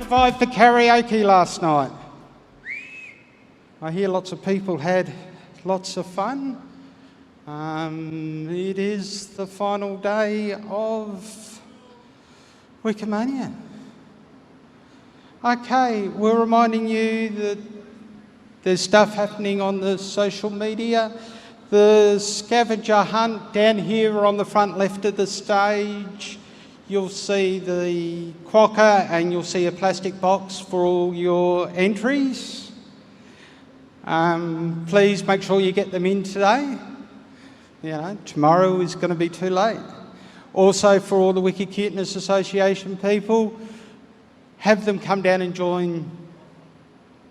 Survived the karaoke last night. I hear lots of people had lots of fun. It is the final day of Wikimania. Okay, we're reminding you that there's stuff happening on the social media. The scavenger hunt down here on the front left of the stage. You'll see the quokka and you'll see a plastic box for all your entries. Please make sure you get them in today. You know, tomorrow is going to be too late. Also, for all the Wiki Cuteness Association people, have them come down and join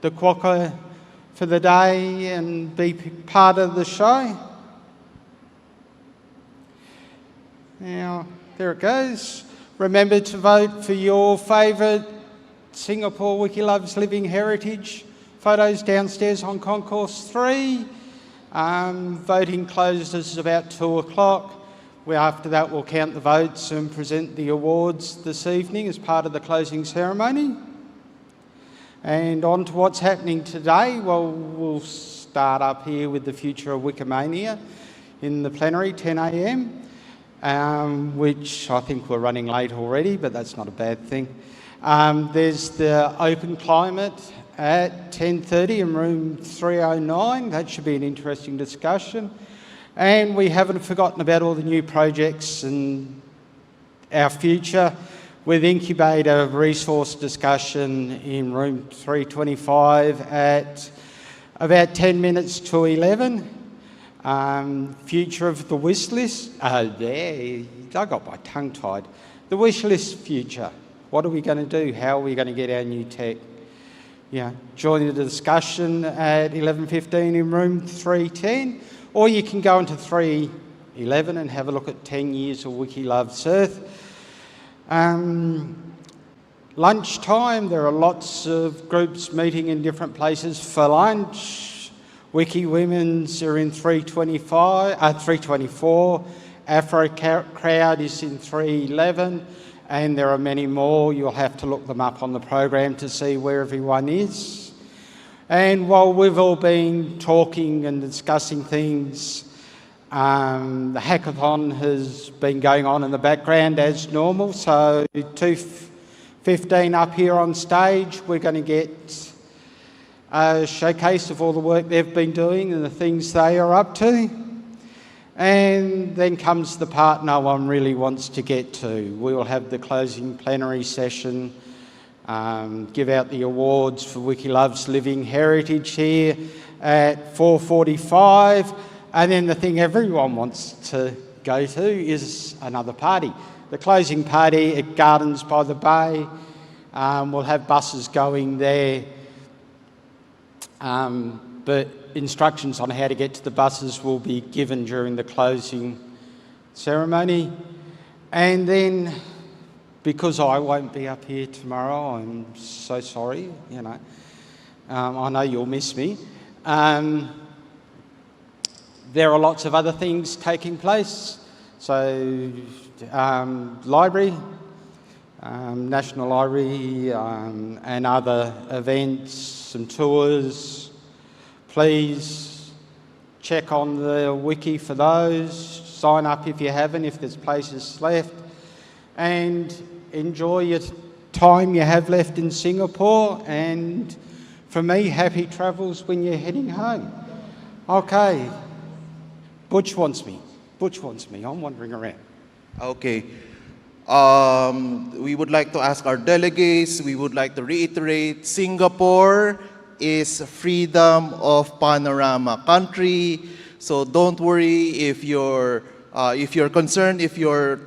the quokka for the day and be part of the show. Now, there it goes. Remember to vote for your favourite Singapore Wiki Loves Living Heritage photos downstairs on Concourse 3. Voting closes about 2 o'clock. After that, we'll count the votes and present the awards this evening as part of the closing ceremony. And on to what's happening today. Well, we'll start up here with the future of Wikimania in the plenary, 10 a.m. Which I think we're running late already, but that's not a bad thing. There's the open climate at 10:30 in room 309. That should be an interesting discussion. And we haven't forgotten about all the new projects and our future with incubator resource discussion in room 325 at about 10 minutes to 11. Future of the wish list. I got my tongue tied. The wish list future. What are we going to do? How are we going to get our new tech? Yeah, join the discussion at 11:15 in room 310, or you can go into 311 and have a look at 10 years of Wiki Loves Earth. Lunchtime, there are lots of groups meeting in different places for lunch. Wiki Women's are in 324, Afro Crowd is in 311, and there are many more. You'll have to look them up on the program to see where everyone is. And while we've all been talking and discussing things, the hackathon has been going on in the background as normal. So 2:15 up here on stage, we're going to get a showcase of all the work they've been doing and the things they are up to. And then comes the part no one really wants to get to. We will have the closing plenary session, give out the awards for Wiki Loves Living Heritage here at 4:45. And then the thing everyone wants to go to is another party. The closing party at Gardens by the Bay. We'll have buses going there. But instructions on how to get to the buses will be given during the closing ceremony. And then, because I won't be up here tomorrow, I'm so sorry, you know. I know you'll miss me. there are lots of other things taking place. So library, National Library, and other events, some tours. Please check on the wiki for those. Sign up if you haven't, if there's places left. And enjoy your time you have left in Singapore. And for me, happy travels when you're heading home. Okay. Butch wants me. I'm wandering around. Okay. We would like to ask our delegates, we would like to reiterate, Singapore is freedom of panorama country. So don't worry if you're concerned if your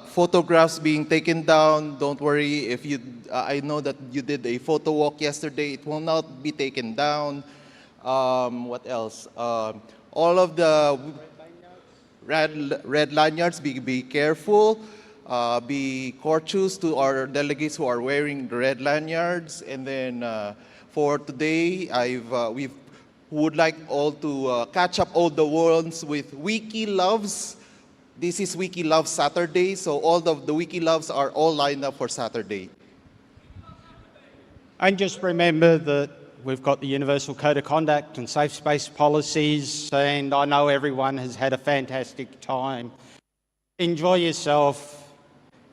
photographs being taken down. Don't worry if you. I know that you did a photo walk yesterday. It will not be taken down. What else? All of the red lanyards. Be careful. Be courteous to our delegates who are wearing the red lanyards. And then for today, we would like all to catch up all the ones with Wiki Loves. This is Wiki Love Saturday, so all of the Wiki Loves are all lined up for Saturday. And just remember that we've got the Universal Code of Conduct and safe space policies, and I know everyone has had a fantastic time. Enjoy yourself,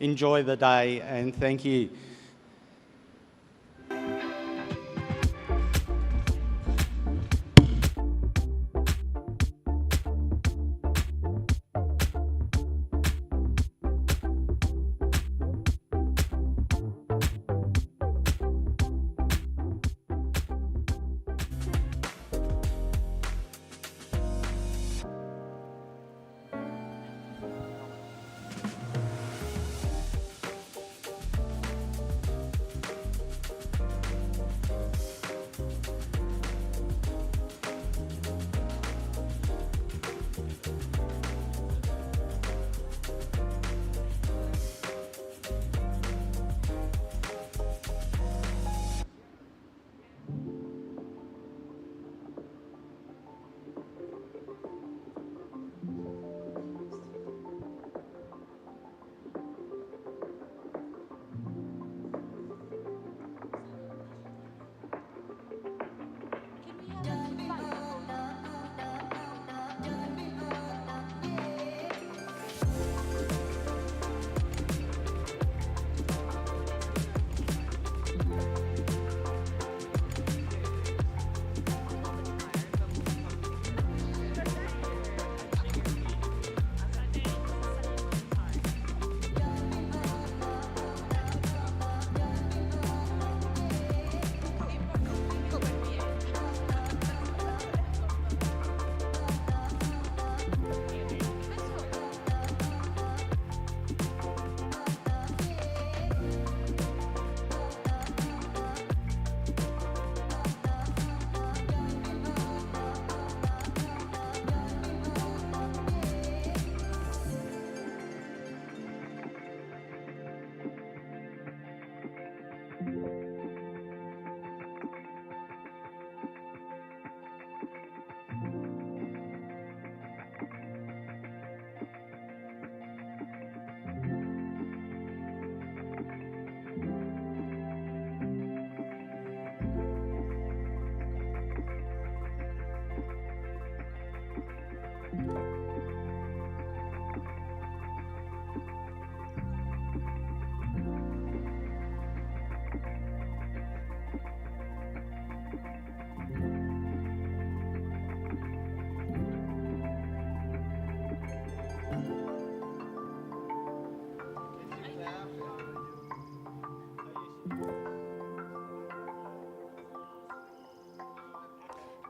enjoy the day, and thank you.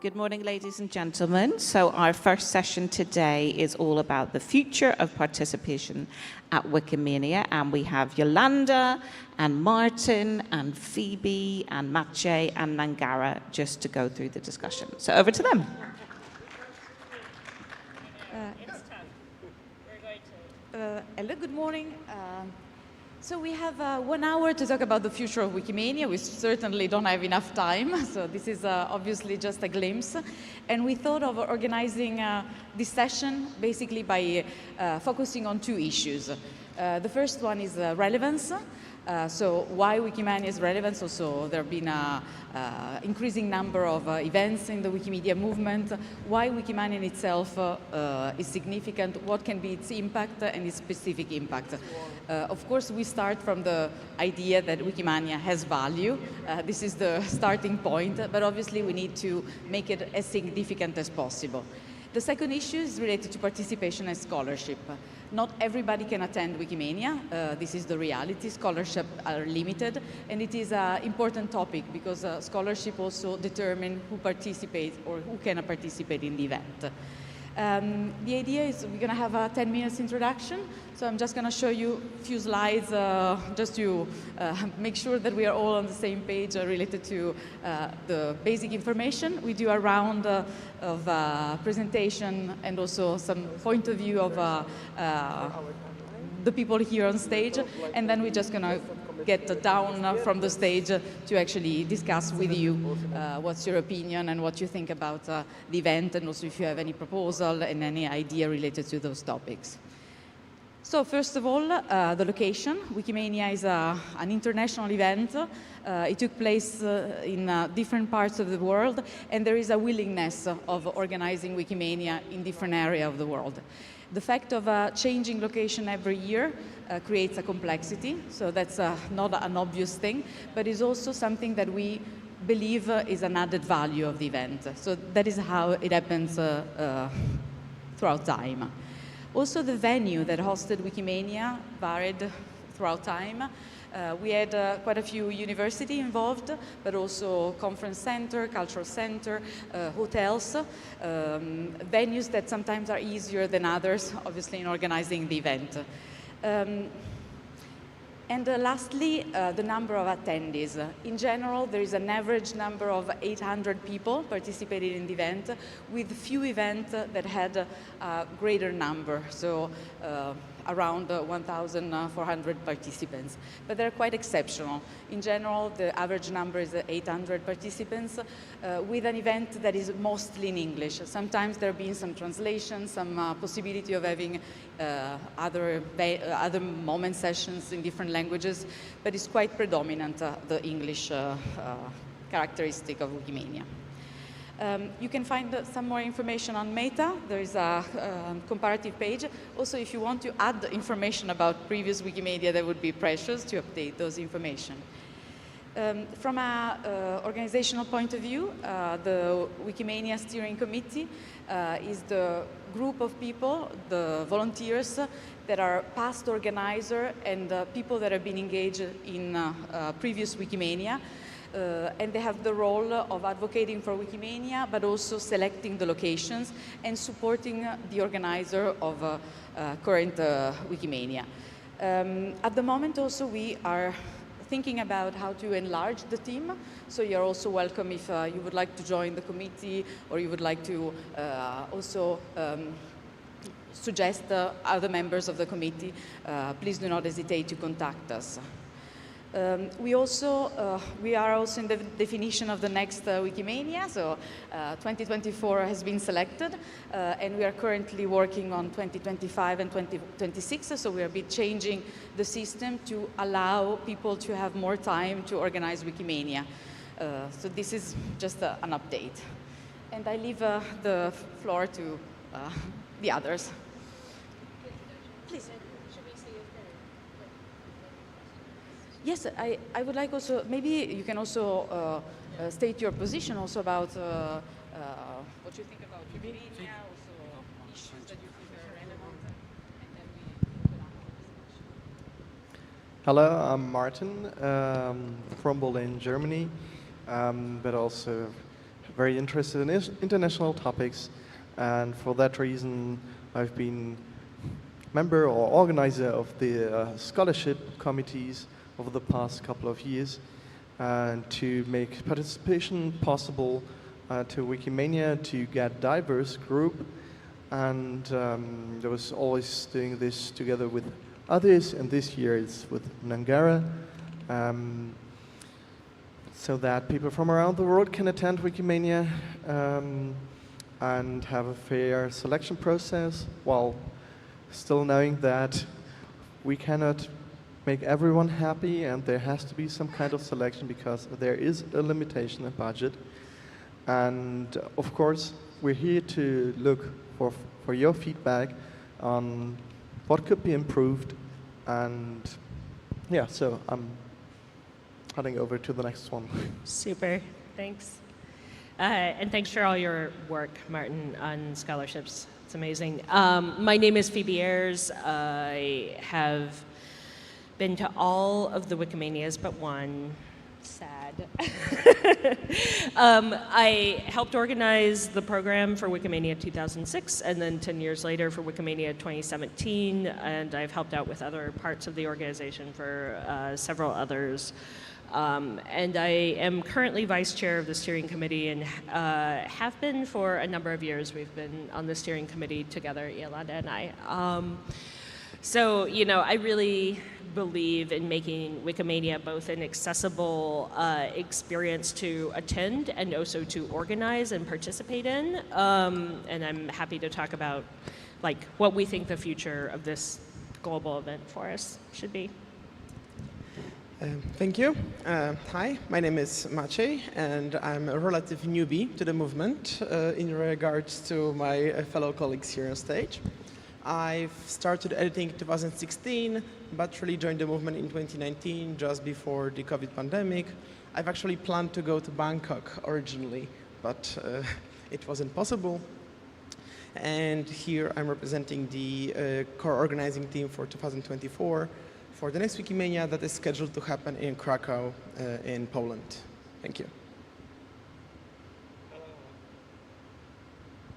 Good morning, ladies and gentlemen. So our first session today is all about the future of participation at Wikimania. And we have Yolanda and Martin and Phoebe and Mache and Nangara just to go through the discussion. So over to them. Hello, good morning. So we have 1 hour to talk about the future of Wikimania. We certainly don't have enough time, so this is obviously just a glimpse. And we thought of organizing this session basically by focusing on 2 issues. The first one is relevance. So why Wikimania is relevant? Also, there have been an increasing number of events in the Wikimedia movement. Why Wikimania in itself is significant, what can be its impact and its specific impact. Of course, we start from the idea that Wikimania has value. This is the starting point, but obviously we need to make it as significant as possible. The second issue is related to participation and scholarship. Not everybody can attend Wikimania. This is the reality. Scholarships are limited, and it is an important topic because scholarship also determines who participates or who can participate in the event. The idea is we're going to have a 10 minutes introduction, so I'm just going to show you a few slides just to make sure that we are all on the same page related to the basic information. We do a round of presentation and also some point of view of the people here on stage, and then we're just going to get down from the stage to actually discuss with you what's your opinion and what you think about the event, and also if you have any proposal and any idea related to those topics. So first of all, the location. Wikimania is an international event. It took place in different parts of the world, and there is a willingness of organizing Wikimania in different areas of the world. The fact of changing location every year creates a complexity, so that's not an obvious thing, but is also something that we believe is an added value of the event. So that is how it happens throughout time. Also, the venue that hosted Wikimania varied throughout time. We had quite a few universities involved, but also conference center, cultural center, hotels, venues that sometimes are easier than others, obviously, in organizing the event. And lastly, the number of attendees. In general, there is an average number of 800 people participating in the event, with few events that had a greater number, so around 1,400 participants. But they're quite exceptional. In general, the average number is 800 participants with an event that is mostly in English. Sometimes there have been some translations, some possibility of having other moment sessions in different languages, but it's quite predominant, the English characteristic of Wikimania. You can find some more information on Meta. There is a comparative page. Also, if you want to add information about previous Wikimedia, that would be precious to update those information. From an organizational point of view, the Wikimania Steering Committee is the group of people, the volunteers that are past organizers and people that have been engaged in previous Wikimania. And they have the role of advocating for Wikimania, but also selecting the locations and supporting the organizer of current Wikimania. At the moment also we are thinking about how to enlarge the team, so you're also welcome if you would like to join the committee, or you would like to also suggest other members of the committee. Please do not hesitate to contact us. We are also in the definition of the next Wikimania, so 2024 has been selected, and we are currently working on 2025 and 2026, so we are a bit changing the system to allow people to have more time to organize Wikimania. So this is just an update. And I leave the floor to the others. Please. Yes, I would like also, maybe you can also state your position also about what you think about Wikimania, also issues that you think are relevant, and then we open up the discussion. Hello, I'm Martin from Berlin, Germany, but also very interested in international topics, and for that reason I've been member or organizer of the scholarship committees over the past couple of years to make participation possible to Wikimania, to get diverse group, and I was always doing this together with others, and this year it's with Nangara, so that people from around the world can attend Wikimania and have a fair selection process, while still knowing that we cannot make everyone happy and there has to be some kind of selection because there is a limitation in budget. And of course, we're here to look for your feedback on what could be improved. And yeah, so I'm heading over to the next one. Super, thanks. And thanks for all your work, Martin, on scholarships. It's amazing. My name is Phoebe Ayers. I have been to all of the Wikimanias but one. Sad. I helped organize the program for Wikimania 2006, and then 10 years later for Wikimania 2017, and I've helped out with other parts of the organization for several others. And I am currently vice chair of the steering committee and have been for a number of years. We've been on the steering committee together, Yolanda and I. So, you know, I really believe in making Wikimania both an accessible experience to attend and also to organize and participate in. And I'm happy to talk about like what we think the future of this global event for us should be. Thank you. Hi, my name is Maciej, and I'm a relative newbie to the movement in regards to my fellow colleagues here on stage. I've started editing in 2016, but really joined the movement in 2019, just before the COVID pandemic. I've actually planned to go to Bangkok originally, but it wasn't possible. And here I'm representing the core organizing team for 2024 for the next Wikimania that is scheduled to happen in Krakow in Poland. Thank you.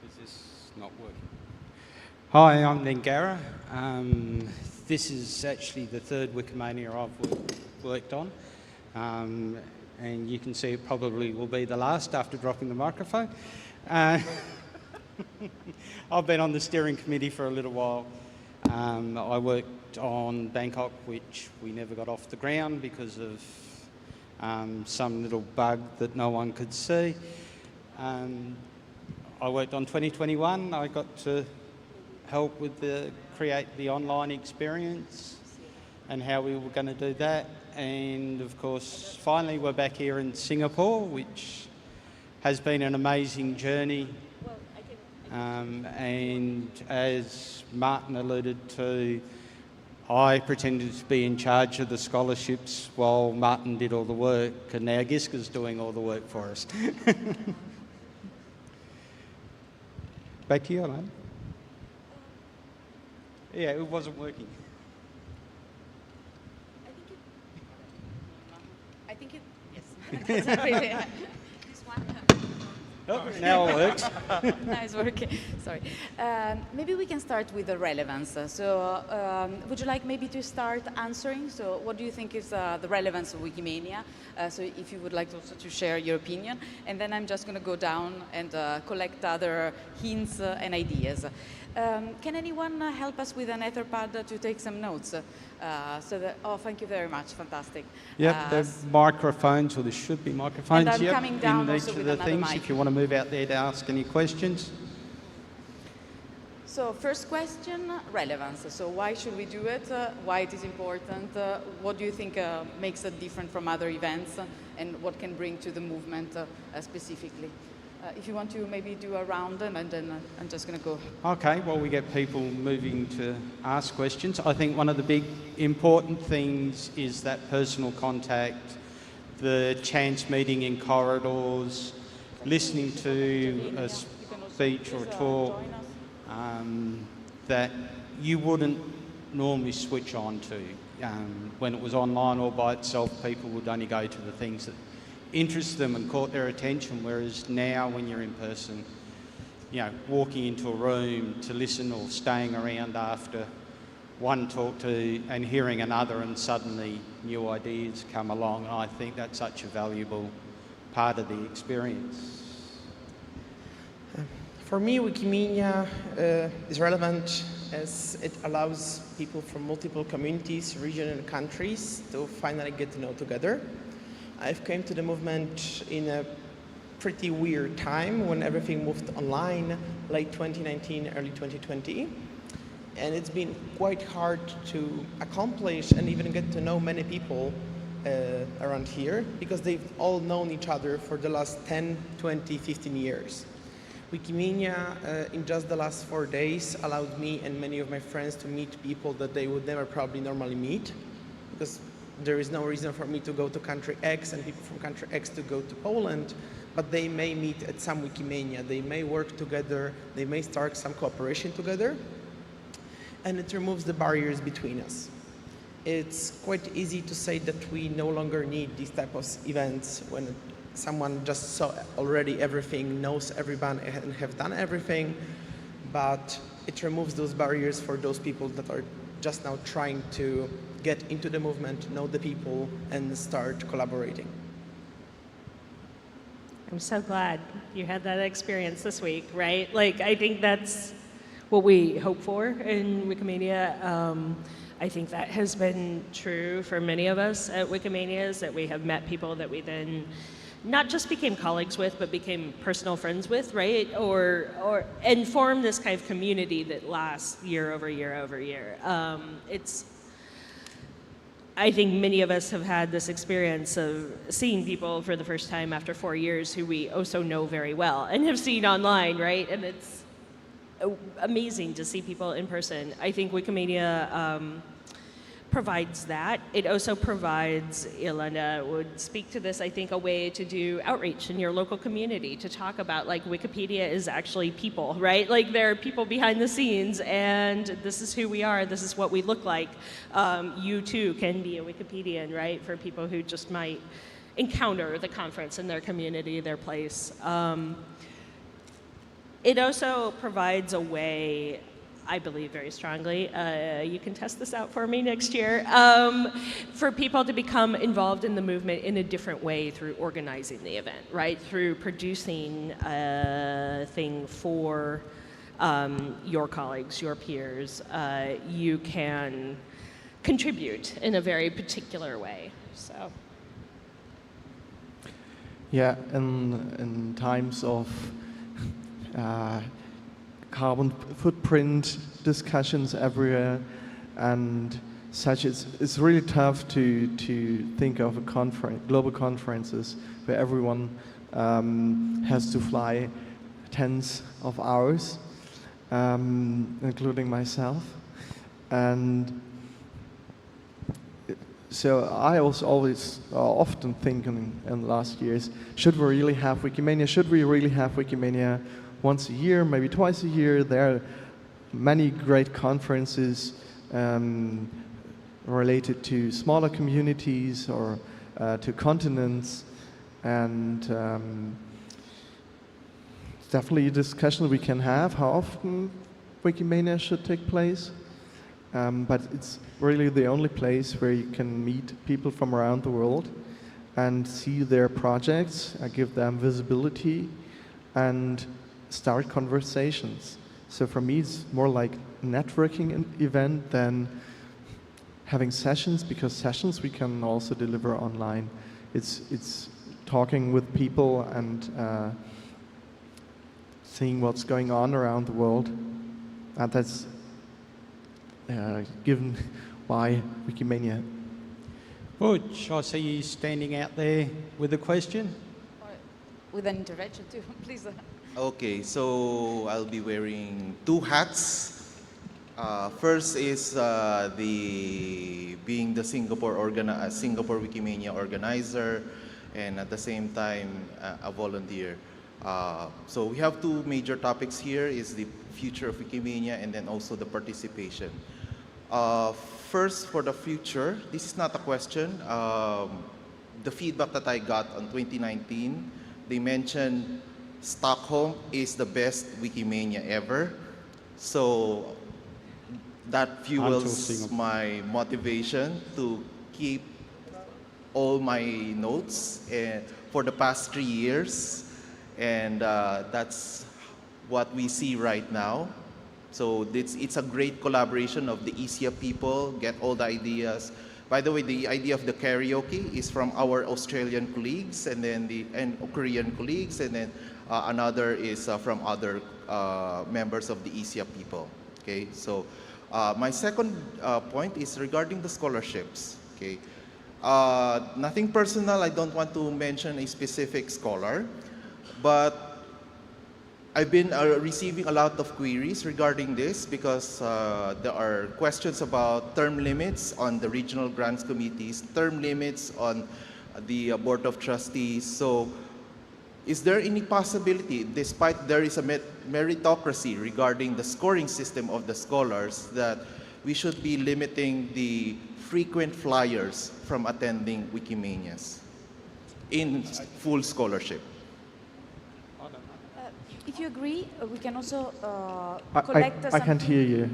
Is this not working? Hi, I'm Nangara. This is actually the third Wikimania I've worked on. And you can see it probably will be the last after dropping the microphone. I've been on the steering committee for a little while. I worked on Bangkok, which we never got off the ground because of some little bug that no one could see. I worked on 2021. I got to help with create the online experience and how we were going to do that. And of course, finally we're back here in Singapore, which has been an amazing journey. And as Martin alluded to, I pretended to be in charge of the scholarships while Martin did all the work, and now Giska's doing all the work for us. Back to you, Alan. Yeah, it wasn't working. I think it, yes. This one. Oh, now it works. Now it's working. Sorry. Maybe we can start with the relevance. So would you like maybe to start answering? So what do you think is the relevance of Wikimania? So if you would like also to share your opinion. And then I'm just going to go down and collect other hints and ideas. Can anyone help us with an Etherpad to take some notes? Oh, thank you very much. Fantastic. Yep, there's microphones, or there should be microphones. And I'm coming down in each also of with the another things mic. if you want to move out there to ask any questions. So first question, relevance. So why should we do it? Why it is important? What do you think makes it different from other events? And what can bring to the movement specifically? If you want to maybe do a round, and then I'm just going to go. Okay, well, we get people moving to ask questions. I think one of the big important things is that personal contact, the chance meeting in corridors, listening to a speech or a talk that you wouldn't normally switch on to. When it was online or by itself, people would only go to the things that interest them and caught their attention, whereas now when you're in person, you know, walking into a room to listen or staying around after one talk to and hearing another, and suddenly new ideas come along. And I think that's such a valuable part of the experience. For me, Wikimania is relevant as it allows people from multiple communities, regions, and countries to finally get to know together. I've came to the movement in a pretty weird time when everything moved online, late 2019, early 2020. And it's been quite hard to accomplish and even get to know many people around here because they've all known each other for the last 10, 20, 15 years. Wikimania, in just the last 4 days, allowed me and many of my friends to meet people that they would never probably normally meet, because there is no reason for me to go to country X and people from country X to go to Poland, but they may meet at some Wikimania, they may work together, they may start some cooperation together, and it removes the barriers between us. It's quite easy to say that we no longer need these type of events when someone just saw already everything, knows everyone, and have done everything, but it removes those barriers for those people that are just now trying to get into the movement, know the people, and start collaborating. I'm so glad you had that experience this week, right? Like, I think that's what we hope for in Wikimania. I think that has been true for many of us at Wikimania, is that we have met people that we then not just became colleagues with, but became personal friends with, right? And form this kind of community that lasts year over year over year. I think many of us have had this experience of seeing people for the first time after 4 years who we also know very well and have seen online, right? And it's amazing to see people in person. I think Wikimania provides that. It also provides, Yolanda would speak to this, I think, a way to do outreach in your local community, to talk about, like, Wikipedia is actually people, right? Like, there are people behind the scenes, and this is who we are, this is what we look like. You too can be a Wikipedian, right? For people who just might encounter the conference in their community, their place. It also provides a way, I believe very strongly, you can test this out for me next year, for people to become involved in the movement in a different way through organizing the event, right? Through producing a thing for your colleagues, your peers. You can contribute in a very particular way, so. Yeah, in times of carbon footprint discussions everywhere and such, it's really tough to think of a global conferences where everyone has to fly tens of hours, including myself. And so I was always often thinking in the last years, should we really have Wikimania? Should we really have Wikimania once a year, maybe twice a year? There are many great conferences related to smaller communities or to continents, and it's definitely a discussion we can have, how often Wikimania should take place. But it's really the only place where you can meet people from around the world and see their projects, give them visibility, and start conversations. So for me, it's more like a networking event than having sessions, because sessions we can also deliver online. It's talking with people and seeing what's going on around the world, and that's given why Wikimania. Butch, I see you standing out there with a question. With an intervention too, please. Okay, so I'll be wearing two hats. First is being the Singapore Wikimania organizer, and at the same time a volunteer. So we have two major topics here: is the future of Wikimania and then also the participation. First, for the future, this is not a question. The feedback that I got on 2019, they mentioned Stockholm is the best Wikimania ever. So that fuels my motivation to keep all my notes for the past 3 years. And that's what we see right now. So it's a great collaboration of the ESIA people, get all the ideas. By the way, the idea of the karaoke is from our Australian colleagues, and then and Korean colleagues, and then another is from other members of the ESIA people. Okay, so my second point is regarding the scholarships. Okay, nothing personal. I don't want to mention a specific scholar, but I've been receiving a lot of queries regarding this because there are questions about term limits on the regional grants committees, term limits on the Board of Trustees. So is there any possibility, despite there is a meritocracy regarding the scoring system of the scholars, that we should be limiting the frequent flyers from attending Wikimanias in full scholarship? If you agree, we can also I collect some... can't hear you.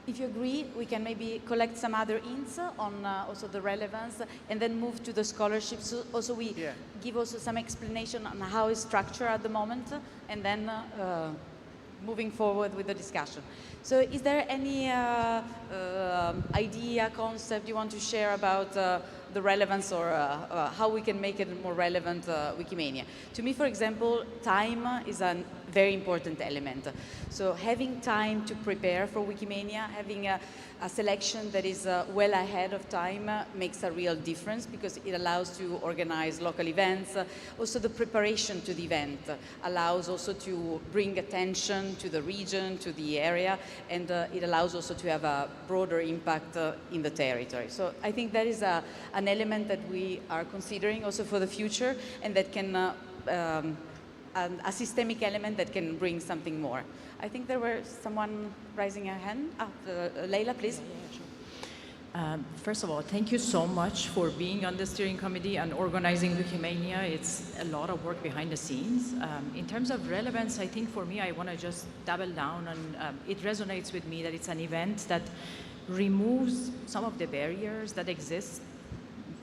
If you agree, we can maybe collect some other hints on also the relevance and then move to the scholarships. Also, we give also some explanation on how it's structured at the moment, and then moving forward with the discussion. So is there any idea, concept you want to share about the relevance or how we can make it more relevant, Wikimania? To me, for example, time is a very important element. So having time to prepare for Wikimania, having a selection that is well ahead of time makes a real difference because it allows to organize local events. Also the preparation to the event allows also to bring attention to the region, to the area, and it allows also to have a broader impact in the territory. So I think that is an element that we are considering also for the future, and that can a systemic element that can bring something more. I think there were someone raising a hand. Leila, please. First of all, thank you so much for being on the steering committee and organizing Wikimania. It's a lot of work behind the scenes. In terms of relevance, I think for me, I want to just double down on, it resonates with me that it's an event that removes some of the barriers that exist.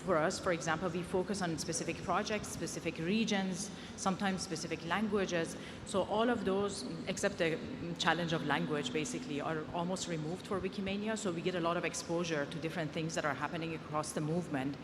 For us, for example, we focus on specific projects, specific regions, sometimes specific languages. So all of those, except the challenge of language, basically, are almost removed for Wikimania. So we get a lot of exposure to different things that are happening across the movement.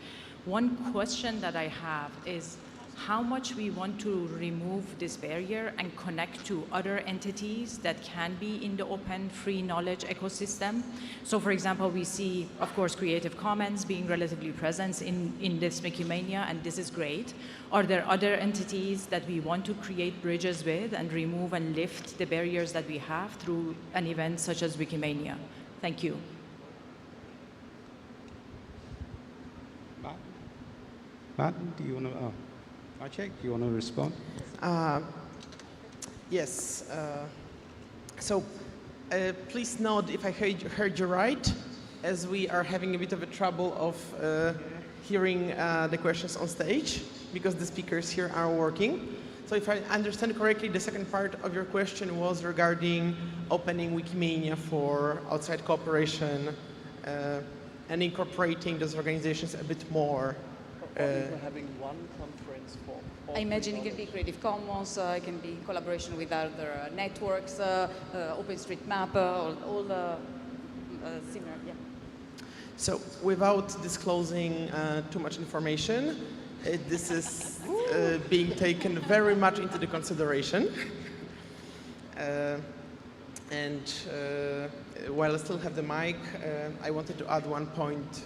One question that I have is how much we want to remove this barrier and connect to other entities that can be in the open, free knowledge ecosystem. So for example, we see, of course, Creative Commons being relatively present in this Wikimania, and this is great. Are there other entities that we want to create bridges with and remove and lift the barriers that we have through an event such as Wikimania? Thank you. Martin, do you want to... Maciek, do you want to respond? Yes. Please note if I heard you right, as we are having a bit of a trouble of hearing the questions on stage because the speakers here are working. So if I understand correctly, the second part of your question was regarding opening Wikimania for outside cooperation and incorporating those organizations a bit more. Having one conference for I imagine it can be Creative Commons, it can be collaboration with other networks, OpenStreetMap, all the similar, yeah. So without disclosing too much information, this is being taken very much into the consideration. While I still have the mic, I wanted to add one point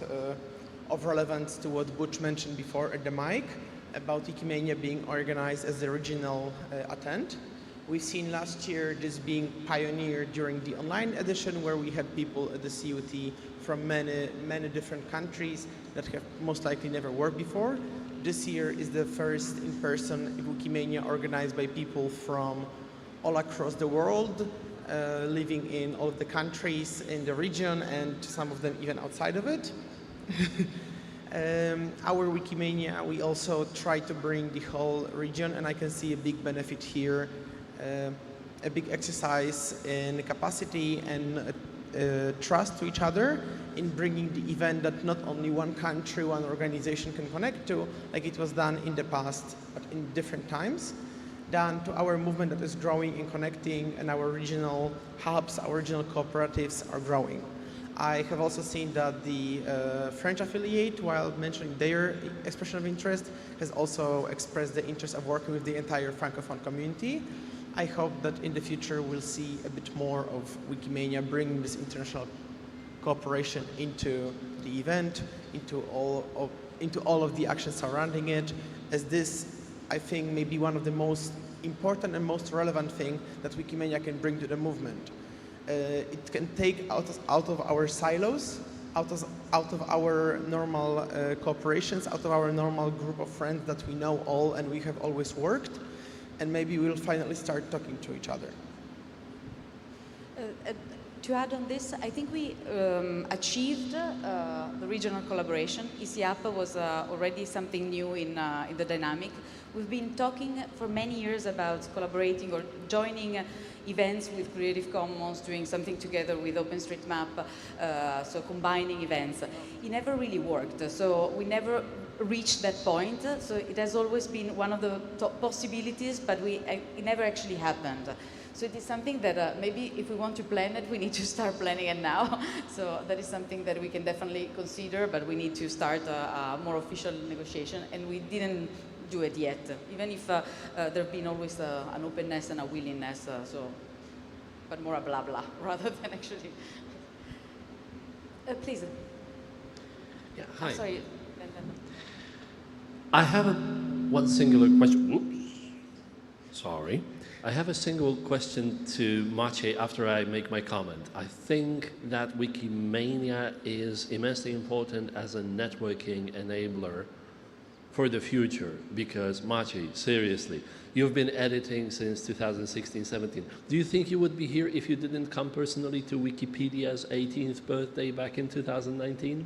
of relevance to what Butch mentioned before at the mic about Wikimania being organized as the regional attent. We've seen last year this being pioneered during the online edition where we had people at the CUT from many different countries that have most likely never worked before. This year is the first in-person Wikimania organized by people from all across the world, living in all of the countries in the region and some of them even outside of it. Our Wikimania, we also try to bring the whole region, and I can see a big benefit here, a big exercise in capacity and trust to each other in bringing the event that not only one country, one organization can connect to, like it was done in the past, but in different times. than to our movement that is growing and connecting, and our regional hubs, our regional cooperatives are growing. I have also seen that the French affiliate, while mentioning their expression of interest, has also expressed the interest of working with the entire Francophone community. I hope that in the future we'll see a bit more of Wikimania bringing this international cooperation into the event, into all of the actions surrounding it, as this, I think, may be one of the most important and most relevant thing that Wikimania can bring to the movement. It can take out of our silos, out of our normal cooperations, out of our normal group of friends that we know all and we have always worked, and maybe we'll finally start talking to each other. To add on this, I think we achieved the regional collaboration. ICIAP was already something new in the dynamic. We've been talking for many years about collaborating or joining events with Creative Commons, doing something together with OpenStreetMap, so combining events. It never really worked, so we never reached that point. So it has always been one of the top possibilities, but it never actually happened. So it is something that maybe if we want to plan it, we need to start planning it now. So that is something that we can definitely consider, but we need to start a more official negotiation, and we didn't do it yet, even if there have been always an openness and a willingness, but more a blah blah rather than actually. Please. Yeah, hi. Oh, sorry. I have one singular question. Oops. Sorry. I have a single question to Maciej after I make my comment. I think that Wikimania is immensely important as a networking enabler for the future, because Maciej, seriously, you've been editing since 2016-17. Do you think you would be here if you didn't come personally to Wikipedia's 18th birthday back in 2019?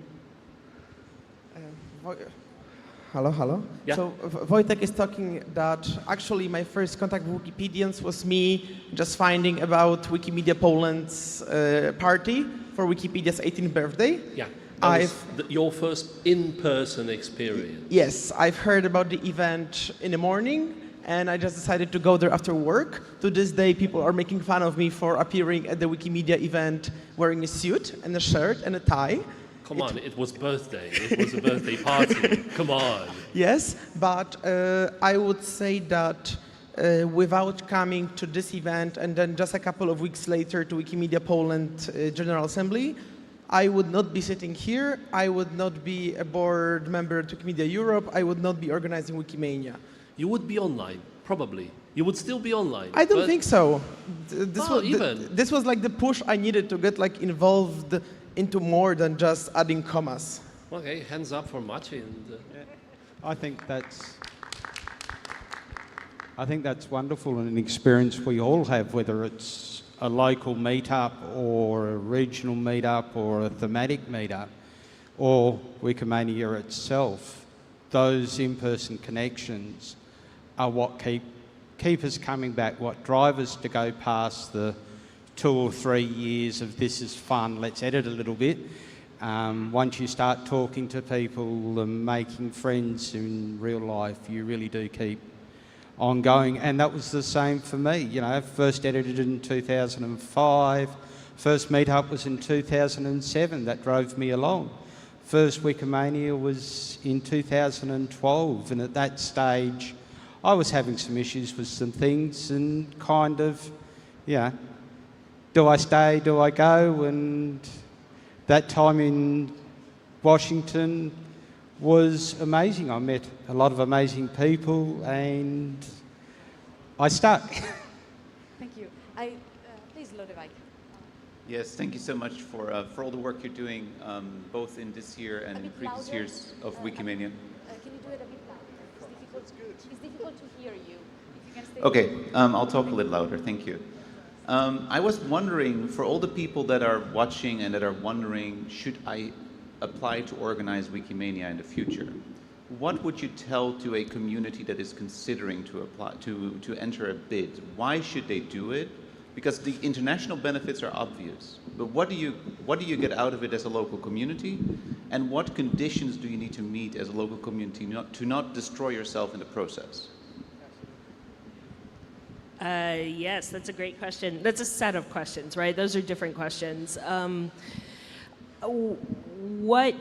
Hello. Yeah. So Wojtek is talking that actually my first contact with Wikipedians was me just finding about Wikimedia Poland's party for Wikipedia's 18th birthday. Yeah. That was your first in-person experience. Yes, I've heard about the event in the morning, and I just decided to go there after work. To this day, people are making fun of me for appearing at the Wikimedia event wearing a suit and a shirt and a tie. Come on, it was birthday. It was a birthday party. Come on. Yes, but I would say that without coming to this event and then just a couple of weeks later to Wikimedia Poland General Assembly, I would not be sitting here, I would not be a board member at Wikimedia Europe, I would not be organizing Wikimania. You would be online, probably. You would still be online. I don't think so. This was like the push I needed to get involved into more than just adding commas. Okay, hands up for Maciej. I think that's wonderful, and an experience we all have, whether it's a local meetup or a regional meetup or a thematic meetup or Wikimania itself. Those in-person connections are what keep us coming back, what drive us to go past the 2 or 3 years of this is fun, let's edit a little bit. Once you start talking to people and making friends in real life, you really do keep on going. And that was the same for me. You know, first edited in 2005, first meetup was in 2007, that drove me along. First Wikimania was in 2012, and at that stage I was having some issues with some things and kind of, do I stay, do I go? And that time in Washington was amazing. I met a lot of amazing people and I stuck. Thank you. Please, Lodewijk. Yes, thank you so much for all the work you're doing, both in this year and in previous years of Wikimania. Can you do it a bit louder? It's difficult to hear you. If you can stay. Okay, I'll talk a little louder, thank you. I was wondering, for all the people that are watching and that are wondering, should I apply to organize Wikimania in the future? What would you tell to a community that is considering to apply to enter a bid? Why should they do it? Because the international benefits are obvious, but what do you get out of it as a local community, and what conditions do you need to meet as a local community to not destroy yourself in the process? Yes, that's a great question. That's a set of questions, right? Those are different questions. What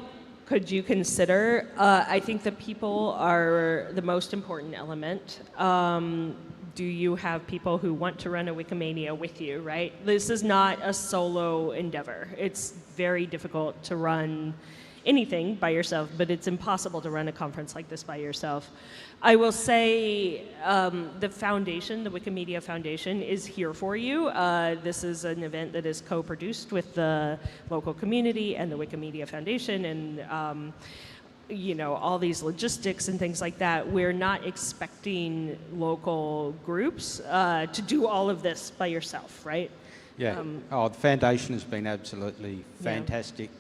could you consider? I think the people are the most important element. Do you have people who want to run a Wikimania with you, right? This is not a solo endeavor. It's very difficult to run anything by yourself, but it's impossible to run a conference like this by yourself. I will say the foundation, the Wikimedia Foundation, is here for you. This is an event that is co-produced with the local community and the Wikimedia Foundation, and you know, all these logistics and things like that. We're not expecting local groups to do all of this by yourself, right? Yeah. The foundation has been absolutely fantastic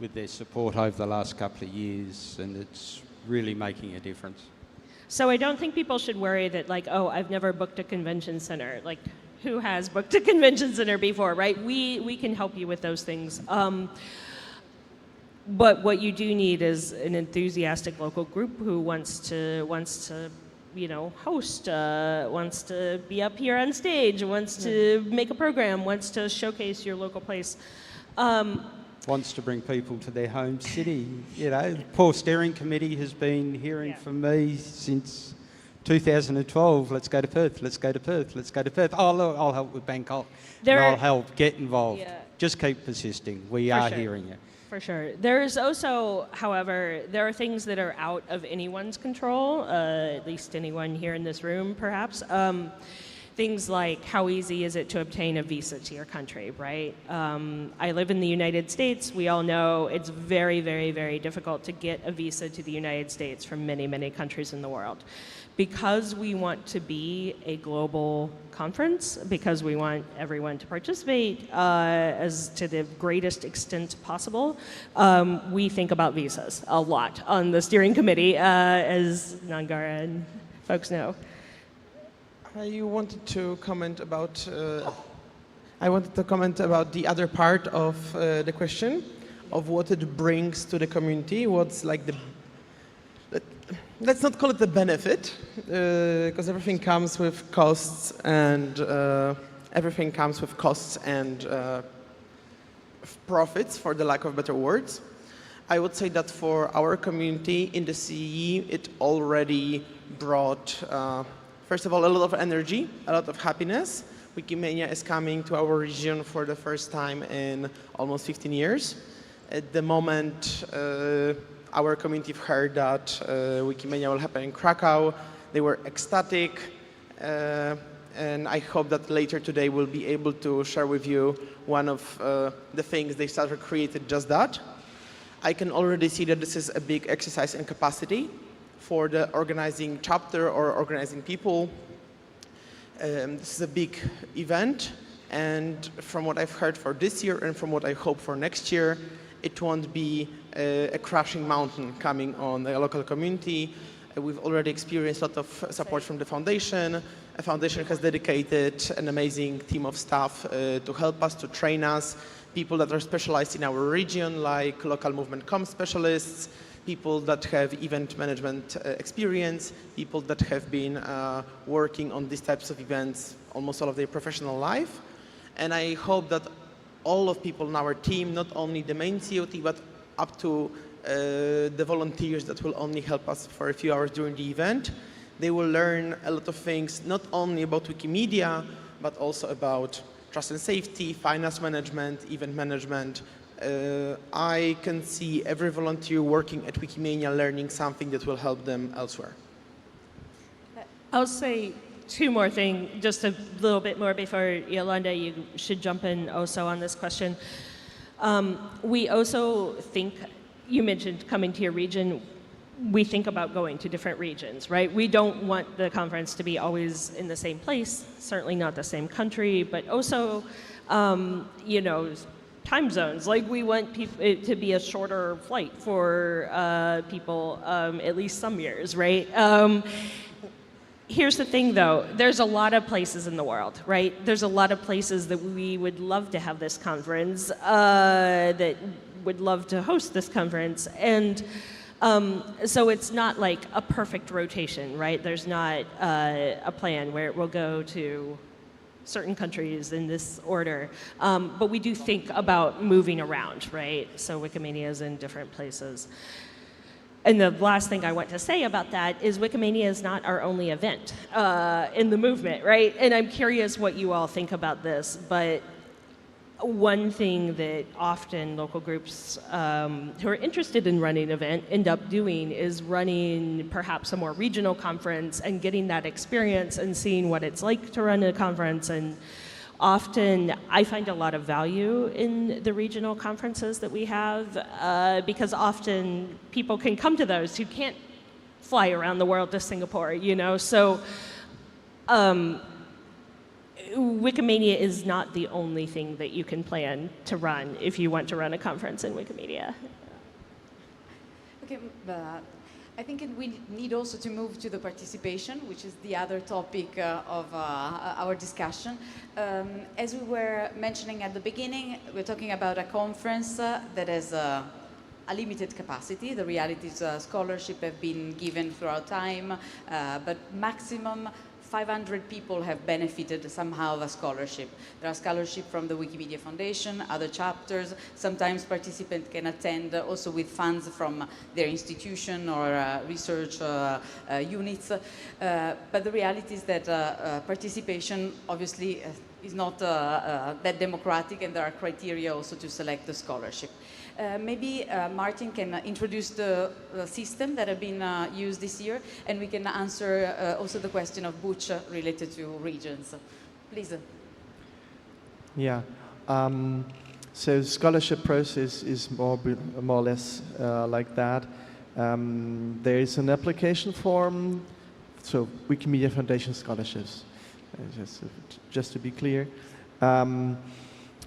with their support over the last couple of years, and it's really making a difference. So I don't think people should worry that, like, oh, I've never booked a convention center. Like, who has booked a convention center before, right? We can help you with those things. But what you do need is an enthusiastic local group who wants to you know, host, wants to be up here on stage, wants to make a program, wants to showcase your local place. Wants to bring people to their home city. You know, the Poor Steering Committee has been hearing from me since 2012. Let's go to Perth, let's go to Perth, let's go to Perth. Oh, look, I'll help with Bangkok, and I'll help, get involved. Yeah. Just keep persisting. We are hearing it. For sure. There's also, however, there are things that are out of anyone's control, at least anyone here in this room, perhaps. Things like how easy is it to obtain a visa to your country, right? I live in the United States. We all know it's very, very, very difficult to get a visa to the United States from many, many countries in the world. Because we want to be a global conference, because we want everyone to participate as to the greatest extent possible, we think about visas a lot on the steering committee, as Nangara and folks know. I wanted to comment about the other part of the question, of what it brings to the community. What's like the, let's not call it the benefit, because everything comes with costs, and profits, for the lack of better words. I would say that for our community in the CE, it already brought. First of all, a lot of energy, a lot of happiness. Wikimania is coming to our region for the first time in almost 15 years. At the moment our community heard that Wikimania will happen in Krakow, they were ecstatic, and I hope that later today we'll be able to share with you one of the things they started created just that. I can already see that this is a big exercise in capacity for the organizing chapter or organizing people. This is a big event, and from what I've heard for this year and from what I hope for next year, it won't be a crashing mountain coming on the local community. We've already experienced a lot of support from the foundation. The foundation has dedicated an amazing team of staff to help us, to train us, people that are specialized in our region, like local movement comm specialists, people that have event management experience, people that have been working on these types of events almost all of their professional life. And I hope that all of people in our team, not only the main COT, but up to the volunteers that will only help us for a few hours during the event, they will learn a lot of things, not only about Wikimedia, but also about trust and safety, finance management, event management. I can see every volunteer working at Wikimania learning something that will help them elsewhere. I'll say two more things, just a little bit more before Yolanda, you should jump in also on this question. We also think, you mentioned coming to your region, we think about going to different regions, right? We don't want the conference to be always in the same place, certainly not the same country, but also, you know, time zones. Like, we want it to be a shorter flight for people, at least some years, right? Here's the thing, though. There's a lot of places in the world, right? There's a lot of places that we would love to have this conference, that would love to host this conference. And So it's not like a perfect rotation, right? There's not a plan where it will go to certain countries in this order. But we do think about moving around, right? So Wikimania is in different places. And the last thing I want to say about that is Wikimania is not our only event in the movement, right? And I'm curious what you all think about this, but one thing that often local groups who are interested in running an event end up doing is running perhaps a more regional conference and getting that experience and seeing what it's like to run a conference. And often I find a lot of value in the regional conferences that we have because often people can come to those who can't fly around the world to Singapore, you know? So Wikimania is not the only thing that you can plan to run if you want to run a conference in Wikimania. Okay, I think we need also to move to the participation, which is the other topic of our discussion. As we were mentioning at the beginning, we're talking about a conference that has a limited capacity. The reality is scholarship have been given throughout time, but maximum 500 people have benefited somehow of a scholarship. There are scholarships from the Wikimedia Foundation, other chapters. Sometimes participants can attend also with funds from their institution or research units. But the reality is that participation obviously is not that democratic, and there are criteria also to select the scholarship. Maybe Martin can introduce the system that have been used this year, and we can answer also the question of Butch related to regions. Please. Yeah. So scholarship process is more or less like that. There is an application form, so Wikimedia Foundation scholarships, just to be clear.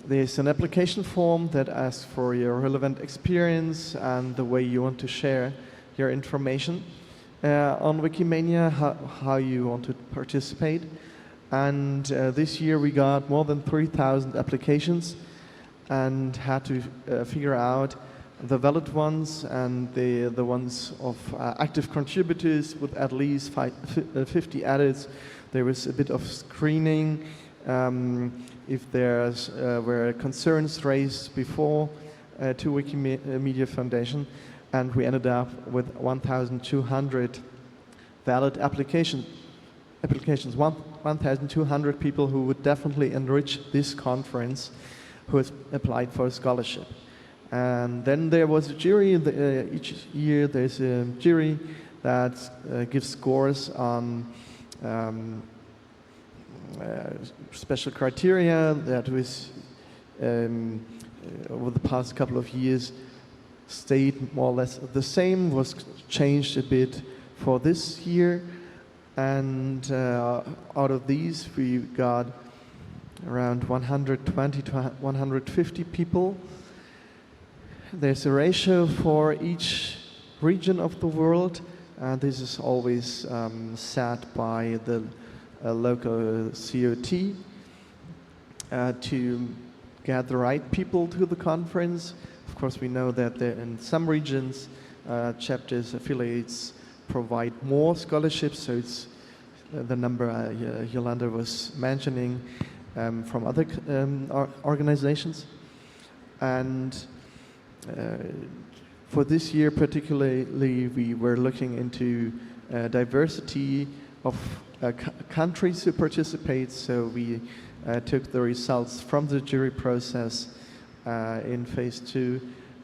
There's an application form that asks for your relevant experience and the way you want to share your information on Wikimania, how you want to participate. And this year we got more than 3,000 applications and had to figure out the valid ones and the ones of active contributors with at least 50 edits. There was a bit of screening. If there were concerns raised before to Wikimedia Foundation, and we ended up with 1,200 valid applications, 1,200 people who would definitely enrich this conference who has applied for a scholarship. And then there was a jury. Each year there's a jury that gives scores on special criteria that was over the past couple of years stayed more or less the same, was changed a bit for this year, and out of these we got around 120 to 150 people. There's a ratio for each region of the world, and this is always set by the local COT to get the right people to the conference. Of course, we know that in some regions, chapters, affiliates provide more scholarships, so it's the number Yolanda was mentioning from other organizations. And for this year particularly, we were looking into diversity of countries who participate, so we took the results from the jury process in phase 2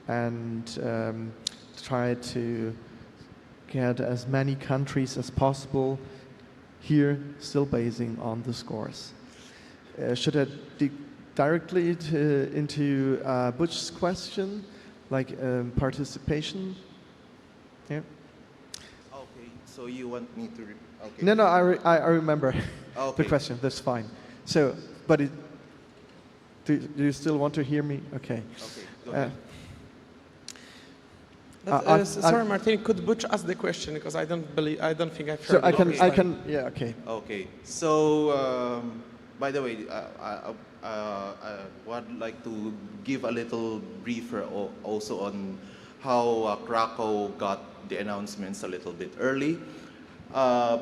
and tried to get as many countries as possible here, still basing on the scores. Should I dig directly into Butch's question, like participation? Yeah. Okay, so you want me to... Okay. No, I remember Okay. the question. That's fine. So, but do you still want to hear me? Okay. Okay, go ahead. Sorry, Martin. Could Butch ask the question, because I don't think I've heard. So it. I can. Yeah. Okay. Okay, so by the way, I would like to give a little briefer also on how Krakow got the announcements a little bit early.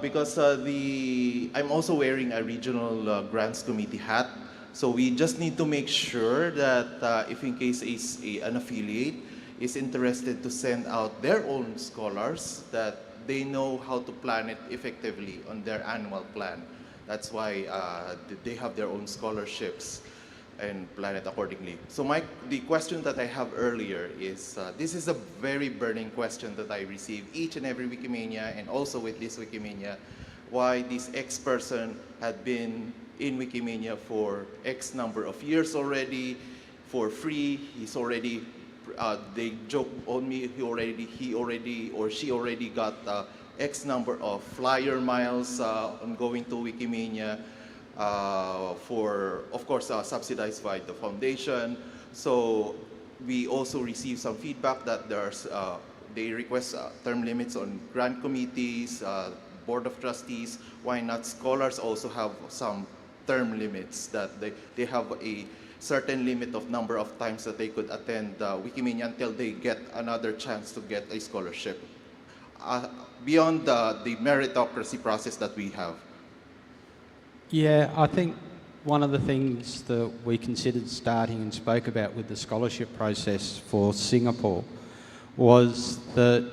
Because I'm also wearing a regional grants committee hat, so we just need to make sure that if in case an affiliate is interested to send out their own scholars, that they know how to plan it effectively on their annual plan. That's why they have their own scholarships and plan it accordingly. So the question that I have earlier is, this is a very burning question that I receive each and every Wikimania, and also with this Wikimania, why this X person had been in Wikimania for X number of years already, for free. He's already, they joke on me, he already or she already got X number of flyer miles on going to Wikimania, for, of course, subsidized by the foundation. So we also receive some feedback that they request term limits on grant committees, board of trustees. Why not scholars also have some term limits, that they have a certain limit of number of times that they could attend Wikimania until they get another chance to get a scholarship. Beyond the meritocracy process that we have. Yeah, I think one of the things that we considered starting and spoke about with the scholarship process for Singapore was that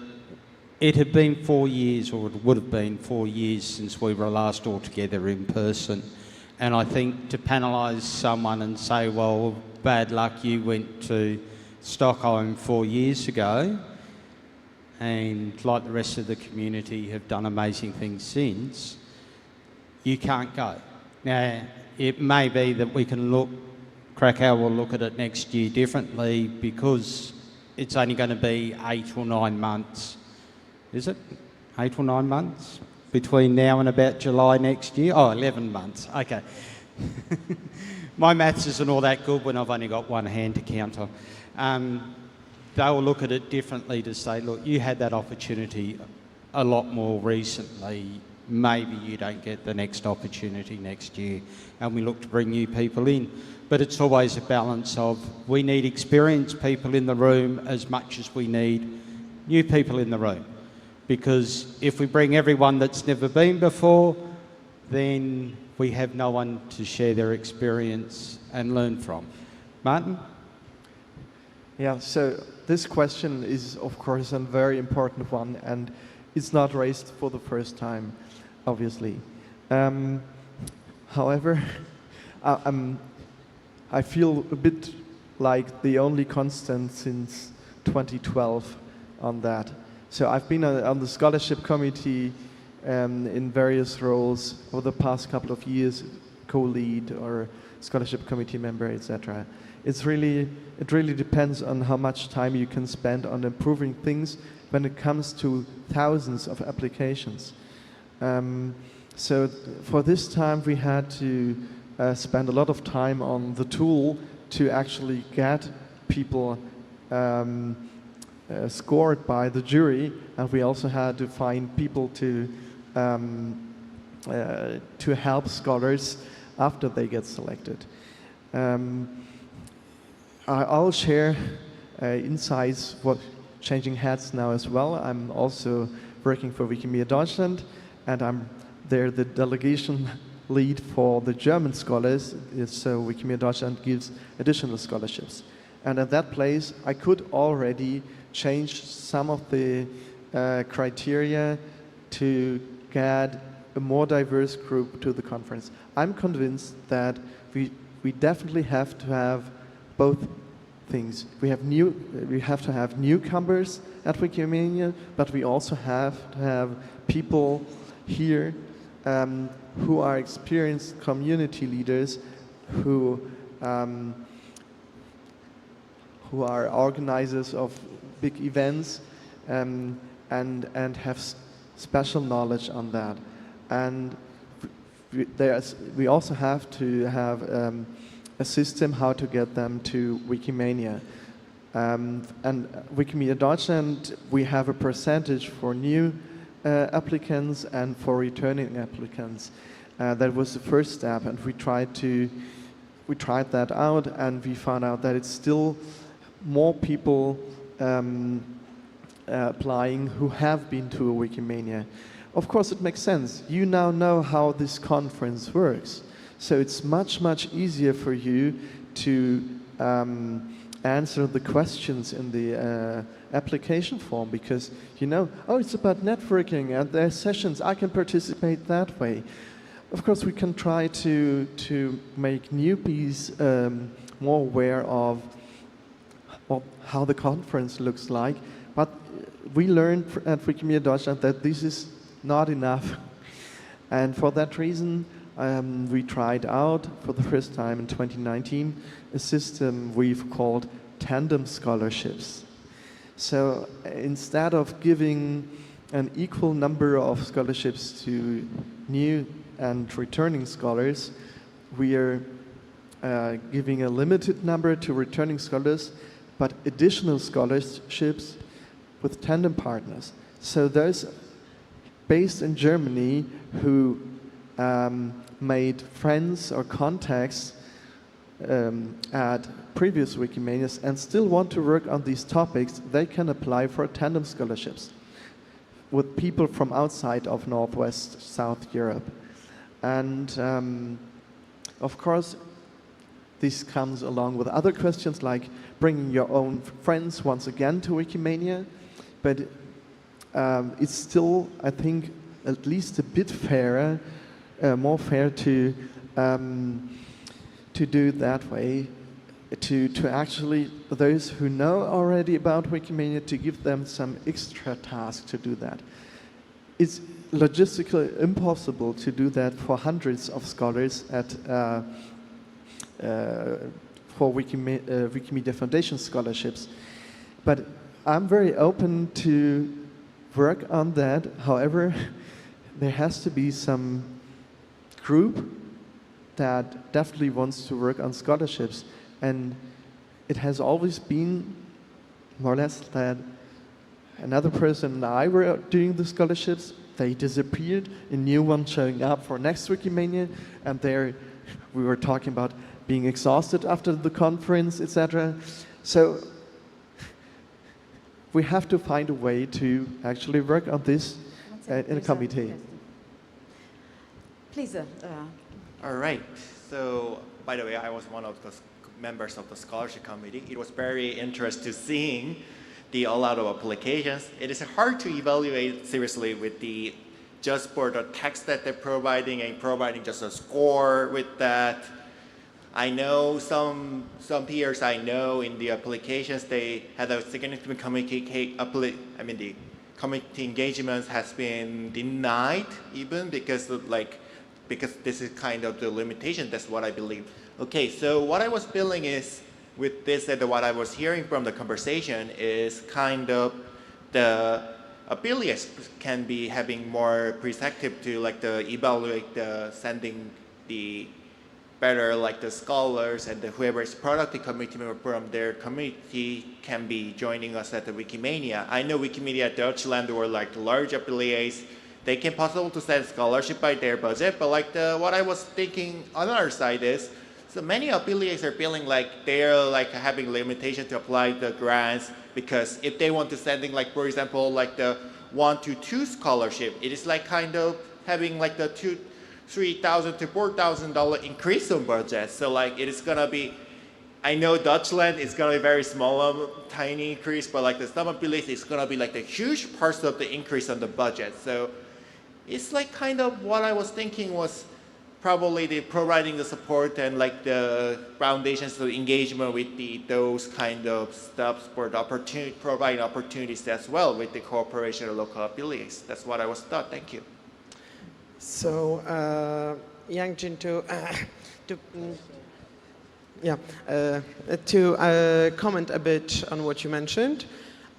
it had been 4 years, or it would have been 4 years, since we were last all together in person. And I think to penalise someone and say, well, bad luck, you went to Stockholm 4 years ago, and like the rest of the community have done amazing things since, you can't go. Now, it may be that we can Krakow will look at it next year differently, because it's only going to be 8 or 9 months. Is it? 8 or 9 months? Between now and about July next year? Oh, 11 months. Okay. My maths isn't all that good when I've only got one hand to count on. They'll look at it differently to say, look, you had that opportunity a lot more recently. Maybe you don't get the next opportunity next year, and we look to bring new people in. But it's always a balance of, we need experienced people in the room as much as we need new people in the room. Because if we bring everyone that's never been before, then we have no one to share their experience and learn from. Martin? Yeah, so this question is, of course, a very important one, and it's not raised for the first time, obviously. However, I feel a bit like the only constant since 2012 on that. So I've been on the scholarship committee in various roles over the past couple of years, co-lead or scholarship committee member, etc. It really depends on how much time you can spend on improving things when it comes to thousands of applications. So for this time we had to spend a lot of time on the tool to actually get people scored by the jury, and we also had to find people to help scholars after they get selected. I'll share insights what changing hats now as well. I'm also working for Wikimania Deutschland, and I'm there the delegation lead for the German scholars, so Wikimania Deutschland gives additional scholarships. And at that place, I could already change some of the criteria to get a more diverse group to the conference. I'm convinced that we definitely have to have both things. We have to have newcomers at Wikimania, but we also have to have people here who are experienced community leaders who are organizers of big events and have special knowledge on that. And we also have to have a system how to get them to Wikimania. And Wikimania Deutschland, we have a percentage for new applicants and for returning applicants. That was the first step, and we tried that out, and we found out that it's still more people applying who have been to a Wikimania. Of course, it makes sense. You now know how this conference works. So it's much, much easier for you to answer the questions in the application form because you know, oh, it's about networking and there's sessions, I can participate that way. Of course, we can try to make newbies more aware of how the conference looks like, but we learned at Wikimedia Deutschland that this is not enough. And for that reason, we tried out for the first time in 2019 a system we've called tandem scholarships. So instead of giving an equal number of scholarships to new and returning scholars, we are giving a limited number to returning scholars, but additional scholarships with tandem partners. So those based in Germany who made friends or contacts at previous Wikimanias and still want to work on these topics, they can apply for tandem scholarships with people from outside of Northwest South Europe. And of course, this comes along with other questions like bringing your own friends once again to Wikimania, but it's still, I think, at least a bit fairer, more fair to do it that way, to actually, those who know already about Wikimania, to give them some extra task to do that. It's logistically impossible to do that for hundreds of scholars at for Wikimedia Foundation scholarships. But I'm very open to work on that. However, there has to be some group that definitely wants to work on scholarships. And it has always been more or less that another person and I were doing the scholarships, they disappeared, a new one showing up for next Wikimania, and there we were talking about being exhausted after the conference, etc. So we have to find a way to actually work on this in a committee. Please. All right. So, by the way, I was one of the members of the scholarship committee. It was very interesting seeing a lot of applications. It is hard to evaluate seriously with just for the text that they're providing and providing just a score with that. I know some peers I know in the applications, they had a significant community engagements has been denied even because this is kind of the limitation. That's what I believe. Okay, so what I was feeling is with this and what I was hearing from the conversation is kind of the affiliates can be having more perspective to evaluate the sending the better the scholars and whoever is productive committee member from their community can be joining us at the Wikimania. I know Wikimedia Deutschland or large affiliates, they can possible to send scholarship by their budget, but what I was thinking on the other side is, so many affiliates are feeling like they're having limitation to apply the grants because if they want to sending for example the 1 to 2 scholarship, it is kind of having the $3,000 to $4,000 increase on budget. So it is gonna be, I know Deutschland is gonna be very small, tiny increase, but the some affiliates is gonna be the huge parts of the increase on the budget. So it's kind of what I was thinking was probably the providing the support and the foundations of engagement with those kind of stuff for the opportunity, providing opportunities as well with the cooperation of local affiliates. That's what I was thought. Thank you. So, Yang Jin, to comment a bit on what you mentioned.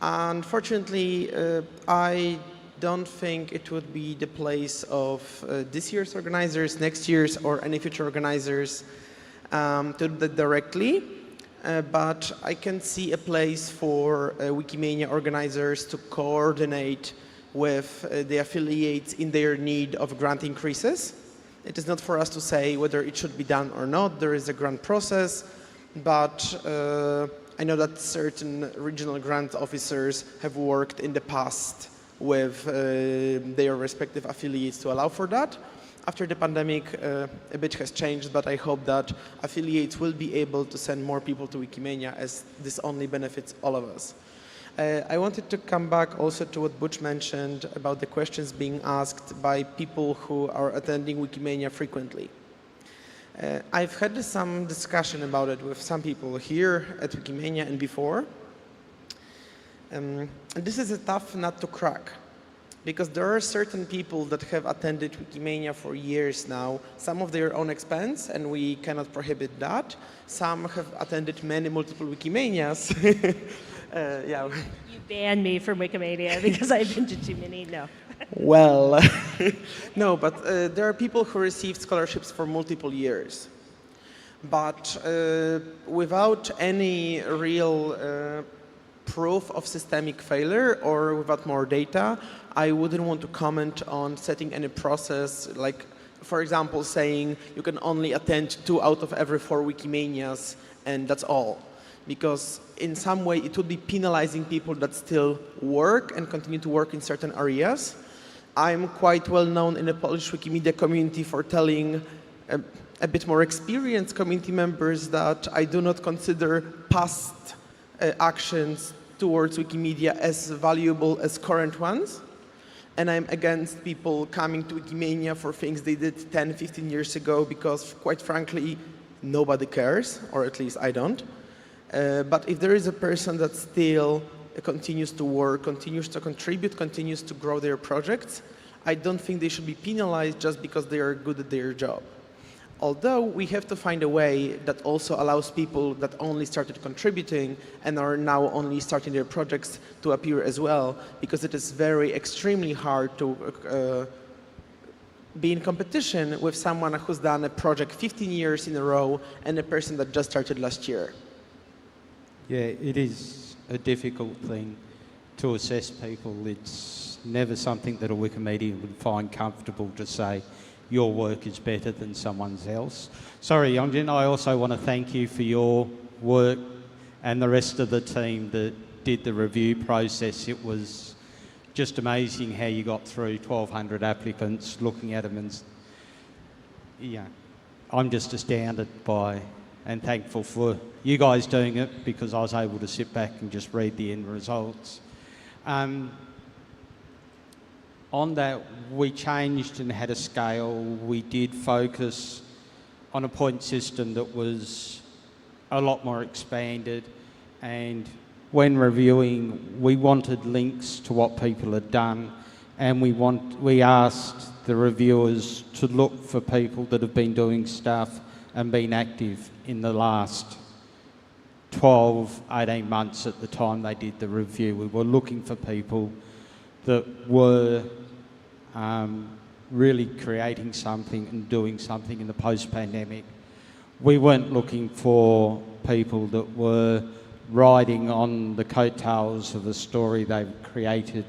Unfortunately, I don't think it would be the place of this year's organizers, next year's, or any future organizers to do that directly. But I can see a place for Wikimania organizers to coordinate with the affiliates in their need of grant increases. It is not for us to say whether it should be done or not. There is a grant process, but I know that certain regional grant officers have worked in the past with their respective affiliates to allow for that. After the pandemic, a bit has changed, but I hope that affiliates will be able to send more people to Wikimania, as this only benefits all of us. I wanted to come back also to what Butch mentioned about the questions being asked by people who are attending Wikimania frequently. I've had some discussion about it with some people here at Wikimania and before. And this is a tough nut to crack, because there are certain people that have attended Wikimania for years now, some of their own expense, and we cannot prohibit that. Some have attended multiple Wikimanias. Yeah. You banned me from Wikimania because I've been to too many. No. Well, no, but there are people who received scholarships for multiple years. But without any real proof of systemic failure or without more data, I wouldn't want to comment on setting any process, like, for example, saying you can only attend 2 out of every 4 Wikimanias and that's all. Because in some way it would be penalizing people that still work and continue to work in certain areas. I'm quite well known in the Polish Wikimedia community for telling a bit more experienced community members that I do not consider past actions towards Wikimedia as valuable as current ones. And I'm against people coming to Wikimania for things they did 10, 15 years ago, because quite frankly, nobody cares, or at least I don't. But if there is a person that still continues to work, continues to contribute, continues to grow their projects, I don't think they should be penalized just because they are good at their job. Although we have to find a way that also allows people that only started contributing and are now only starting their projects to appear as well, because it is extremely hard to be in competition with someone who's done a project 15 years in a row and a person that just started last year. Yeah, it is a difficult thing to assess people. It's never something that a Wikimedian would find comfortable to say your work is better than someone else. Sorry, Yongjin, I also want to thank you for your work and the rest of the team that did the review process. It was just amazing how you got through 1,200 applicants, looking at them, and yeah, I'm just astounded by and thankful for you guys doing it, because I was able to sit back and just read the end results. On that, we changed and had a scale. We did focus on a point system that was a lot more expanded, and when reviewing, we wanted links to what people had done, and we asked the reviewers to look for people that have been doing stuff and been active in the last 12, 18 months at the time they did the review. We were looking for people that were really creating something and doing something in the post-pandemic. We weren't looking for people that were riding on the coattails of a story they've created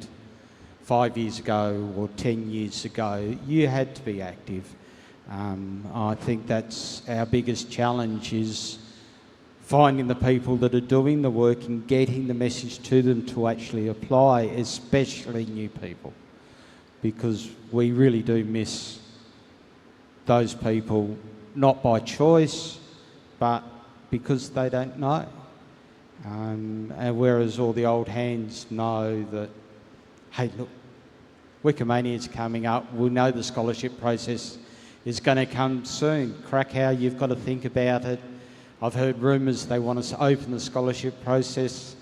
5 years ago or 10 years ago. You had to be active. I think that's our biggest challenge, is finding the people that are doing the work and getting the message to them to actually apply, especially new people, because we really do miss those people, not by choice, but because they don't know. And whereas all the old hands know that, hey, look, Wikimania is coming up, we know the scholarship process is going to come soon. Krakow, you've got to think about it. I've heard rumours they want us to open the scholarship process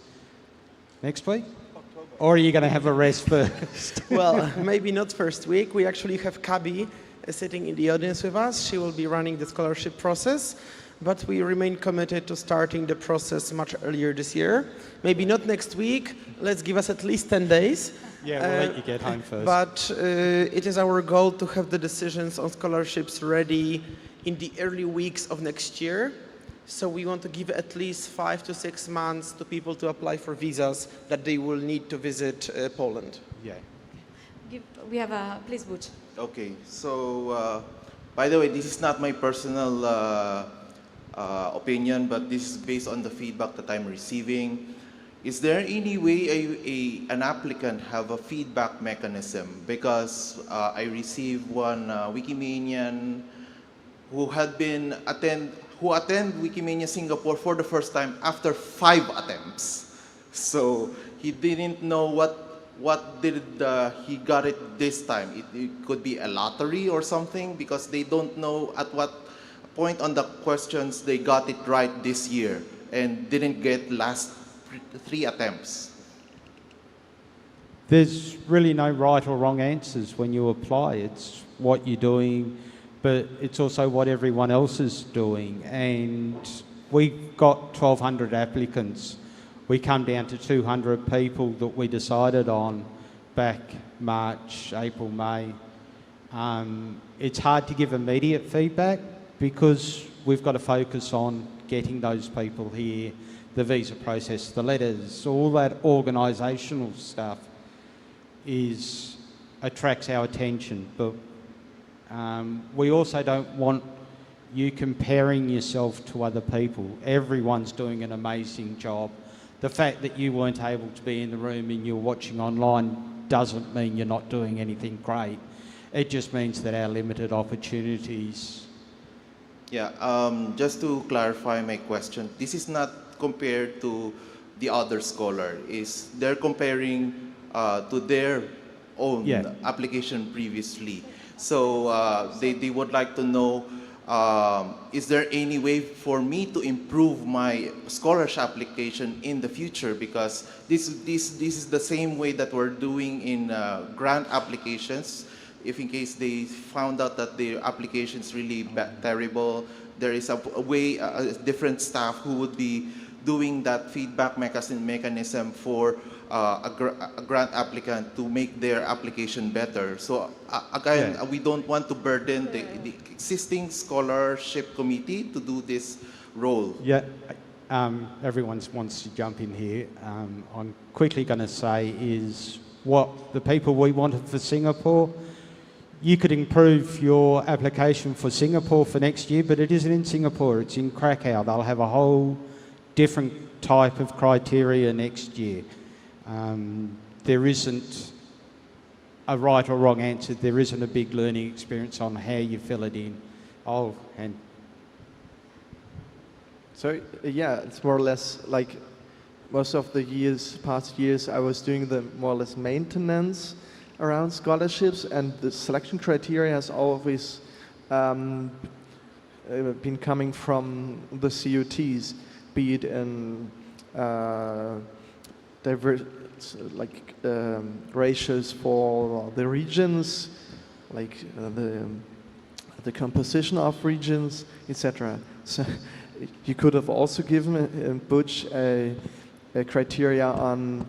next week? October. Or are you going to have a rest first? Well, maybe not first week. We actually have Kabi sitting in the audience with us. She will be running the scholarship process, but we remain committed to starting the process much earlier this year. Maybe not next week. Let's give us at least 10 days. Yeah, we'll let you get home first. But it is our goal to have the decisions on scholarships ready in the early weeks of next year. So we want to give at least 5 to 6 months to people to apply for visas that they will need to visit Poland. Yeah. We have a, please, Butch. Okay, so by the way, this is not my personal opinion, but this is based on the feedback that I'm receiving. Is there any way an applicant have a feedback mechanism? Because I received one Wikimanian who attend Wikimania Singapore for the first time after 5 attempts. So he didn't know what did he got it this time. It could be a lottery or something, because they don't know at what point on the questions they got it right this year and didn't get last 3 attempts. There's really no right or wrong answers when you apply. It's what you're doing, but it's also what everyone else is doing. And we got 1,200 applicants. We come down to 200 people that we decided on back March, April, May. It's hard to give immediate feedback because we've got to focus on getting those people here, the visa process, the letters, all that organisational stuff attracts our attention. But we also don't want you comparing yourself to other people. Everyone's doing an amazing job. The fact that you weren't able to be in the room and you're watching online doesn't mean you're not doing anything great. It just means that our limited opportunities. Yeah, just to clarify my question, this is not compared to the other scholar. They're comparing to their own application previously. So they would like to know, is there any way for me to improve my scholarship application in the future? Because this is the same way that we're doing in grant applications. If in case they found out that their application is really terrible, there is a way, different staff who would be doing that feedback mechanism for a grant applicant to make their application better. So again, we don't want to burden the existing scholarship committee to do this role. Yeah, everyone wants to jump in here. I'm quickly going to say is what the people we wanted for Singapore. You could improve your application for Singapore for next year, but it isn't in Singapore, it's in Krakow. They'll have a whole different type of criteria next year. There isn't a right or wrong answer. There isn't a big learning experience on how you fill it in. So yeah, it's more or less like most of the past years, I was doing the more or less maintenance around scholarships, and the selection criteria has always been coming from the CUTs, be it in diverse ratios for the regions, like the composition of regions, etc. So you could have also given Butch a criteria on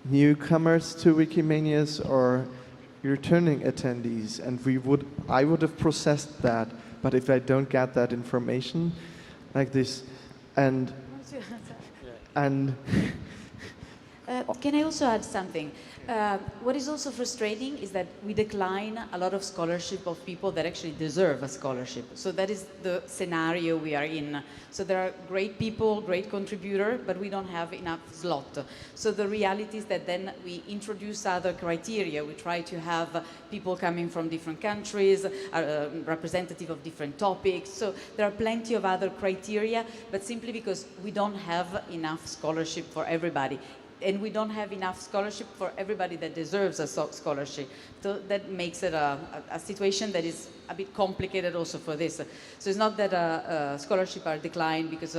newcomers to Wikimanias or returning attendees, and I would have processed that. But if I don't get that information like this, and can I also add something? What is also frustrating is that we decline a lot of scholarship of people that actually deserve a scholarship. So that is the scenario we are in. So there are great people, great contributor, but we don't have enough slot. So the reality is that then we introduce other criteria. We try to have people coming from different countries, representative of different topics. So there are plenty of other criteria, but simply because we don't have enough scholarship for everybody. And we don't have enough scholarship for everybody that deserves a scholarship. So that makes it a situation that is a bit complicated also for this. So it's not that scholarships are declined because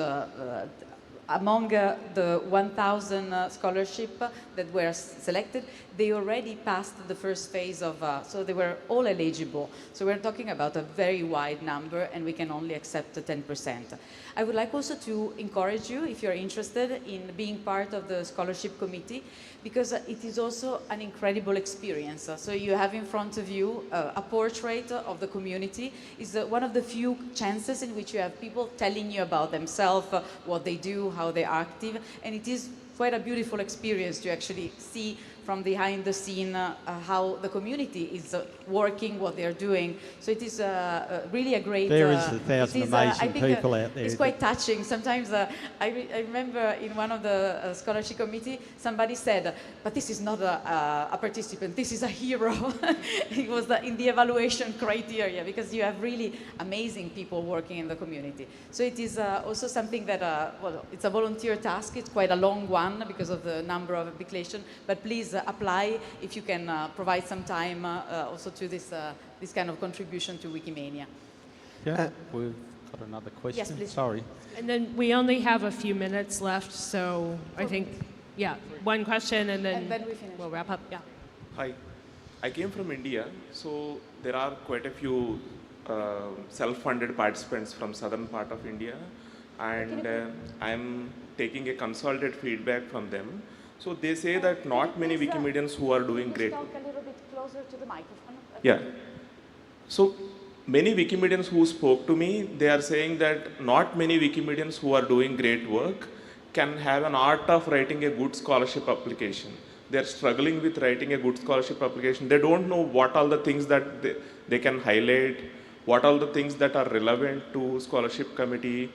among the 1,000 scholarships that were selected, they already passed the first phase of, so they were all eligible. So we're talking about a very wide number, and we can only accept 10%. I would like also to encourage you, if you're interested in being part of the scholarship committee, because it is also an incredible experience. So you have in front of you a portrait of the community. It's one of the few chances in which you have people telling you about themselves, what they do, how they're active, and it is quite a beautiful experience to actually see from behind the scene how the community is working, what they're doing. So it is really a great... There is 1,000 amazing people out there. It's quite touching. Sometimes I remember in one of the scholarship committee, somebody said, but this is not a participant, this is a hero. It was in the evaluation criteria, because you have really amazing people working in the community. So it is also something that, well, it's a volunteer task. It's quite a long one because of the number of applications, but please apply if you can provide some time also to this kind of contribution to Wikimania. Yeah, we've got another question. Yes, please. Sorry. And then we only have a few minutes left, so I think, yeah, one question and then we finish. we'll wrap up. Yeah. Hi, I came from India, so there are quite a few self-funded participants from southern part of India, and I'm taking a consulted feedback from them. So they say that not many Wikimedians who are doing great. Talk a little bit closer to the microphone. Yeah. So many Wikimedians who spoke to me, they are saying that not many Wikimedians who are doing great work can have an art of writing a good scholarship application. They are struggling with writing a good scholarship application. They don't know what all the things that they can highlight, what all the things that are relevant to scholarship committee.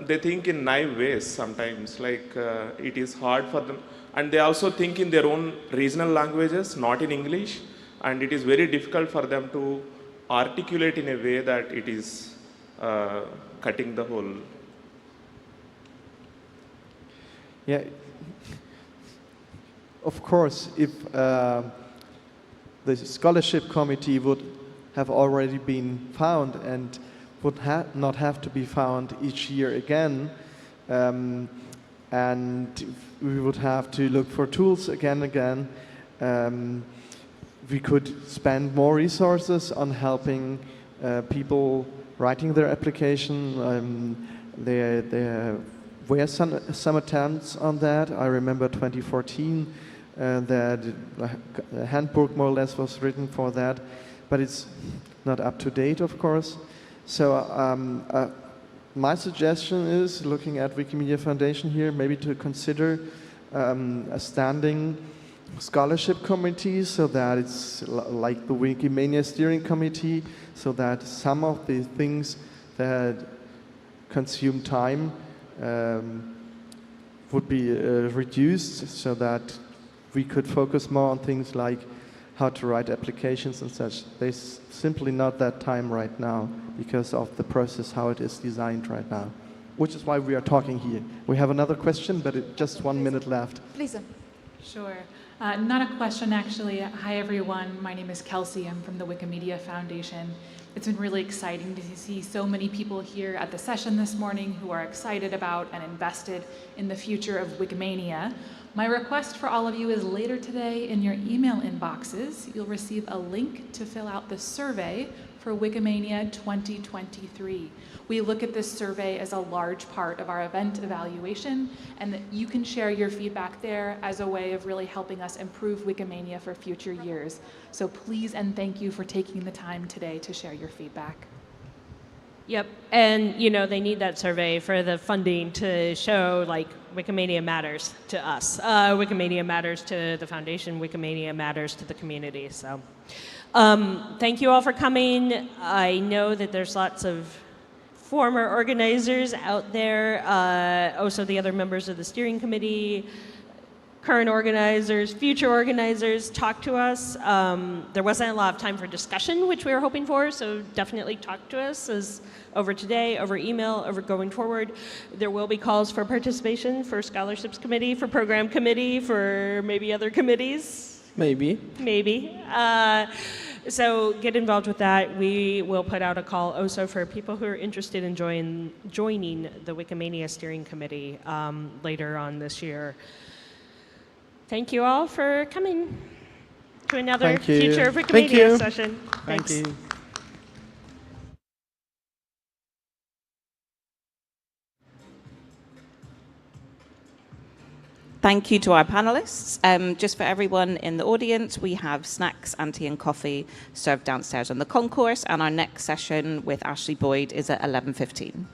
They think in naive ways sometimes, like it is hard for them. And they also think in their own regional languages, not in English. And it is very difficult for them to articulate in a way that it is cutting the whole. Yeah, of course, if the scholarship committee would have already been found and would not have to be found each year again, and we would have to look for tools again and again, we could spend more resources on helping people writing their application. There were some attempts on that. I remember 2014 that a handbook more or less was written for that, but it's not up to date, of course. So my suggestion is, looking at Wikimedia Foundation here, maybe to consider a standing scholarship committee, so that it's like the Wikimania steering committee, so that some of the things that consume time would be reduced, so that we could focus more on things like how to write applications and such. There's simply not that time right now because of the process, how it is designed right now, which is why we are talking here. We have another question, but just 1 minute left. Please. Sure. Not a question, actually. Hi, everyone. My name is Kelsey. I'm from the Wikimedia Foundation. It's been really exciting to see so many people here at the session this morning who are excited about and invested in the future of Wikimania. My request for all of you is later today in your email inboxes, you'll receive a link to fill out the survey for Wikimania 2023. We look at this survey as a large part of our event evaluation, and that you can share your feedback there as a way of really helping us improve Wikimania for future years. So please and thank you for taking the time today to share your feedback. Yep, and you know, they need that survey for the funding to show like Wikimania matters to us. Wikimania matters to the foundation, Wikimania matters to the community. So thank you all for coming. I know that there's lots of former organizers out there, also the other members of the steering committee, current organizers, future organizers, talk to us. There wasn't a lot of time for discussion, which we were hoping for, so definitely talk to us as over today, over email, over going forward. There will be calls for participation for scholarships committee, for program committee, for maybe other committees. Maybe. Maybe. So get involved with that. We will put out a call also for people who are interested in joining the Wikimania steering committee later on this year. Thank you all for coming to another Future of Wikimedia session. Thank you. Thank you to our panelists. Just for everyone in the audience, we have snacks, tea and coffee served downstairs on the concourse, and our next session with Ashley Boyd is at 11:15.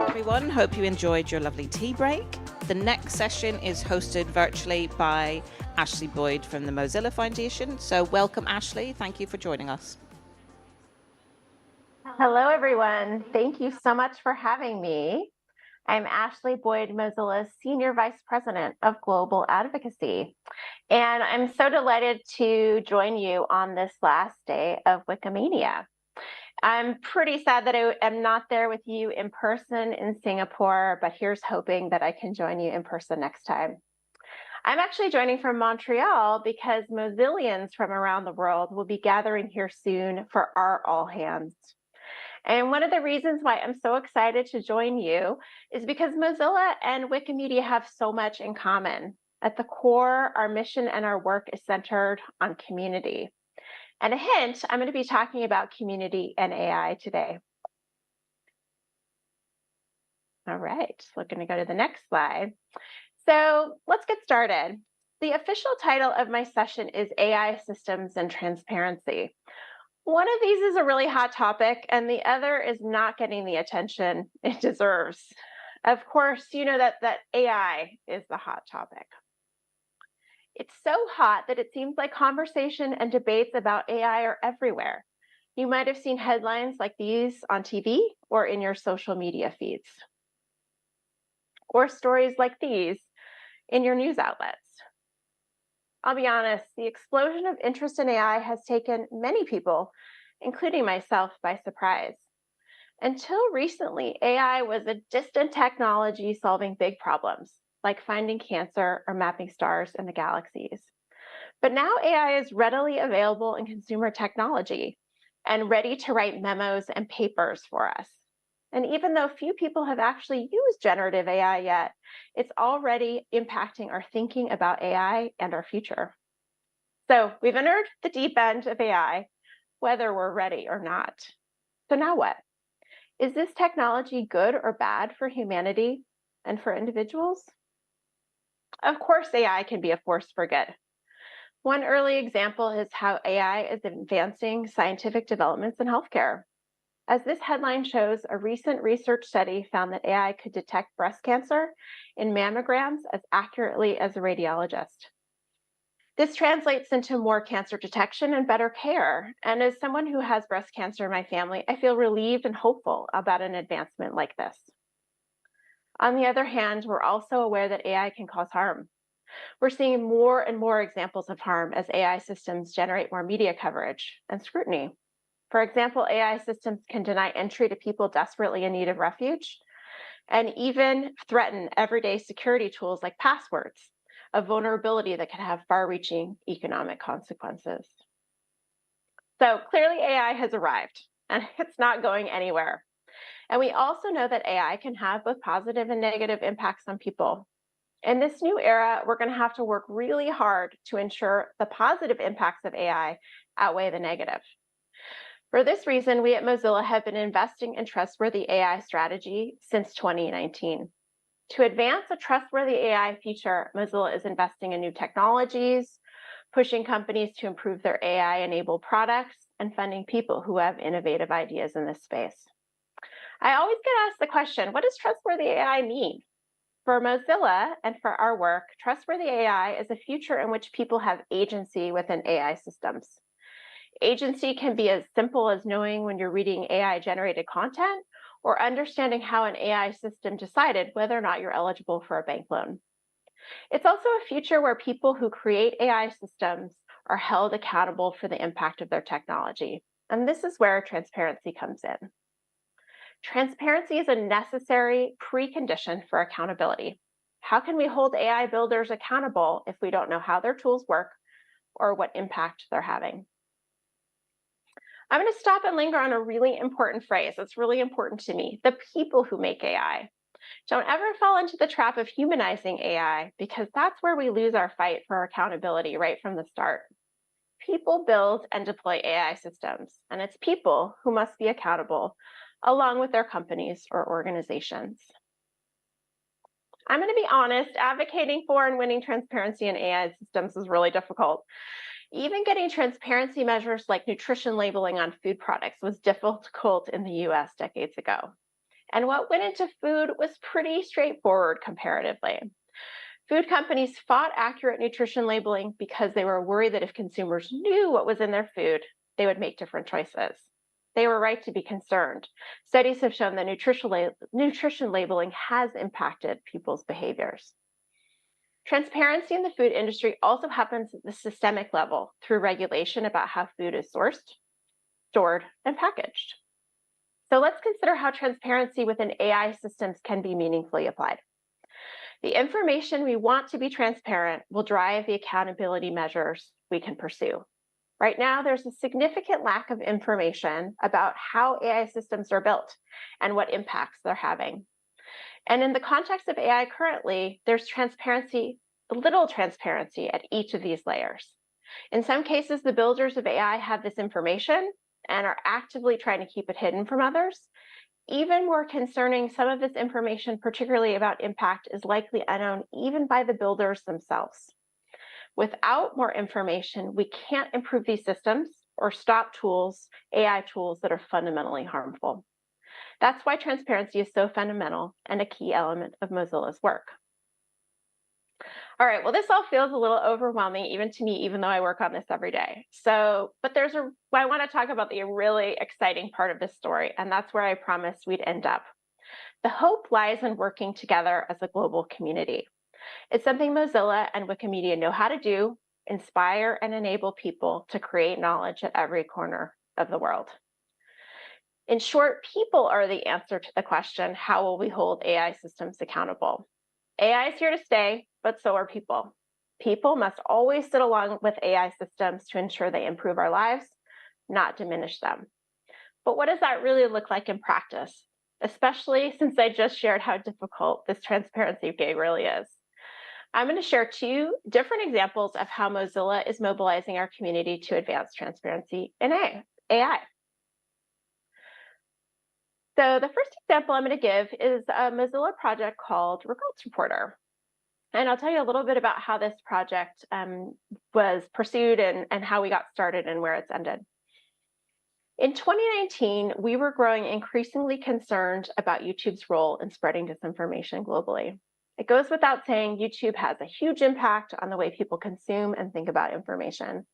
Everyone, hope you enjoyed your lovely tea break. The next session is hosted virtually by Ashley Boyd from the Mozilla Foundation. So welcome, Ashley. Thank you for joining us. Hello, everyone. Thank you so much for having me. I'm Ashley Boyd, Mozilla's Senior Vice President of Global Advocacy. And I'm so delighted to join you on this last day of Wikimania. I'm pretty sad that I am not there with you in person in Singapore, but here's hoping that I can join you in person next time. I'm actually joining from Montreal because Mozillians from around the world will be gathering here soon for our All Hands. And one of the reasons why I'm so excited to join you is because Mozilla and Wikimedia have so much in common. At the core, our mission and our work is centered on community. And a hint, I'm going to be talking about community and AI today. All right, so we're going to go to the next slide. So let's get started. The official title of my session is AI Systems and Transparency. One of these is a really hot topic, and the other is not getting the attention it deserves. Of course, you know that AI is the hot topic. It's so hot that it seems like conversation and debates about AI are everywhere. You might have seen headlines like these on TV or in your social media feeds, or stories like these in your news outlets. I'll be honest, the explosion of interest in AI has taken many people, including myself, by surprise. Until recently, AI was a distant technology solving big problems, like finding cancer or mapping stars in the galaxies. But now AI is readily available in consumer technology and ready to write memos and papers for us. And even though few people have actually used generative AI yet, it's already impacting our thinking about AI and our future. So we've entered the deep end of AI, whether we're ready or not. So now what? Is this technology good or bad for humanity and for individuals? Of course, AI can be a force for good. One early example is how AI is advancing scientific developments in healthcare. As this headline shows, a recent research study found that AI could detect breast cancer in mammograms as accurately as a radiologist. This translates into more cancer detection and better care. And as someone who has breast cancer in my family, I feel relieved and hopeful about an advancement like this. On the other hand, we're also aware that AI can cause harm. We're seeing more and more examples of harm as AI systems generate more media coverage and scrutiny. For example, AI systems can deny entry to people desperately in need of refuge, and even threaten everyday security tools like passwords, a vulnerability that can have far-reaching economic consequences. So clearly AI has arrived, and it's not going anywhere. And we also know that AI can have both positive and negative impacts on people. In this new era, we're going to have to work really hard to ensure the positive impacts of AI outweigh the negative. For this reason, we at Mozilla have been investing in trustworthy AI strategy since 2019. To advance a trustworthy AI future, Mozilla is investing in new technologies, pushing companies to improve their AI-enabled products, and funding people who have innovative ideas in this space. I always get asked the question, what does trustworthy AI mean? For Mozilla and for our work, trustworthy AI is a future in which people have agency within AI systems. Agency can be as simple as knowing when you're reading AI-generated content or understanding how an AI system decided whether or not you're eligible for a bank loan. It's also a future where people who create AI systems are held accountable for the impact of their technology. And this is where transparency comes in. Transparency is a necessary precondition for accountability. How can we hold AI builders accountable if we don't know how their tools work or what impact they're having? I'm going to stop and linger on a really important phrase that's really important to me, the people who make AI. Don't ever fall into the trap of humanizing AI, because that's where we lose our fight for accountability right from the start. People build and deploy AI systems, and it's people who must be accountable, along with their companies or organizations. I'm going to be honest, advocating for and winning transparency in AI systems is really difficult. Even getting transparency measures like nutrition labeling on food products was difficult in the US decades ago. And what went into food was pretty straightforward comparatively. Food companies fought accurate nutrition labeling because they were worried that if consumers knew what was in their food, they would make different choices. They were right to be concerned. Studies have shown that nutrition labeling has impacted people's behaviors. Transparency in the food industry also happens at the systemic level through regulation about how food is sourced, stored, and packaged. So let's consider how transparency within AI systems can be meaningfully applied. The information we want to be transparent will drive the accountability measures we can pursue. Right now, there's a significant lack of information about how AI systems are built and what impacts they're having. And in the context of AI currently, there's little transparency at each of these layers. In some cases, the builders of AI have this information and are actively trying to keep it hidden from others. Even more concerning, some of this information, particularly about impact, is likely unknown even by the builders themselves. Without more information, we can't improve these systems or stop AI tools that are fundamentally harmful. That's why transparency is so fundamental and a key element of Mozilla's work. All right, well, this all feels a little overwhelming, even to me, even though I work on this every day. I want to talk about the really exciting part of this story, and that's where I promised we'd end up. The hope lies in working together as a global community. It's something Mozilla and Wikimedia know how to do: inspire and enable people to create knowledge at every corner of the world. In short, people are the answer to the question, how will we hold AI systems accountable? AI is here to stay, but so are people. People must always sit along with AI systems to ensure they improve our lives, not diminish them. But what does that really look like in practice, especially since I just shared how difficult this transparency game really is? I'm going to share two different examples of how Mozilla is mobilizing our community to advance transparency in AI. So the first example I'm going to give is a Mozilla project called Results Reporter. And I'll tell you a little bit about how this project was pursued and how we got started and where it's ended. In 2019, we were growing increasingly concerned about YouTube's role in spreading disinformation globally. It goes without saying, YouTube has a huge impact on the way people consume and think about information.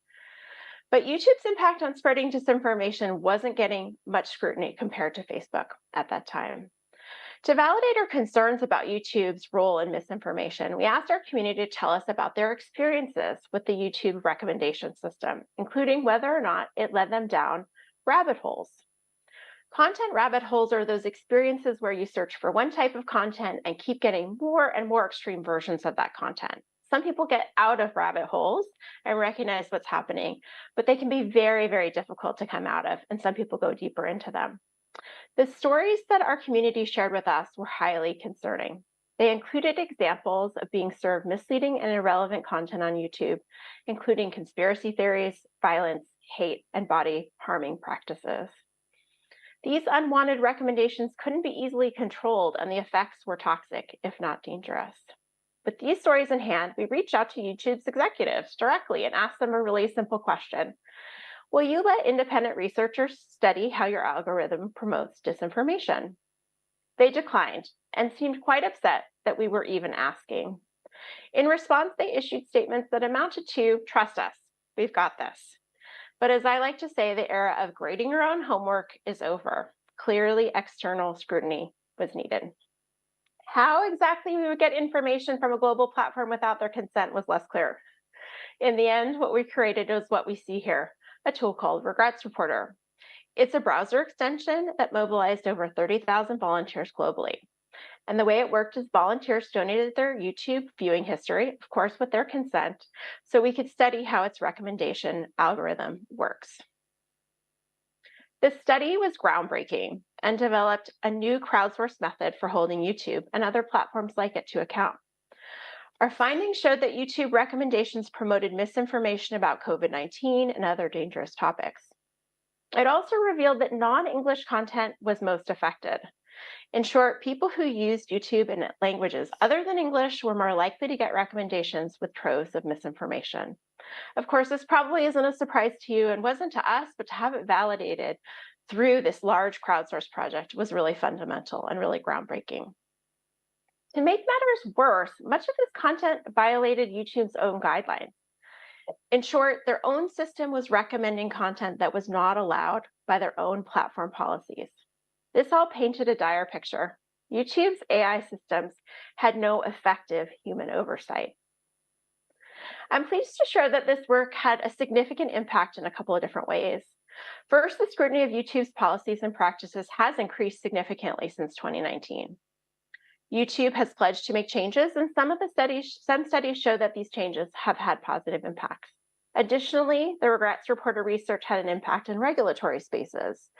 But YouTube's impact on spreading disinformation wasn't getting much scrutiny compared to Facebook at that time. To validate our concerns about YouTube's role in misinformation, we asked our community to tell us about their experiences with the YouTube recommendation system, including whether or not it led them down rabbit holes. Content rabbit holes are those experiences where you search for one type of content and keep getting more and more extreme versions of that content. Some people get out of rabbit holes and recognize what's happening, but they can be very, very difficult to come out of, and some people go deeper into them. The stories that our community shared with us were highly concerning. They included examples of being served misleading and irrelevant content on YouTube, including conspiracy theories, violence, hate, and body harming practices. These unwanted recommendations couldn't be easily controlled, and the effects were toxic, if not dangerous. With these stories in hand, we reached out to YouTube's executives directly and asked them a really simple question. Will you let independent researchers study how your algorithm promotes disinformation? They declined and seemed quite upset that we were even asking. In response, they issued statements that amounted to, trust us, we've got this. But as I like to say, the era of grading your own homework is over. Clearly, external scrutiny was needed. How exactly we would get information from a global platform without their consent was less clear. In the end, what we created is what we see here, a tool called Regrets Reporter. It's a browser extension that mobilized over 30,000 volunteers globally. And the way it worked is volunteers donated their YouTube viewing history, of course with their consent, so we could study how its recommendation algorithm works. This study was groundbreaking and developed a new crowdsourced method for holding YouTube and other platforms like it to account. Our findings showed that YouTube recommendations promoted misinformation about COVID-19 and other dangerous topics. It also revealed that non-English content was most affected. In short, people who used YouTube in languages other than English were more likely to get recommendations with troves of misinformation. Of course, this probably isn't a surprise to you and wasn't to us, but to have it validated through this large crowdsourced project was really fundamental and really groundbreaking. To make matters worse, much of this content violated YouTube's own guidelines. In short, their own system was recommending content that was not allowed by their own platform policies. This all painted a dire picture. YouTube's AI systems had no effective human oversight. I'm pleased to share that this work had a significant impact in a couple of different ways. First, the scrutiny of YouTube's policies and practices has increased significantly since 2019. YouTube has pledged to make changes, and some studies show that these changes have had positive impacts. Additionally, the Regrets Reporter research had an impact in regulatory spaces.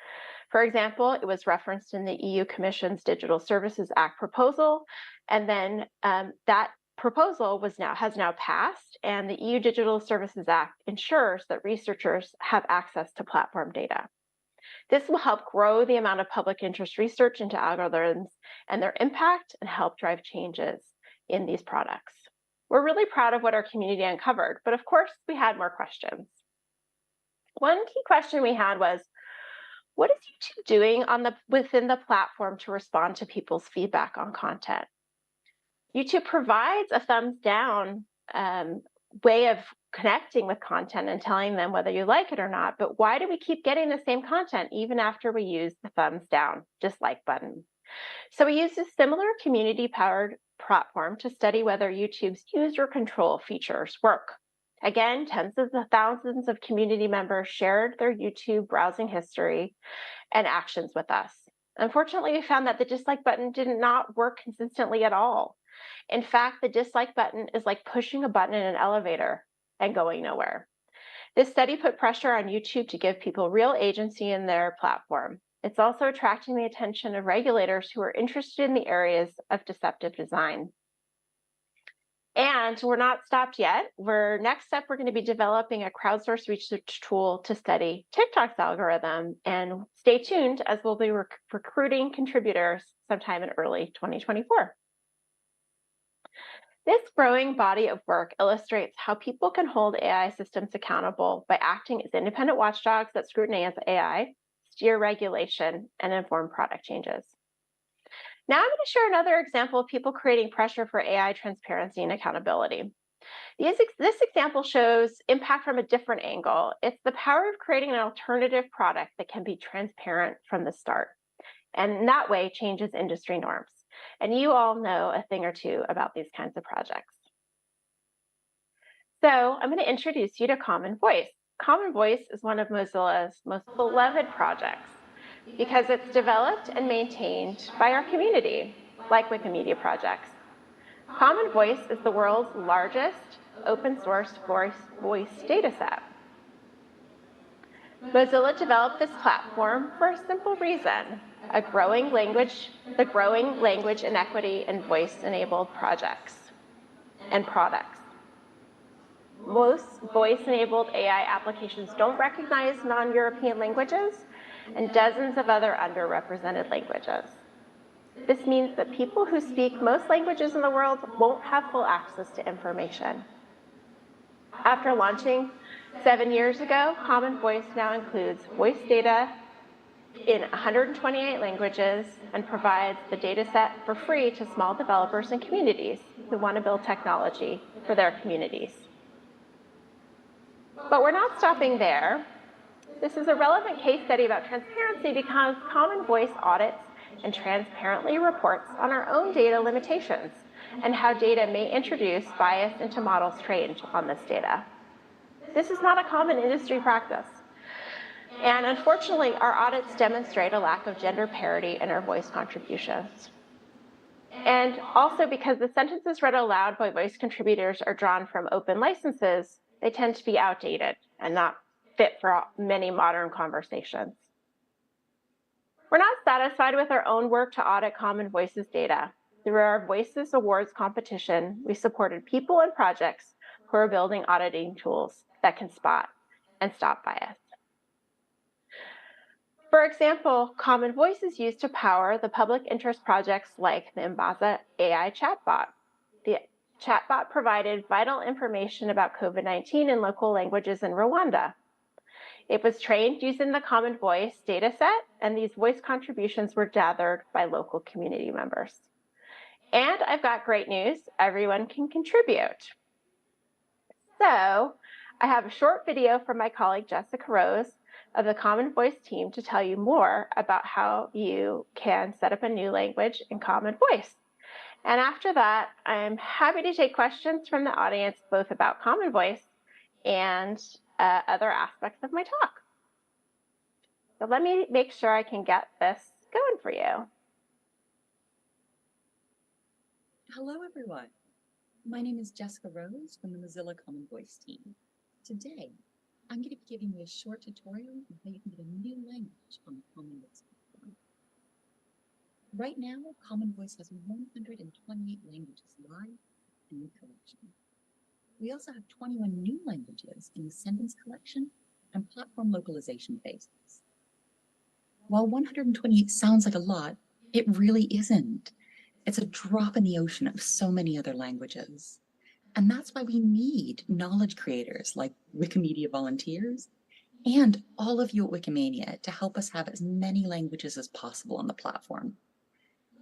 For example, it was referenced in the EU Commission's Digital Services Act proposal, and then that proposal has now passed, and the EU Digital Services Act ensures that researchers have access to platform data. This will help grow the amount of public interest research into algorithms and their impact and help drive changes in these products. We're really proud of what our community uncovered, but of course, we had more questions. One key question we had was, what is YouTube doing within the platform to respond to people's feedback on content? YouTube provides a thumbs down way of connecting with content and telling them whether you like it or not, but why do we keep getting the same content even after we use the thumbs down, dislike button? So we used a similar community-powered platform to study whether YouTube's user control features work. Again, tens of thousands of community members shared their YouTube browsing history and actions with us. Unfortunately, we found that the dislike button did not work consistently at all. In fact, the dislike button is like pushing a button in an elevator and going nowhere. This study put pressure on YouTube to give people real agency in their platform. It's also attracting the attention of regulators who are interested in the areas of deceptive design. And we're not stopped yet. Next step, we're going to be developing a crowdsourced research tool to study TikTok's algorithm. And stay tuned as we'll be recruiting contributors sometime in early 2024. This growing body of work illustrates how people can hold AI systems accountable by acting as independent watchdogs that scrutinize AI, steer regulation, and inform product changes. Now I'm going to share another example of people creating pressure for AI transparency and accountability. This example shows impact from a different angle. It's the power of creating an alternative product that can be transparent from the start, and in that way changes industry norms. And you all know a thing or two about these kinds of projects. So I'm going to introduce you to Common Voice. Common Voice is one of Mozilla's most beloved projects. because it's developed and maintained by our community, like Wikimedia projects. Common Voice is the world's largest open source voice data set. Mozilla developed this platform for a simple reason: the growing language inequity in voice-enabled projects and products. Most voice-enabled AI applications don't recognize non-European languages and dozens of other underrepresented languages. This means that people who speak most languages in the world won't have full access to information. After launching 7 years ago, Common Voice now includes voice data in 128 languages and provides the data set for free to small developers and communities who want to build technology for their communities. But we're not stopping there. This is a relevant case study about transparency because Common Voice audits and transparently reports on our own data limitations and how data may introduce bias into models trained on this data. This is not a common industry practice. And unfortunately, our audits demonstrate a lack of gender parity in our voice contributions. And also because the sentences read aloud by voice contributors are drawn from open licenses, they tend to be outdated and not fit for many modern conversations. We're not satisfied with our own work to audit Common Voice's data. Through our Voices Awards competition, we supported people and projects who are building auditing tools that can spot and stop bias. For example, Common Voice is used to power the public interest projects like the Mbaza AI chatbot. The chatbot provided vital information about COVID-19 in local languages in Rwanda. It was trained using the Common Voice dataset, and these voice contributions were gathered by local community members. And I've got great news: everyone can contribute. So I have a short video from my colleague Jessica Rose of the Common Voice team to tell you more about how you can set up a new language in Common Voice. And after that, I'm happy to take questions from the audience, both about Common Voice and other aspects of my talk. So let me make sure I can get this going for you. Hello, everyone. My name is Jessica Rose from the Mozilla Common Voice team. Today, I'm going to be giving you a short tutorial on how you can get a new language on the Common Voice platform. Right now, Common Voice has 128 languages live in the collection. We also have 21 new languages in the sentence collection and platform localization phases. While 128 sounds like a lot, it really isn't. It's a drop in the ocean of so many other languages. And that's why we need knowledge creators like Wikimedia volunteers and all of you at Wikimania to help us have as many languages as possible on the platform.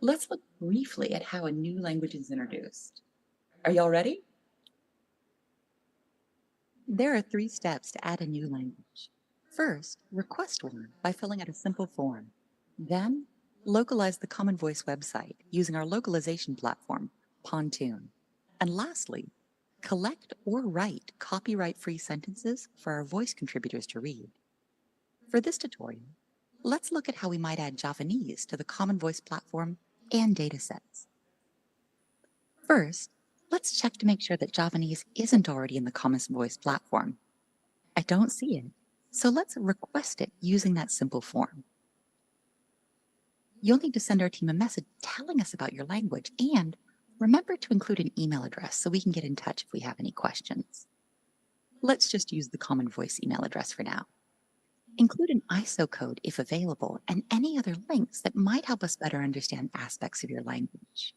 Let's look briefly at how a new language is introduced. Are y'all ready? There are 3 steps to add a new language. First, request one by filling out a simple form. Then, localize the Common Voice website using our localization platform, Pontoon. And lastly, collect or write copyright-free sentences for our voice contributors to read. For this tutorial, let's look at how we might add Javanese to the Common Voice platform and datasets. First, let's check to make sure that Javanese isn't already in the Common Voice platform. I don't see it, so let's request it using that simple form. You'll need to send our team a message telling us about your language, and remember to include an email address so we can get in touch if we have any questions. Let's just use the Common Voice email address for now. Include an ISO code if available, and any other links that might help us better understand aspects of your language.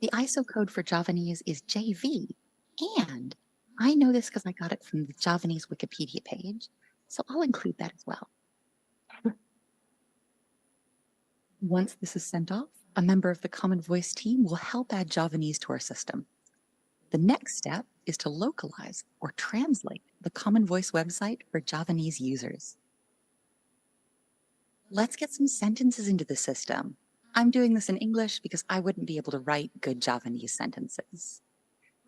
The ISO code for Javanese is JV, and I know this because I got it from the Javanese Wikipedia page, so I'll include that as well. Once this is sent off, a member of the Common Voice team will help add Javanese to our system. The next step is to localize or translate the Common Voice website for Javanese users. Let's get some sentences into the system. I'm doing this in English because I wouldn't be able to write good Javanese sentences.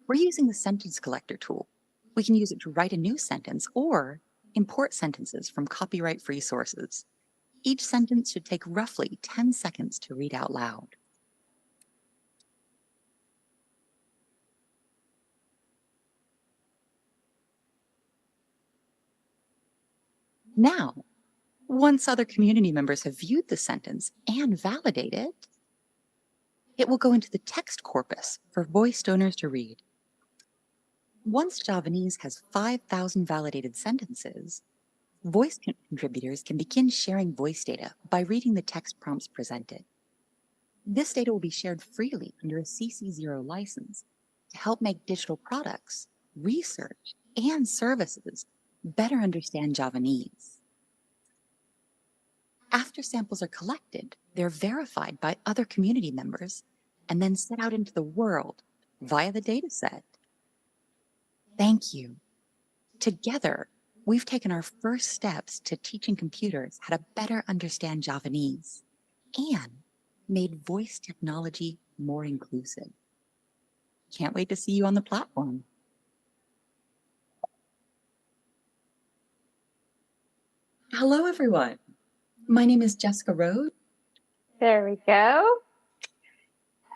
We're using the sentence collector tool. We can use it to write a new sentence or import sentences from copyright-free sources. Each sentence should take roughly 10 seconds to read out loud. Now, once other community members have viewed the sentence and validated it, it will go into the text corpus for voice donors to read. Once Javanese has 5,000 validated sentences, voice contributors can begin sharing voice data by reading the text prompts presented. This data will be shared freely under a CC0 license to help make digital products, research, and services better understand Javanese. After samples are collected, they're verified by other community members and then sent out into the world via the dataset. Thank you. Together, we've taken our first steps to teaching computers how to better understand Javanese and made voice technology more inclusive. Can't wait to see you on the platform. Hello, everyone. My name is Jessica Rhodes. There we go.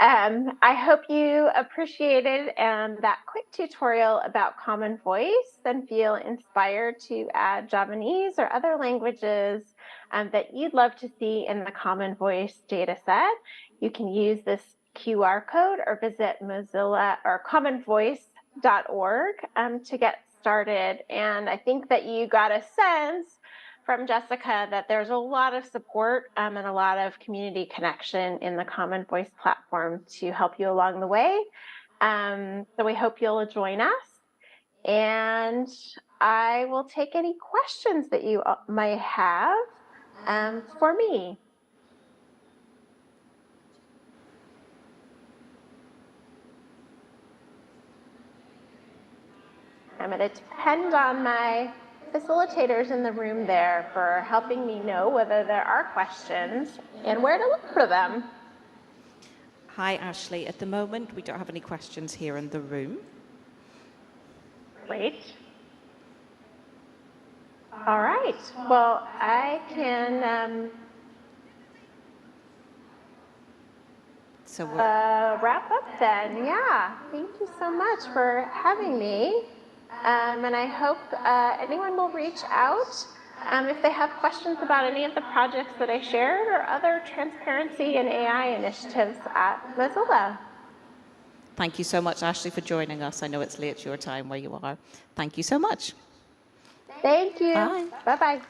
I hope you appreciated that quick tutorial about Common Voice and feel inspired to add Javanese or other languages that you'd love to see in the Common Voice dataset. You can use this QR code or visit Mozilla or commonvoice.org to get started. And I think that you got a sense from Jessica that there's a lot of support and a lot of community connection in the Common Voice platform to help you along the way. So we hope you'll join us. And I will take any questions that you might have for me. I'm going to depend on my facilitators in the room there for helping me know whether there are questions and where to look for them. Hi, Ashley. At the moment, we don't have any questions here in the room. Great. All right. Well, I can wrap up then. Yeah. Thank you so much for having me. And I hope anyone will reach out if they have questions about any of the projects that I shared or other transparency and AI initiatives at Mozilla. Thank you so much, Ashley, for joining us. I know it's late your time where you are. Thank you so much. Thank you. Bye. Bye-bye.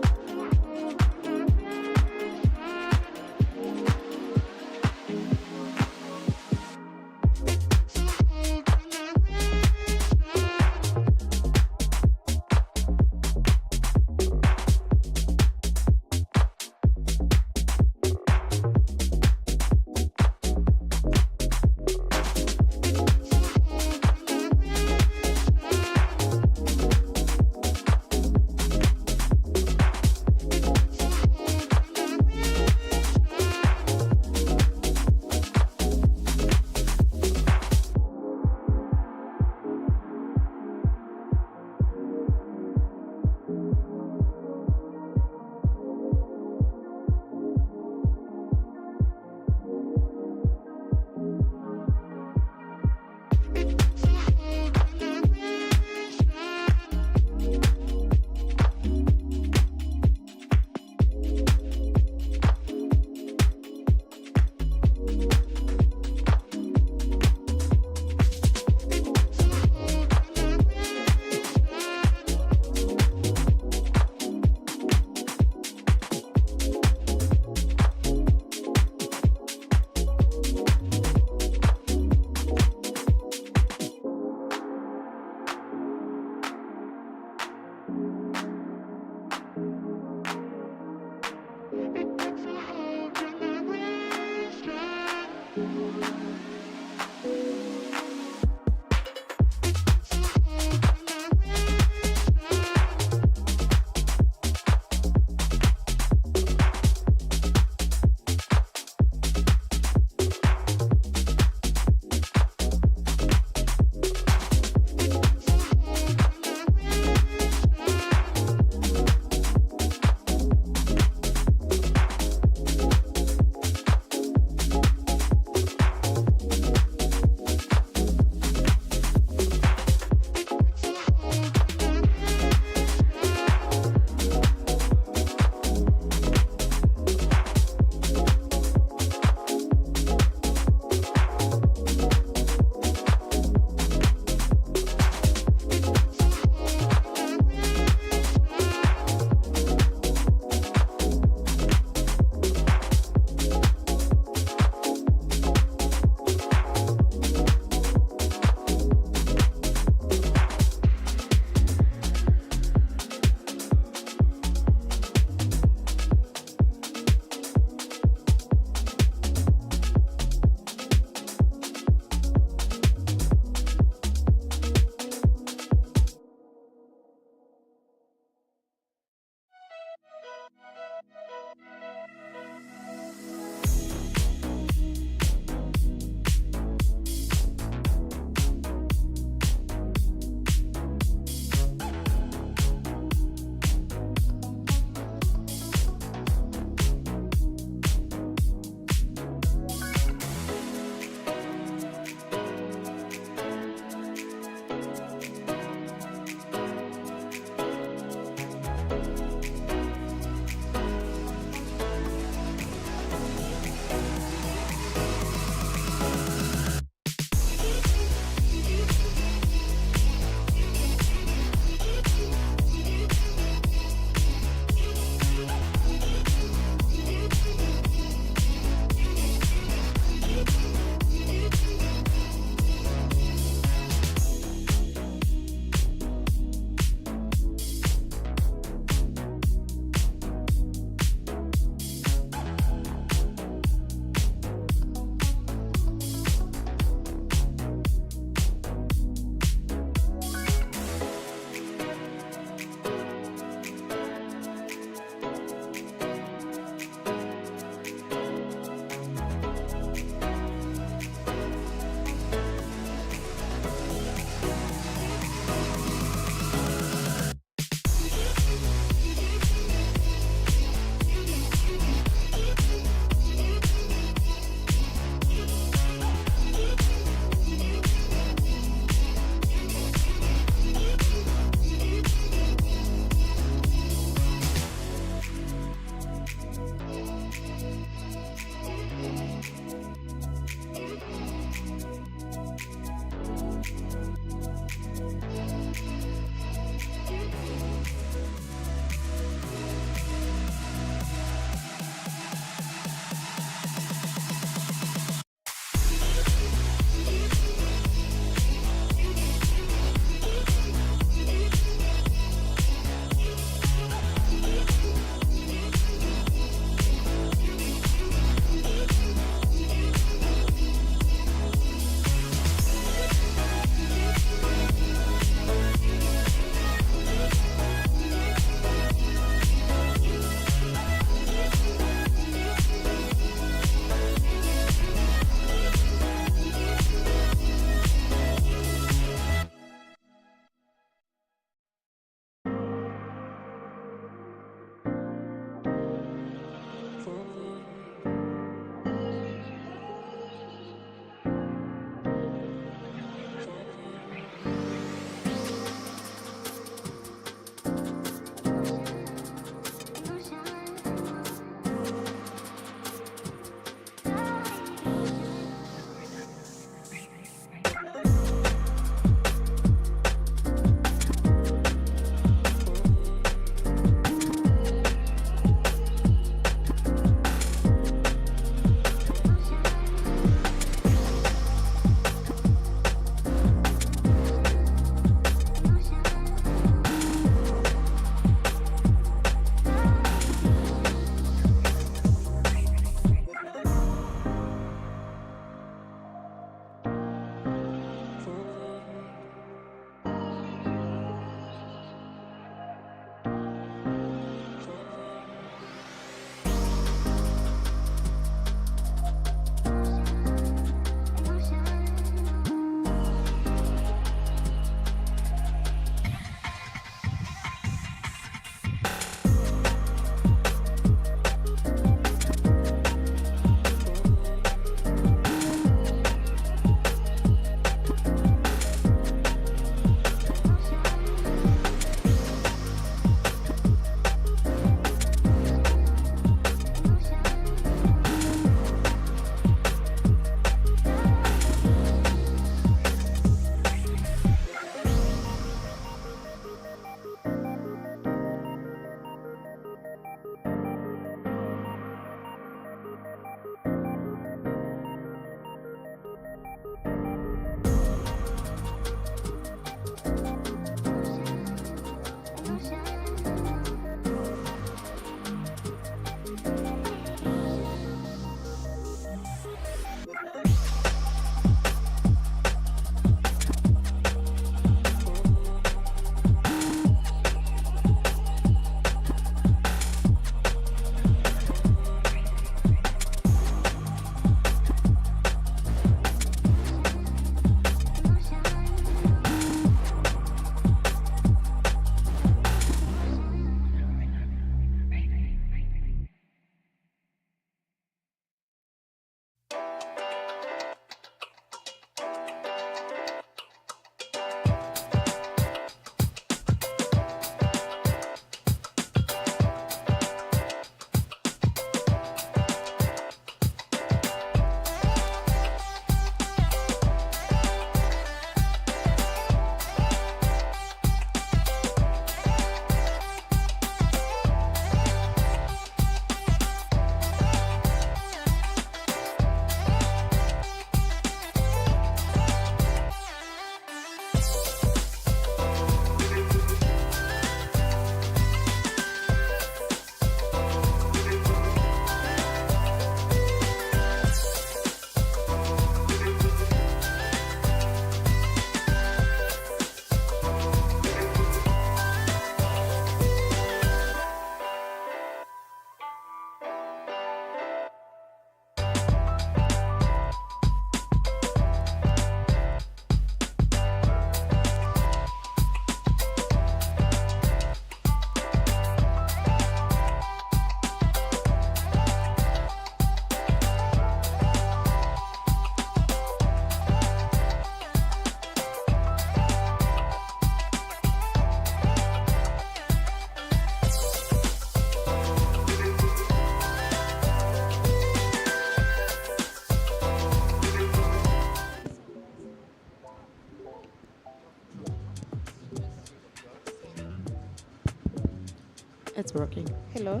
It's working. Hello?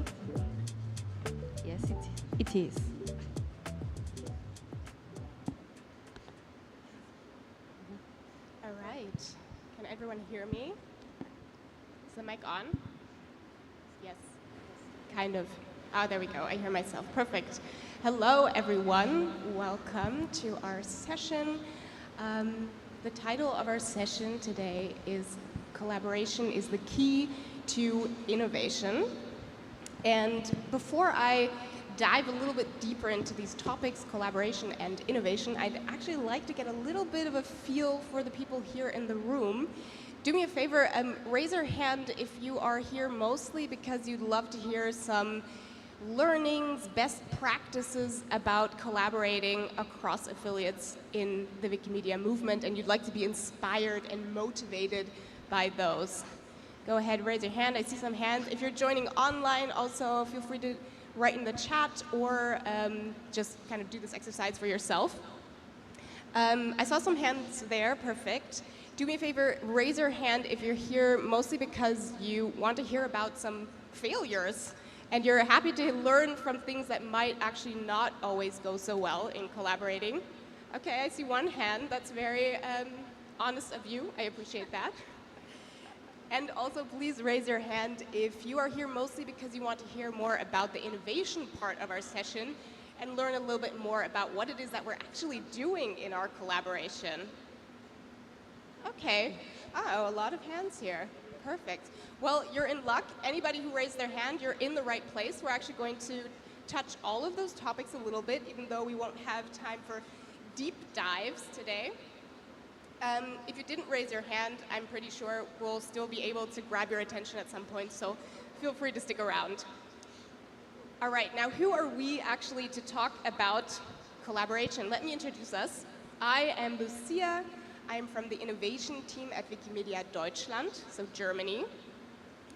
Yes, it is. All right. Can everyone hear me? Is the mic on? Yes. Kind of. Oh, there we go. I hear myself. Perfect. Hello, everyone. Welcome to our session. The title of our session today is Collaboration is the Key to Innovation. And before I dive a little bit deeper into these topics, collaboration and innovation, I'd actually like to get a little bit of a feel for the people here in the room. Do me a favor, raise your hand if you are here mostly because you'd love to hear some learnings, best practices about collaborating across affiliates in the Wikimedia movement, and you'd like to be inspired and motivated by those. Go ahead, raise your hand. I see some hands. If you're joining online, also feel free to write in the chat or just kind of do this exercise for yourself. I saw some hands there. Perfect. Do me a favor, raise your hand if you're here mostly because you want to hear about some failures and you're happy to learn from things that might actually not always go so well in collaborating. Okay, I see one hand. That's very honest of you. I appreciate that. And also, please raise your hand if you are here mostly because you want to hear more about the innovation part of our session and learn a little bit more about what it is that we're actually doing in our collaboration. Okay. Oh, a lot of hands here. Perfect. Well, you're in luck. Anybody who raised their hand, you're in the right place. We're actually going to touch all of those topics a little bit, even though we won't have time for deep dives today. If you didn't raise your hand, I'm pretty sure we'll still be able to grab your attention at some point, so feel free to stick around. All right, now who are we actually to talk about collaboration? Let me introduce us. I am Lucia. I'm from the innovation team at Wikimedia Deutschland, so Germany.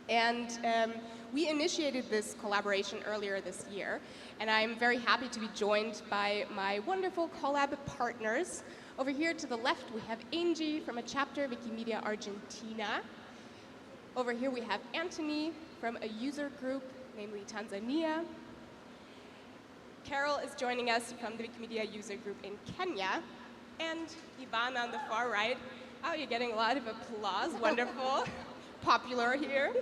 And we initiated this collaboration earlier this year, and I'm very happy to be joined by my wonderful collab partners. Over here to the left, we have Angie from a chapter, Wikimedia Argentina. Over here, we have Anthony from a user group, namely Tanzania. Carol is joining us from the Wikimedia user group in Kenya. And Ivana on the far right. Oh, you're getting a lot of applause. Wonderful. Popular here.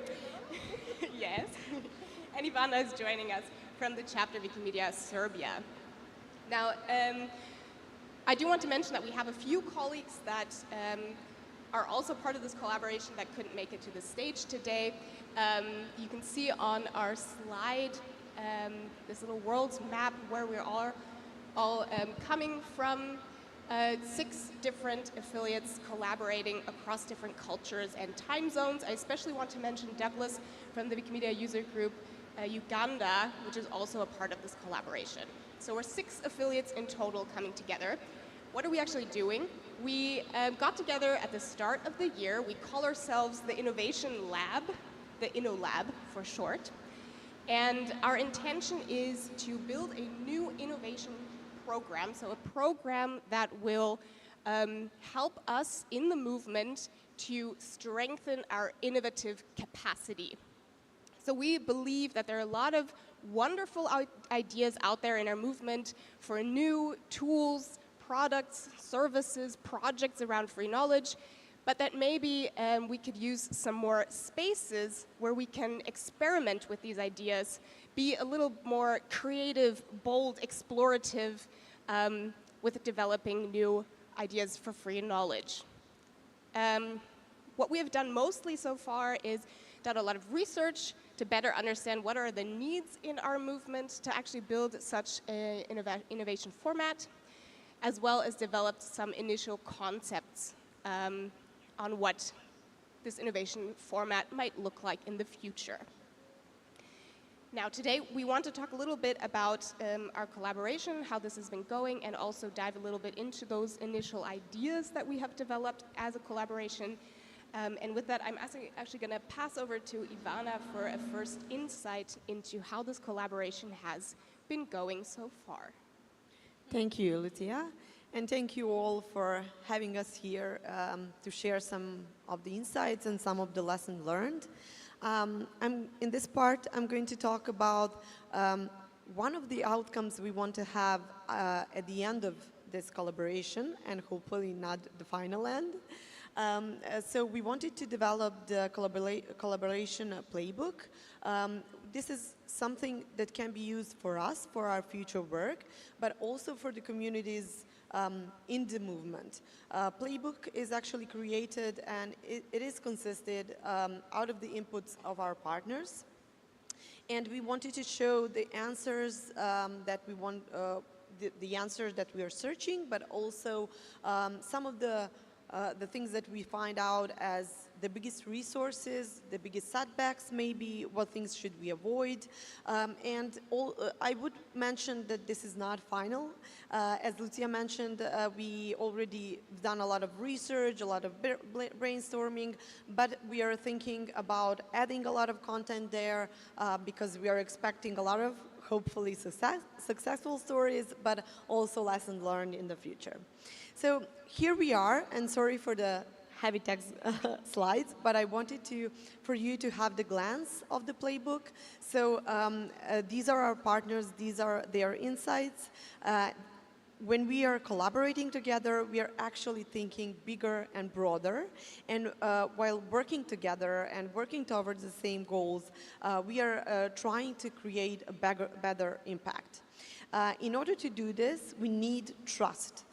Yes. And Ivana is joining us from the chapter Wikimedia Serbia. Now, I do want to mention that we have a few colleagues that are also part of this collaboration that couldn't make it to the stage today. You can see on our slide this little world's map where we are all coming from 6 different affiliates collaborating across different cultures and time zones. I especially want to mention Douglas from the Wikimedia user group Uganda, which is also a part of this collaboration. So we're 6 affiliates in total coming together. What are we actually doing? We got together at the start of the year. We call ourselves the Innovation Lab, the InnoLab for short. And our intention is to build a new innovation program, so a program that will help us in the movement to strengthen our innovative capacity. So we believe that there are a lot of wonderful ideas out there in our movement for new tools, products, services, projects around free knowledge, but that maybe we could use some more spaces where we can experiment with these ideas, be a little more creative, bold, explorative with developing new ideas for free knowledge. What we have done mostly so far is done a lot of research to better understand what are the needs in our movement to actually build such an innovation format, as well as developed some initial concepts on what this innovation format might look like in the future. Now today we want to talk a little bit about our collaboration, how this has been going, and also dive a little bit into those initial ideas that we have developed as a collaboration. And with that, I'm actually going to pass over to Ivana for a first insight into how this collaboration has been going so far. Thank you, Lucia. And thank you all for having us here to share some of the insights and some of the lessons learned. in this part, I'm going to talk about one of the outcomes we want to have at the end of this collaboration, and hopefully not the final end. So we wanted to develop the collaboration playbook. This is something that can be used for us, for our future work, but also for the communities in the movement. Playbook is actually created, and it is consisted out of the inputs of our partners. And we wanted to show the answers that we want, the answers that we are searching, but also some of the things that we find out as the biggest resources, the biggest setbacks maybe, what things should we avoid. I would mention that this is not final. As Lucia mentioned, we already done a lot of research, a lot of brainstorming, but we are thinking about adding a lot of content there because we are expecting a lot of hopefully successful stories, but also lessons learned in the future. So here we are, and sorry for the heavy text slides, but I wanted for you to have the glance of the playbook. So these are our partners, these are their insights. When we are collaborating together, we are actually thinking bigger and broader. And while working together and working towards the same goals, we are trying to create a better impact. In order to do this, we need trust.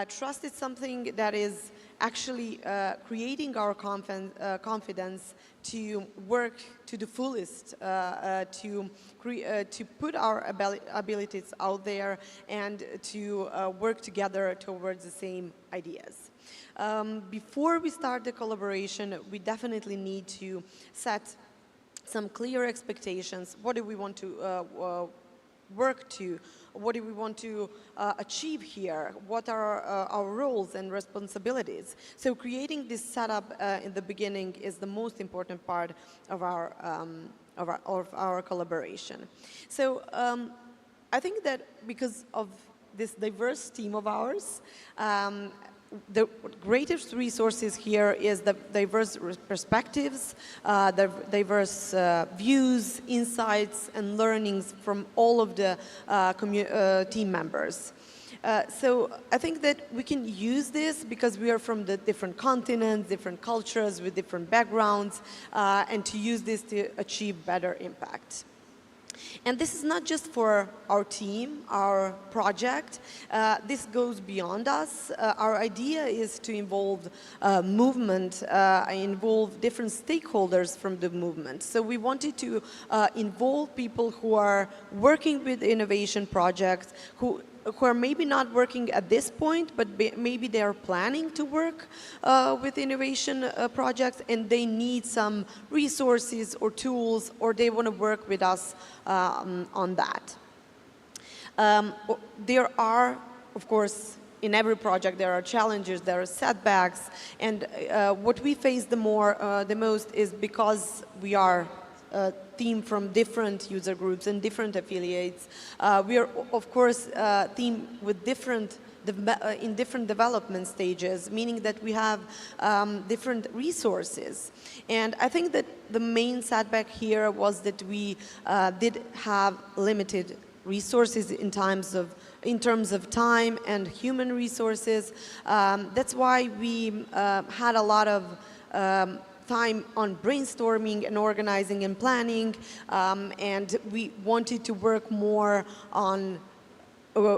Trust is something that is actually creating our confidence to work to the fullest, to put our abilities out there and to work together towards the same ideas. Before we start the collaboration, we definitely need to set some clear expectations. What do we want to work to? What do we want to achieve here? What are our roles and responsibilities? So creating this setup in the beginning is the most important part of our collaboration. So I think that because of this diverse team of ours, the greatest resources here is the diverse perspectives, the diverse views, insights, and learnings from all of the team members. So I think that we can use this because we are from the different continents, different cultures, with different backgrounds, and to use this to achieve better impact. And this is not just for our team, our project. This goes beyond us. Our idea is to involve movement, involve different stakeholders from the movement. So we wanted to involve people who are working with innovation projects, who are maybe not working at this point, but maybe they are planning to work with innovation projects, and they need some resources or tools, or they want to work with us on that. There are, of course, in every project there are challenges, there are setbacks, and what we face the most is because we are a team from different user groups and different affiliates. We are, of course, a team with in different development stages, meaning that we have different resources. And I think that the main setback here was that we did have limited resources in terms of time and human resources. That's why we had a lot of time on brainstorming and organizing and planning, and we wanted to work more on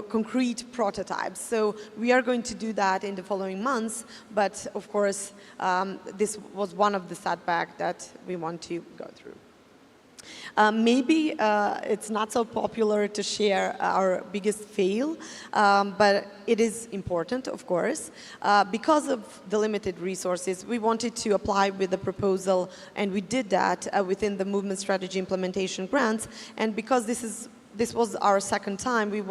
concrete prototypes. So we are going to do that in the following months, but of course this was one of the setbacks that we want to go through. Maybe it's not so popular to share our biggest fail, but it is important, of course. Because of the limited resources, we wanted to apply with a proposal, and we did that within the Movement Strategy Implementation Grants. And because this was our second time, we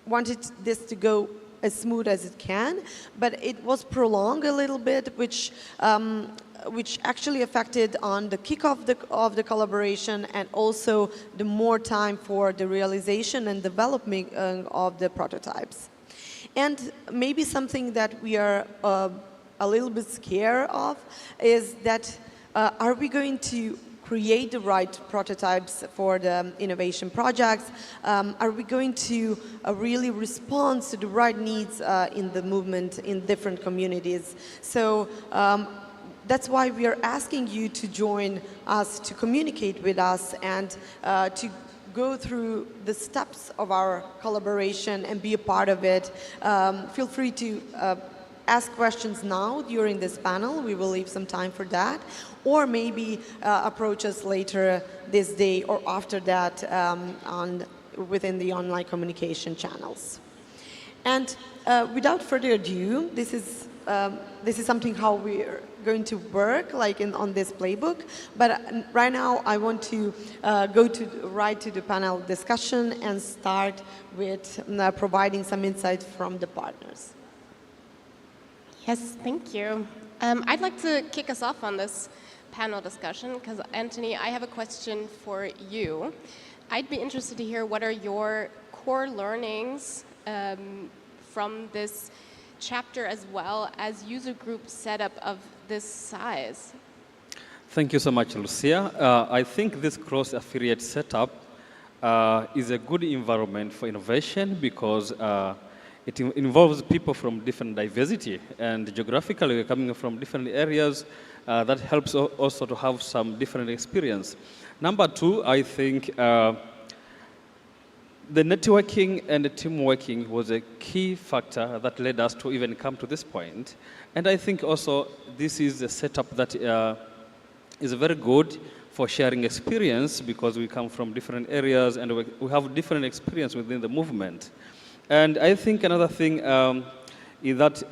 wanted this to go as smooth as it can, but it was prolonged a little bit, which actually affected on the kickoff of the collaboration, and also the more time for the realization and development of the prototypes. And maybe something that we are a little bit scared of is that Are we going to create the right prototypes for the innovation projects? Are we going to really respond to the right needs in the movement in different communities? So that's why we are asking you to join us, to communicate with us, and to go through the steps of our collaboration and be a part of it. Feel free to ask questions now during this panel. We will leave some time for that. Or maybe approach us later this day or after that within the online communication channels. And without further ado, this is something how we're going to work, like on this playbook. But right now, I want to go right to the panel discussion and start with providing some insights from the partners. Yes, thank you. I'd like to kick us off on this panel discussion because, Anthony, I have a question for you. I'd be interested to hear what are your core learnings from this chapter as well as user group setup of this size. Thank you so much, Lucia. I think this cross-affiliate setup is a good environment for innovation because it involves people from different diversity, and geographically we're coming from different areas. That helps also to have some different experience. Number two, I think the networking and the team working was a key factor that led us to even come to this point. And I think also this is a setup that is very good for sharing experience because we come from different areas and we have different experience within the movement. And I think another thing is that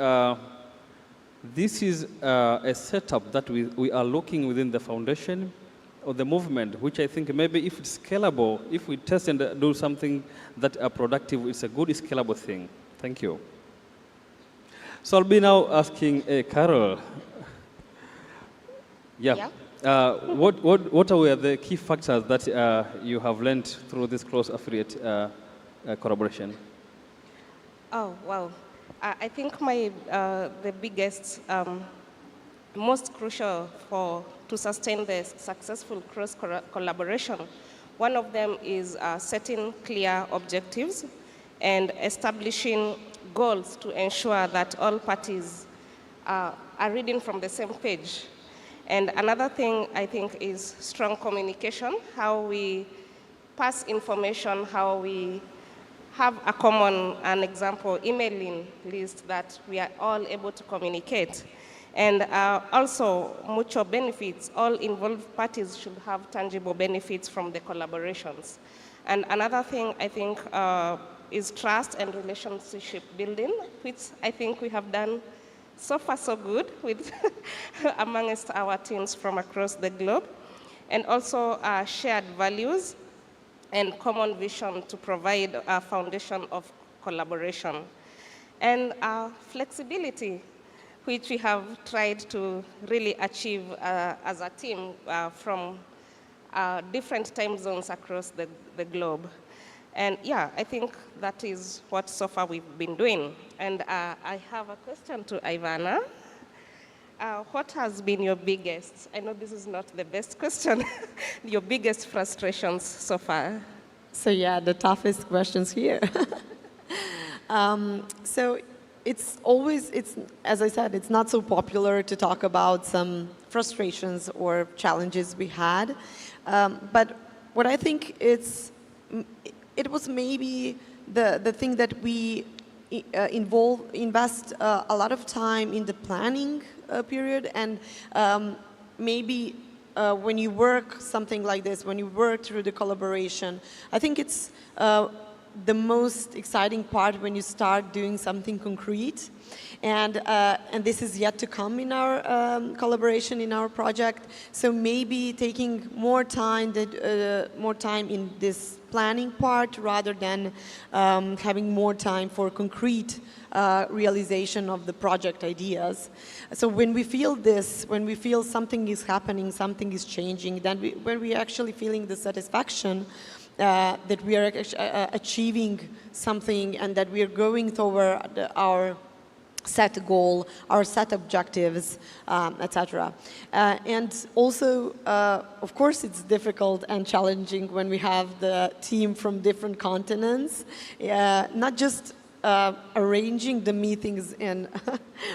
this is a setup that we are looking within the foundation of the movement, which I think maybe if it's scalable, if we test and do something that are productive, it's a good scalable thing. Thank you. So I'll be now asking Carol. Yeah. What are the key factors that you have learned through this cross-affiliate collaboration? Oh, well, I think the biggest, most crucial to sustain the successful cross-collaboration, one of them is setting clear objectives and establishing goals to ensure that all parties are reading from the same page. And another thing I think is strong communication, how we pass information, how we have a common, an example, emailing list that we are all able to communicate. And also mutual benefits. All involved parties should have tangible benefits from the collaborations. And another thing I think is trust and relationship building, which I think we have done so far so good with amongst our teams from across the globe. And also shared values and common vision to provide a foundation of collaboration. And flexibility, which we have tried to really achieve as a team from different time zones across the globe. And yeah, I think that is what so far we've been doing. And I have a question to Ivana. What has been your biggest, I know this is not the best question, your biggest frustrations so far? So yeah, the toughest questions here. So it's always, as I said, it's not so popular to talk about some frustrations or challenges we had. But what I think it was maybe the thing that we invest a lot of time in the planning period, and maybe when you work something like this, when you work through the collaboration, I think it's the most exciting part when you start doing something concrete. And this is yet to come in our collaboration, in our project. So maybe taking more time in this planning part rather than having more time for concrete realization of the project ideas. So when we feel this, when we feel something is happening, something is changing, then when we're actually feeling the satisfaction that we are achieving something and that we are going toward our set a goal or set objectives, etc. And also, of course, it's difficult and challenging when we have the team from different continents, not just arranging the meetings in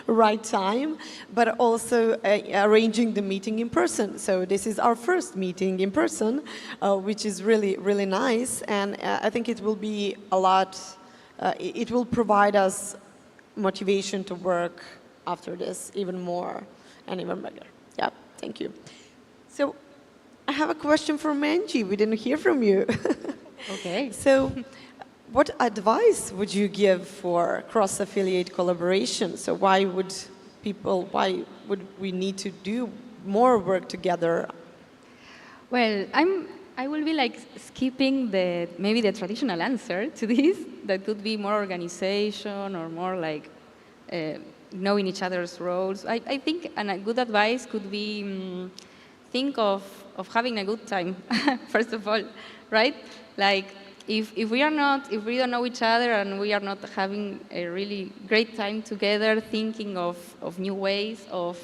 right time, but also arranging the meeting in person. So this is our first meeting in person, which is really, really nice. And I think it will be a lot, it will provide us motivation to work after this even more and even better. Yeah, thank you. So I have a question for Manji. We didn't hear from you. Okay. So what advice would you give for cross-affiliate collaboration? So why would we need to do more work together? Well, I will be like skipping maybe the traditional answer to this. That could be more organization or more like knowing each other's roles. I think a good advice could be think of having a good time, first of all, right? Like if we don't know each other and we are not having a really great time together, thinking of new ways of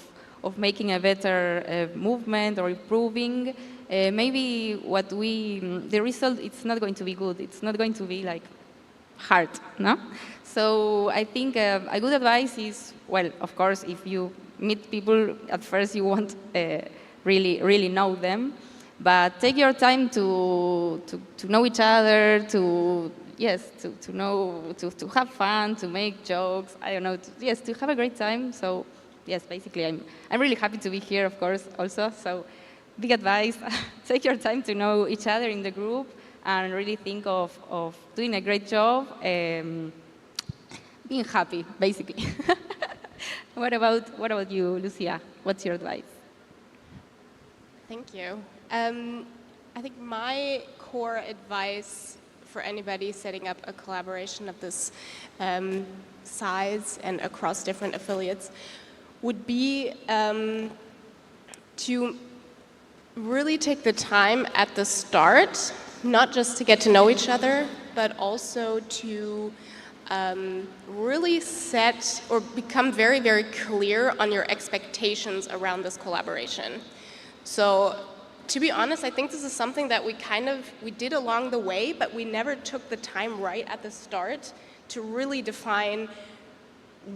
making a better movement or improving, maybe the result, it's not going to be good. It's not going to be like hard, no? So I think a good advice is, well, of course, if you meet people, at first you won't really know them, but take your time to know each other, to have fun, to make jokes, I don't know, to have a great time. So yes, basically I'm really happy to be here, of course, also. So big advice, take your time to know each other in the group and really think of doing a great job, being happy, basically. What about you, Lucia? What's your advice? Thank you. I think my core advice for anybody setting up a collaboration of this size and across different affiliates would be to really take the time at the start, not just to get to know each other, but also to really set or become very, very clear on your expectations around this collaboration. So to be honest, I think this is something that we did along the way, but we never took the time right at the start to really define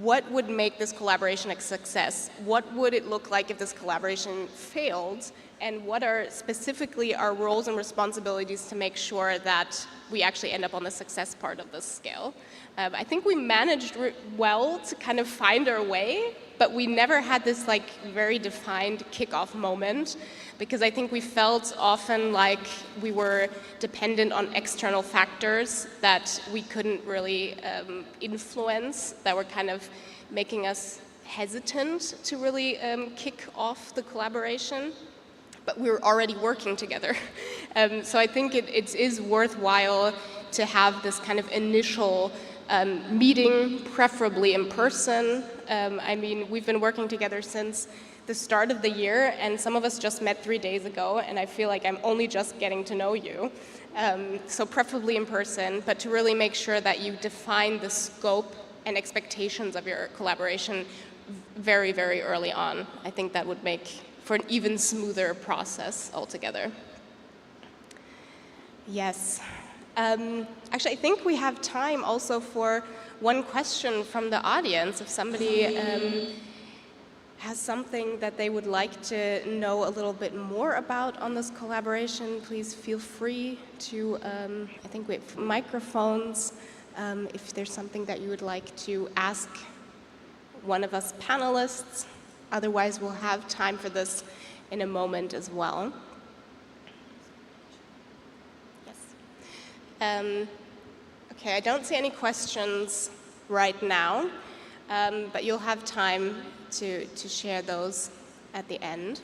what would make this collaboration a success? What would it look like if this collaboration failed? And what are specifically our roles and responsibilities to make sure that we actually end up on the success part of this scale? I think we managed well to kind of find our way, but we never had this like very defined kickoff moment, because I think we felt often like we were dependent on external factors that we couldn't really influence, that were kind of making us hesitant to really kick off the collaboration. But we were already working together. So I think it is worthwhile to have this kind of initial meeting, preferably in person. I mean, we've been working together since the start of the year, and some of us just met 3 days ago, and I feel like I'm only just getting to know you. So preferably in person, but to really make sure that you define the scope and expectations of your collaboration very, very early on. I think that would make for an even smoother process altogether. Yes. Actually, I think we have time also for one question from the audience. If somebody has something that they would like to know a little bit more about on this collaboration, please feel free to, I think we have microphones. If there's something that you would like to ask one of us panelists. Otherwise, we'll have time for this in a moment as well. Yes. Okay, I don't see any questions right now, but you'll have time to share those at the end.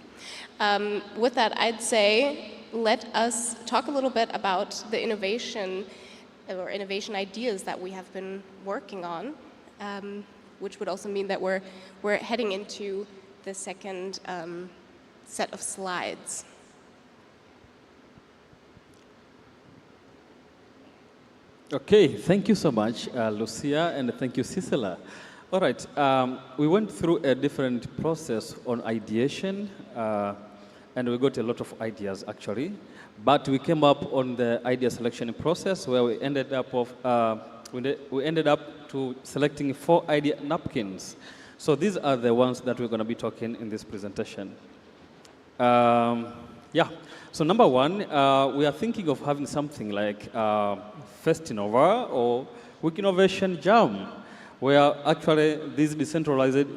With that, I'd say let us talk a little bit about the innovation or innovation ideas that we have been working on, which would also mean that we're heading into the second set of slides. Okay, thank you so much, Lucia, and thank you, Cicela. All right. We went through a different process on ideation, and we got a lot of ideas actually. But we came up on the idea selection process where we ended up to selecting 4 idea napkins. So these are the ones that we're going to be talking in this presentation. Yeah. So number 1, we are thinking of having something like Festinova or Wikinnovation Jam, where actually these decentralized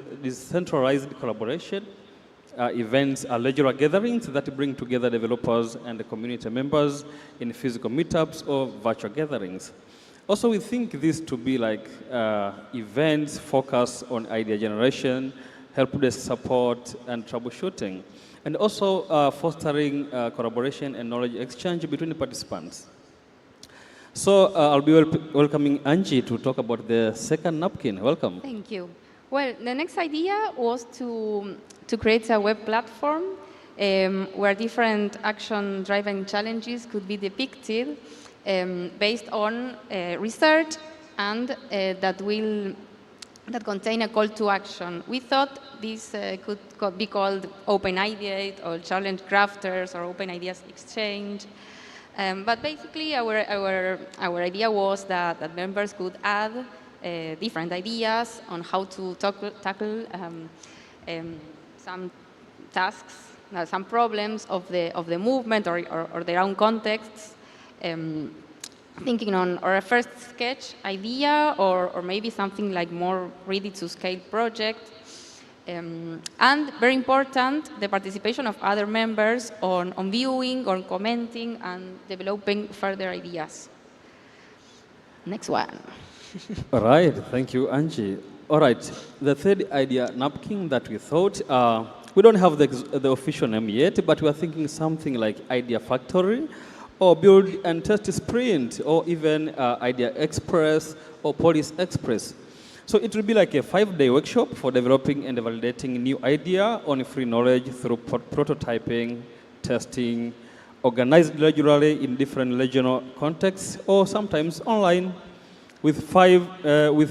collaboration events are regular gatherings that bring together developers and the community members in physical meetups or virtual gatherings. Also, we think this to be like events focused on idea generation, help desk support, and troubleshooting, and also fostering collaboration and knowledge exchange between the participants. So I'll be welcoming Angie to talk about the second napkin. Welcome. Thank you. Well, the next idea was to create a web platform where different action-driven challenges could be depicted based on research and that contain a call to action. We thought this could be called Open Ideate or Challenge Crafters or Open Ideas Exchange. But basically, our idea was that members could add different ideas on how to tackle some tasks, some problems of the movement or their own contexts. Thinking on or a first sketch idea or maybe something like more ready to scale project. And very important, the participation of other members on viewing, on commenting, and developing further ideas. Next one. All right, thank you, Angie. All right, the third idea napkin that we thought, we don't have the official name yet, but we are thinking something like Idea Factory, or Build and Test Sprint, or even Idea Express, or Police Express. So it will be like a 5-day workshop for developing and validating new idea on free knowledge through prototyping, testing, organized regularly in different regional contexts, or sometimes online with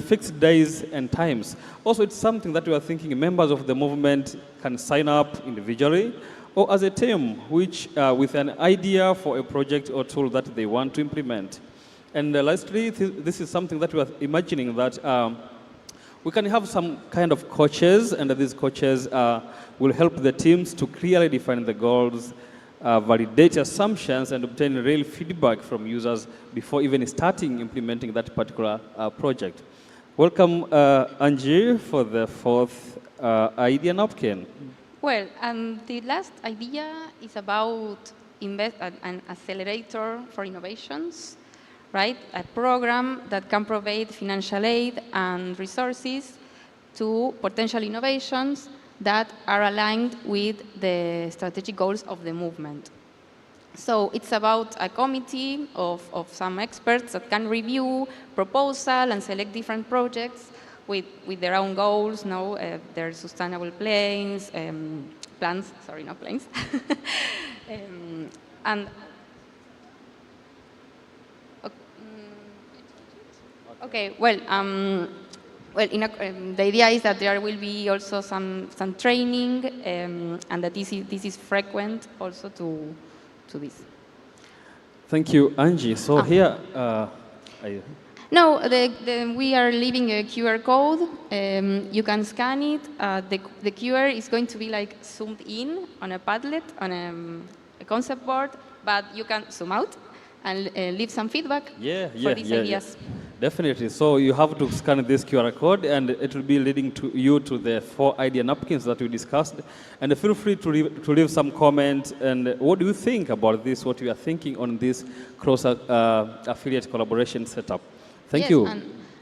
fixed days and times. Also, it's something that we are thinking members of the movement can sign up individually or as a team, which with an idea for a project or tool that they want to implement. And lastly, this is something that we are imagining that we can have some kind of coaches, and these coaches will help the teams to clearly define the goals, validate assumptions, and obtain real feedback from users before even starting implementing that particular project. Welcome, Angie, for the fourth idea napkin. Well, the last idea is about an accelerator for innovations, right? A program that can provide financial aid and resources to potential innovations that are aligned with the strategic goals of the movement. So it's about a committee of some experts that can review proposal and select different projects with their own goals, their sustainable plans, sorry, not planes. And okay, well, the idea is that there will be also some training, and that this is frequent also to this. Thank you, Angie. So here, no, we are leaving a QR code. You can scan it. The QR is going to be like zoomed in on a Padlet, on a concept board, but you can zoom out and leave some feedback for these ideas. Yeah. Definitely. So you have to scan this QR code, and it will be leading you to the 4 idea napkins that we discussed. And feel free to leave some comment. And what do you think about this? What you are thinking on this cross affiliate collaboration setup? Thank you.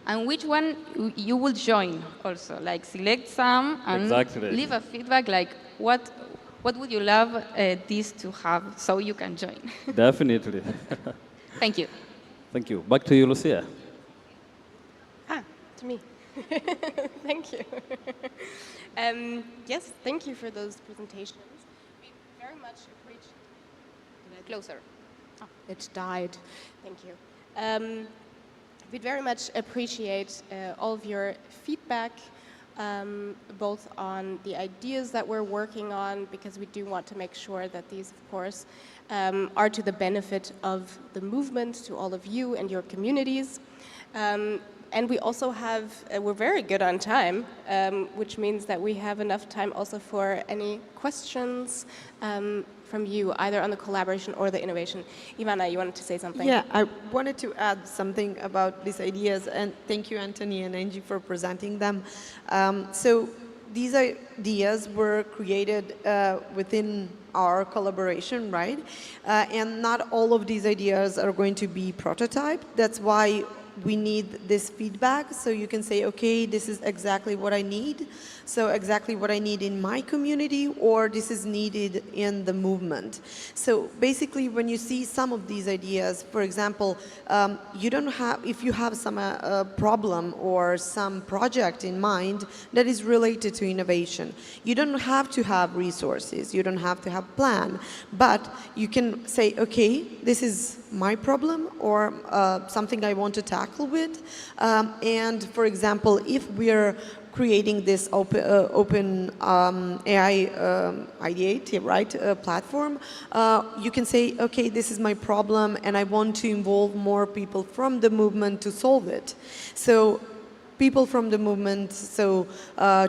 And which one you would join also? Like select some and leave a feedback. Like what would you love this to have so you can join? Definitely. Thank you. Thank you. Back to you, Lucia. To me. Thank you. Yes, thank you for those presentations. We very much appreciate. Closer. Oh, it died. Thank you. we'd very much appreciate all of your feedback, both on the ideas that we're working on, because we do want to make sure that these, of course, are to the benefit of the movement, to all of you and your communities. And we also have, we're very good on time, which means that we have enough time also for any questions from you, either on the collaboration or the innovation. Ivana, you wanted to say something? Yeah, I wanted to add something about these ideas, and thank you, Anthony and Angie, for presenting them. So these ideas were created within our collaboration, right? And not all of these ideas are going to be prototyped. That's why we need this feedback, so you can say, okay, this is exactly what I need, so exactly what I need in my community, or this is needed in the movement. So basically, when you see some of these ideas, for example, you don't have, if you have some problem or some project in mind that is related to innovation, you don't have to have resources, you don't have to have plan, but you can say, okay, this is my problem or something I want to tackle with. And for example, if we're creating this open AI ideate, right, platform, you can say, okay, this is my problem and I want to involve more people from the movement to solve it. So people from the movement, so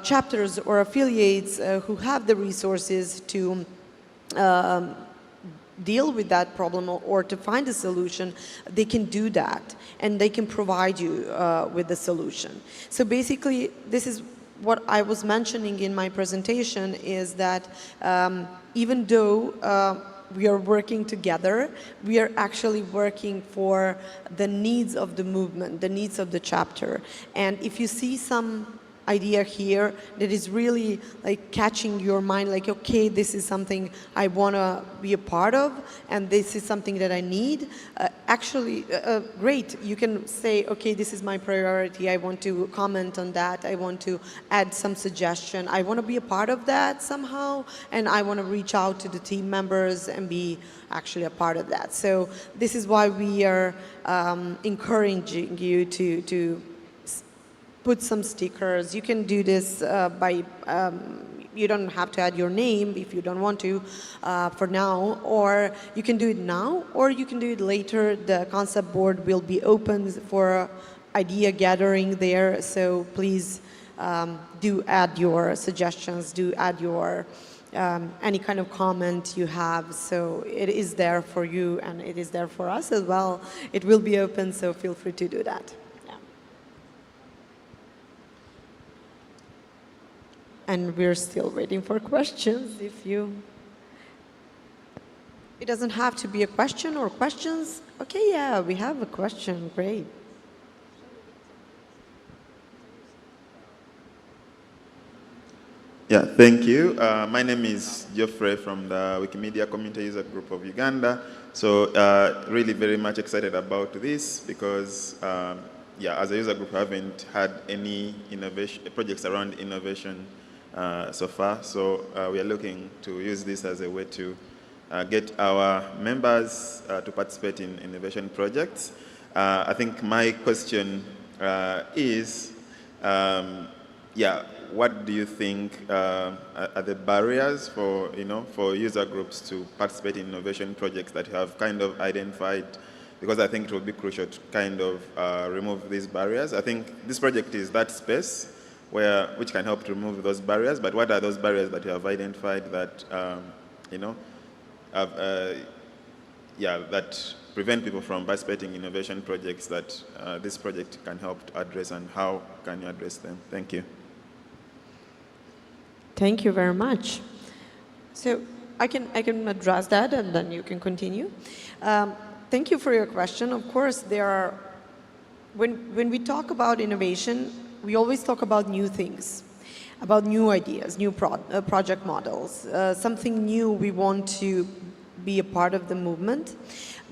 chapters or affiliates who have the resources to deal with that problem or to find a solution, they can do that and they can provide you with the solution. So basically, this is what I was mentioning in my presentation, is that even though we are working together, we are actually working for the needs of the movement, the needs of the chapter. And if you see some idea here that is really like catching your mind, like, okay, this is something I want to be a part of and this is something that I need, actually great, you can say, okay, this is my priority, I want to comment on that, I want to add some suggestion, I want to be a part of that somehow, and I want to reach out to the team members and be actually a part of that. So this is why we are encouraging you to put some stickers. You can do this by, you don't have to add your name if you don't want to for now, or you can do it now, or you can do it later. The concept board will be open for idea gathering there, so please do add your suggestions, do add your any kind of comment you have, so it is there for you and it is there for us as well. It will be open, so feel free to do that. And we're still waiting for questions. If you, it doesn't have to be a question or questions. Okay, yeah, we have a question, great. Yeah, thank you. My name is Geoffrey from the Wikimedia Community User Group of Uganda. So really very much excited about this because yeah, as a user group, I haven't had any innovation projects around innovation so far, so we are looking to use this as a way to get our members to participate in innovation projects. I think my question is, yeah, what do you think are the barriers for, for user groups to participate in innovation projects that you have kind of identified? Because I think it will be crucial to kind of remove these barriers. I think this project is that space which can help to remove those barriers, but what are those barriers that you have identified that, that prevent people from participating in innovation projects that this project can help to address, and how can you address them? Thank you. Thank you very much. So I can address that and then you can continue. Thank you for your question. Of course, there are, when we talk about innovation, we always talk about new things, about new ideas, new project models, something new we want to be a part of the movement.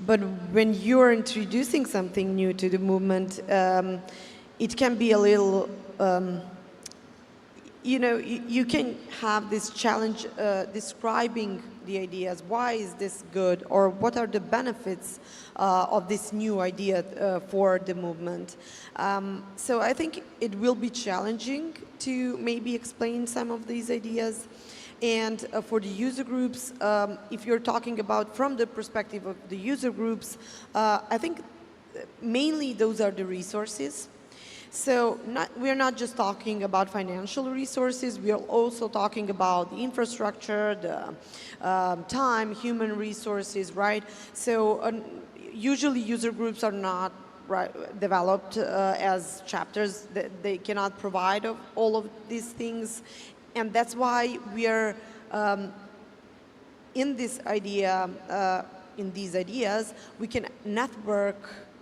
But when you're introducing something new to the movement, it can be a little, you know, you can have this challenge describing the ideas. Why is this good? Or what are the benefits of this new idea for the movement? So I think it will be challenging to maybe explain some of these ideas. And for the user groups, if you're talking about from the perspective of the user groups, I think mainly those are the resources. So we're not just talking about financial resources, we are also talking about the infrastructure, the time, human resources, right? So usually user groups are not developed as chapters. They cannot provide all of these things. And that's why we are in this idea, in these ideas, we can network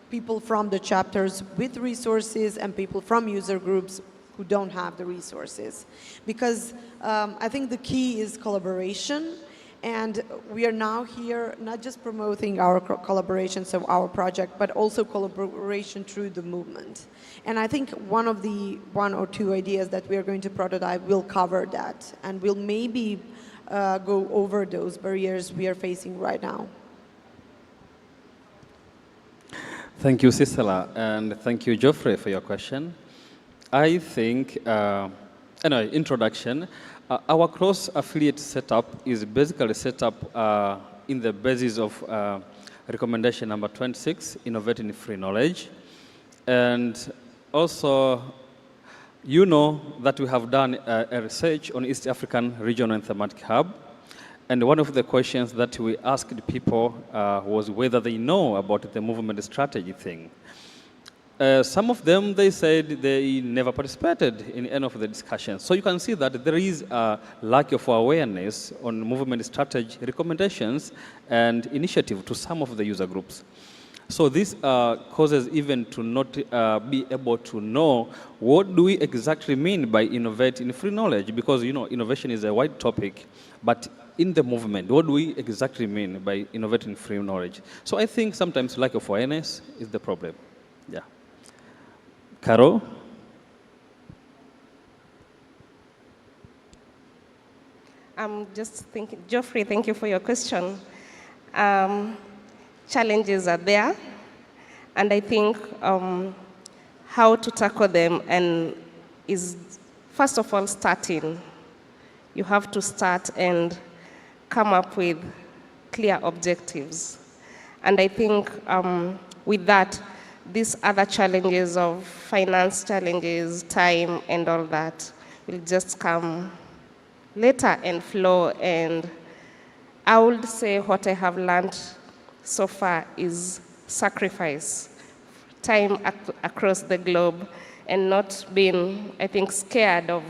people from the chapters with resources and people from user groups who don't have the resources. Because I think the key is collaboration, and we are now here not just promoting our collaboration, so our project, but also collaboration through the movement. And I think one or two ideas that we are going to prototype will cover that, and will maybe go over those barriers we are facing right now. Thank you, Cicela, and thank you, Geoffrey, for your question. I think, anyway, introduction. Our cross-affiliate setup is basically set up in the basis of recommendation number 26, innovating free knowledge. And also, you know that we have done a research on East African Regional and Thematic Hub. And one of the questions that we asked people was whether they know about the movement strategy thing. Some of them, they said they never participated in any of the discussions. So you can see that there is a lack of awareness on movement strategy recommendations and initiative to some of the user groups. So this causes even to not be able to know what do we exactly mean by innovate in free knowledge, because you know innovation is a wide topic, but in the movement, what do we exactly mean by innovating free knowledge? So I think sometimes lack of awareness is the problem. Yeah. Caro? I'm just thinking, Geoffrey, thank you for your question. Challenges are there, and I think how to tackle them and is, first of all, starting. You have to start and come up with clear objectives. And I think with that, these other challenges of finance challenges, time, and all that will just come later and flow. And I would say what I have learned so far is sacrifice, time across the globe, and not being, I think, scared of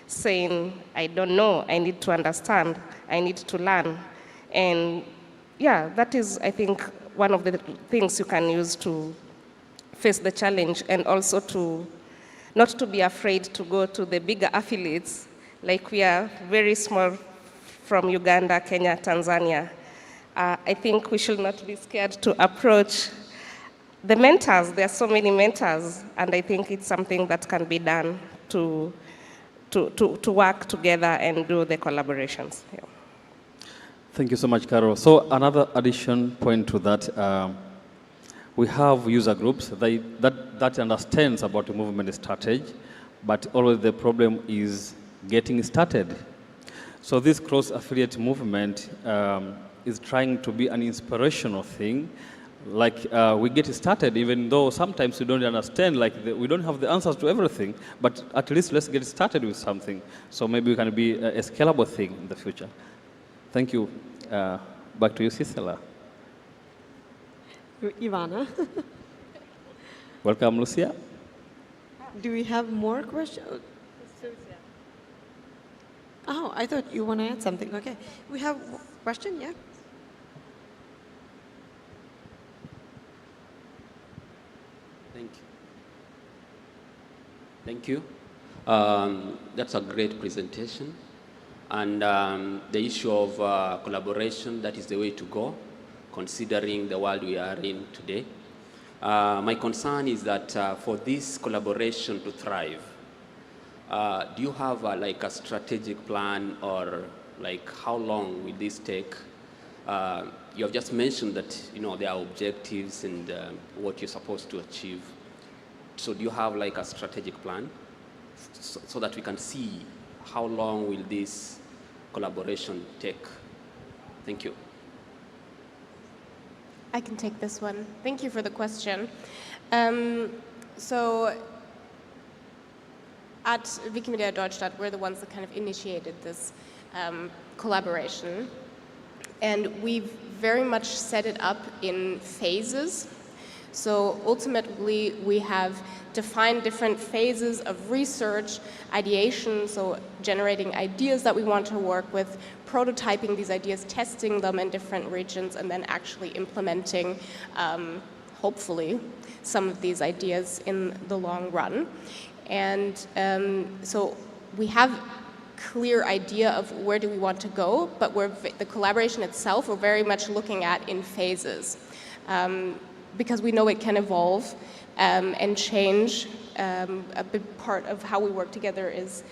saying, I don't know, I need to understand, I need to learn. And yeah, that is, I think, one of the things you can use to face the challenge, and also to not to be afraid to go to the bigger affiliates. Like we are very small from Uganda, Kenya, Tanzania. I think we should not be scared to approach the mentors. There are so many mentors, and I think it's something that can be done to work together and do the collaborations. Yeah. Thank you so much, Carol. So another addition point to that, we have user groups that understands about the movement strategy, but always the problem is getting started. So this cross-affiliate movement is trying to be an inspirational thing. Like we get started, even though sometimes we don't understand, like we don't have the answers to everything, but at least let's get started with something. So maybe we can be a scalable thing in the future. Thank you. Back to you, Cicela. Ivana. Welcome, Lucia. Do we have more questions? Oh, I thought you want to add something. Okay. We have a question, yeah? Thank you. Thank you. That's a great presentation. And the issue of collaboration, that is the way to go, considering the world we are in today. My concern is that for this collaboration to thrive, Do you have like a strategic plan, or like how long will this take? You have just mentioned that there are objectives and what you're supposed to achieve. So do you have like a strategic plan so that we can see how long will this collaboration take? Thank you. I can take this one. Thank you for the question. So at Wikimedia Deutschland, we're the ones that kind of initiated this collaboration. And we've very much set it up in phases. So ultimately, we have defined different phases of research, ideation, so generating ideas that we want to work with, prototyping these ideas, testing them in different regions, and then actually implementing, hopefully, some of these ideas in the long run. And so we have clear idea of where do we want to go, but the collaboration itself we're very much looking at in phases, because we know it can evolve and change. A big part of how we work together is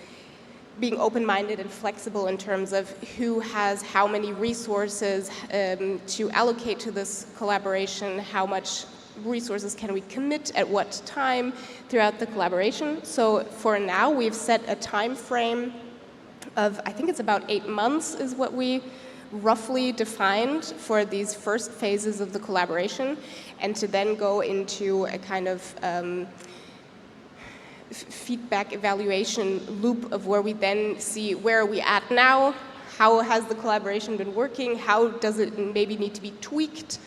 being open-minded and flexible in terms of who has how many resources to allocate to this collaboration, how much resources can we commit at what time throughout the collaboration. So for now, we've set a time frame of, I think it's about 8 months is what we roughly defined for these first phases of the collaboration, and to then go into a kind of feedback evaluation loop of where we then see where are we at now, how has the collaboration been working, how does it maybe need to be tweaked,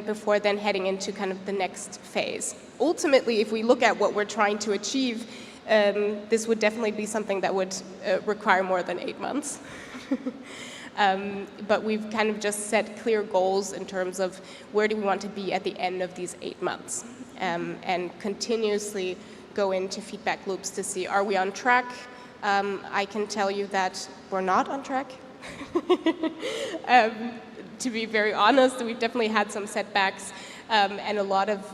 before then heading into kind of the next phase. Ultimately, if we look at what we're trying to achieve, this would definitely be something that would require more than 8 months. But we've kind of just set clear goals in terms of where do we want to be at the end of these 8 months, and continuously go into feedback loops to see, are we on track? I can tell you that we're not on track. To be very honest, we've definitely had some setbacks, and a lot of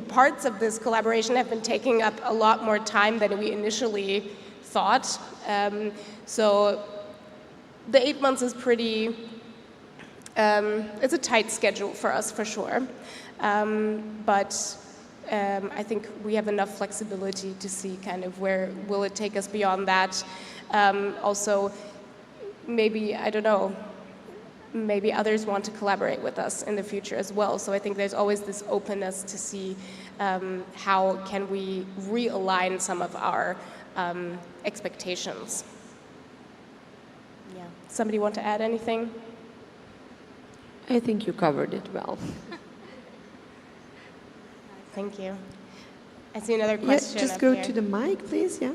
parts of this collaboration have been taking up a lot more time than we initially thought. So the 8 months is pretty, it's a tight schedule for us for sure. But I think we have enough flexibility to see kind of where will it take us beyond that. Also, maybe, I don't know, maybe others want to collaborate with us in the future as well. So I think there's always this openness to see how can we realign some of our expectations. Yeah. Somebody want to add anything? I think you covered it well. Thank you. I see another question. Yeah, just go to the mic, please. Yeah.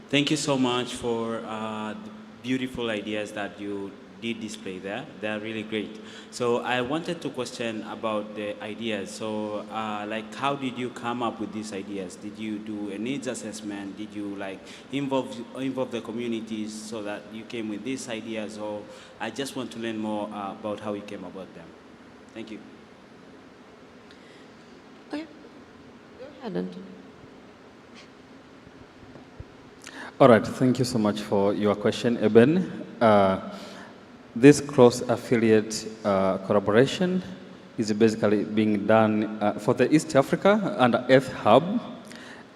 Thank you so much for the beautiful ideas that you did display there. They are really great. So I wanted to question about the ideas. So like, how did you come up with these ideas? Did you do a needs assessment? Did you like involve the communities so that you came with these ideas? Or I just want to learn more about how you came about them. Thank you. Okay. Go ahead, Anton. All right, thank you so much for your question, Eben. This cross-affiliate collaboration is basically being done for the East Africa under Earth Hub.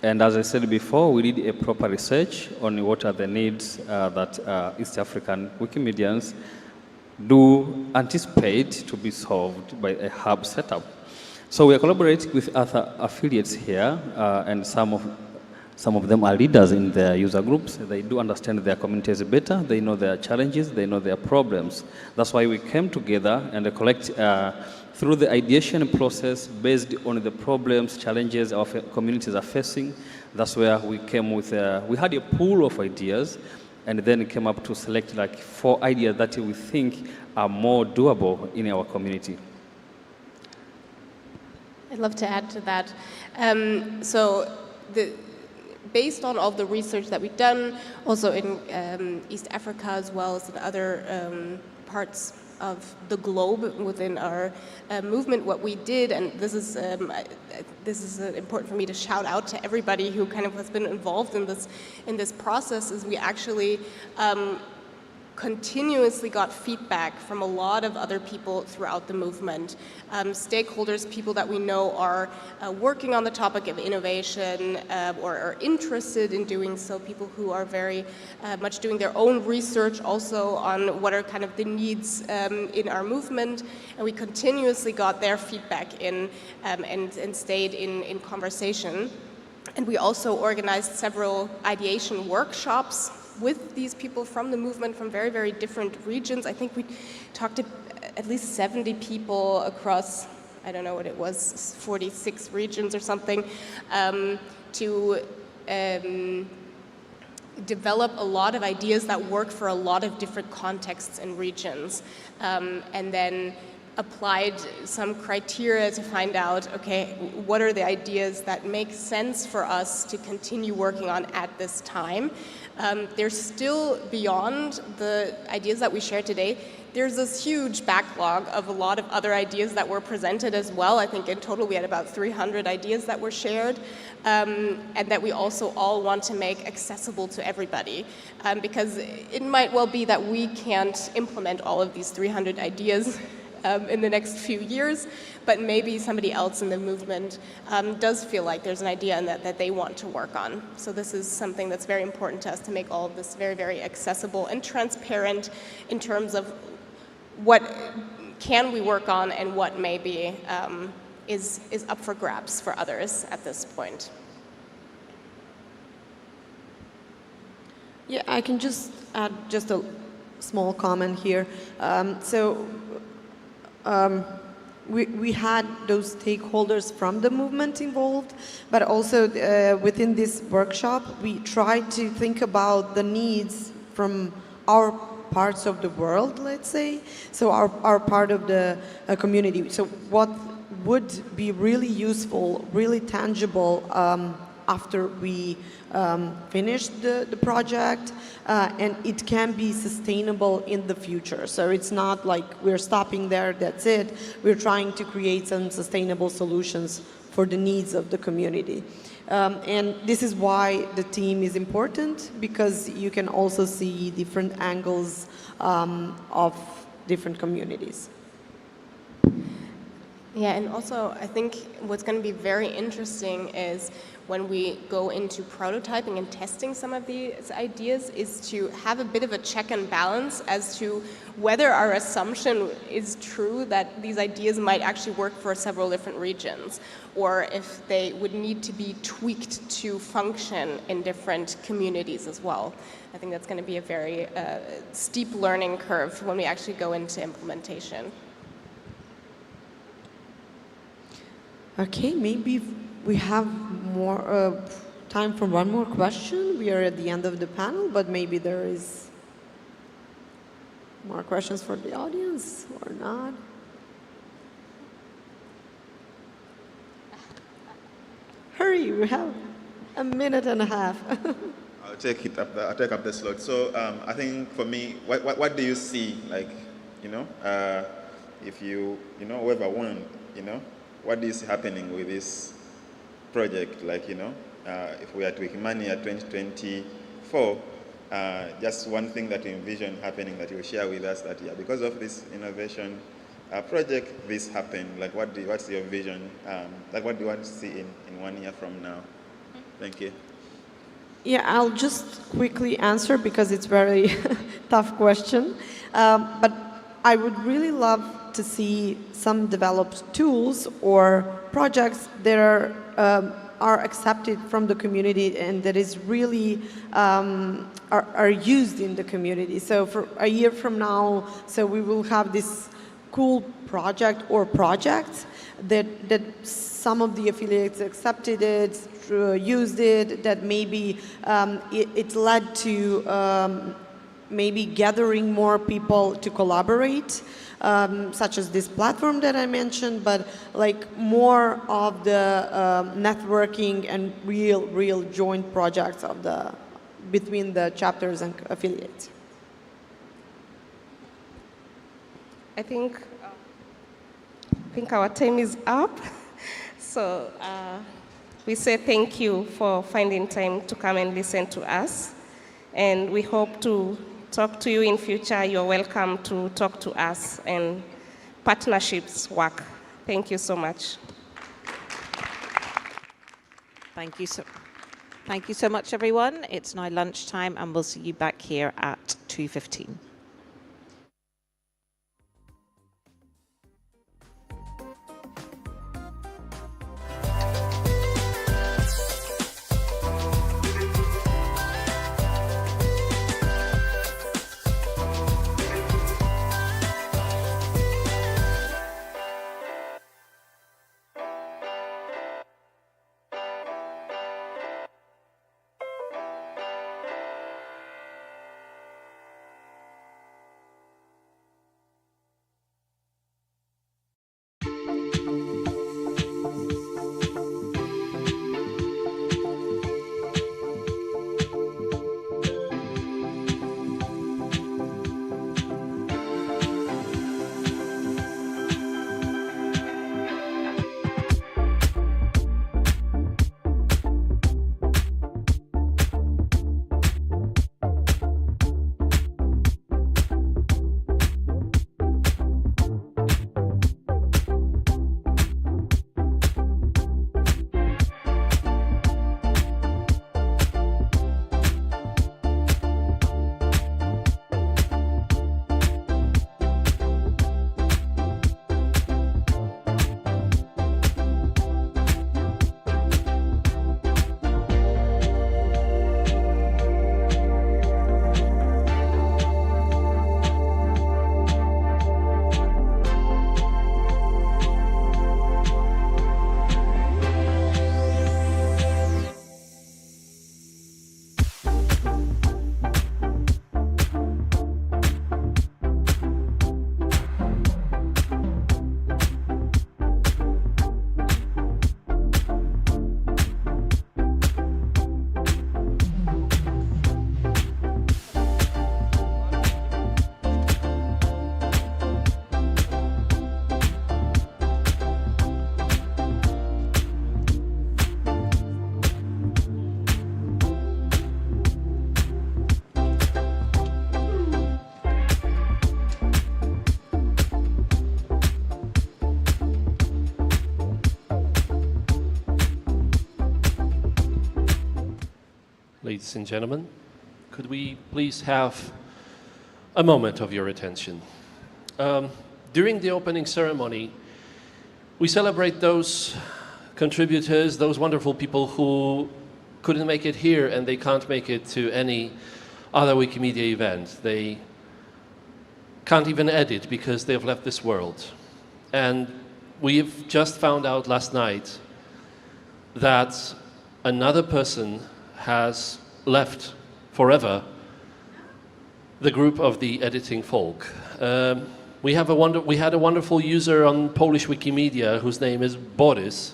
And as I said before, we did a proper research on what are the needs that East African Wikimedians do anticipate to be solved by a hub setup. So we are collaborating with other affiliates here, and some of them are leaders in their user groups. They do understand their communities better. They know their challenges. They know their problems. That's why we came together and collect through the ideation process based on the problems, challenges our communities are facing. That's where we came with, we had a pool of ideas and then came up to select like 4 ideas that we think are more doable in our community. I'd love to add to that. Based on all the research that we've done, also in East Africa as well as in other parts of the globe within our movement, what we did, and this is important for me to shout out to everybody who kind of has been involved in this process, is we actually continuously got feedback from a lot of other people throughout the movement. Stakeholders, people that we know are working on the topic of innovation or are interested in doing so, people who are very much doing their own research also on what are kind of the needs in our movement. And we continuously got their feedback in and stayed in conversation. And we also organized several ideation workshops with these people from the movement from very, very different regions. I think we talked to at least 70 people across, I don't know what it was, 46 regions or something, to develop a lot of ideas that work for a lot of different contexts and regions. And then applied some criteria to find out, okay, what are the ideas that make sense for us to continue working on at this time. They're still beyond the ideas that we shared today. There's this huge backlog of a lot of other ideas that were presented as well. I think in total we had about 300 ideas that were shared, and that we also all want to make accessible to everybody. Because it might well be that we can't implement all of these 300 ideas in the next few years, but maybe somebody else in the movement does feel like there's an idea and that they want to work on. So this is something that's very important to us, to make all of this very, very accessible and transparent in terms of what can we work on and what maybe is up for grabs for others at this point. Yeah, I can just add just a small comment here. We had those stakeholders from the movement involved, but also within this workshop, we tried to think about the needs from our parts of the world, let's say, so our part of the community. So what would be really useful, really tangible after we finish the project, and it can be sustainable in the future. So it's not like we're stopping there, that's it. We're trying to create some sustainable solutions for the needs of the community. And this is why the team is important, because you can also see different angles of different communities. Yeah, and also I think what's going to be very interesting is when we go into prototyping and testing some of these ideas, is to have a bit of a check and balance as to whether our assumption is true that these ideas might actually work for several different regions, or if they would need to be tweaked to function in different communities as well. I think that's going to be a very steep learning curve when we actually go into implementation. Okay, maybe we have more time for one more question. We are at the end of the panel, but maybe there is more questions for the audience or not. Hurry, we have a minute and a half. I'll take up the slot. So I think for me, what do you see, like, if whoever won, what do you see happening with this project? Like, if we are at Wikimania 2024, just one thing that you envision happening that you share with us, that because of this innovation project, this happened. Like, what's your vision? Like, what do you want to see in 1 year from now? Thank you. Yeah, I'll just quickly answer because it's a very tough question. But I would really love to see some developed tools or projects that are accepted from the community and that is really are used in the community. So for a year from now, so we will have this cool project or projects that some of the affiliates accepted it, used it, that maybe it led to maybe gathering more people to collaborate, such as this platform that I mentioned, but like more of the networking and real joint projects between the chapters and affiliates. I think our time is up. So we say thank you for finding time to come and listen to us. And we hope to talk to you in future. You're welcome to talk to us, and partnerships work. Thank you so much. Thank you so much, everyone. It's now lunchtime, and we'll see you back here at 2:15. Ladies and gentlemen, could we please have a moment of your attention? During the opening ceremony, we celebrate those contributors, those wonderful people who couldn't make it here and they can't make it to any other Wikimedia event. They can't even edit because they've left this world. And we've just found out last night that another person has left forever the group of the editing folk. We had a wonderful user on Polish Wikimedia whose name is Boris,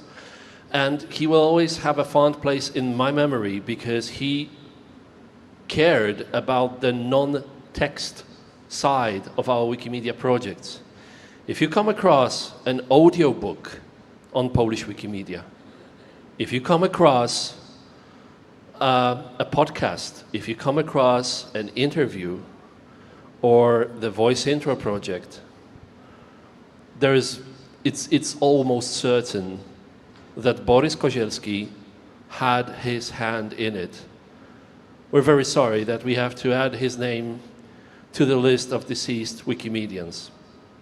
and he will always have a fond place in my memory because he cared about the non-text side of our Wikimedia projects. If you come across an audiobook on Polish Wikimedia, if you come across a podcast, if you come across an interview or the voice intro project, it's almost certain that Boris Kozielski had his hand in it. We're very sorry that we have to add his name to the list of deceased Wikimedians.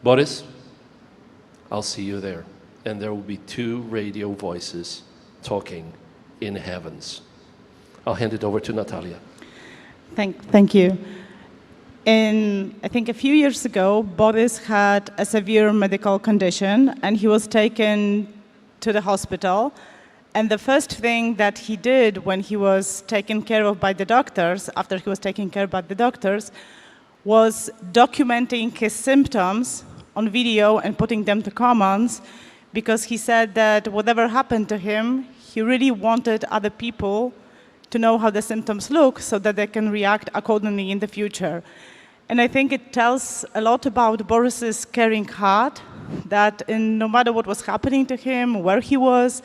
Boris, I'll see you there. And there will be 2 radio voices talking in heavens. I'll hand it over to Natalia. Thank you. I think a few years ago, Boris had a severe medical condition and he was taken to the hospital. And the first thing that he did when he was taken care of by the doctors, after he was taken care of by the doctors, was documenting his symptoms on video and putting them to commons, because he said that whatever happened to him, he really wanted other people to know how the symptoms look so that they can react accordingly in the future. And I think it tells a lot about Boris's caring heart, that no matter what was happening to him, where he was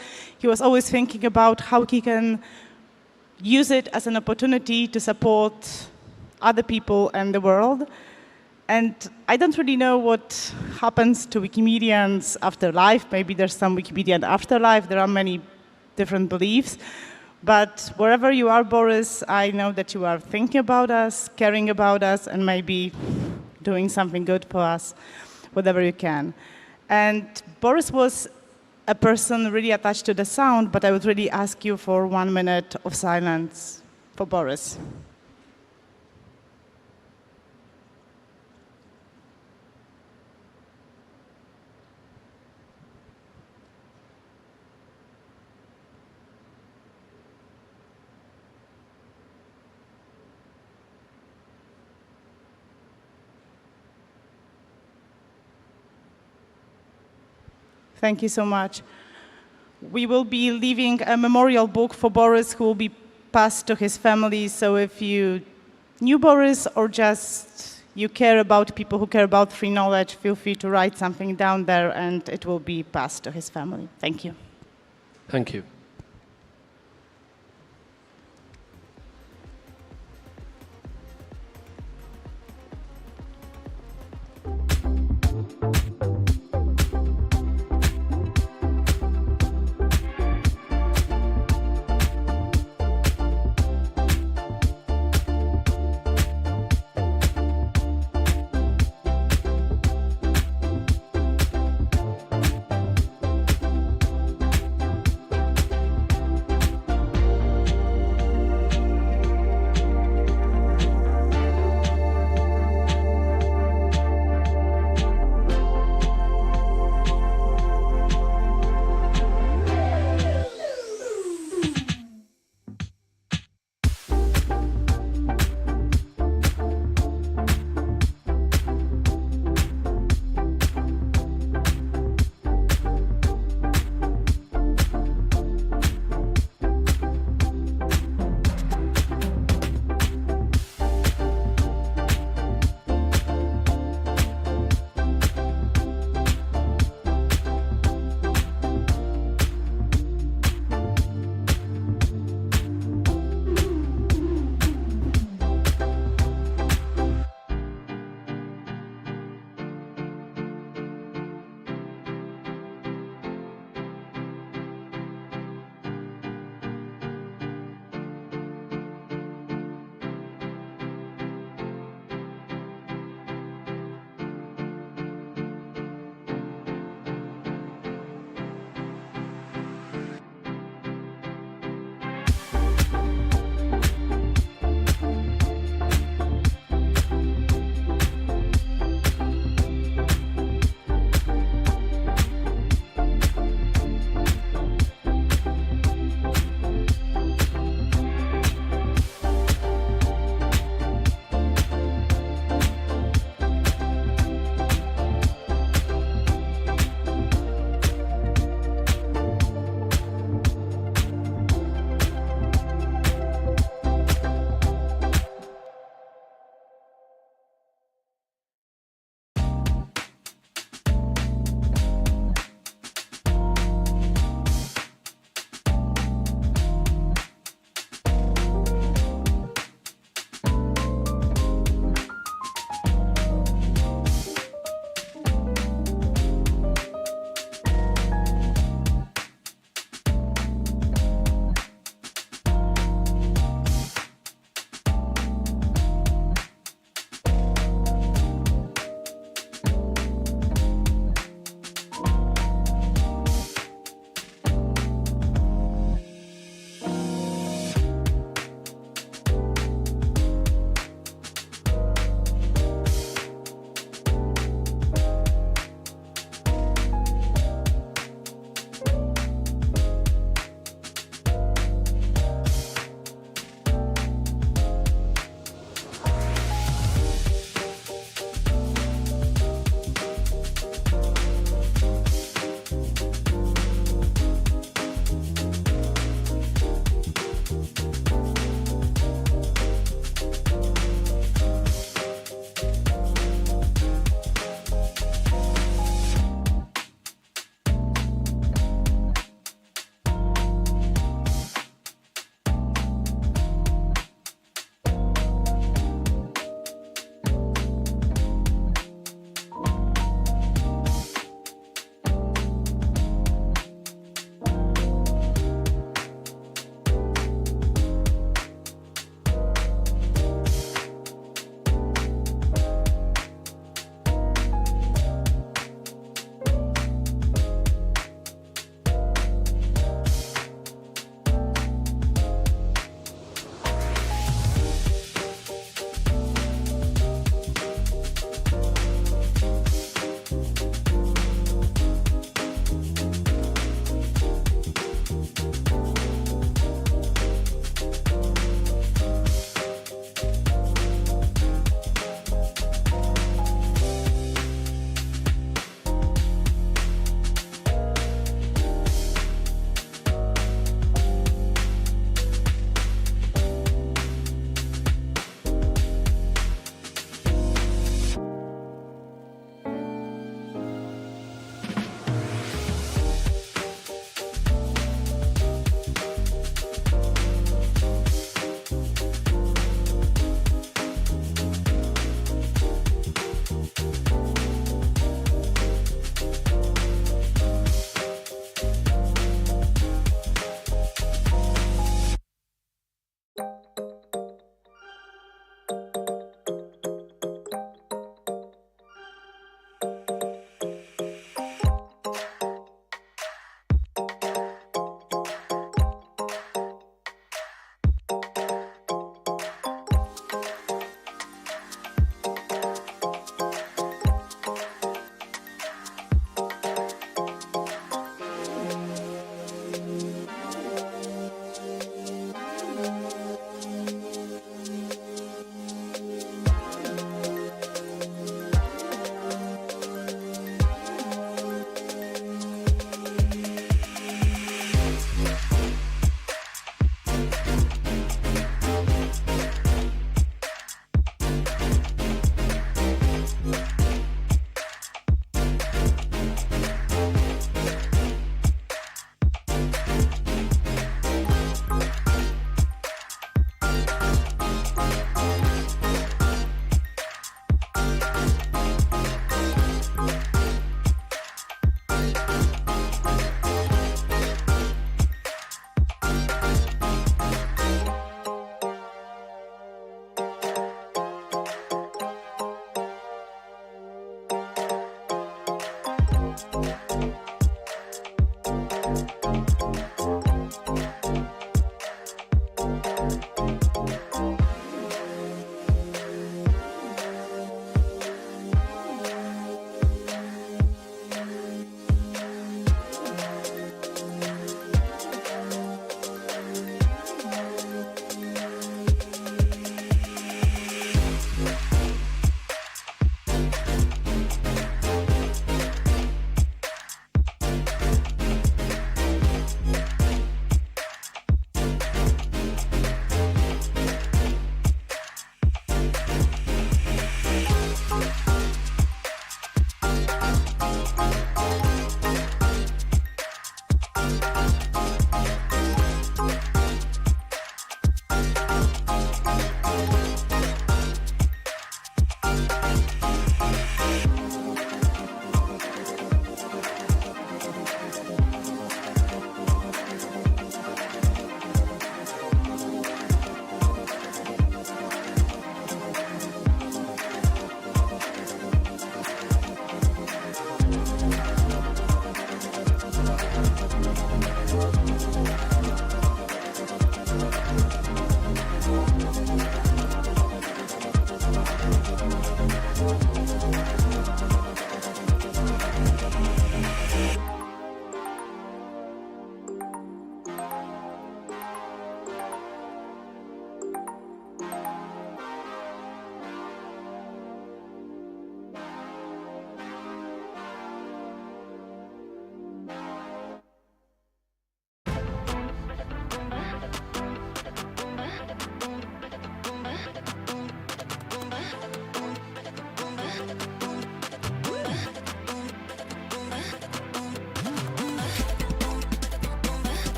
always thinking about how he can use it as an opportunity to support other people and the world. And I don't really know what happens to Wikimedians after life. Maybe there's some Wikimedian afterlife. There are many different beliefs. But wherever you are, Boris, I know that you are thinking about us, caring about us, and maybe doing something good for us, whatever you can. And Boris was a person really attached to the sound, but I would really ask you for 1 minute of silence for Boris. Thank you so much. We will be leaving a memorial book for Boris who will be passed to his family. So if you knew Boris or just you care about people who care about free knowledge, feel free to write something down there and it will be passed to his family. Thank you. Thank you.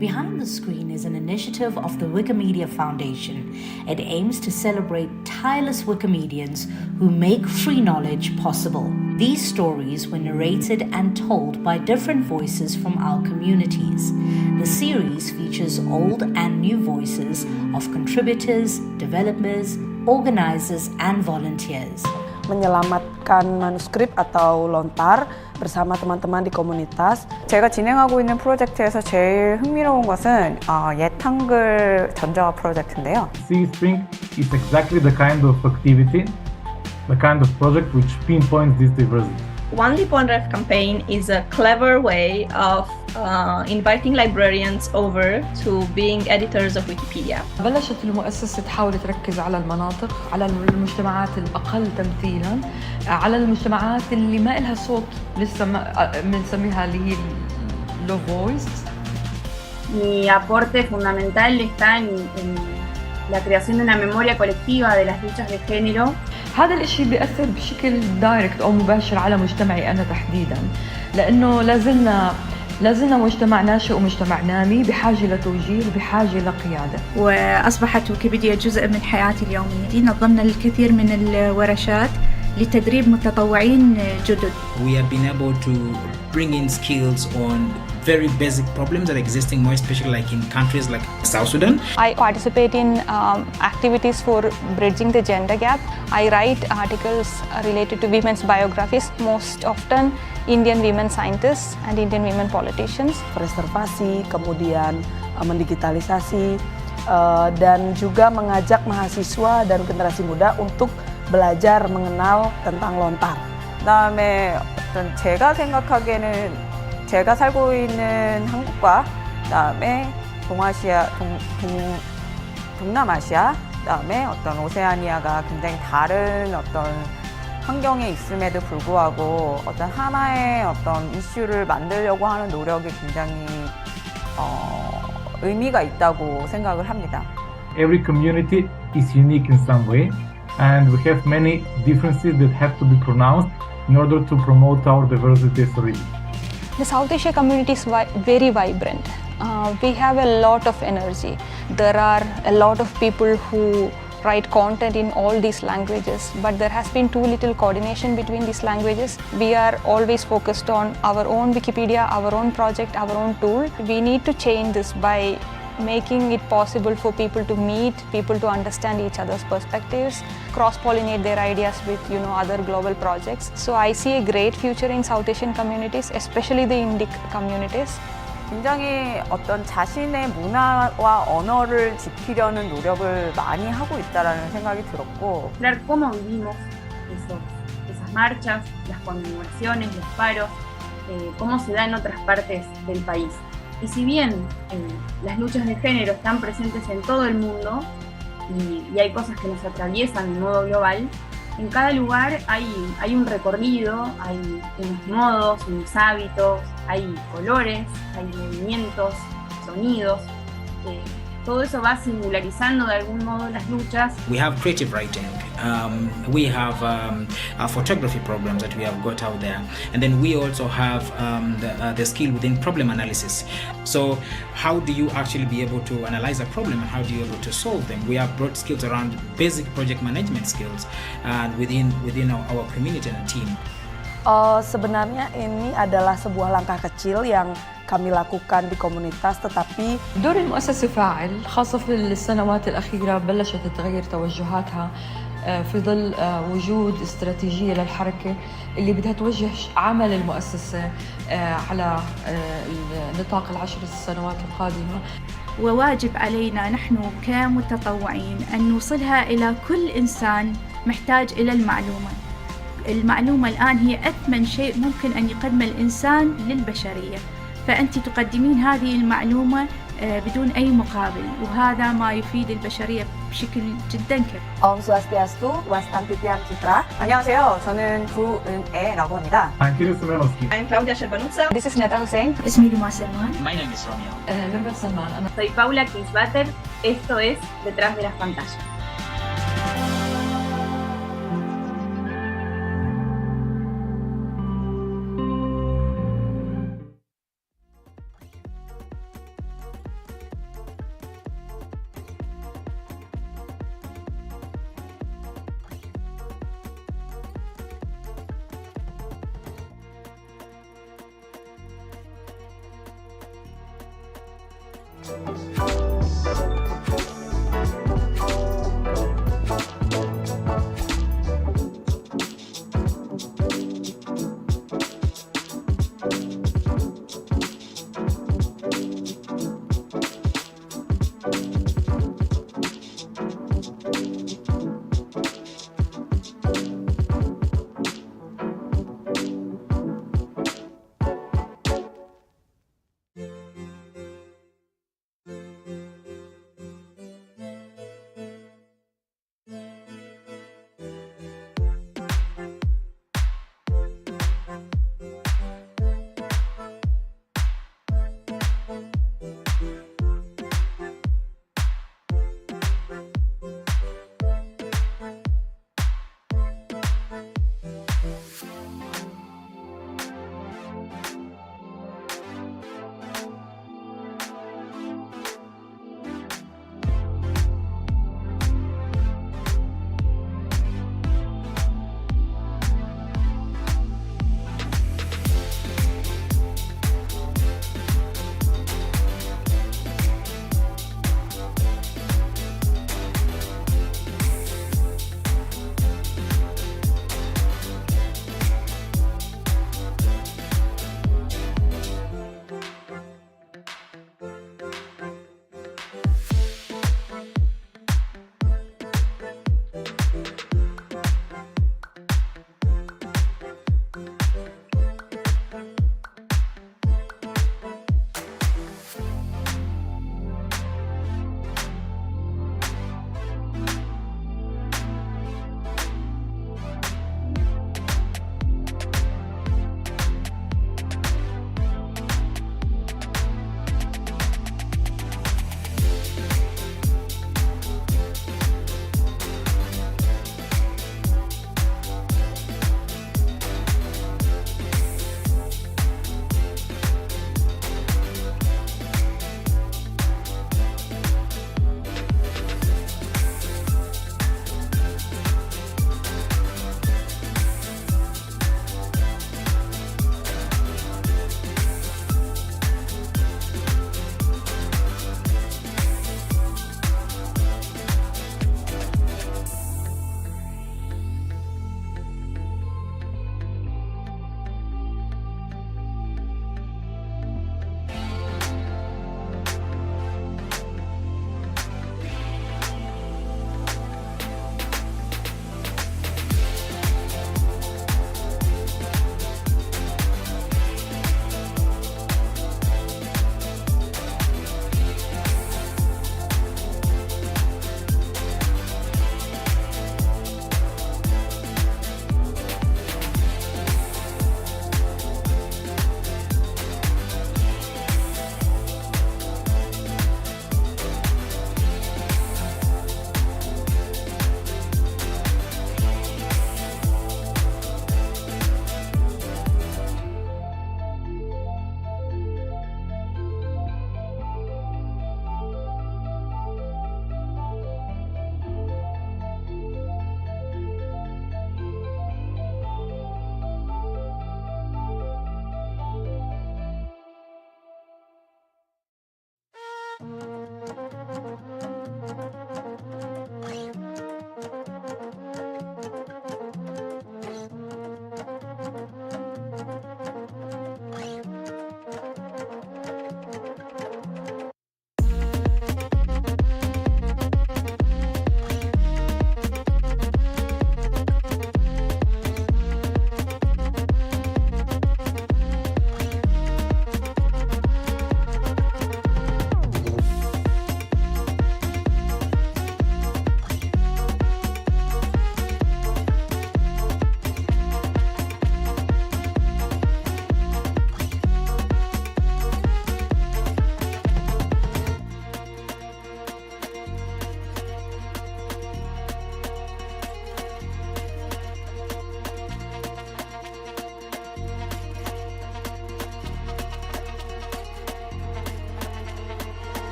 Behind the Screen is an initiative of the Wikimedia Foundation. It aims to celebrate tireless Wikimedians who make free knowledge possible. These stories were narrated and told by different voices from our communities. The series features old and new voices of contributors, developers, organizers, and volunteers. menyelamatkan manuskrip atau lontar bersama teman-te만 di komunitas. 제가 진행하고 있는 프로젝트에서 제일 흥미로운 것은 옛 한글 전자화 프로젝트인데요. C-String is exactly the kind of activity, the kind of project which pinpoints this diversity. One Deep One Ref campaign is a clever way of inviting librarians over to being editors of Wikipedia. بلشت المؤسسة تحاول تركز على المناطق، على المجتمعات الأقل تمثيلاً، على المجتمعات اللي ما إلها صوت لسه بنسميها اللي هي low voice. Mi aporte fundamental está en la creación de una memoria colectiva de las luchas de género. هذا الاشي بيأثر بشكل دايركت أو مباشر على مجتمعي أنا تحديداً، لأنه لازلنا لازلنا مجتمع ناشئ ومجتمع نامي بحاجة لتوجيه وبحاجة لقيادة. وأصبحت ويكيبيديا جزء من حياتي اليومية. نظمنا الكثير من الورشات لتدريب متطوعين جدد. We have been able to bring in skills on very basic problems that are existing, more especially like in countries like South Sudan. I participate in activities for bridging the gender gap. I write articles related to women's biographies, most often Indian women scientists and Indian women politicians. Preservasi, kemudian mendigitalisasi, dan juga mengajak mahasiswa dan generasi muda untuk belajar mengenal tentang lontar. 그다음에 어떤 제가 생각하기에는 제가 살고 있는 한국과 그다음에 동남아시아 그다음에 어떤 오세아니아가 굉장히 다른 어떤 환경에 있음에도 불구하고 어떤 하나의 어떤 이슈를 만들려고 하는 노력이 굉장히 의미가 있다고 생각을 합니다. Every community is unique in some way, and we have many differences that have to be pronounced in order to promote our diversity as a region. The South Asia community is very vibrant. We have a lot of energy. There are a lot of people who write content in all these languages, but there has been too little coordination between these languages. We are always focused on our own Wikipedia, our own project, our own tool. We need to change this by making it possible for people to meet, people to understand each other's perspectives, cross-pollinate their ideas with other global projects. So I see a great future in South Asian communities, especially the Indic communities. 굉장히 어떤 자신의 문화와 언어를 지키려는 노력을 많이 하고 있다라는 생각이 들었고, Ver cómo vivimos esas marchas, las conmemoraciones, los paros, cómo se da en otras partes del país. Y si bien las luchas de género están presentes en todo el mundo y hay cosas que nos atraviesan de modo global, en cada lugar hay un recorrido, hay unos modos, unos hábitos, hay colores, hay movimientos, sonidos. Todo eso va singularizando de algún modo las luchas. We have creative writing, we have photography programs that we have got out there, and then we also have the skill within problem analysis. So how do you actually be able to analyze a problem and how do you be able to solve them? We have brought skills around basic project management skills within our community and team. Sebenarnya ini adalah sebuah langkah kecil yang kami lakukan di komunitas, tetapi دور المؤسسة فاعل، خاصة في السنوات الأخيرة بلشت تتغير توجهاتها في ظل وجود استراتيجية للحركة اللي بدها توجه عمل المؤسسة على نطاق العشر السنوات القادمة. وواجب علينا نحن كمتطوعين أن نوصلها إلى كل إنسان محتاج إلى المعلومة. المعلومة الآن هي أثمن شيء ممكن أن يقدمه الإنسان للبشرية، فأنت تقدمين هذه المعلومة بدون أي مقابل، وهذا ما يفيد البشرية بشكل جدا كبير. Om Swastiastu, Wastantitiam Citra. 안녕하세요. 저는 구은애라고 합니다. I'm Kirill Semenovsky. I'm Claudia Sherbanutza. This is Neta Hussein. اسمي لما سلمان. My name is Romeo. لما سلمان. Soy Paula Kinsbatter. Esto es Detrás de las Pantallas.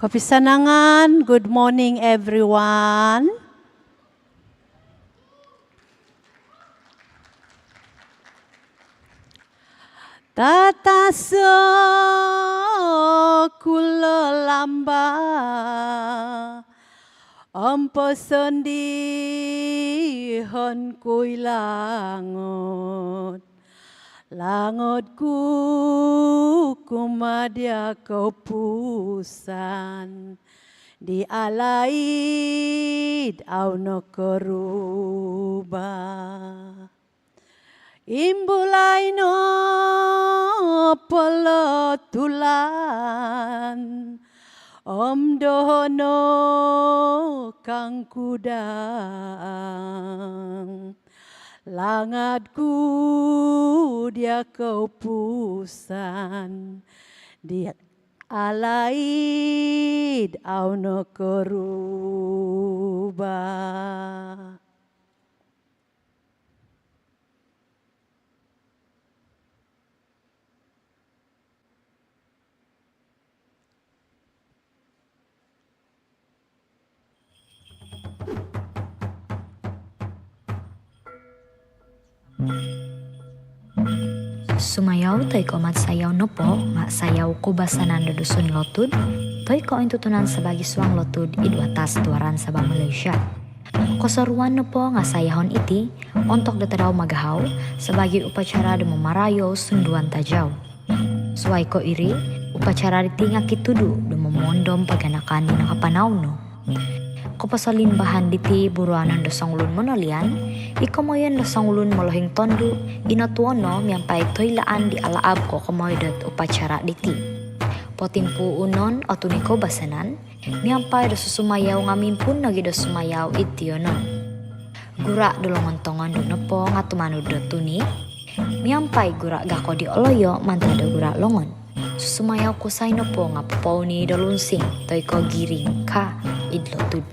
Kopi Sanangan, good morning everyone. Tataso kula lamba ampo sendi hon kui langot. Langotku kumadya kau pusan di alaid au no koruba imbulai no polo tulan om dono kang kudang langatku dia kau pusan dia alaid au no koruba. Sumayaw toy ko mat sayaw no po, mat sayaw ko basanan do dusun lotud, toy ko intutunan sebagai suang lotud idwatas tuaran sabang Malaysia. Kosaruan no po nga sayahon iti, ontok dataraw magahaw, sebagai upacara do memarayo sunduan tajaw. Suway ko iri, upacara iti nga kitudu do memondom paganakan di nakapanaw no. Kopasalin bahan diti buruanan do sanglun monolian, ikomoyan do sanglun molohing tondu, inatuono miyampay toylaan di alaab ko komoydat upacara diti. Potimpu unon o tuniko basanan, miyampay do susumayaw ngamimpun nagi do sumayaw itionon. Gura do longontongan do nepo nga tumanu do tuni, miyampay gura gako di oloyo manta do gura longon. Susumayaw ko say nepo nga papaw ni do lunsing, toy ko giring ka idlotud.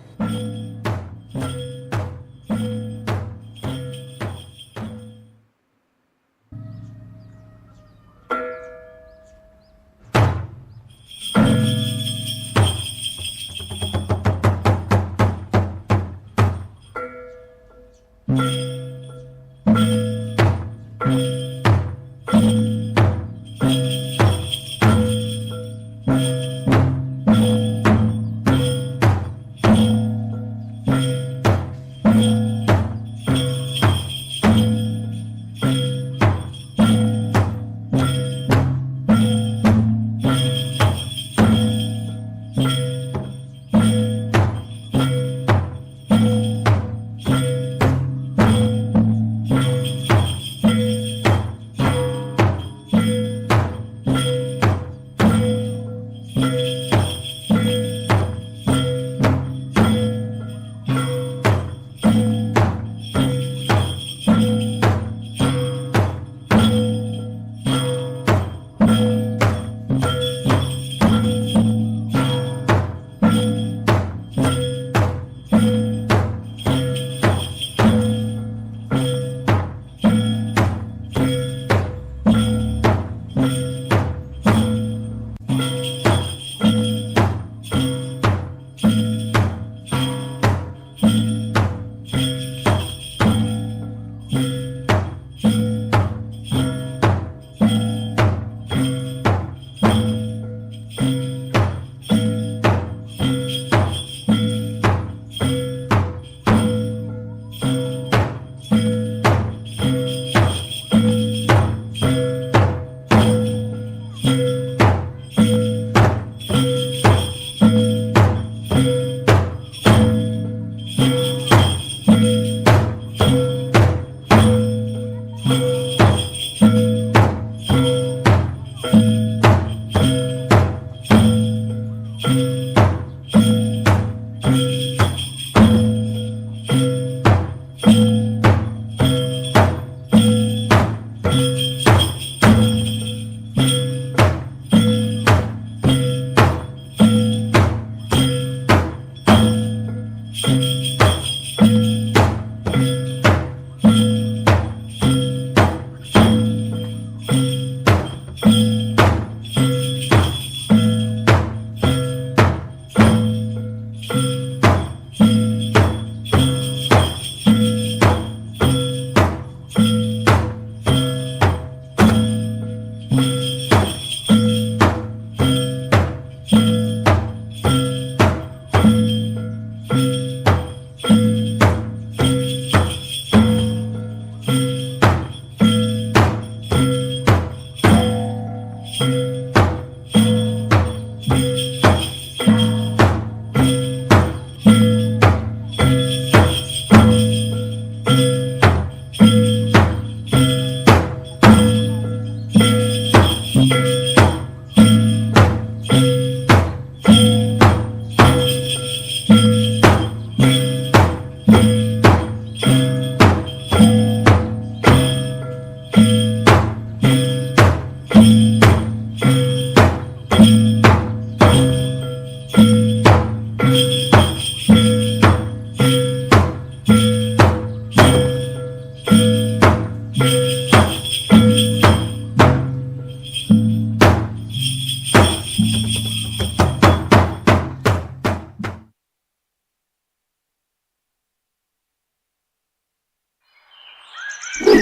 Kiwanogi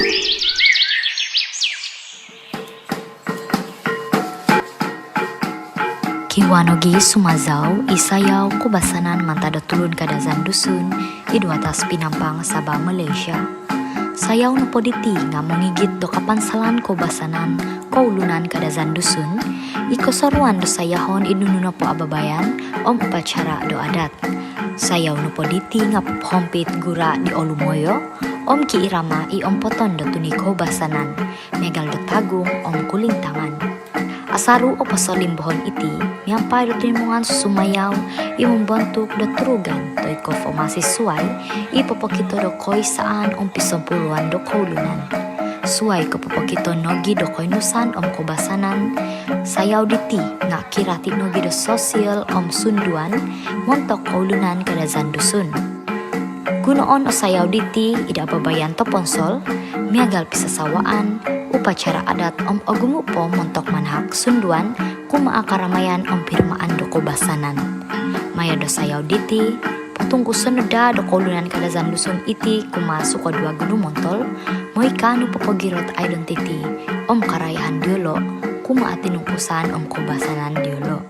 sumazau isayau kubasanan mantada tulun kadazan dusun idu atas Pinampang Sabah Malaysia. Sayau napoditi ngamongigit do kapansalan kubasanan kaulunan kadazan dusun iko saruan do sayahon idununa po ababayan om upacara do adat. Sayau napoditi ngaphompit gura di Olumoyo om ki irama i om poton do tuni kubasanan megal do tagung om kuling tangan. Asaru o pasalim bohon iti, miampai do tinimungan susumayaw, imumbantuk do turugan, do iko formasi suai, ipopokito do koi saan pisompuluan do kaulunan. Suai ko popokito nogi do koi nusan kubasanan, sayaw diti, nga kirati nogi do sosial sunduan, montok kaulunan kadazan dusun. Gunoon o sayaw diti, ida babayan to ponsol, miagal pisasawaan, upacara adat agumupo montok manhak sunduan kuma akaramayan firmaan do kubasanan. Maya do sayaw diti, patungku seneda do kaulunan kadazan dusun iti kuma suka dua gunu montol, moikanu popogirot identity karayahan diolo, kuma atinungkusan kubasanan diolo.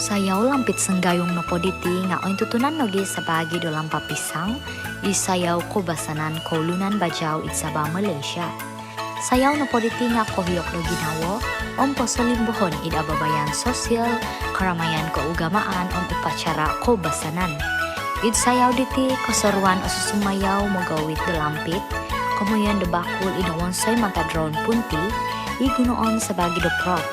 Sayau lampit senggayung no poditi ngaoin tutunan nogi sebagi do lampa pisang i sayau ko basanan ko lunan bajau itsaba Malaysia. Sayau no poditi ngakohiok do ginawo om posolim bohon ida babayan sosial keramaian keugamaan om upacara ko basanan. Id sayau diti koseruan osusumayau mogawit do lampit kemudian de bakul ida wonsoi mata drone punti i gunoon sebagi do prop.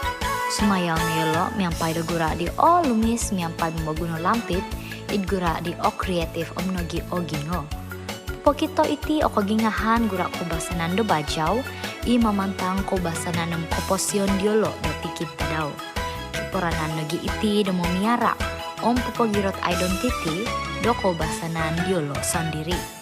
Sumayau nielo miampai do gura di o lumis miampai membaguno lampit id gura di o kreatif om nogi o gingo. Pokito iti o kogingahan gura ko basanan do bajau i mamantang ko basanan nem koposion diolo do tikit tadaw. Kiporanan nogi iti do momiara om popogirot identity do ko basanan diolo sandiri.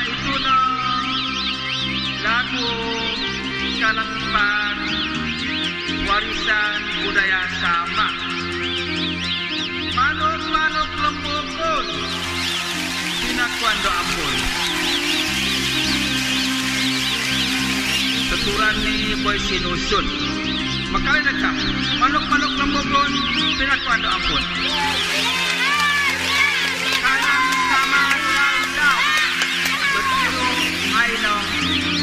Itu na lagu ikalang empat warisan budaya sama. Manuk-manuk lembukun pinakuan do ampun. Tuturan ni boy sinusun. Makali nagka manuk-manuk lembukun pinakuan do ampun. Kalang sama daw bertiru aino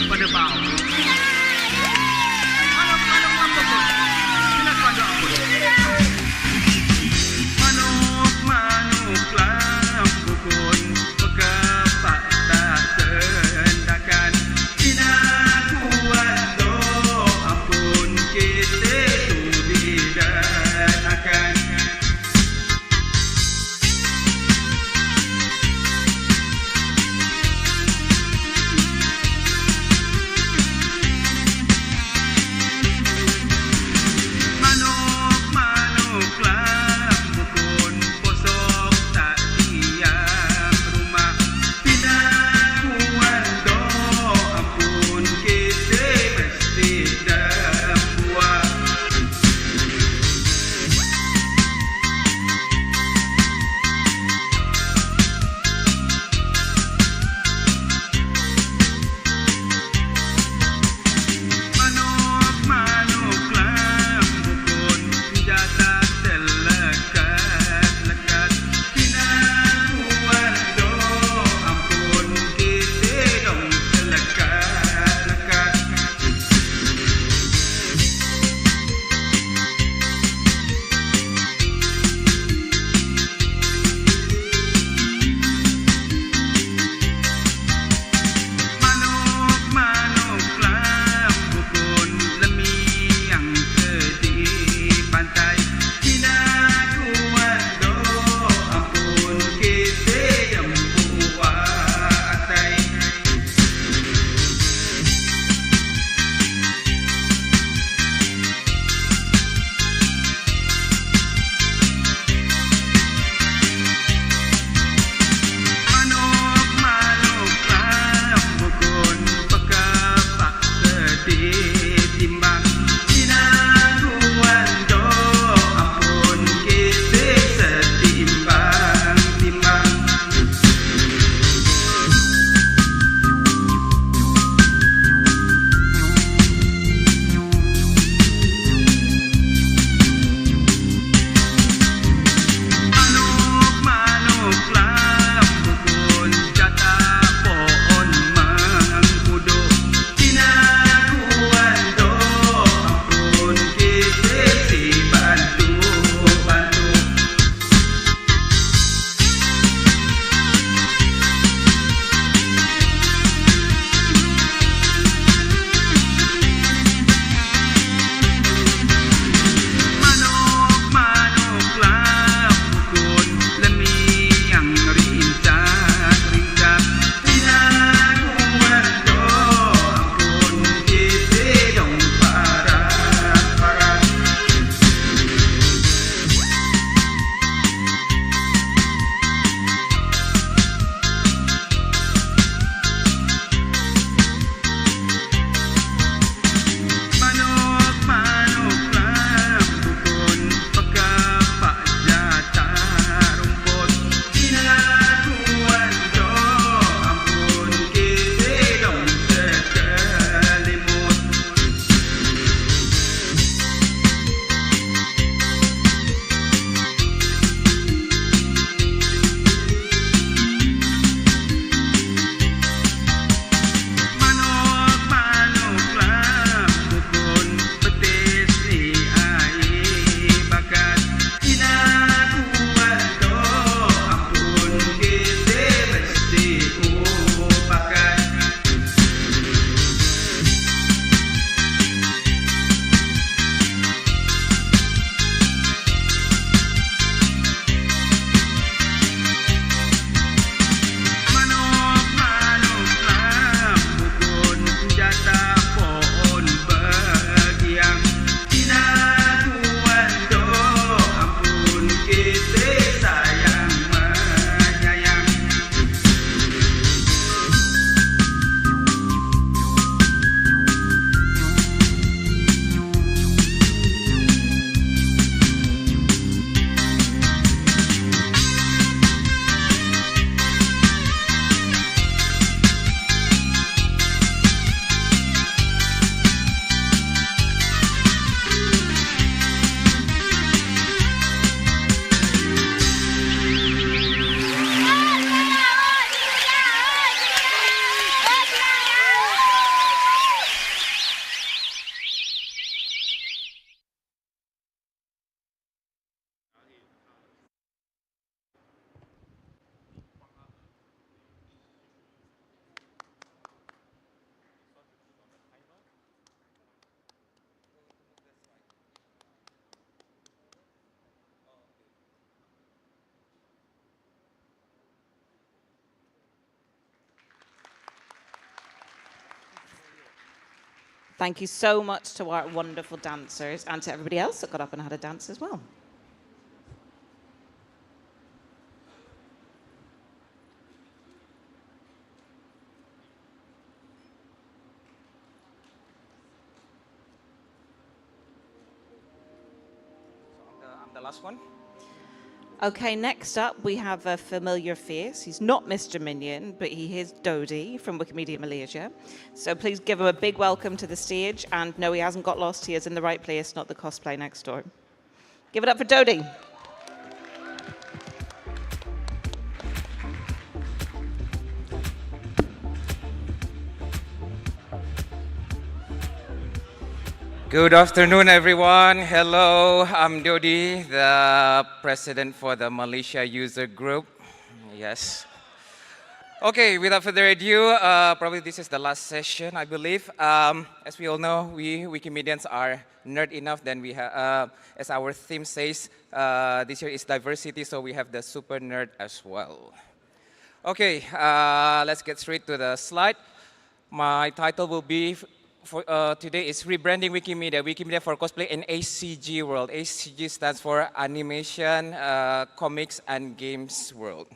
pada bau. Manuk-manuk Thank you so much to our wonderful dancers and to everybody else that got up and had a dance as well. I'm the last one. Okay, next up we have a familiar face. He's not Mr. Minion, but he is Dodi from Wikimedia Malaysia. So please give him a big welcome to the stage. And no, he hasn't got lost. He is in the right place, not the cosplay next door. Give it up for Dodi. Good afternoon, everyone. Hello, I'm Dodi, the president for the Malaysia user group. Yes. Okay, without further ado, probably this is the last session, I believe. As we all know, we Wikimedians are nerd enough. Then we have, as our theme says, this year is diversity, so we have the super nerd as well. Okay, let's get straight to the slide. My title will be for today is rebranding Wikimedia, Wikimedia for cosplay in ACG world. ACG stands for Animation, Comics, and Games World.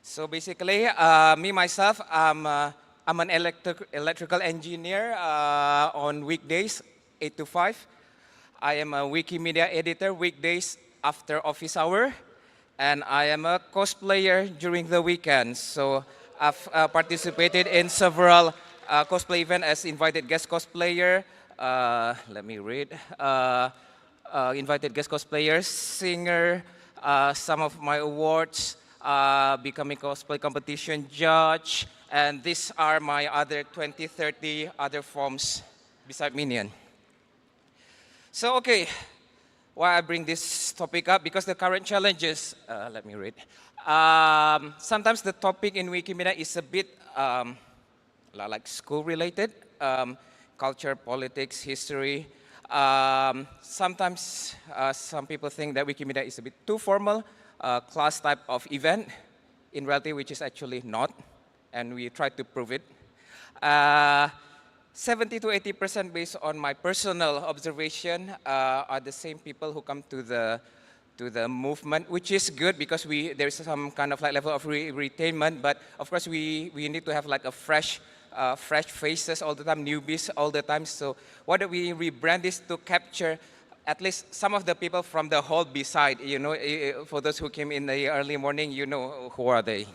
So basically, me myself, I'm an electrical engineer on weekdays, 8 to 5. I am a Wikimedia editor weekdays after office hour, and I am a cosplayer during the weekends. So I've participated in several cosplay event as invited guest cosplayer. Let me read. Invited guest cosplayer, singer, some of my awards, becoming cosplay competition judge, and these are my other 20, 30 other forms beside Minion. So, okay, why I bring this topic up? Because the current challenges, let me read. Sometimes the topic in Wikimedia is a bit like school-related, culture, politics, history. Sometimes some people think that Wikimedia is a bit too formal, class type of event, in reality, which is actually not, and we try to prove it. 70 to 80% based on my personal observation are the same people who come to the movement, which is good because there's some kind of like level of retainment, but of course we need to have like a fresh faces all the time, newbies all the time. So what do we rebrand this to capture at least some of the people from the hall beside, you know, for those who came in the early morning, you know who are they.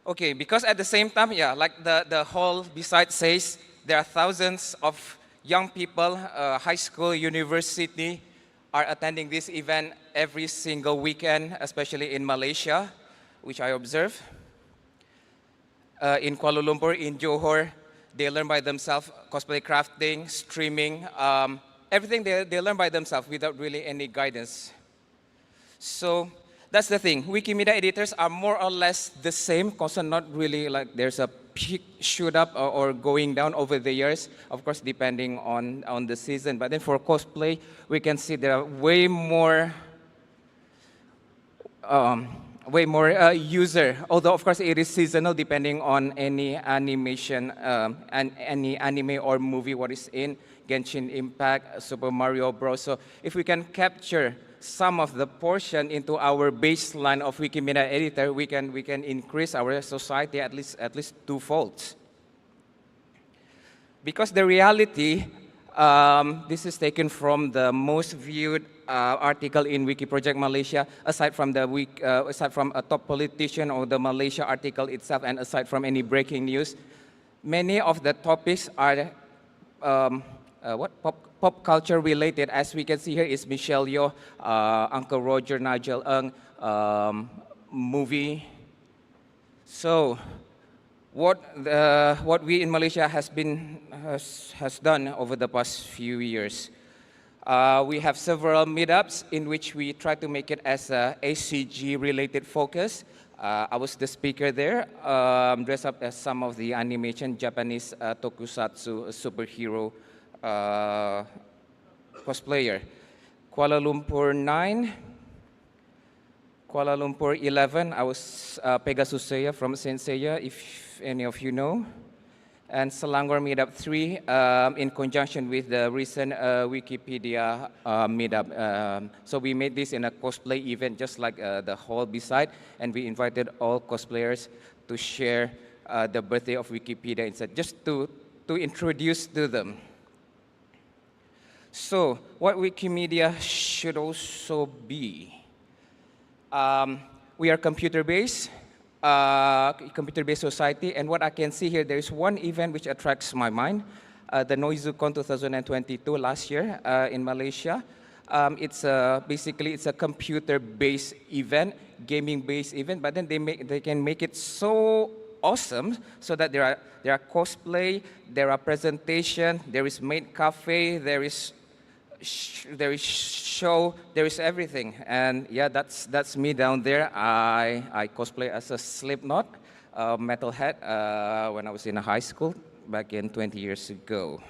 Okay, because at the same time, yeah, like the hall beside says, there are thousands of young people, high school, university, are attending this event every single weekend, especially in Malaysia, which I observe. In Kuala Lumpur, in Johor, they learn by themselves cosplay crafting, streaming, everything they learn by themselves without really any guidance. So that's the thing. Wikimedia editors are more or less the same, because not really like there's a peak shoot up or going down over the years, of course, depending on the season. But then for cosplay, we can see there are way more user, although of course it is seasonal depending on any animation and any anime or movie what is in, Genshin Impact, Super Mario Bros. So if we can capture some of the portion into our baseline of Wikimedia editor, we can increase our society at least twofold. Because the reality, this is taken from the most viewed article in Wiki Project Malaysia, aside from a top politician or the Malaysia article itself, and aside from any breaking news, many of the topics are pop culture related. As we can see here is Michelle Yeoh, Uncle Roger, Nigel Ng, movie. So what we in Malaysia has done over the past few years. We have several meetups in which we try to make it as a ACG related focus. I was the speaker there, dressed up as some of the animation Japanese tokusatsu superhero cosplayer. Kuala Lumpur 9, Kuala Lumpur 11, I was Pegasus Seiya from Saint Seiya, if any of you know. and Selangor Meetup 3 in conjunction with the recent Wikipedia meetup. So we made this in a cosplay event just like the hall beside, and we invited all cosplayers to share the birthday of Wikipedia instead, just to introduce to them. So what Wikimedia should also be. We are computer-based society, and what I can see here, there is one event which attracts my mind, the NoizuCon 2022 last year in Malaysia. Basically it's a computer-based event, gaming-based event, but then they can make it so awesome so that there are cosplay, there are presentation, there is maid cafe, there is show, there is everything. And yeah, that's me down there. I cosplay as a Slipknot metalhead when I was in high school back in 20 years ago.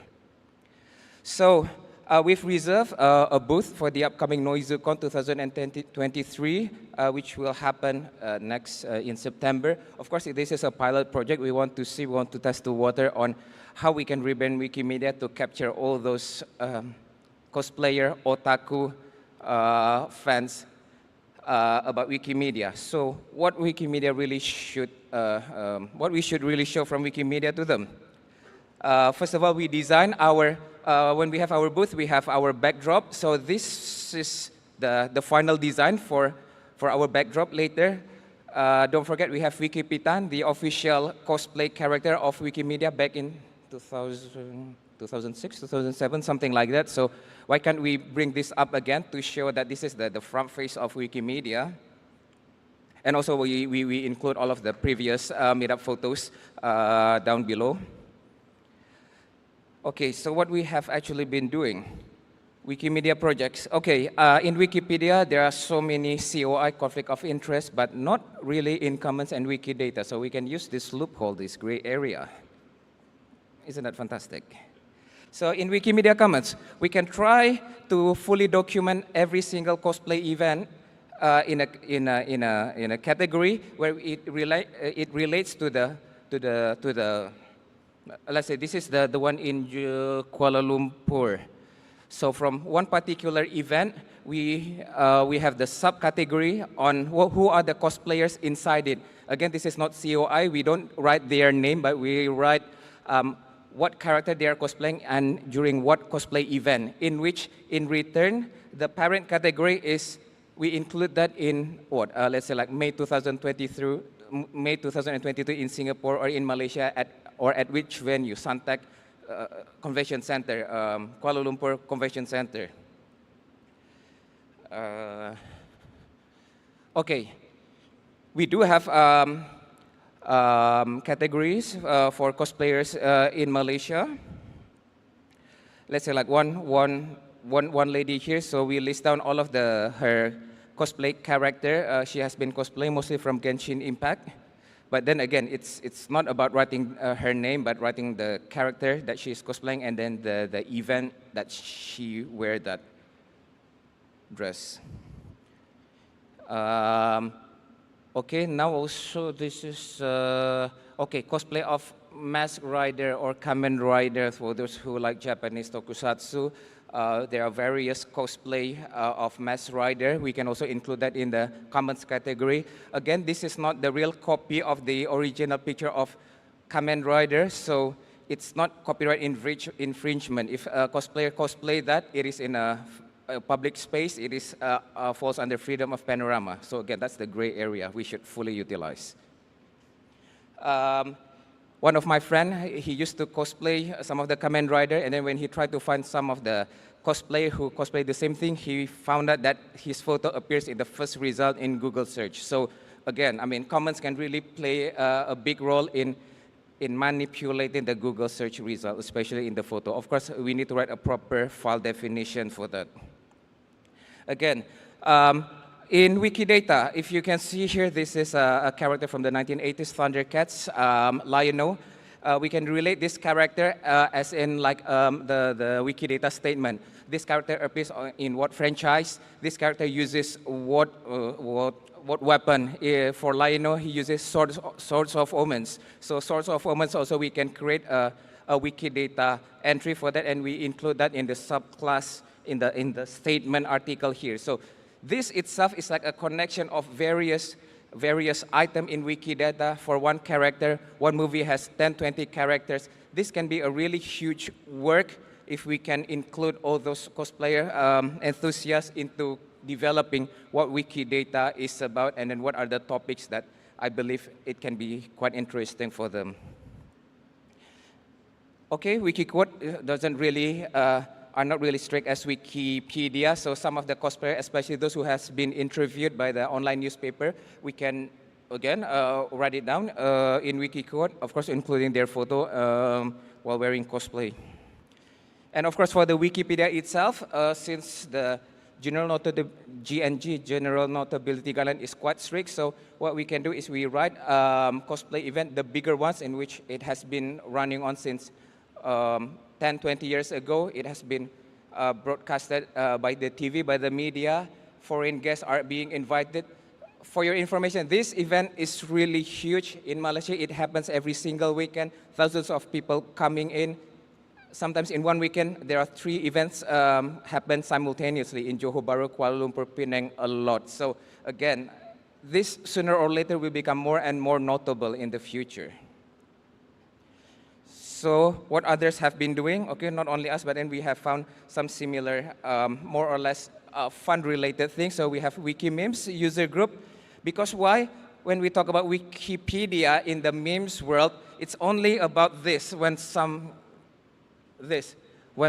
So we've reserved a booth for the upcoming NoizuCon 2023, which will happen next in September. Of course, this is a pilot project. We want to test the water on how we can rebrand Wikimedia to capture all those cosplayer, otaku fans about Wikimedia. So what Wikimedia really should, what we should really show from Wikimedia to them. First of all, we design our, when we have our booth, we have our backdrop. So this is the final design for our backdrop later. Don't forget, we have Wikipitan, the official cosplay character of Wikimedia back in 2006, 2007, something like that. So why can't we bring this up again to show that this is the front face of Wikimedia? And also we include all of the previous meetup photos down below. Okay, so what we have actually been doing, Wikimedia projects. Okay, in Wikipedia, there are so many COI, conflict of interest, but not really in Commons and Wikidata. So we can use this loophole, this gray area. Isn't that fantastic? So in Wikimedia Commons, we can try to fully document every single cosplay event in a category where it relates to the let's say this is the one in Kuala Lumpur. So from one particular event, we have the subcategory on who are the cosplayers inside it. Again, this is not COI. We don't write their name, but we write what character they are cosplaying and during what cosplay event, in which, in return, the parent category is, we include that in what, let's say like May 2022 in Singapore or in Malaysia at which venue, Suntec Convention Center, Kuala Lumpur Convention Center. Okay, we do have categories for cosplayers in Malaysia. Let's say like one lady here, so we list down all of her cosplay character. She has been cosplaying mostly from Genshin Impact. But then again, it's not about writing her name, but writing the character that she's cosplaying and then the event that she wear that dress. Okay, now also this is, okay, cosplay of Mask Rider or Kamen Rider for those who like Japanese tokusatsu. There are various cosplay of Mask Rider. We can also include that in the Commons category. Again, this is not the real copy of the original picture of Kamen Rider, so it's not copyright infringement. If a cosplayer cosplay that, it is in a public space, it is falls under freedom of panorama. So again, that's the gray area we should fully utilize. One of my friends, he used to cosplay some of the Kamen Rider, and then when he tried to find some of the cosplayer who cosplay the same thing, he found out that his photo appears in the first result in Google search. So again, I mean, Commons can really play a big role in manipulating the Google search result, especially in the photo. Of course, we need to write a proper file definition for that. Again, in Wikidata, if you can see here, this is a character from the 1980s Thundercats, Lion-O. We can relate this character as in like the Wikidata statement. This character appears in what franchise? This character uses what what weapon. For Lionel, he uses swords of omens. So swords of omens also we can create a Wikidata entry for that, and we include that in the subclass in the statement article here. So this itself is like a connection of various items in Wikidata for one character. One movie has 10, 20 characters. This can be a really huge work if we can include all those cosplayer enthusiasts into developing what Wikidata is about, and then what are the topics that I believe it can be quite interesting for them. Okay, Wikiquote doesn't really, are not really strict as Wikipedia, so some of the cosplayers, especially those who has been interviewed by the online newspaper, we can, again, write it down in Wikiquote, of course, including their photo while wearing cosplay. And of course, for the Wikipedia itself, since the GNG, General Notability Guideline, is quite strict, so what we can do is we write cosplay event, the bigger ones, in which it has been running on since 10, 20 years ago. It has been broadcasted by the TV, by the media. Foreign guests are being invited. For your information, this event is really huge in Malaysia. It happens every single weekend. Thousands of people coming in. Sometimes in one weekend, there are 3 events happen simultaneously in Johor Bahru, Kuala Lumpur, Penang, a lot. So again, this sooner or later will become more and more notable in the future. So what others have been doing, okay, not only us, but then we have found some similar, more or less fun-related things. So we have Wikimemes user group. Because why? When we talk about Wikipedia in the memes world, it's only about this. When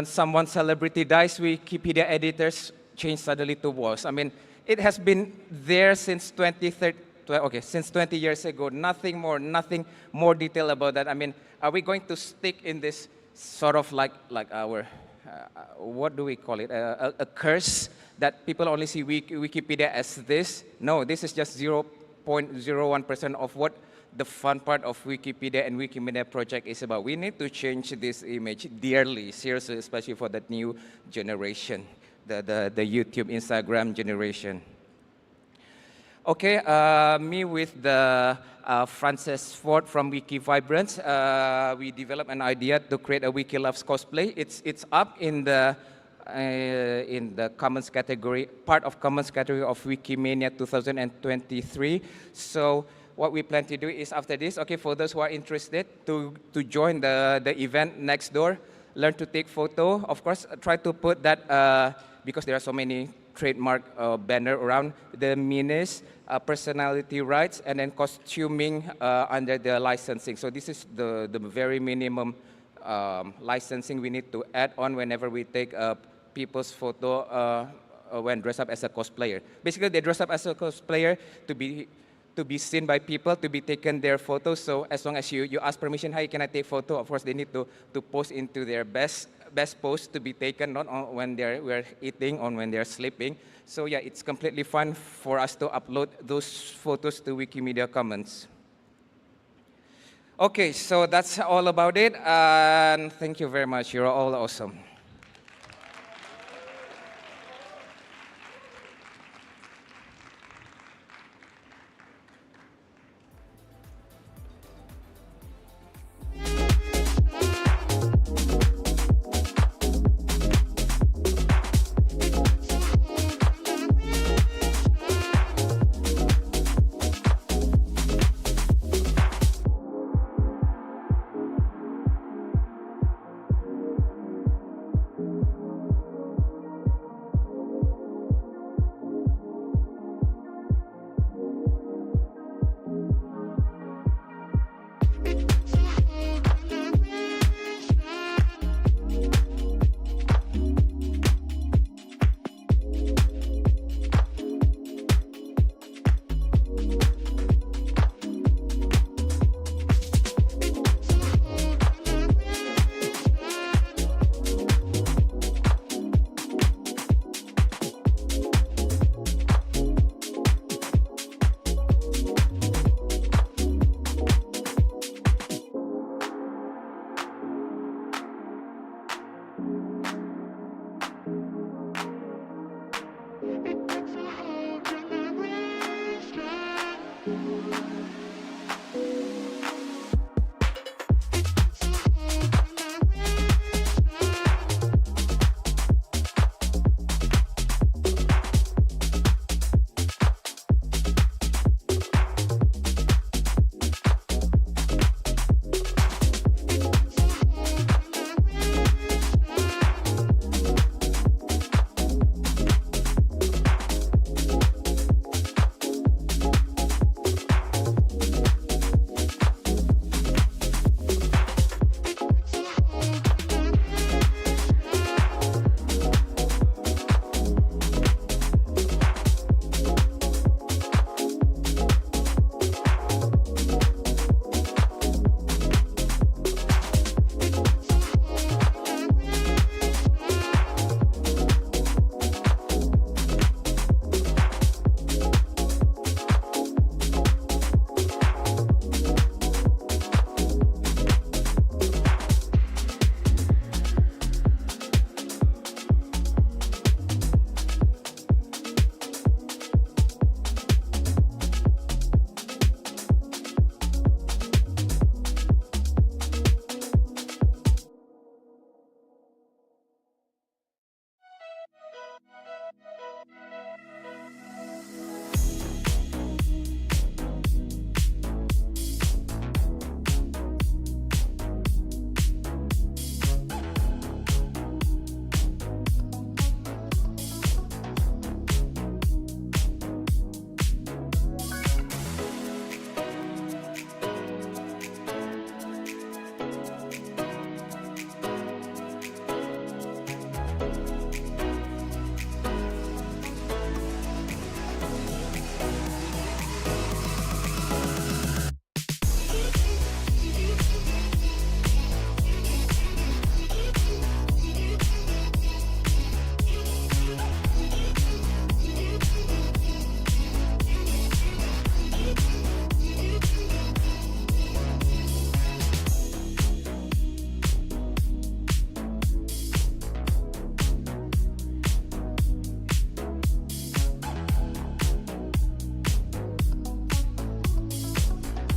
someone celebrity dies, Wikipedia editors change suddenly to wars. I mean, it has been there since 20 years ago. Nothing more detail about that. I mean, are we going to stick in this sort of like our, what do we call it, a curse that people only see Wikipedia as this? No, this is just 0.01% of what the fun part of Wikipedia and Wikimedia project is about. We need to change this image dearly, seriously, especially for the new generation, the YouTube, Instagram generation. Okay, me with the Frances Ford from Wikivibrance, we developed an idea to create a Wiki Loves cosplay. It's up in the commons category, part of commons category of Wikimania 2023. So what we plan to do is after this, okay, for those who are interested to join the event next door, learn to take photo. Of course, try to put that, because there are so many trademark banner around, the minis, personality rights, and then costuming under the licensing. So this is the very minimum licensing we need to add on whenever we take people's photo when dressed up as a cosplayer. Basically, they dress up as a cosplayer to be seen by people, to be taken their photos. So as long as you ask permission, hi, can I take photo? Of course, they need to post into their best pose to be taken, not on when we're eating or when they're sleeping. So yeah, it's completely fun for us to upload those photos to Wikimedia Commons. Okay, so that's all about it, and thank you very much. You're all awesome.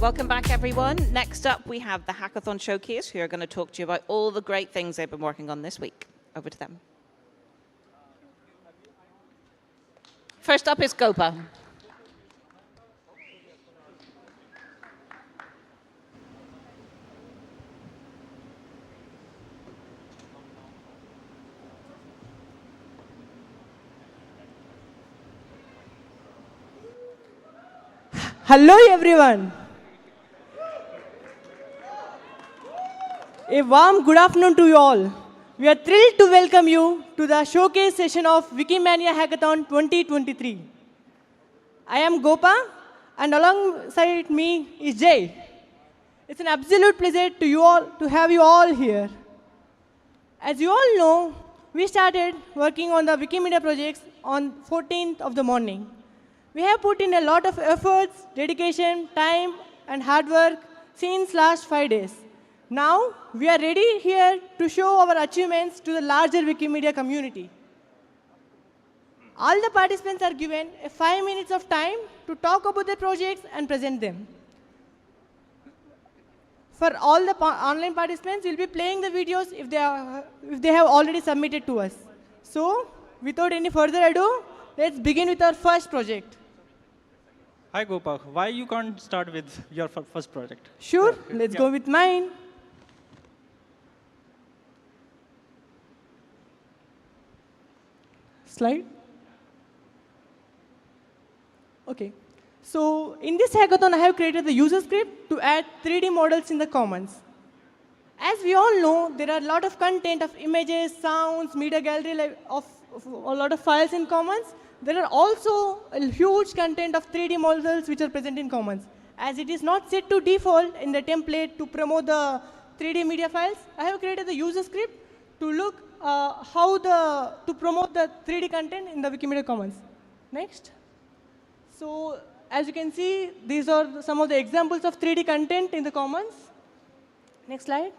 Welcome back, everyone. Next up, we have the Hackathon Showcase, who are going to talk to you about all the great things they've been working on this week. Over to them. First up is Gopa. Hello, everyone. A warm good afternoon to you all. We are thrilled to welcome you to the showcase session of Wikimania Hackathon 2023. I am Gopa, and alongside me is Jay. It's an absolute pleasure to have you all here. As you all know, we started working on the Wikimedia projects on 14th of the morning. We have put in a lot of efforts, dedication, time, and hard work since last 5 days. Now, we are ready here to show our achievements to the larger Wikimedia community. All the participants are given 5 minutes of time to talk about their projects and present them. For all the online participants, we'll be playing the videos if they have already submitted to us. So, without any further ado, let's begin with our first project. Hi, Gopa. Why you can't start with your first project? Sure, let's go with mine. Slide. Okay. So in this hackathon, I have created the user script to add 3D models in the commons. As we all know, there are a lot of content of images, sounds, media gallery of a lot of files in commons. There are also a huge content of 3D models which are present in commons. As it is not set to default in the template to promote the 3D media files, I have created the user script to look to promote the 3D content in the Wikimedia Commons. Next. So as you can see, these are some of the examples of 3D content in the commons. Next slide.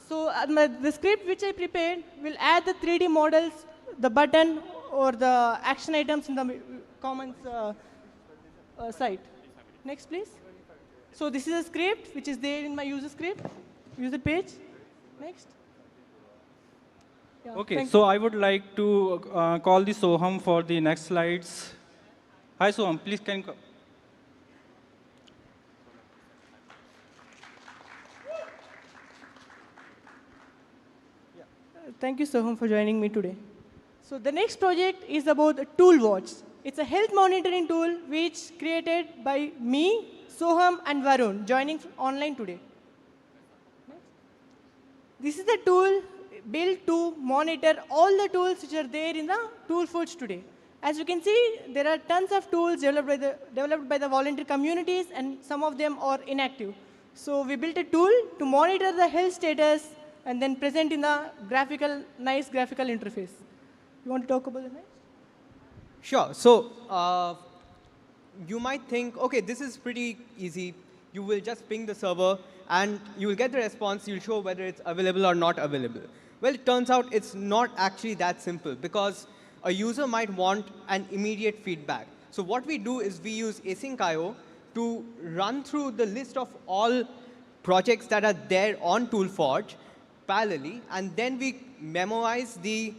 So the script which I prepared will add the 3D models, the button or the action items in the commons site. Next, please. So this is a script which is there in my user page. Next. Yeah, okay, so I would like to call the Soham for the next slides. Hi, Soham, please can you come? Thank you, Soham, for joining me today. So the next project is about a tool watch. It's a health monitoring tool which created by me, Soham, and Varun, joining online today. This is the tool built to monitor all the tools which are there in the tool forge today. As you can see, there are tons of tools developed by the volunteer communities, and some of them are inactive. So we built a tool to monitor the health status and then present in the nice graphical interface. You want to talk about the next? Sure. So you might think, OK, this is pretty easy. You will just ping the server, and you will get the response. You'll show whether it's available or not available. Well, it turns out it's not actually that simple, because a user might want an immediate feedback. So what we do is we use async.io to run through the list of all projects that are there on ToolForge parallelly, and then we memorize the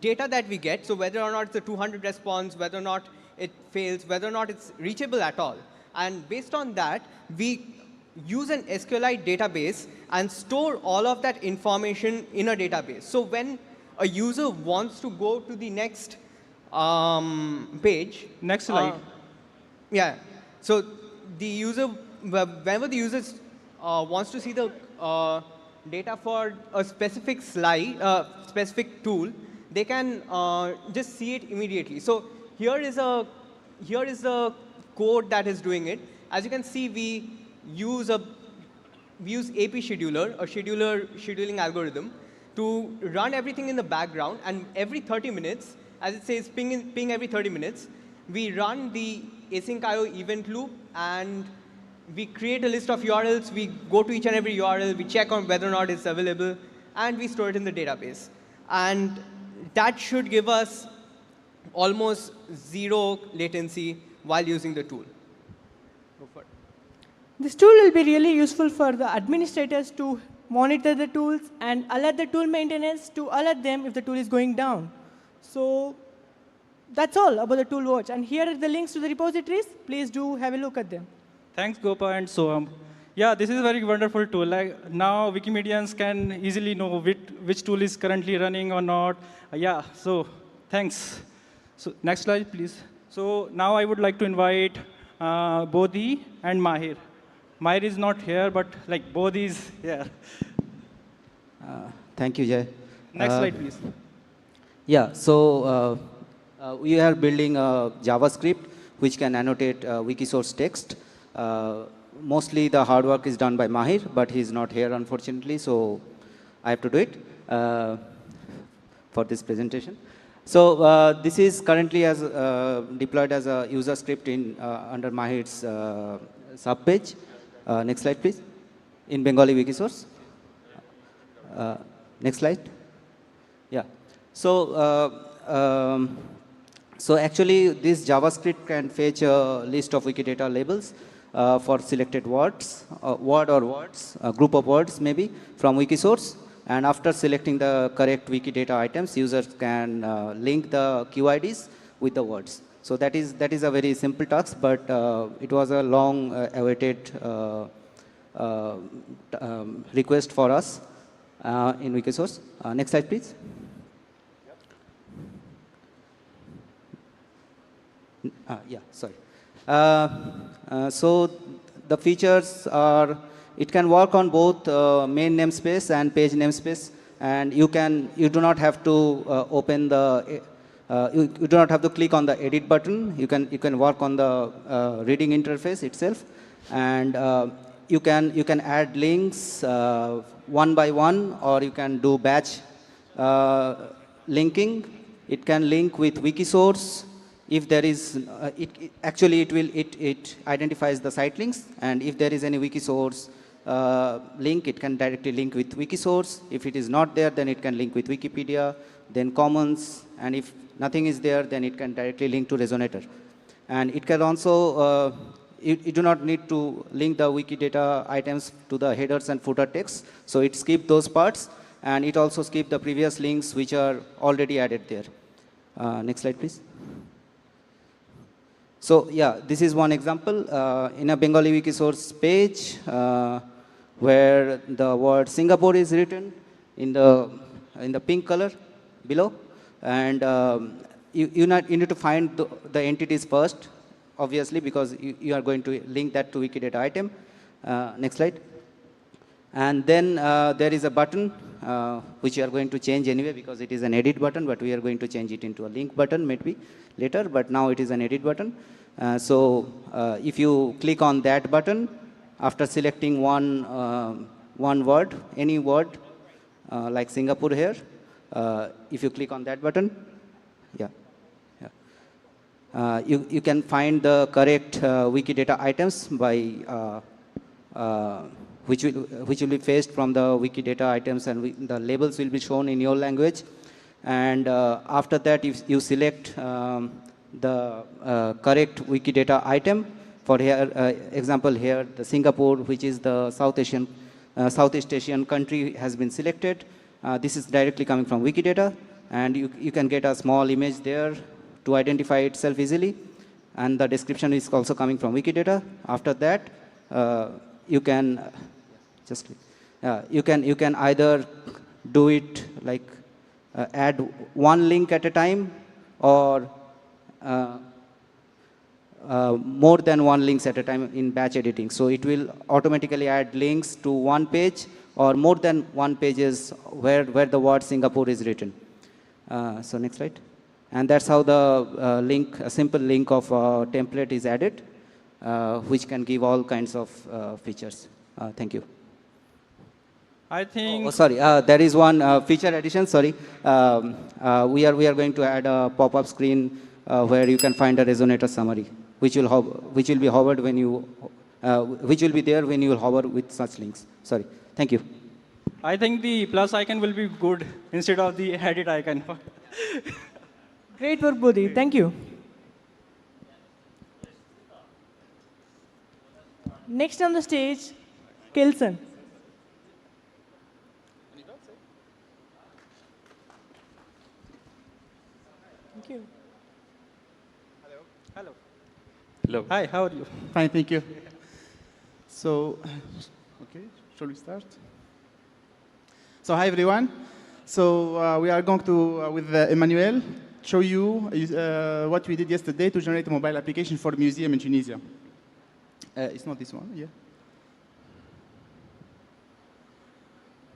data that we get, so whether or not it's a 200 response, whether or not it fails, whether or not it's reachable at all. And based on that, we use an SQLite database and store all of that information in a database. So when a user wants to go to the next page. Next slide. Yeah. So the user, whenever the user wants to see the data for a specific slide, specific tool, they can just see it immediately. So here is the code that is doing it. As you can see, we use AP scheduler, a scheduling algorithm, to run everything in the background, and every 30 minutes, as it says ping every 30 minutes, we run the async IO event loop, and we create a list of URLs, we go to each and every URL, we check on whether or not it's available, and we store it in the database. And that should give us almost zero latency while using the tool. Go for it. This tool will be really useful for the administrators to monitor the tools and alert the tool maintenance to alert them if the tool is going down. So that's all about the tool watch. And here are the links to the repositories. Please do have a look at them. Thanks, Gopa and Soham. Yeah, this is a very wonderful tool. Like now, Wikimedians can easily know which tool is currently running or not. Yeah, so thanks. So next slide, please. So now I would like to invite Bodhi and Mahir. Mahir is not here, but like Bodhi is here. Thank you, Jay. Next slide, please. Yeah, so we are building a JavaScript which can annotate Wikisource text. Mostly the hard work is done by Mahir, but he's not here, unfortunately, so I have to do it for this presentation. So this is currently as deployed as a user script in under Mahir's subpage. Next slide, please. In Bengali Wikisource. Next slide. Yeah. So so actually, this JavaScript can fetch a list of Wikidata labels for selected words, word or words, a group of words maybe from Wikisource. And after selecting the correct Wikidata items, users can link the QIDs with the words. So that is a very simple task, but it was a long awaited request for us in Wikisource. Next slide, please. Yeah, sorry. So the features are, it can work on both main namespace and page namespace, and you do not have to open the, you do not have to click on the edit button. You can work on the reading interface itself, and you can add links one by one, or you can do batch linking. It can link with Wikisource. If there is, it identifies the site links, and if there is any Wikisource link, it can directly link with Wikisource. If it is not there, then it can link with Wikipedia, then Commons, and if nothing is there, then it can directly link to Resonator. And it can also, you do not need to link the Wikidata items to the headers and footer text, so it skips those parts, and it also skips the previous links which are already added there. Next slide, please. So yeah, this is one example in a Bengali Wikisource page where the word Singapore is written in the pink color below, and you need to find the entities first, obviously, because you are going to link that to Wikidata item. Next slide. And then there is a button which you are going to change anyway because it is an edit button, but we are going to change it into a link button maybe later, but now it is an edit button. So if you click on that button, after selecting one word, any word like Singapore here, if you click on that button, you can find the correct Wikidata items by which will be fetched from the Wikidata items, and the labels will be shown in your language. And after that, if you select the correct Wikidata item, for here, example here, the Singapore, which is the Southeast Asian country, has been selected. This is directly coming from Wikidata, and you can get a small image there to identify itself easily, and the description is also coming from Wikidata. After that, you can you can either do it like add one link at a time, or more than one links at a time in batch editing. So it will automatically add links to one page or more than one pages where the word Singapore is written. So next slide. And that's how the link, a simple link of template is added, which can give all kinds of features. Thank you. I think. Oh, sorry. There is one feature addition. Sorry. We are going to add a pop-up screen where you can find a resonator summary, which will be hovered when you, which will be there when you hover with such links. Sorry. Thank you. I think the plus icon will be good instead of the edit icon. Great work, Bodhi. Thank you. Next on the stage, Kelson. Thank you. Hello. Hello. Hi, how are you? Fine, thank you. So, okay, shall we start? So, hi everyone. So, we are going to, with Emmanuel, show you what we did yesterday to generate a mobile application for a museum in Tunisia. It's not this one, yeah?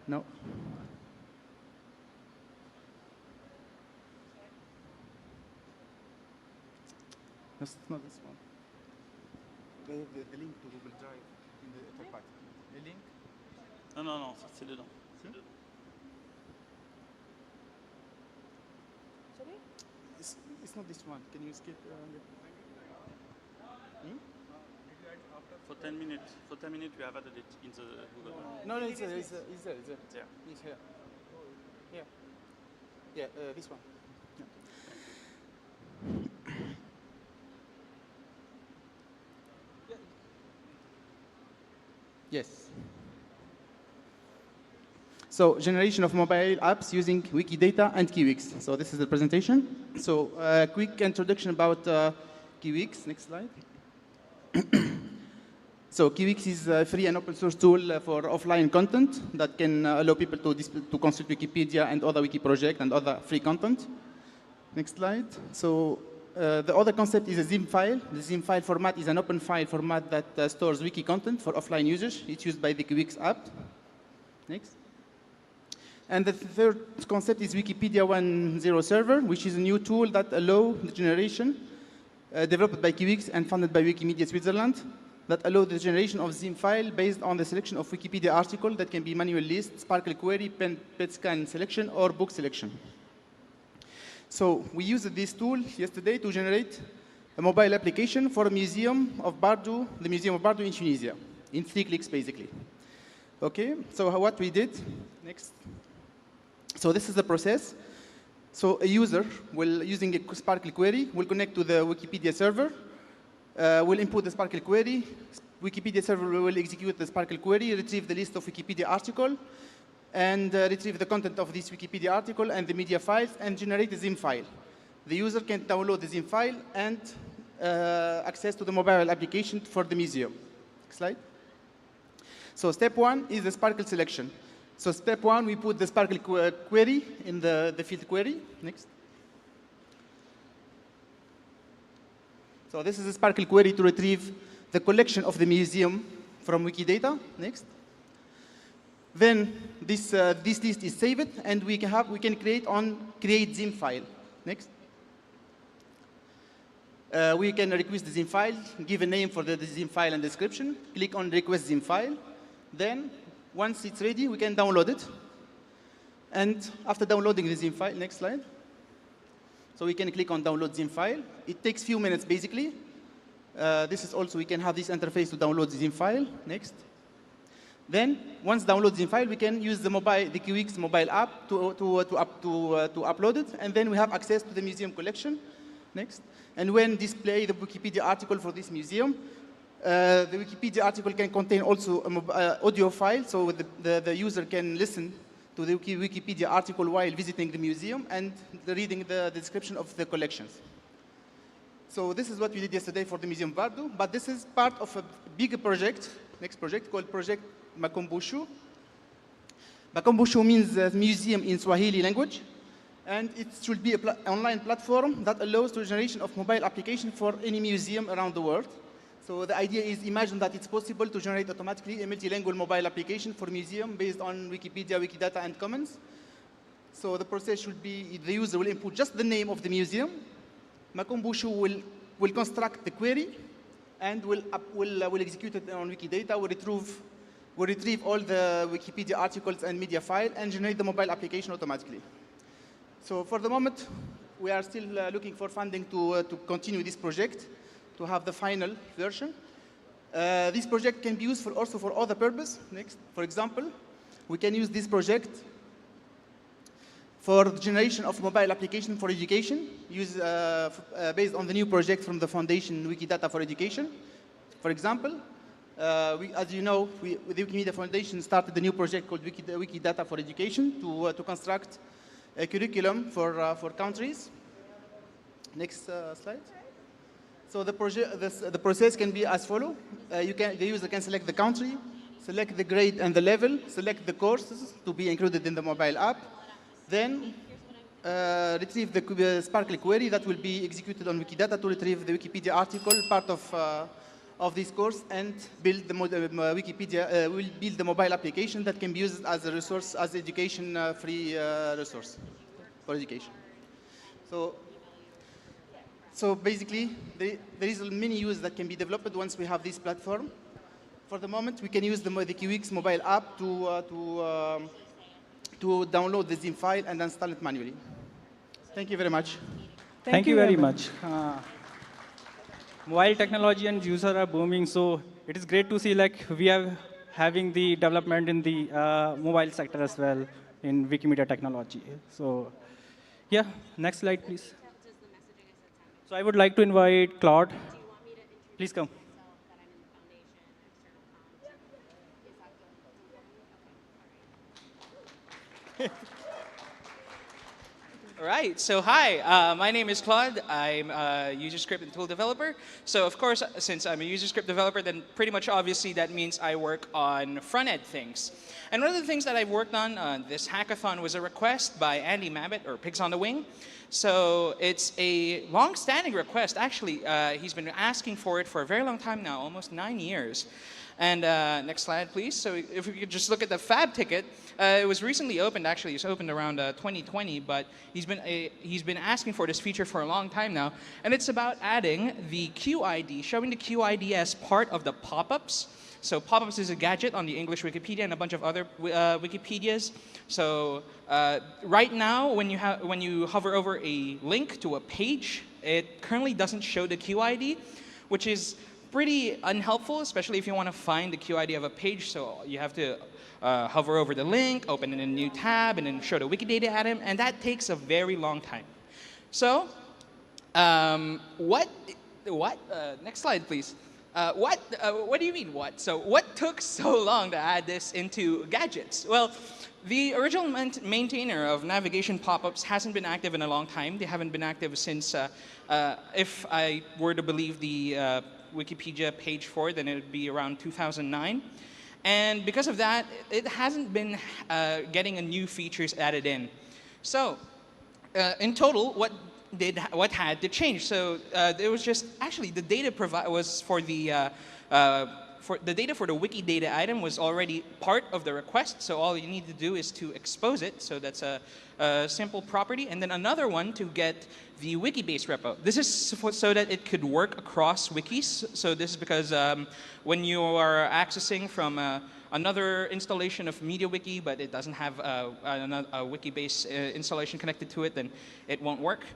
No? That's not this one. The link to Google Drive in the upper part. The link? Non, c'est dedans. It's not this one. Can you skip? For 10 minutes. For 10 minutes, we have added it in the Google Drive. No, it's there. It's there. It's here. Yeah. Yeah, this one. Yeah. Yes. So, generation of mobile apps using Wikidata and Kiwix. So, this is the presentation. So, quick introduction about Kiwix. Next slide. So, Kiwix is a free and open source tool for offline content that can allow people to consult Wikipedia and other wiki projects and other free content. Next slide. So, the other concept is a zim file. The zim file format is an open file format that stores wiki content for offline users. It's used by the Kiwix app. Next. And the third concept is Wikipedia 1.0 server, which is a new tool that allows the generation, developed by Kiwix and funded by Wikimedia Switzerland, that allow the generation of zim file based on the selection of Wikipedia article that can be manual list, sparkle query, pet scan selection, or book selection. So we used this tool yesterday to generate a mobile application for a museum of Bardo, the Museum of Bardo in Tunisia, in 3 clicks basically. Okay, so what we did, next. So this is the process. So a user will, using a Sparkle query, will connect to the Wikipedia server, will input the Sparkle query, Wikipedia server will execute the Sparkle query, retrieve the list of Wikipedia article, and retrieve the content of this Wikipedia article and the media files, and generate a zim file. The user can download the zim file and access to the mobile application for the museum. Next slide. So step 1 is the Sparkle selection. So step 1, we put the Sparkle query in the field query. Next. So this is a Sparkle query to retrieve the collection of the museum from Wikidata. Next. Then this list is saved, and we can create zim file. Next. We can request the zim file, give a name for the zim file and description, click on request zim file. Then once it's ready, we can download it. And after downloading the zim file, next slide. So we can click on download zim file. It takes a few minutes basically. This is also, we can have this interface to download the zim file. Next. Then once download zim file, we can use the Kiwix mobile app to upload it. And then we have access to the museum collection. Next. And when display the Wikipedia article for this museum, the Wikipedia article can contain also an audio file, so the user can listen to the Wikipedia article while visiting the museum and reading the description of the collections. So this is what we did yesterday for the Museum of Bardo, but this is part of a bigger project, next project, called Project Makumbushu. Makumbushu means museum in Swahili language, and it should be an online platform that allows the generation of mobile application for any museum around the world. So the idea is, imagine that it's possible to generate automatically a multilingual mobile application for museum based on Wikipedia, Wikidata, and Commons. So the process should be, the user will input just the name of the museum. Makumbushu will construct the query and will execute it on Wikidata, will retrieve all the Wikipedia articles and media file and generate the mobile application automatically. So for the moment, we are still looking for funding to continue this project, to have the final version. This project can be used also for other purpose. Next, for example, we can use this project for the generation of mobile application for education, based on the new project from the Foundation Wikidata for Education. For example, as you know, the Wikimedia Foundation started a new project called Wikidata for Education to construct a curriculum for countries. Next slide. So the process can be as follows. The user can select the country, select the grade and the level, select the courses to be included in the mobile app, then retrieve the Sparkle query that will be executed on Wikidata to retrieve the Wikipedia article, part of this course, and build the will build the mobile application that can be used as a resource, as education-free resource for education. So basically, there is many use that can be developed once we have this platform. For the moment, we can use the KiwiX mobile app to download the zip file and install it manually. Thank you very much. Thank you very much. Mobile technology and user are booming, so it is great to see like we are having the development in the mobile sector as well in Wikimedia technology. So yeah, next slide, please. So I would like to invite Claude. Please come. All right, so hi, my name is Claude. I'm a user script and tool developer. So of course, since I'm a user script developer, then pretty much obviously that means I work on front-end things. And one of the things that I've worked on this hackathon was a request by Andy Mabbott, or Pigs on the Wing. So it's a long-standing request. Actually, he's been asking for it for a very long time now, almost 9 years. And next slide, please. So if we could just look at the Fab ticket, it was recently opened. Actually, it's opened around 2020, but he's been asking for this feature for a long time now. And it's about adding the QID, showing the QID as part of the pop-ups. So pop-ups is a gadget on the English Wikipedia and a bunch of other Wikipedias. So right now, when you hover over a link to a page, it currently doesn't show the QID, which is pretty unhelpful, especially if you want to find the QID of a page. So you have to hover over the link, open in a new tab, and then show the Wikidata item, and that takes a very long time. So next slide, please. What do you mean what? So what took so long to add this into gadgets? Well, the original maintainer of navigation pop-ups hasn't been active in a long time. They haven't been active since, if I were to believe the Wikipedia page for it, then it would be around 2009. And because of that, it hasn't been getting new features added in. So in total, what had to change? So there was just, actually the data was for the data for the Wikidata item was already part of the request, so all you need to do is to expose it, so that's a simple property, and then another one to get the Wikibase repo. This is so that it could work across wikis, so this is because when you are accessing from another installation of MediaWiki, but it doesn't have a Wikibase installation connected to it, then it won't work.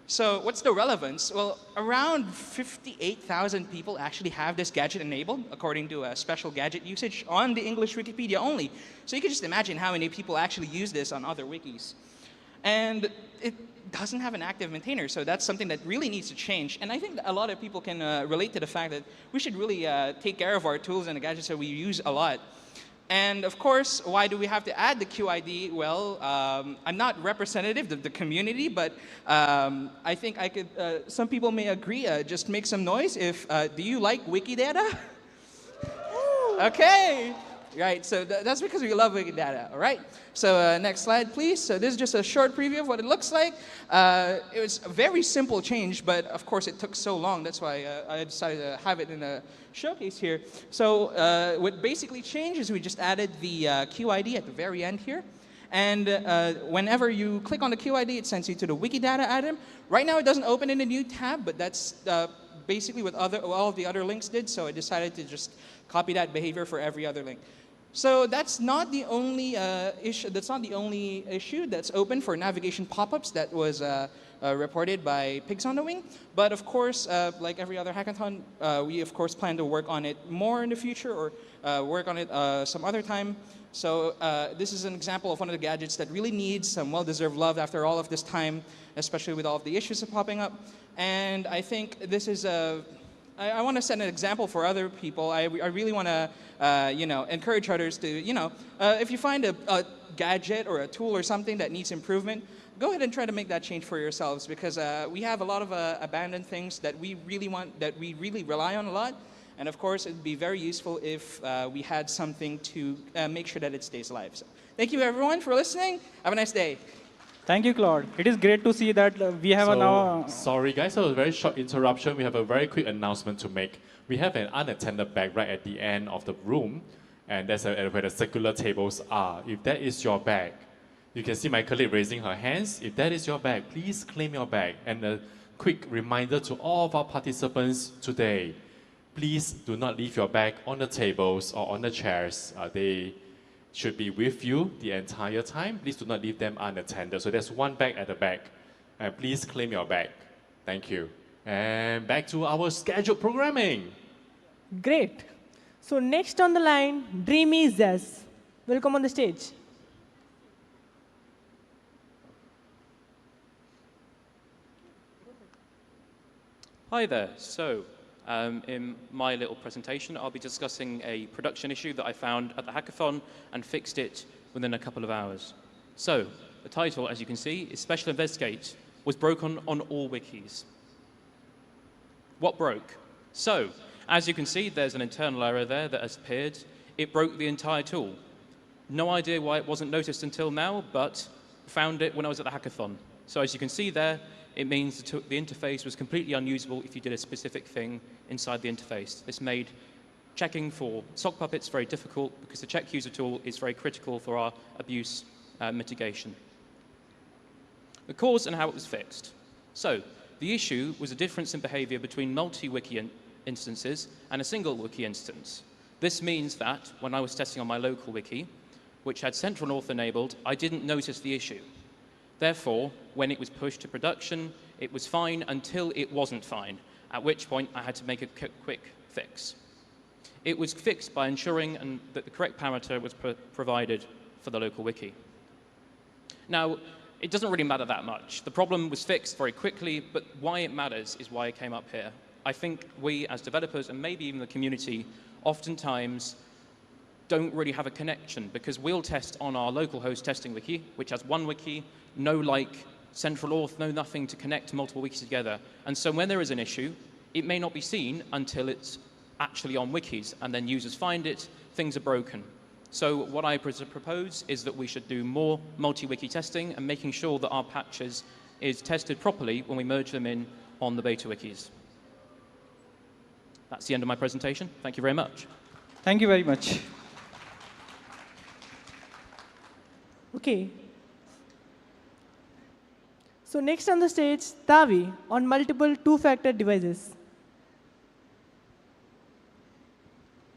So what's the relevance? Well, around 58,000 people actually have this gadget enabled, according to a special gadget usage on the English Wikipedia only. So you can just imagine how many people actually use this on other wikis. And it doesn't have an active maintainer, so that's something that really needs to change. And I think that a lot of people can relate to the fact that we should really take care of our tools and the gadgets that we use a lot. And of course, why do we have to add the QID? Well, I'm not representative of the community, but I think I could, some people may agree, just make some noise if, do you like Wikidata? Okay, right? So that's because we love Wikidata, all right? So next slide, please. So this is just a short preview of what it looks like. It was a very simple change, but of course it took so long. That's why I decided to have it in a showcase here. So what basically changed is we just added the QID at the very end here. And whenever you click on the QID, it sends you to the Wikidata item. Right now, it doesn't open in a new tab, but that's basically what all of the other links did. So I decided to just copy that behavior for every other link. So that's not the only issue. That's not the only issue that's open for navigation pop-ups that was reported by Pigs on the Wing. But of course, like every other hackathon, we of course plan to work on it more in the future or work on it some other time. So this is an example of one of the gadgets that really needs some well-deserved love after all of this time, especially with all of the issues that are popping up. And I think this is I want to set an example for other people. I really want to, encourage others to, if you find a gadget or a tool or something that needs improvement, go ahead and try to make that change for yourselves, because we have a lot of abandoned things that we really rely on a lot. And of course, it'd be very useful if we had something to make sure that it stays alive. So thank you everyone for listening. Have a nice day. Thank you, Claude. It is great to see that we have now... Sorry guys, so a very short interruption. We have a very quick announcement to make. We have an unattended bag right at the end of the room, and that's where the circular tables are. If that is your bag, you can see my colleague raising her hands. If that is your bag, please claim your bag. And a quick reminder to all of our participants today, please do not leave your bag on the tables or on the chairs. They should be with you the entire time. Please do not leave them unattended. So there's one bag at the back. And please claim your bag. Thank you. And back to our scheduled programming. Great. So next on the line, Dreamy Zaz. Welcome on the stage. Hi there. So in my little presentation, I'll be discussing a production issue that I found at the hackathon and fixed it within a couple of hours. So the title, as you can see, is Special Investigate was broken on all wikis. What broke? So as you can see, there's an internal error there that has appeared. It broke the entire tool. No idea why it wasn't noticed until now, but found it when I was at the hackathon. So as you can see there, it means the interface was completely unusable if you did a specific thing inside the interface. This made checking for sock puppets very difficult because the check user tool is very critical for our abuse mitigation. The cause and how it was fixed. So the issue was a difference in behavior between multi-wiki instances and a single wiki instance. This means that when I was testing on my local wiki, which had central auth enabled, I didn't notice the issue. Therefore, when it was pushed to production, it was fine until it wasn't fine, at which point I had to make a quick fix. It was fixed by ensuring that the correct parameter was provided for the local wiki. Now, it doesn't really matter that much. The problem was fixed very quickly, but why it matters is why it came up here. I think we as developers, and maybe even the community, oftentimes don't really have a connection, because we'll test on our local host testing wiki, which has one wiki, no central auth, no nothing to connect multiple wikis together. And so when there is an issue, it may not be seen until it's actually on wikis, and then users find it, things are broken. So what I propose is that we should do more multi-wiki testing and making sure that our patches is tested properly when we merge them in on the beta wikis. That's the end of my presentation. Thank you very much. Thank you very much. Okay. So next on the stage, Tavi on multiple two-factor devices.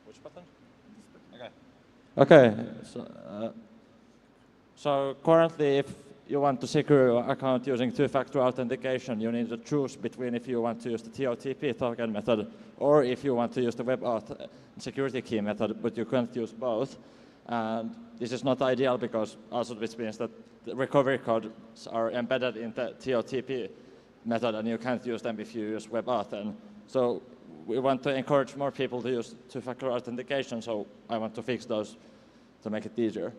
Which button? Okay. So currently, if you want to secure your account using two-factor authentication, you need to choose between if you want to use the TOTP token method or if you want to use the WebAuth security key method, but you can't use both. And this is not ideal because also this means that the recovery codes are embedded in the TOTP method and you can't use them if you use WebAuth. And so we want to encourage more people to use two-factor authentication, so I want to fix those to make it easier.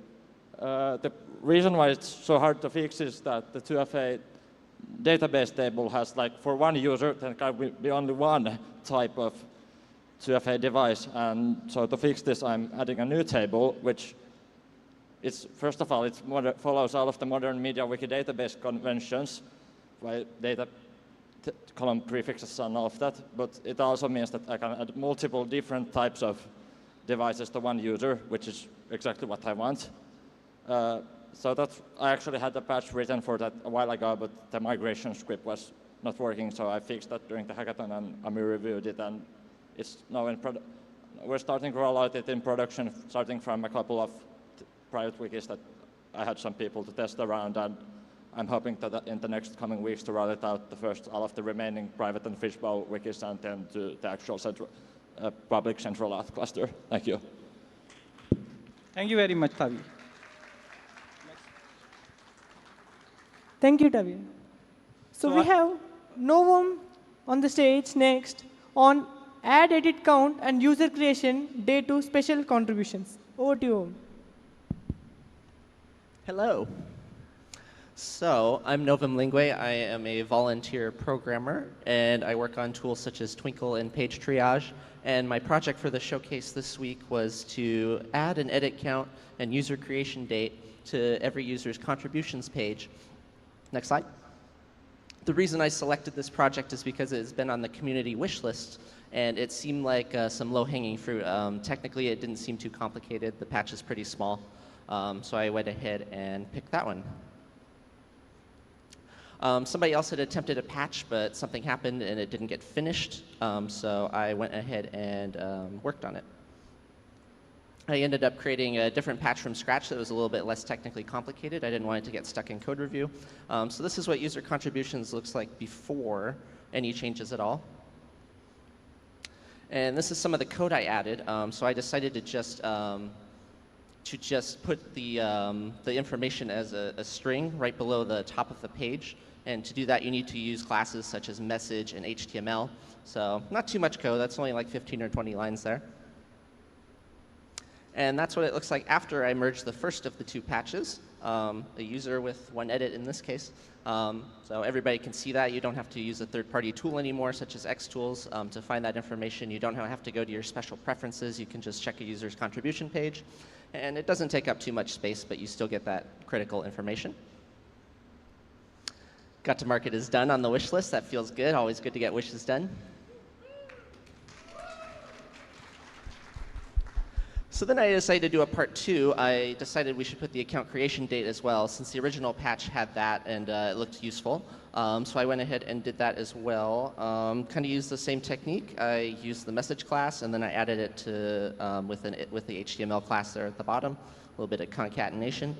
The reason why it's so hard to fix is that the 2FA database table has, like, for one user, there can be only one type of 2FA device. And so to fix this, I'm adding a new table, which is, first of all, it follows all of the modern media wiki database conventions, by data column prefixes and all of that, but it also means that I can add multiple different types of devices to one user, which is exactly what I want. So I actually had a patch written for that a while ago, but the migration script was not working, so I fixed that during the hackathon, and Amir reviewed it, and it's now in we're starting to roll out it in production, starting from a couple of private wikis that I had some people to test around, and I'm hoping that in the next coming weeks to roll it out all of the remaining private and fishbowl wikis, and then to the actual public central auth cluster. Thank you. Thank you very much, Tavi. Thank you, Tavi. So we have Novum on the stage next on add, edit, count, and user creation, day 2 special contributions. Over to you. Hello. So I'm Novum Lingue. I am a volunteer programmer, and I work on tools such as Twinkle and Page Triage. And my project for the showcase this week was to add an edit count and user creation date to every user's contributions page. Next slide. The reason I selected this project is because it has been on the community wish list, and it seemed like some low-hanging fruit. Technically, it didn't seem too complicated. The patch is pretty small, so I went ahead and picked that one. Somebody else had attempted a patch, but something happened and it didn't get finished, so I went ahead and worked on it. I ended up creating a different patch from scratch that was a little bit less technically complicated. I didn't want it to get stuck in code review. So this is what user contributions looks like before any changes at all. And this is some of the code I added. So I decided to just put the information as a string right below the top of the page. And to do that, you need to use classes such as message and HTML. So not too much code. That's only like 15 or 20 lines there. And that's what it looks like after I merged the first of the 2 patches, a user with 1 edit in this case. So everybody can see that. You don't have to use a third-party tool anymore, such as Xtools, to find that information. You don't have to go to your special preferences. You can just check a user's contribution page. And it doesn't take up too much space, but you still get that critical information. Got to mark it as done on the wish list. That feels good. Always good to get wishes done. So then I decided to do a part 2. I decided we should put the account creation date as well, since the original patch had that and it looked useful. So I went ahead and did that as well. Kind of used the same technique. I used the message class, and then I added it to with the HTML class there at the bottom. A little bit of concatenation.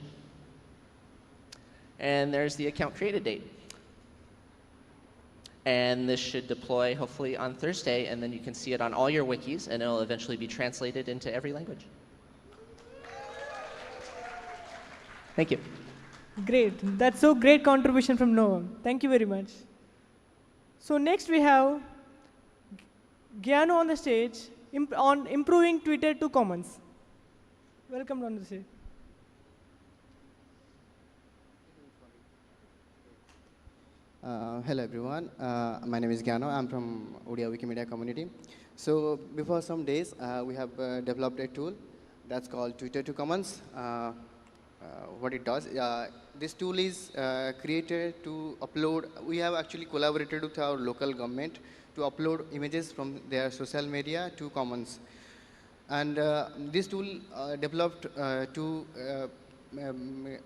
And there's the account created date. And this should deploy hopefully on Thursday, and then you can see it on all your wikis, and it'll eventually be translated into every language. Thank you. Great. That's so great contribution from Noam. Thank you very much. So next we have Gyano on the stage on improving Twitter to Commons. Welcome on the stage. Hello everyone, my name is Gyano. I'm from Odia Wikimedia community. So before some days, we have developed a tool that's called Twitter to Commons. What it does, this tool is created to upload. We have actually collaborated with our local government to upload images from their social media to Commons. And this tool developed to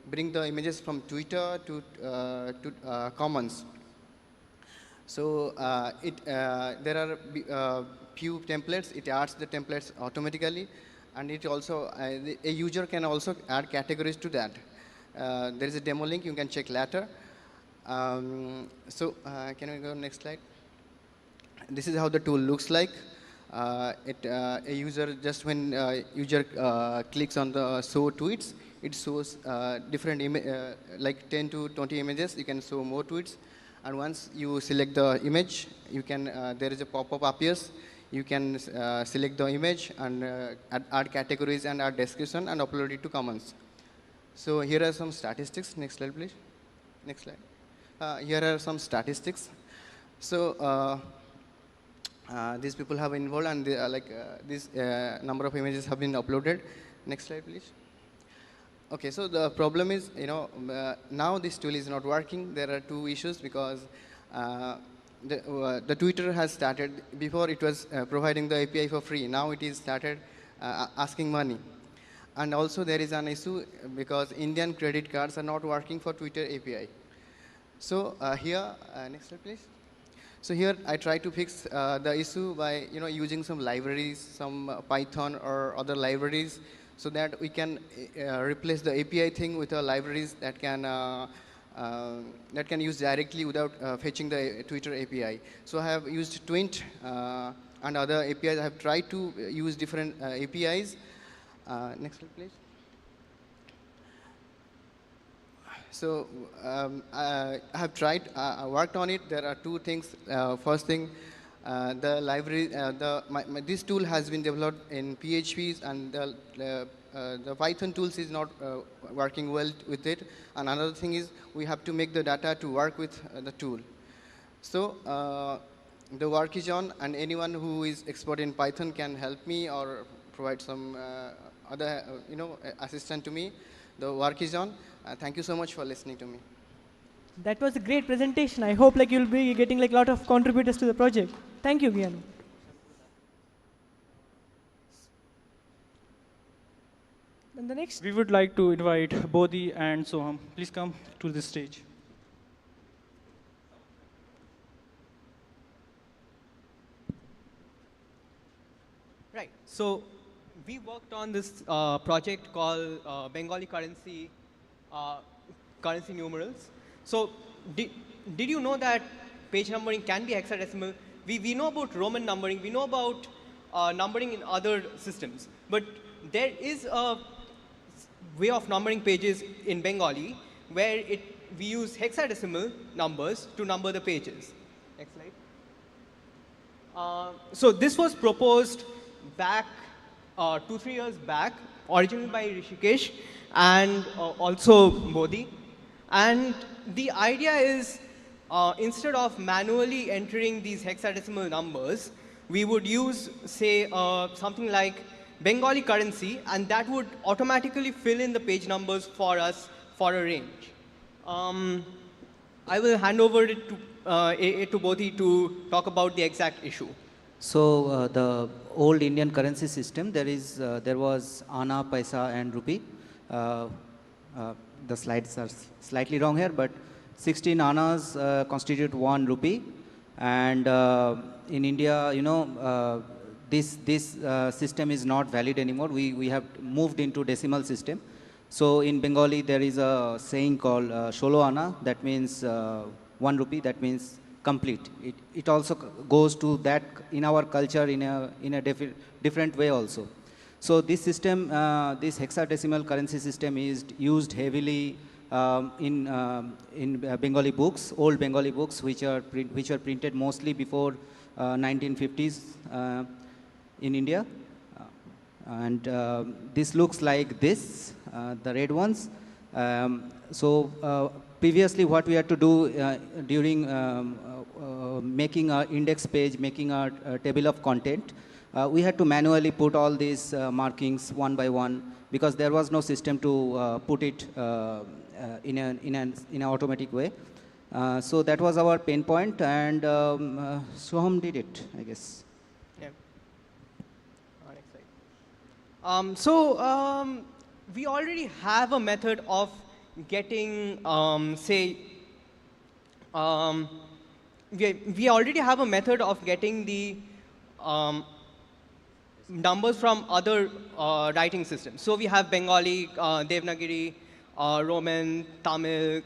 bring the images from Twitter to Commons. So there are few templates. It adds the templates automatically, and it also a user can also add categories to that. There is a demo link you can check later. Can we go next slide? This is how the tool looks like. A user, just when user clicks on the show tweets, it shows different like 10 to 20 images. You can show more tweets, and once you select the image, you can there is a pop-up appears. You can select the image and add categories and add description and upload it to Commons. So here are some statistics. Next slide, please. Next slide. Here are some statistics. So these people have involved, and they, this number of images have been uploaded. Next slide, please. Okay, so the problem is, now this tool is not working. There are two issues because the Twitter has started, before it was providing the API for free. Now it is started asking money. And also there is an issue because Indian credit cards are not working for Twitter API. So here, next slide please. So here I try to fix the issue by using some libraries, some Python or other libraries, so that we can replace the API thing with libraries that can use directly without fetching the Twitter API. So I have used Twint and other APIs. I have tried to use different APIs. Next slide, please. So I have tried, I worked on it. There are two things. First thing, the library, this tool has been developed in PHP, and the Python tools is not working well with it. And another thing is we have to make the data to work with the tool. So the work is on, and anyone who is expert in Python can help me or provide some other assistant to me. The work is on. Thank you so much for listening to me. That was a great presentation. I hope you'll be getting a lot of contributors to the project. Thank you, Gyanu. And the next, we would like to invite Bodhi and Soham. Please come to the stage. Right. So we worked on this project called Bengali currency numerals. So did you know that page numbering can be hexadecimal? We know about Roman numbering. We know about numbering in other systems. But there is a way of numbering pages in Bengali where we use hexadecimal numbers to number the pages. Next slide. So this was proposed back 2-3 years back, originally by Rishikesh and also Bodhi. And the idea is instead of manually entering these hexadecimal numbers, we would use, say, something like Bengali currency, and that would automatically fill in the page numbers for us for a range. I will hand over it to Bodhi to talk about the exact issue. So the old Indian currency system, there was Anna, Paisa and Rupee. The slides are slightly wrong here, but 16 Annas constitute 1 Rupee. And in India, this system is not valid anymore. We have moved into decimal system. So in Bengali, there is a saying called Sholo Anna, that means 1 Rupee, that means complete. It also goes to that in our culture in a different way also. So this system, this hexadecimal currency system is used heavily in Bengali books, old Bengali books, which are printed mostly before 1950s in India. And this looks like this, the red ones. Previously, what we had to do during making our index page, making our table of content, we had to manually put all these markings one by one, because there was no system to put it in an automatic way. So that was our pain point, and Soham did it, I guess. Yeah. We already have a method of getting, we already have a method of getting the numbers from other writing systems. So we have Bengali, Devanagari, Roman, Tamil,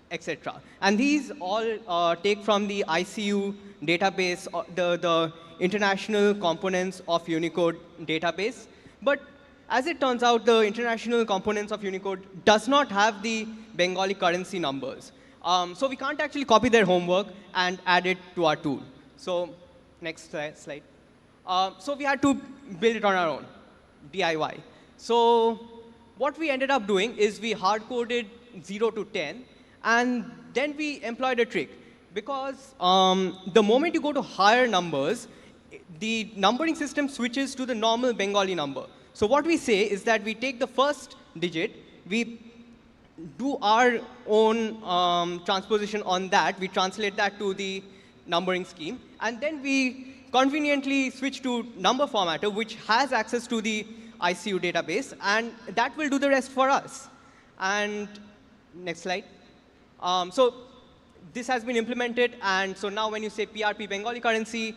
etc. And these all take from the ICU database, the International Components of Unicode database. But as it turns out, the International Components of Unicode does not have the Bengali currency numbers. So we can't actually copy their homework and add it to our tool. So next slide. So we had to build it on our own, DIY. So what we ended up doing is we hard-coded 0 to 10, and then we employed a trick. Because the moment you go to higher numbers, the numbering system switches to the normal Bengali number. So what we say is that we take the first digit, we do our own transposition on that, we translate that to the numbering scheme, and then we conveniently switch to number formatter, which has access to the ICU database, and that will do the rest for us. And next slide. So this has been implemented, and so now when you say PRP Bengali currency,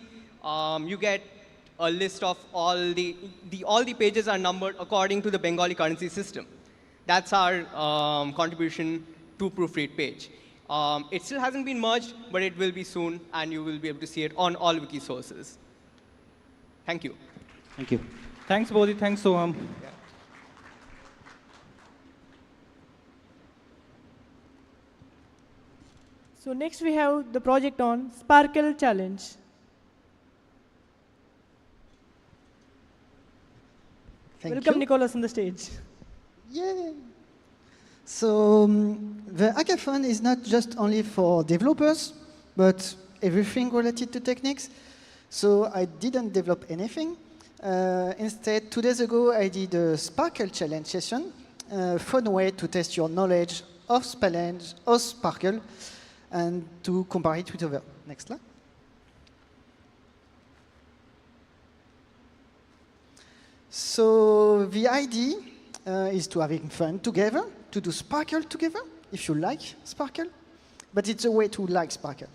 you get a list of all the pages are numbered according to the Bengali currency system. That's our contribution to proofread page. It still hasn't been merged, but it will be soon, and you will be able to see it on all wiki sources. Thank you. Thank you. Thanks, Bodhi. Thanks, Soham. So next we have the project on Sparkle Challenge. Welcome, Nicholas, on the stage. Yay! So the hackathon is not just only for developers, but everything related to techniques. So I didn't develop anything. Instead, 2 days ago, I did a Sparkle Challenge session, a fun way to test your knowledge of Sparkle and to compare it with other. Next slide. So the idea is to having fun together, to do Sparkle together, if you like Sparkle, but it's a way to like Sparkle.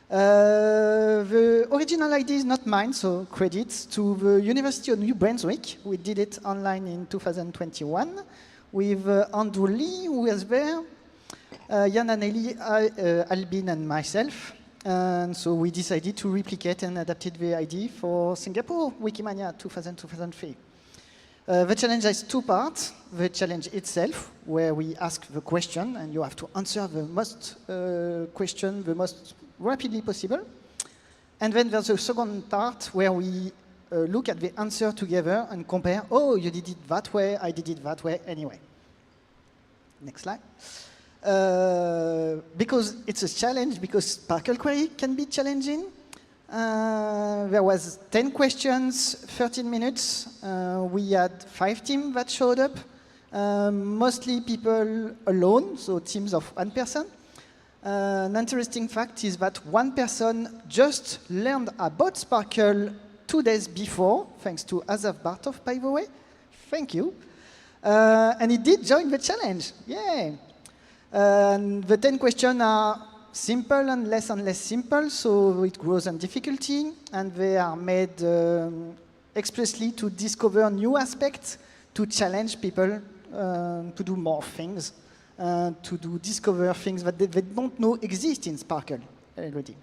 The original idea is not mine, so credits to the University of New Brunswick. We did it online in 2021 with Andrew Lee, who was there, Jan Anneli, Albin, and myself. And so we decided to replicate and adapted the idea for Singapore Wikimania 2000-2003. The challenge has 2 parts. The challenge itself, where we ask the question, and you have to answer the most question the most rapidly possible. And then there's a second part where we look at the answer together and compare, oh, you did it that way, I did it that way anyway. Next slide. Because it's a challenge, because Sparkle query can be challenging. There was 10 questions, 13 minutes. We had 5 teams that showed up, mostly people alone, so teams of 1 person. An interesting fact is that 1 person just learned about Sparkle 2 days before, thanks to Asaf Bartov, by the way. Thank you. And he did join the challenge. Yay! The 10 questions are simple and less simple, so it grows in difficulty, and they are made expressly to discover new aspects, to challenge people to do more things, to discover things that they don't know exist in Sparkle already.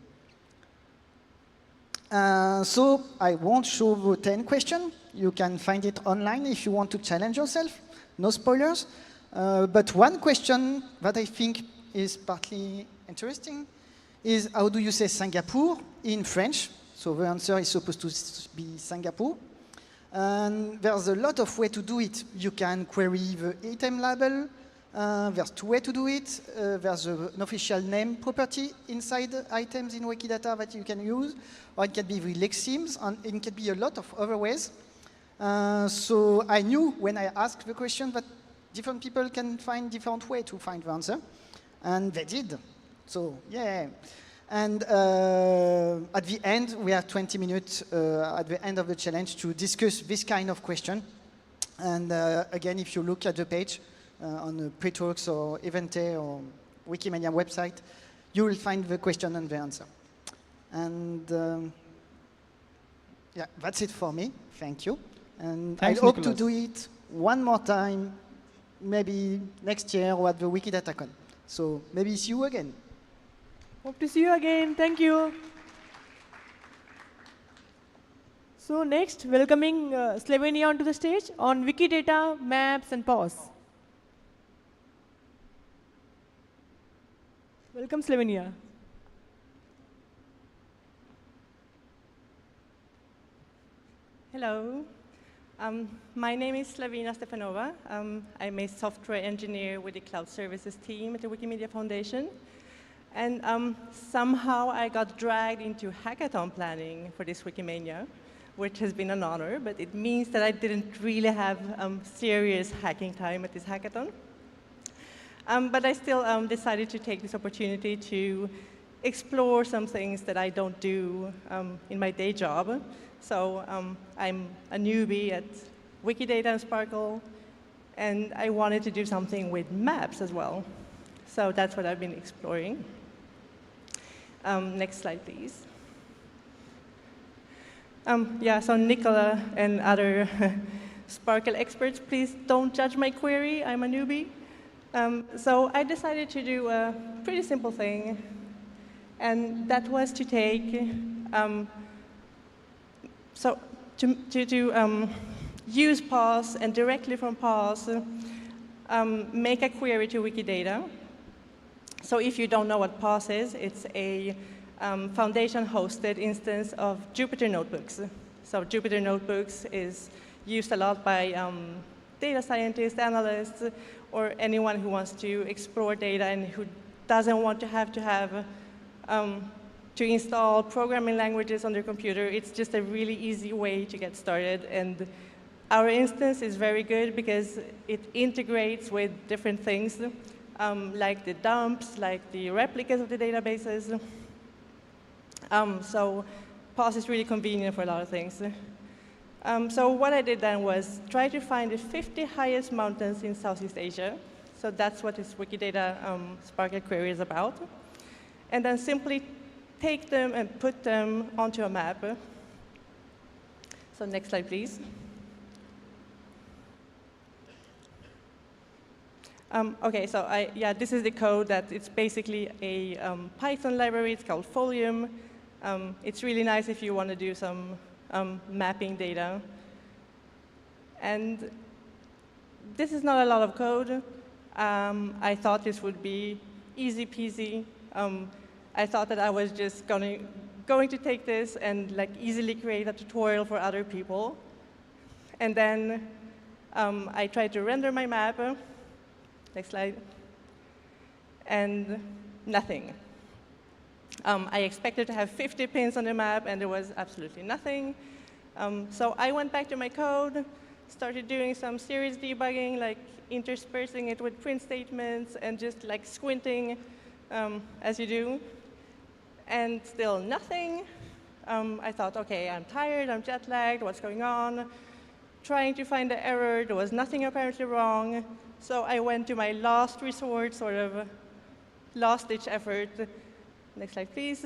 So I won't show the 10 questions. You can find it online if you want to challenge yourself. No spoilers. But one question that I think is partly interesting is, how do you say Singapore in French? So the answer is supposed to be Singapore. And there's a lot of ways to do it. You can query the item label. There's 2 ways to do it. There's an official name property inside items in Wikidata that you can use, or it can be with lexemes, and it can be a lot of other ways. So I knew when I asked the question that different people can find different ways to find the answer, and they did. So yeah. And at the end, we have 20 minutes at the end of the challenge to discuss this kind of question. And again, if you look at the page on the pre-talks or Evente or Wikimania website, you will find the question and the answer. And yeah, that's it for me. Thank you. And I hope to do it one more time, maybe next year or at the WikiDataCon. So maybe see you again. Hope to see you again. Thank you. So next, welcoming Slovenia onto the stage on Wikidata, maps, and POS. Welcome, Slovenia. Hello. My name is Slavina Stefanova. I'm a software engineer with the cloud services team at the Wikimedia Foundation. And somehow I got dragged into hackathon planning for this Wikimania, which has been an honor, but it means that I didn't really have serious hacking time at this hackathon. But I still decided to take this opportunity to explore some things that I don't do in my day job. So I'm a newbie at Wikidata and Sparkle, and I wanted to do something with maps as well. So that's what I've been exploring. Next slide, please. Yeah, so Nicola and other Sparkle experts, please don't judge my query. I'm a newbie. So I decided to do a pretty simple thing, and that was to take, use PAUSE and directly from PAUSE, make a query to Wikidata. So if you don't know what PAUSE is, it's a foundation-hosted instance of Jupyter Notebooks. So Jupyter Notebooks is used a lot by data scientists, analysts, or anyone who wants to explore data and who doesn't want to have to install programming languages on their computer. It's just a really easy way to get started. And our instance is very good because it integrates with different things, like the dumps, like the replicas of the databases. So PAUSE is really convenient for a lot of things. So what I did then was try to find the 50 highest mountains in Southeast Asia. So that's what this Wikidata Sparkle query is about. And then simply take them and put them onto a map. So next slide, please. OK, so this is the code that it's basically a Python library. It's called Folium. It's really nice if you want to do some mapping data. And this is not a lot of code. I thought this would be easy peasy. I thought that I was just going to take this and easily create a tutorial for other people. And then I tried to render my map. Next slide. And nothing. I expected to have 50 pins on the map, and there was absolutely nothing. So I went back to my code, started doing some serious debugging, like interspersing it with print statements and just squinting, as you do. And still nothing. I thought, OK, I'm tired, I'm jet lagged, what's going on? Trying to find the error, there was nothing apparently wrong. So I went to my last resort, sort of last-ditch effort. Next slide, please.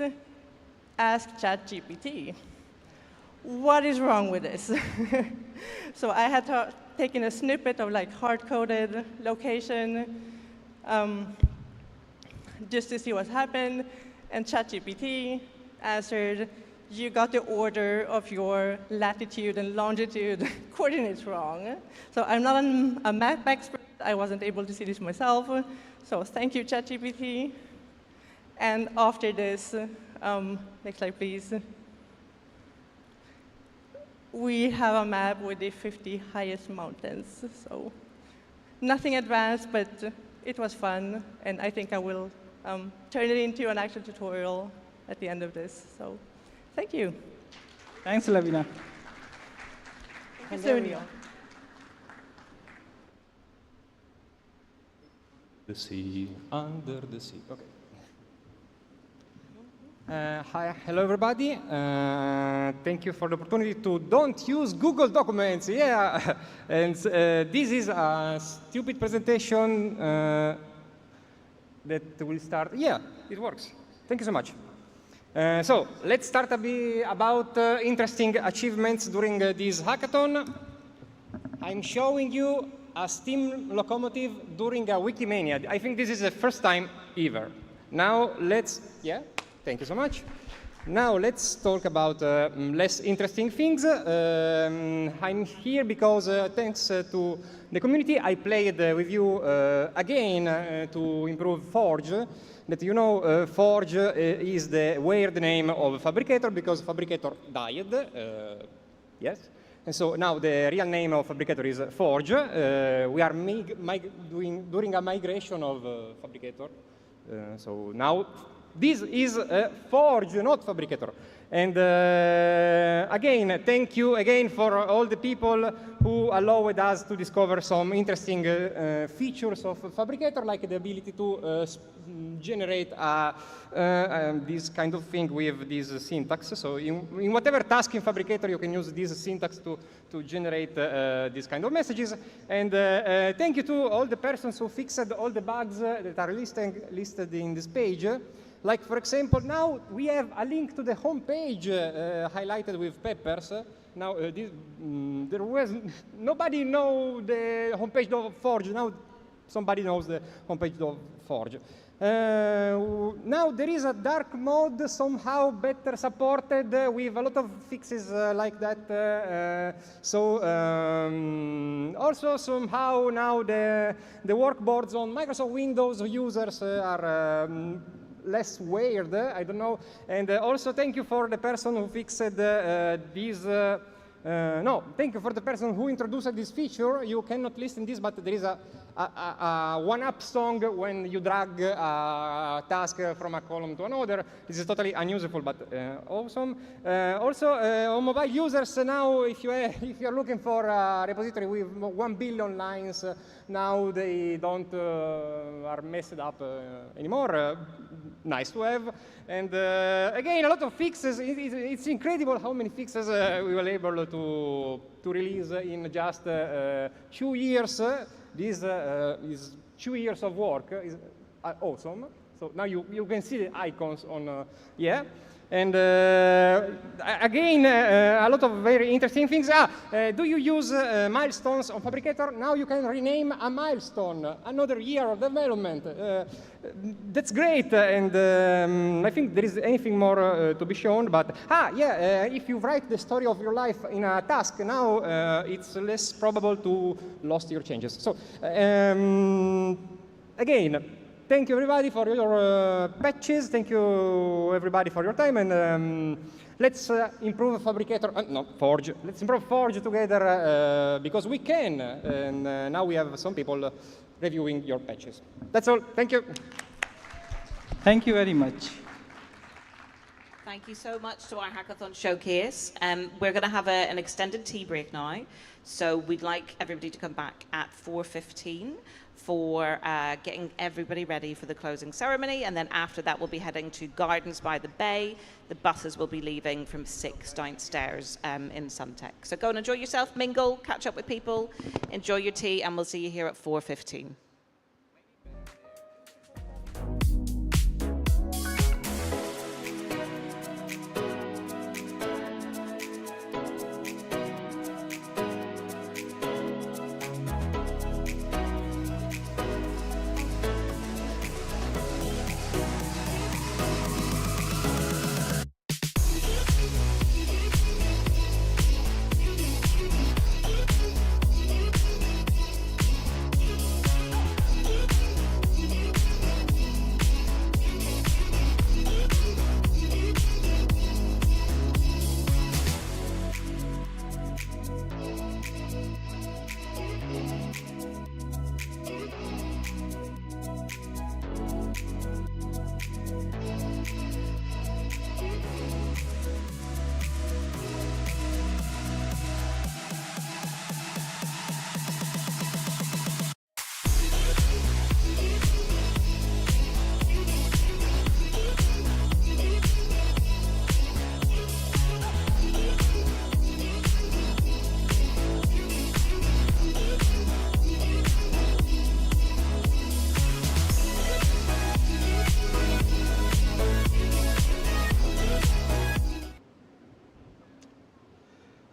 Ask ChatGPT. What is wrong with this? So I had taken a snippet of hard-coded location just to see what happened. And ChatGPT answered, you got the order of your latitude and longitude coordinates wrong. So I'm not a map expert. I wasn't able to see this myself. So thank you, ChatGPT. And after this, next slide, please. We have a map with the 50 highest mountains. So nothing advanced, but it was fun. And I think I will turn it into an actual tutorial at the end of this. So thank you. Thanks, Lavina. Thank you, Sonia. The sea, under the sea. Okay. Hi, hello everybody. Thank you for the opportunity to don't use Google Documents. Yeah, and this is a stupid presentation that will start. Yeah, it works. Thank you so much. So let's start a bit about interesting achievements during this hackathon. I'm showing you a steam locomotive during a Wikimania. I think this is the first time ever. Now let's, yeah. Thank you so much. Now let's talk about less interesting things. I'm here because thanks to the community, I played with you again to improve Forge. That you know, Forge is the weird name of Fabricator because Fabricator died. Yes. And so now the real name of Fabricator is Forge. We are doing a migration of Fabricator. So now This is Forge, not Fabricator. And again, thank you again for all the people who allowed us to discover some interesting features of Fabricator, like the ability to generate this kind of thing with this syntax. So in whatever task in Fabricator, you can use this syntax to generate this kind of messages. And thank you to all the persons who fixed all the bugs that are listed in this page. Like, for example, now we have a link to the home page highlighted with peppers. Now, there was nobody know the homepage of Forge. Now, somebody knows the homepage of Forge. Now there is a dark mode somehow better supported with a lot of fixes like that. Also somehow now the workboards on Microsoft Windows users are less weird, I don't know. And also thank you for the person who fixed this. No, thank you for the person who introduced this feature. You cannot listen this, but there is a one-up song when you drag a task from a column to another. This is totally unusable, but awesome. Also, on mobile users now, if you're looking for a repository with 1 billion lines, now they don't are messed up anymore. Nice to have. And again, a lot of fixes. It's incredible how many fixes we were able to release in just 2 years. This is 2 years of work. Is awesome. So now you can see the icons on, yeah. And again, a lot of very interesting things. Do you use milestones on Fabricator? Now you can rename a milestone, another year of development. That's great, and I think there is anything more to be shown, but if you write the story of your life in a task, now it's less probable to lose your changes. So again, thank you everybody for your patches. Thank you everybody for your time, and let's improve Fabricator, Forge. Let's improve Forge together because we can, and now we have some people reviewing your patches. That's all. Thank you. Thank you very much. Thank you so much to our hackathon showcase. We're going to have an extended tea break now. So we'd like everybody to come back at 4:15 for getting everybody ready for the closing ceremony. And then after that, we'll be heading to Gardens by the Bay. The buses will be leaving from 6 downstairs in Suntech. So go and enjoy yourself, mingle, catch up with people, enjoy your tea, and we'll see you here at 4:15.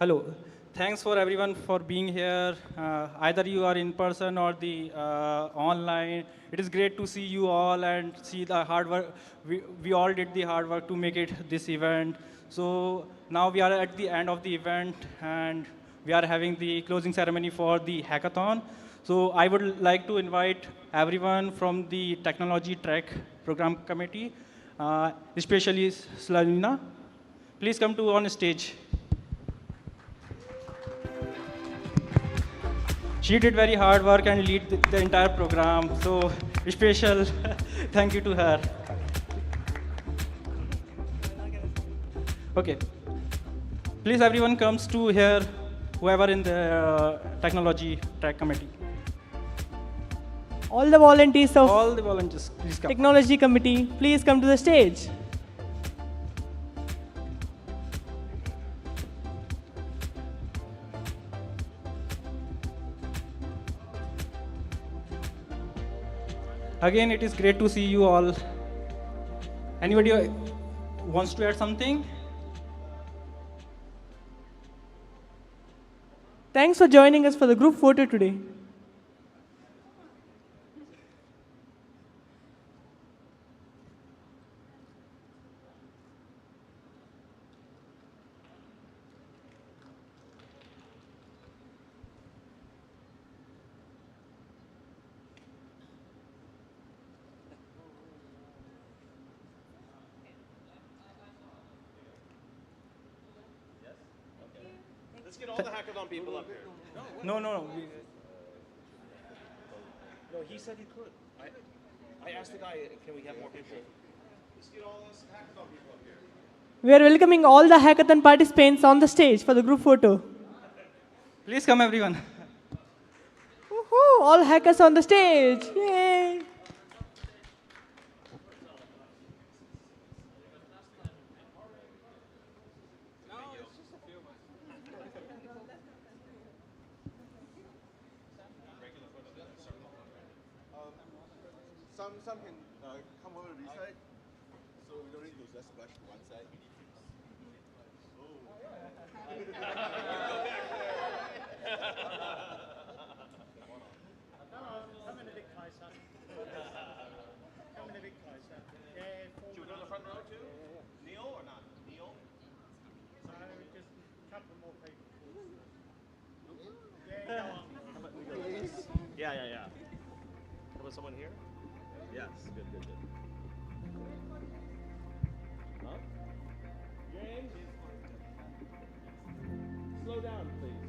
Hello. Thanks for everyone for being here. Either you are in person or the online. It is great to see you all and see the hard work. We all did the hard work to make it this event. So now we are at the end of the event and we are having the closing ceremony for the hackathon. So I would like to invite everyone from the technology track program committee, especially Slavina. Please come to on stage. She did very hard work and lead the entire program, so special thank you to her. Okay. Please, everyone comes to here, whoever in the technology track committee. All the volunteers of All the volunteers, please come. technology committee, please come to the stage. Again, it is great to see you all. Anybody wants to add something? Thanks for joining us for the group photo today. Let's get all the hackathon people up here. No. No, he said he could. I asked the guy, can we have more people? Let's get all those hackathon people up here. We are welcoming all the hackathon participants on the stage for the group photo. Please come, everyone. Woohoo! All hackers on the stage. Yay! Some can come over to this side, so we don't need to just splash to one side. Come in a bit closer. Come in a bit closer. Yeah. Should we go to the front row too? Kneel or not? Kneel? So just a couple more people. Yeah, go on. How about we go like this? Yeah. How about someone here? Yes, good. Huh? James? Slow down, please.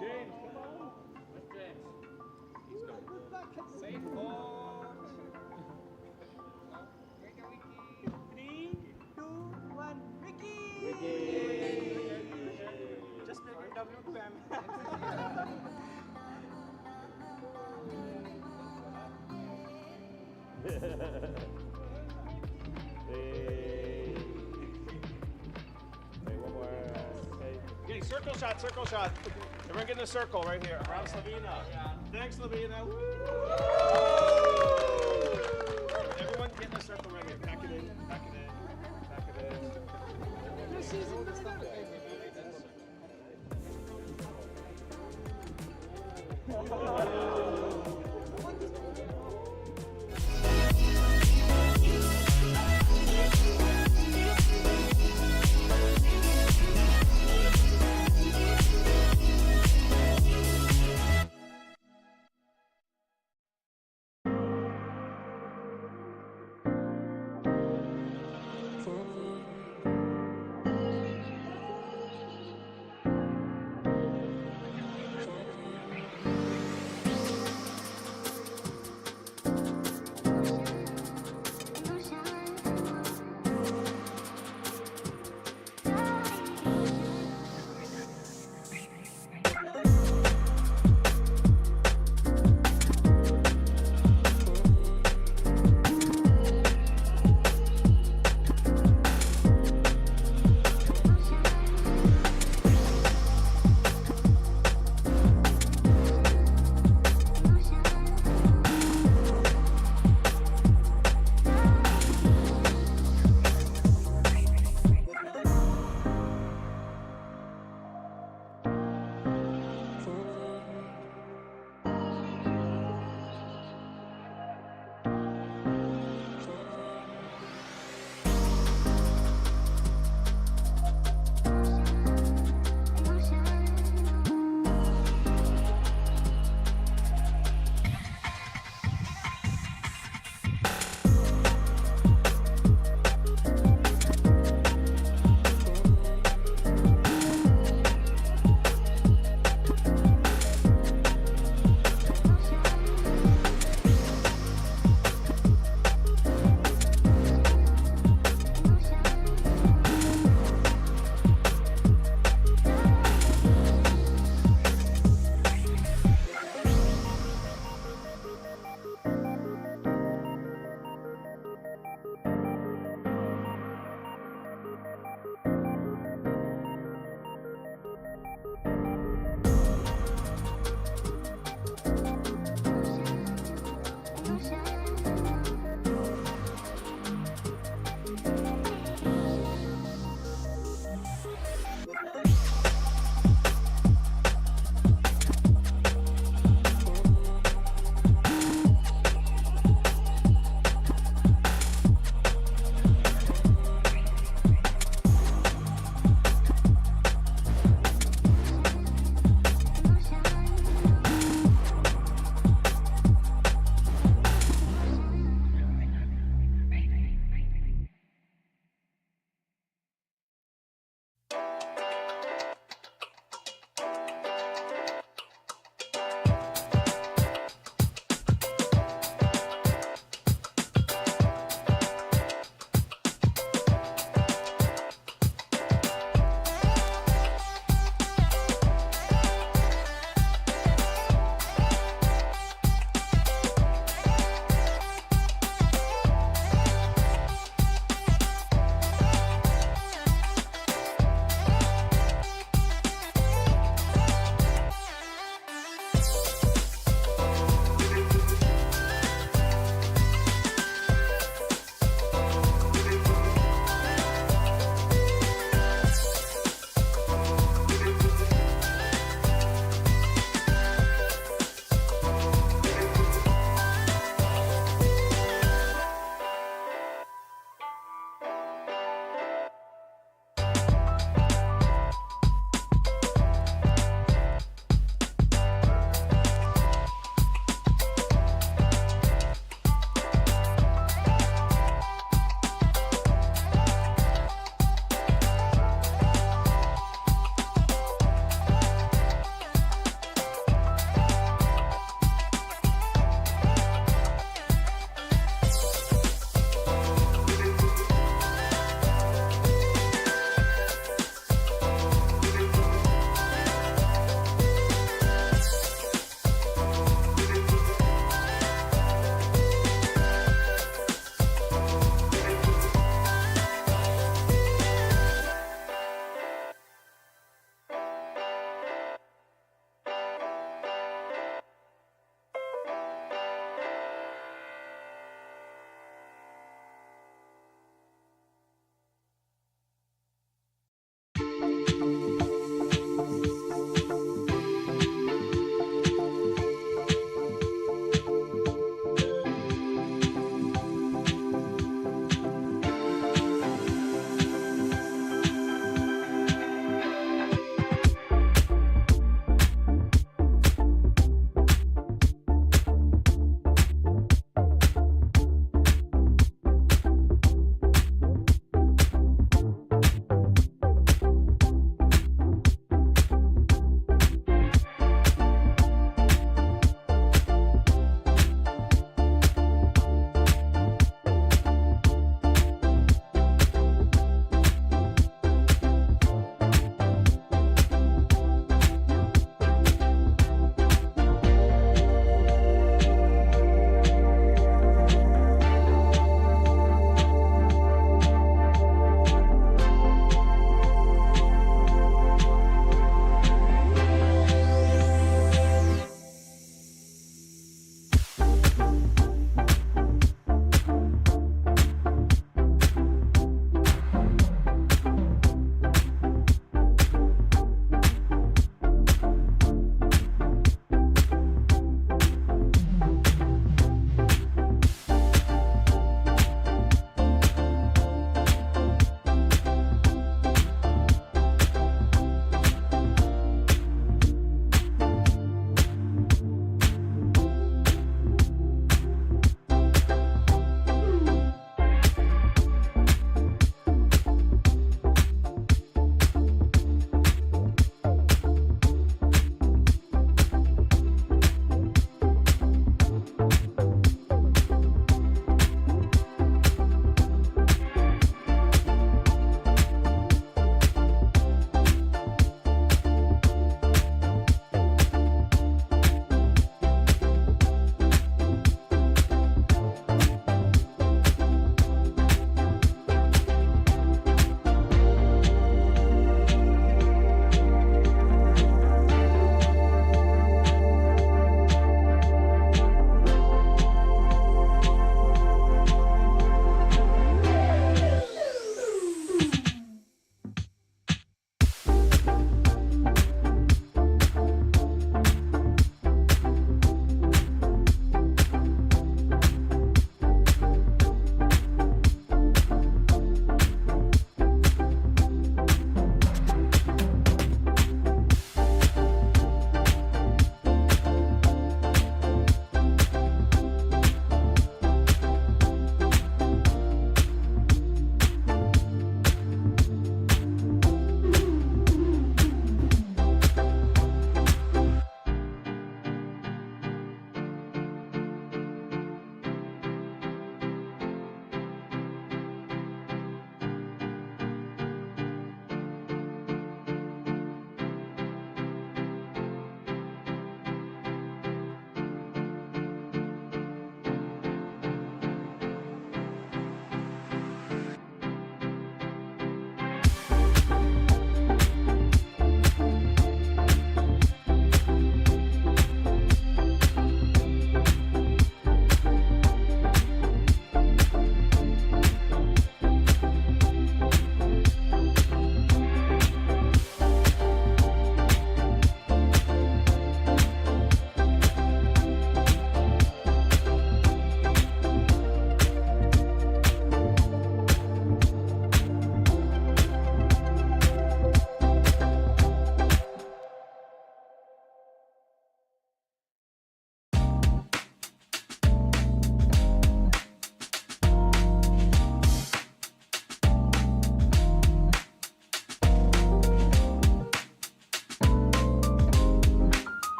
James, come on. Where's James? He's going. Safe for. 3, 2, 1. Wiki! Just make it W2M. One more. Okay, circle shot. Everyone get in a circle right here. Around Slavina. Thanks, Slavina. Everyone get in a circle right here. Pack it in.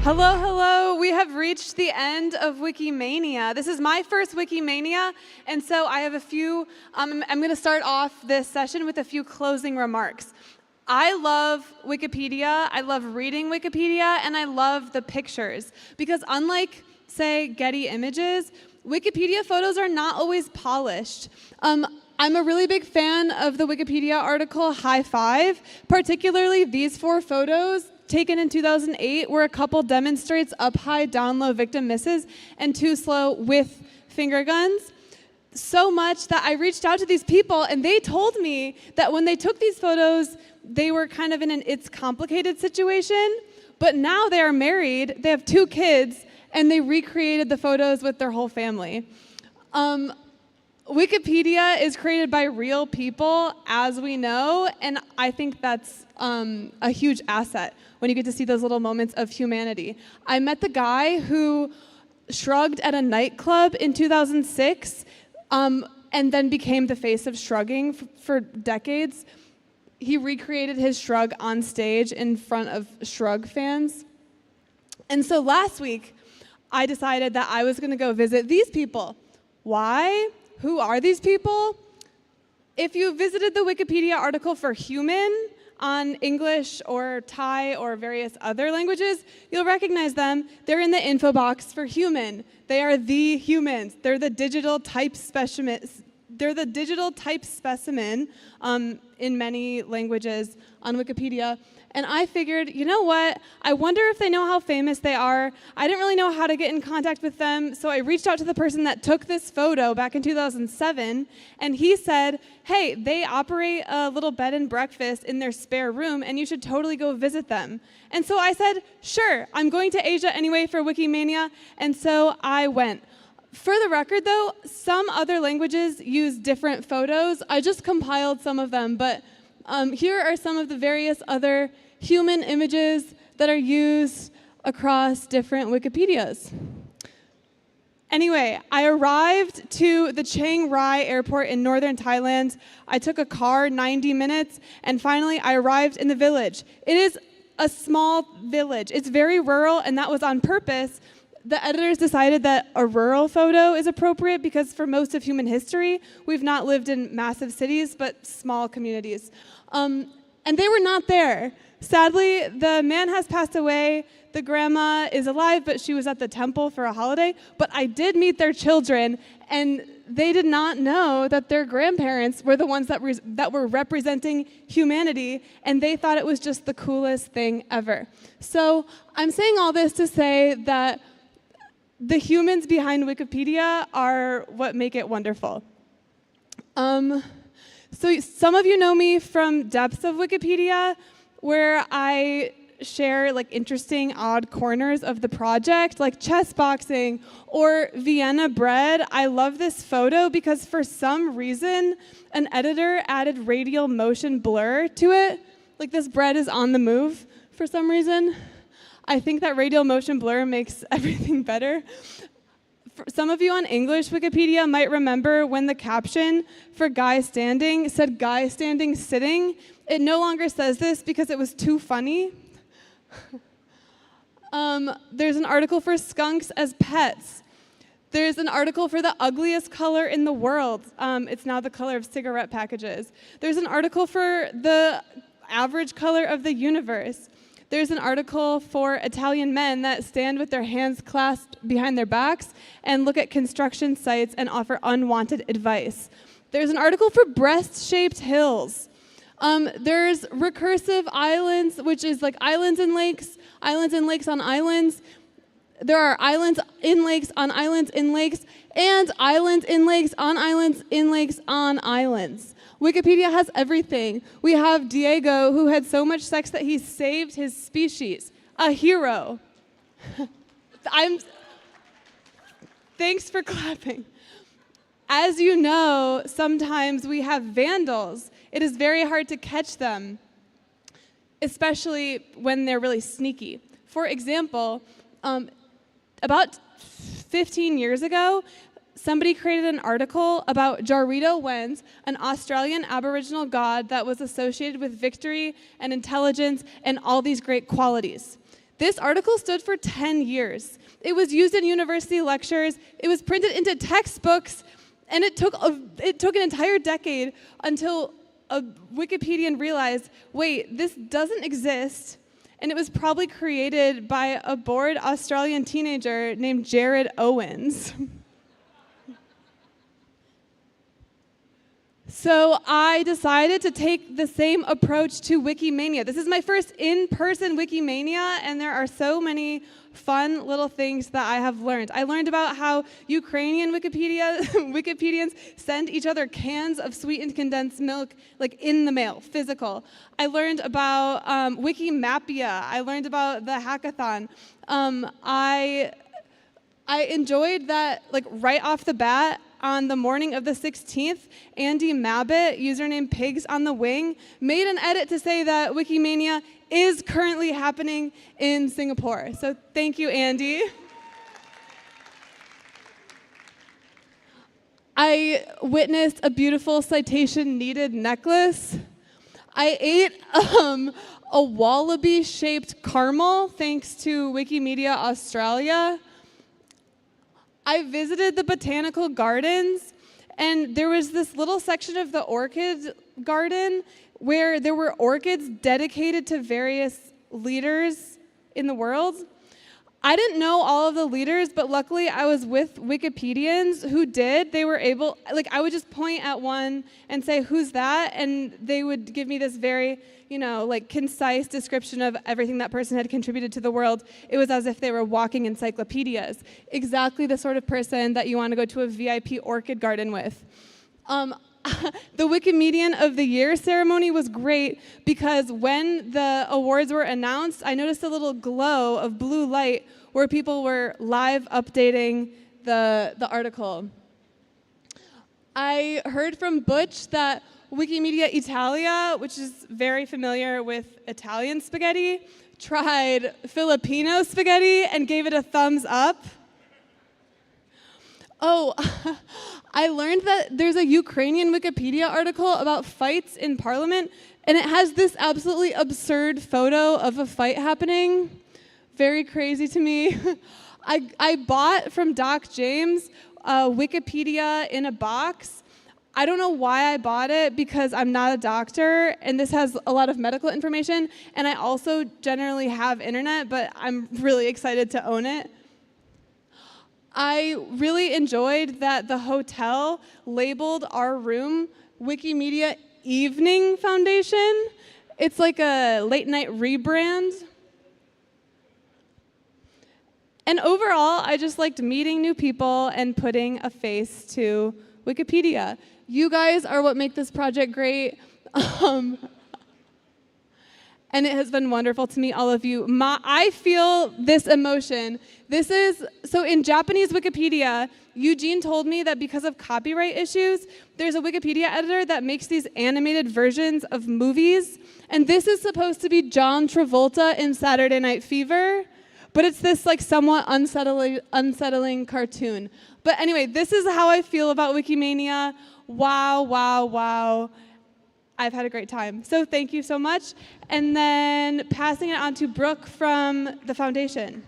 Hello, hello. We have reached the end of Wikimania. This is my first Wikimania, and so I have a few, I'm going to start off this session with a few closing remarks. I love Wikipedia, I love reading Wikipedia, and I love the pictures, because unlike, say, Getty Images, Wikipedia photos are not always polished. I'm a really big fan of the Wikipedia article High Five, particularly these 4 photos taken in 2008, where a couple demonstrates up high, down low victim misses and too slow with finger guns. So much that I reached out to these people, and they told me that when they took these photos, they were kind of in an it's complicated situation, but now they are married, they have 2 kids, and they recreated the photos with their whole family. Wikipedia is created by real people, as we know, and I think that's a huge asset when you get to see those little moments of humanity. I met the guy who shrugged at a nightclub in 2006 and then became the face of shrugging for decades. He recreated his shrug on stage in front of Shrug fans. And so last week, I decided that I was going to go visit these people. Why? Who are these people? If you visited the Wikipedia article for human on English or Thai or various other languages, you'll recognize them. They're in the info box for human. They are the humans. They're the digital type specimens they're the digital type specimen in many languages on Wikipedia. And I figured, you know what? I wonder if they know how famous they are. I didn't really know how to get in contact with them, so I reached out to the person that took this photo back in 2007, and he said, hey, they operate a little bed and breakfast in their spare room, and you should totally go visit them. And so I said, sure, I'm going to Asia anyway for Wikimania, and so I went. For the record, though, some other languages use different photos. I just compiled some of them, but here are some of the various other human images that are used across different Wikipedias. Anyway, I arrived to the Chiang Rai airport in northern Thailand. I took a car 90 minutes, and finally I arrived in the village. It is a small village. It's very rural, and that was on purpose. The editors decided that a rural photo is appropriate because for most of human history, we've not lived in massive cities, but small communities. And they were not there. Sadly, the man has passed away. The grandma is alive, but she was at the temple for a holiday. But I did meet their children, and they did not know that their grandparents were the ones that were representing humanity, and they thought it was just the coolest thing ever. So I'm saying all this to say that the humans behind Wikipedia are what make it wonderful. So some of you know me from Depths of Wikipedia, where I share like interesting, odd corners of the project, like chess boxing or Vienna bread. I love this photo because for some reason, an editor added radial motion blur to it. Like this bread is on the move for some reason. I think that radial motion blur makes everything better. Some of you on English Wikipedia might remember when the caption for guy standing said guy standing sitting. It no longer says this because it was too funny. There's an article for skunks as pets. There's an article for the ugliest color in the world. It's now the color of cigarette packages. There's an article for the average color of the universe. There's an article for Italian men that stand with their hands clasped behind their backs and look at construction sites and offer unwanted advice. There's an article for breast-shaped hills. There's recursive islands, which is like islands and lakes on islands. There are islands in lakes on islands in lakes, and islands in lakes on islands in lakes on islands. Wikipedia has everything. We have Diego, who had so much sex that he saved his species. A hero. Thanks for clapping. As you know, sometimes we have vandals. It is very hard to catch them, especially when they're really sneaky. For example, about 15 years ago, somebody created an article about Jarrito Wens, an Australian Aboriginal god that was associated with victory and intelligence and all these great qualities. This article stood for 10 years. It was used in university lectures, it was printed into textbooks, and it took an entire decade until a Wikipedian realized, wait, this doesn't exist, and it was probably created by a bored Australian teenager named Jared Owens. So I decided to take the same approach to Wikimania. This is my first in-person Wikimania, and there are so many fun little things that I have learned. I learned about how Ukrainian Wikipedians send each other cans of sweetened condensed milk, like in the mail, physical. I learned about Wikimapia. I learned about the hackathon. I enjoyed that, like right off the bat, on the morning of the 16th, Andy Mabbott, username Pigs on the Wing, made an edit to say that Wikimania is currently happening in Singapore. So thank you, Andy. I witnessed a beautiful citation-needed necklace. I ate a wallaby-shaped caramel thanks to Wikimedia Australia. I visited the botanical gardens, and there was this little section of the orchid garden where there were orchids dedicated to various leaders in the world. I didn't know all of the leaders, but luckily I was with Wikipedians who did. They were able, like I would just point at one and say, who's that? And they would give me this very, like concise description of everything that person had contributed to the world. It was as if they were walking encyclopedias. Exactly the sort of person that you want to go to a VIP orchid garden with. The Wikimedian of the Year ceremony was great because when the awards were announced, I noticed a little glow of blue light where people were live updating the article. I heard from Butch that Wikimedia Italia, which is very familiar with Italian spaghetti, tried Filipino spaghetti and gave it a thumbs up. Oh, I learned that there's a Ukrainian Wikipedia article about fights in parliament, and it has this absolutely absurd photo of a fight happening. Very crazy to me. I bought from Doc James Wikipedia in a box. I don't know why I bought it because I'm not a doctor, and this has a lot of medical information, and I also generally have internet, but I'm really excited to own it. I really enjoyed that the hotel labeled our room Wikimedia Evening Foundation. It's like a late night rebrand. And overall, I just liked meeting new people and putting a face to Wikipedia. You guys are what make this project great. And it has been wonderful to meet all of you. I feel this emotion. So in Japanese Wikipedia, Eugene told me that because of copyright issues, there's a Wikipedia editor that makes these animated versions of movies. And this is supposed to be John Travolta in Saturday Night Fever, but it's this like somewhat unsettling cartoon. But anyway, this is how I feel about Wikimania. Wow, wow, wow. I've had a great time. So thank you so much. And then passing it on to Brooke from the foundation.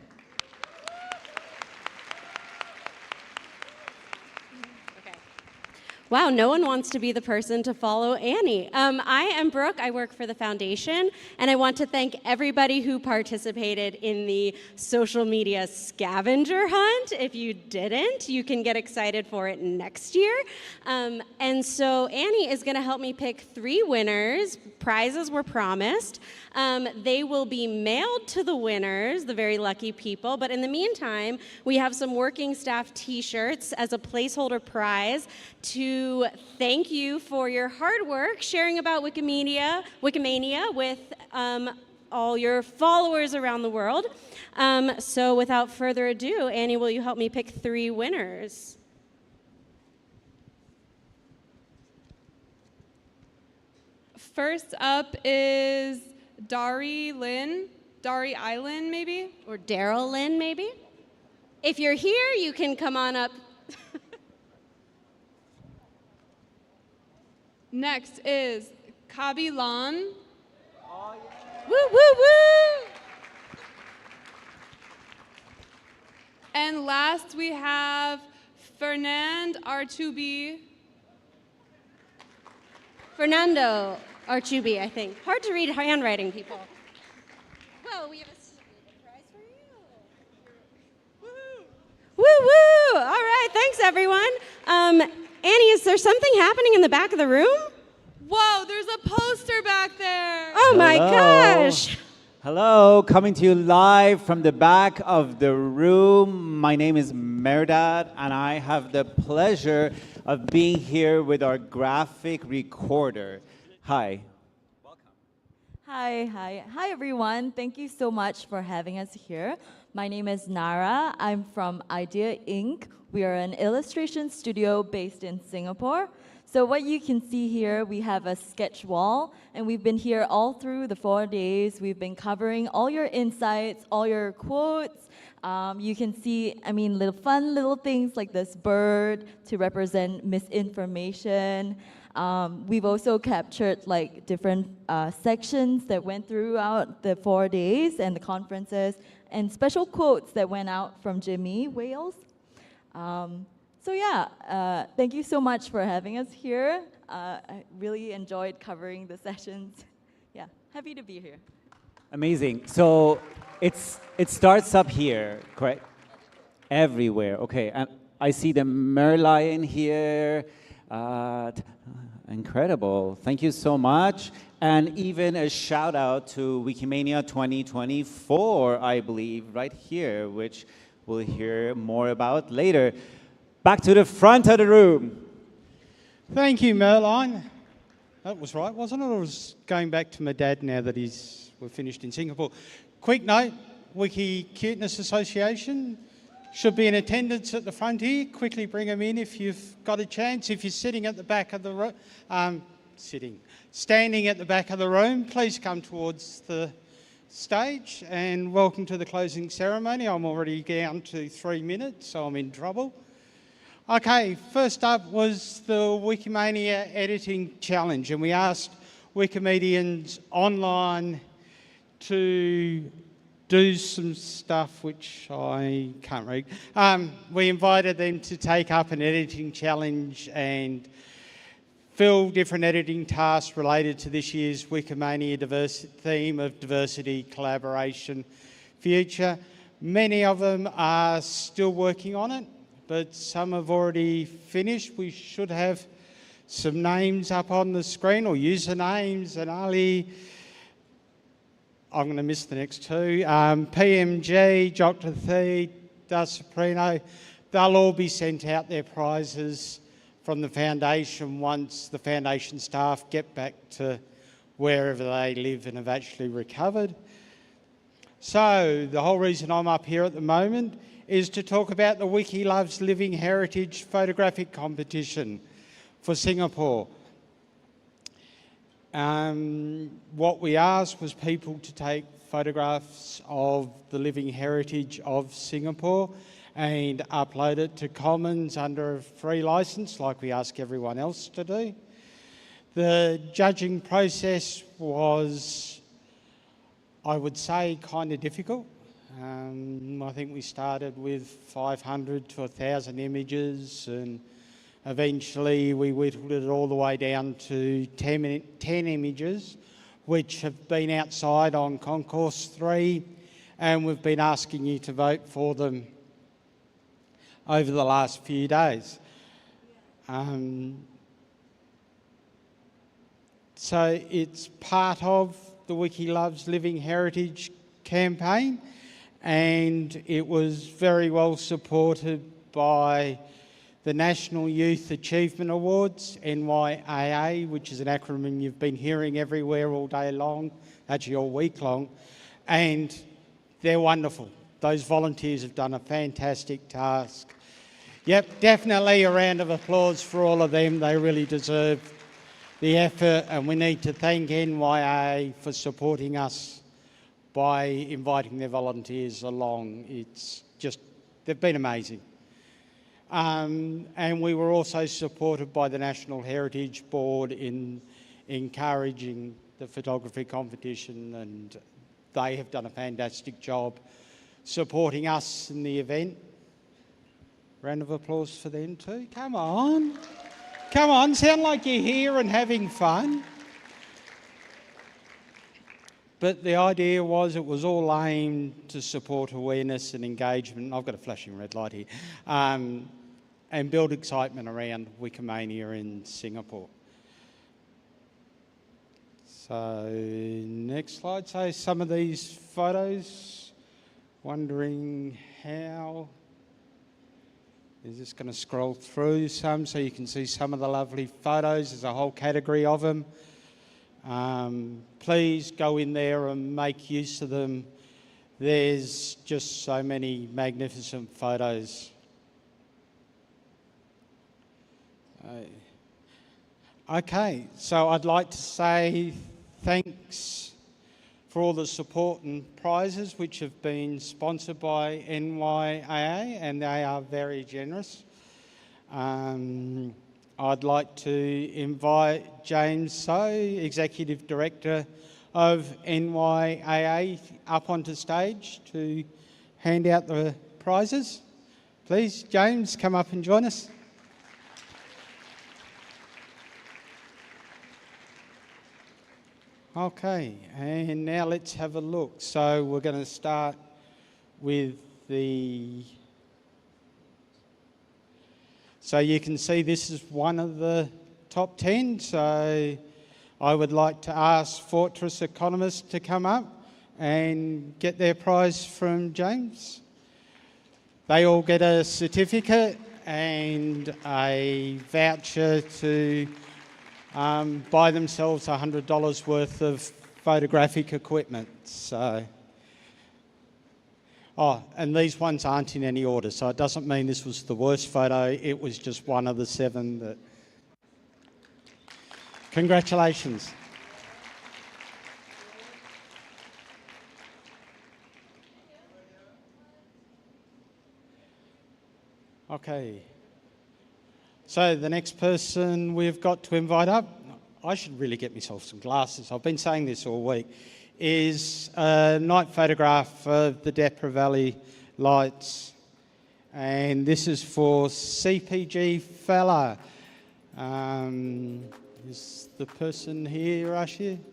Wow, no one wants to be the person to follow Annie. I am Brooke, I work for the foundation, and I want to thank everybody who participated in the social media scavenger hunt. If you didn't, you can get excited for it next year. And so Annie is gonna help me pick 3 winners. Prizes were promised. They will be mailed to the winners, the very lucky people, but in the meantime, we have some working staff t-shirts as a placeholder prize to thank you for your hard work sharing about Wikimania with all your followers around the world. So without further ado, Annie, will you help me pick 3 winners? First up is Dari Island, maybe? Or Daryl Lynn, maybe? If you're here, you can come on up. Next is Kabi Lan. Oh, yeah. Woo, woo, woo! And last we have Fernand Artubi. Fernando Archubi, I think. Hard to read handwriting, people. Well, we have a prize for you. Woo, woo! All right, thanks, everyone. Annie, is there something happening in the back of the room? Whoa, there's a poster back there. Oh, my gosh. Hello, coming to you live from the back of the room. My name is Merdad, and I have the pleasure of being here with our graphic recorder. Hi. Hi everyone. Thank you so much for having us here. My name is Nara. I'm from Idea Inc. We are an illustration studio based in Singapore. So what you can see here, we have a sketch wall, and we've been here all through the 4 days. We've been covering all your insights, all your quotes. You can see, little fun little things like this bird to represent misinformation. We've also captured different sections that went throughout the 4 days and the conferences, and special quotes that went out from Jimmy Wales. Thank you so much for having us here. I really enjoyed covering the sessions. Yeah, happy to be here. Amazing. So it starts up here, correct? Everywhere. Okay. And I see the Merlion here. Incredible. Thank you so much. And even a shout out to Wikimania 2024, I believe, right here, which we'll hear more about later. Back to the front of the room. Thank you, Merlion. That was right, wasn't it? I was going back to my dad now that we're finished in Singapore. Quick note, Wiki Cuteness Association should be in attendance at the front here. Quickly bring them in if you've got a chance. If you're sitting at the back of the room, standing at the back of the room, please come towards the stage and welcome to the closing ceremony. I'm already down to 3 minutes, so I'm in trouble. Okay, first up was the Wikimania Editing Challenge, and we asked Wikimedians online to do some stuff which I can't read. We invited them to take up an editing challenge and fill different editing tasks related to this year's Wikimania theme of diversity, collaboration, future. Many of them are still working on it, but some have already finished. We should have some names up on the screen, or usernames, and Ali, I'm going to miss the next two, PMG, Dr. Thee, Dasoprino, they'll all be sent out their prizes from the foundation once the foundation staff get back to wherever they live and have actually recovered. So the whole reason I'm up here at the moment is to talk about the Wiki Loves Living Heritage photographic competition for Singapore. What we asked was people to take photographs of the living heritage of Singapore and upload it to Commons under a free license, like we ask everyone else to do. The judging process was, I would say, kind of difficult. I think we started with 500 to 1,000 images, and eventually we whittled it all the way down to 10 images, which have been outside on Concourse 3, and we've been asking you to vote for them over the last few days. So it's part of the Wiki Loves Living Heritage campaign, and it was very well supported by the National Youth Achievement Awards, NYAA, which is an acronym you've been hearing everywhere all day long, actually all week long, and they're wonderful. Those volunteers have done a fantastic task. Yep, definitely a round of applause for all of them. They really deserve the effort, and we need to thank NYAA for supporting us by inviting their volunteers along. It's just, they've been amazing. And we were also supported by the National Heritage Board in encouraging the photography competition, and they have done a fantastic job supporting us in the event. Round of applause for them too. Come on. Come on, sound like you're here and having fun. But the idea was it was all aimed to support awareness and engagement. I've got a flashing red light here. And build excitement around Wikimania in Singapore. So next slide. So some of these photos, wondering how. Is this going to scroll through some so you can see some of the lovely photos? There's a whole category of them. Please go in there and make use of them. There's just so many magnificent photos. Okay, so I'd like to say thanks for all the support and prizes which have been sponsored by NYAA, and they are very generous. I'd like to invite James So, Executive Director of NYAA, up onto stage to hand out the prizes. Please, James, come up and join us. Okay, and now let's have a look. So we're going to start with the... So you can see this is one of the top 10. So I would like to ask Fortress economists to come up and get their prize from James. They all get a certificate and a voucher to buy themselves $100 worth of photographic equipment. So, and these ones aren't in any order, so it doesn't mean this was the worst photo. It was just one of the 7 that... Congratulations. Okay. So the next person we've got to invite up, I should really get myself some glasses, I've been saying this all week, is a night photograph of the Depra Valley lights. And this is for CPG Fella. Is the person here, Rashid?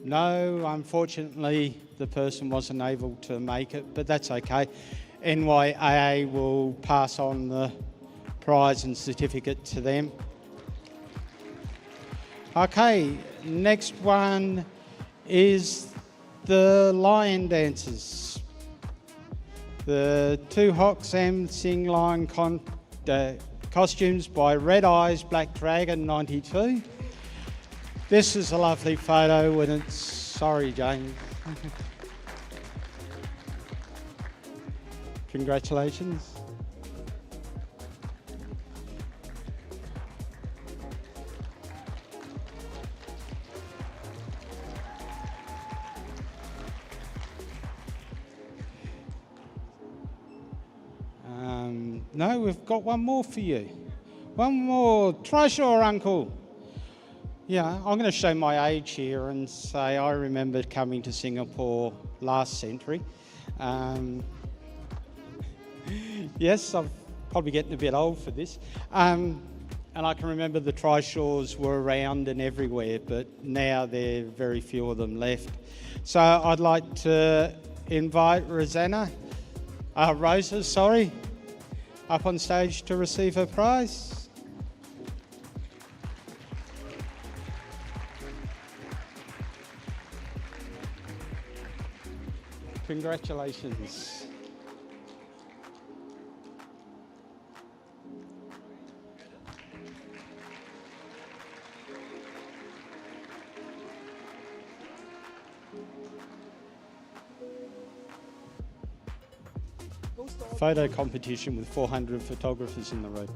No, unfortunately, the person wasn't able to make it, but that's okay. NYAA will pass on the prize and certificate to them. Okay, next one is the lion dancers. The 2 Hoxam Sing Lion costumes by Red Eyes Black Dragon 92. This is a lovely photo and it's... Sorry, James. Congratulations. No, we've got one more for you. One more. Trishaw, Uncle. Yeah, I'm going to show my age here and say I remember coming to Singapore last century. Yes, I'm probably getting a bit old for this. And I can remember the trishaws were around and everywhere, but now there are very few of them left. So I'd like to invite Rosa, up on stage to receive her prize. Congratulations. Photo competition with 400 photographers in the room.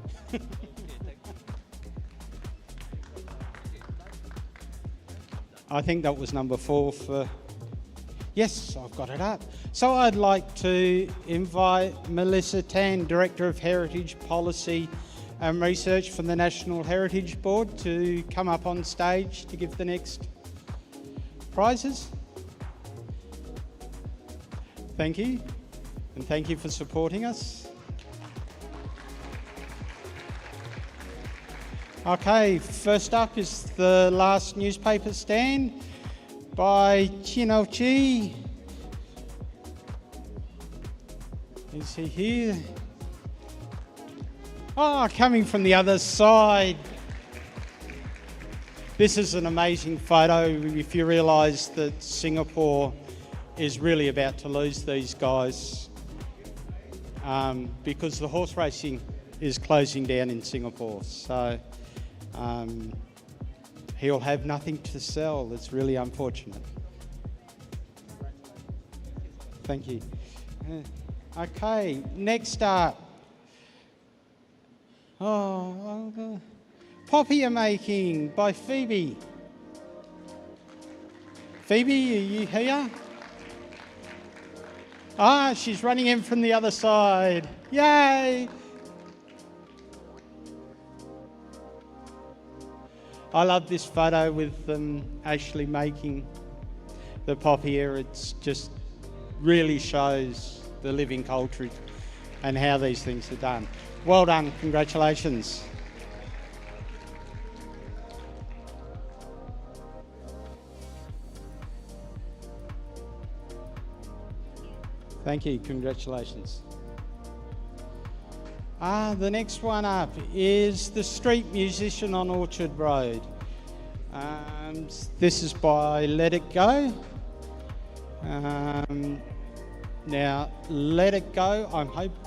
I think that was number 4 for... Yes, I've got it up. So I'd like to invite Melissa Tan, Director of Heritage Policy and Research from the National Heritage Board, to come up on stage to give the next prizes. Thank you. And thank you for supporting us. Okay, first up is the last newspaper stand by Chino Chi. Is he here? Oh, coming from the other side. This is an amazing photo if you realise that Singapore is really about to lose these guys. Because the horse racing is closing down in Singapore. So he'll have nothing to sell. It's really unfortunate. Thank you. Okay, next up. Poppy making by Phoebe. Phoebe, are you here? Ah, she's running in from the other side. Yay! I love this photo with them actually making the poppy here. It just really shows the living culture and how these things are done. Well done, congratulations. Thank you, congratulations. The next one up is The Street Musician on Orchard Road. This is by Let It Go. Now, Let It Go, I'm hoping.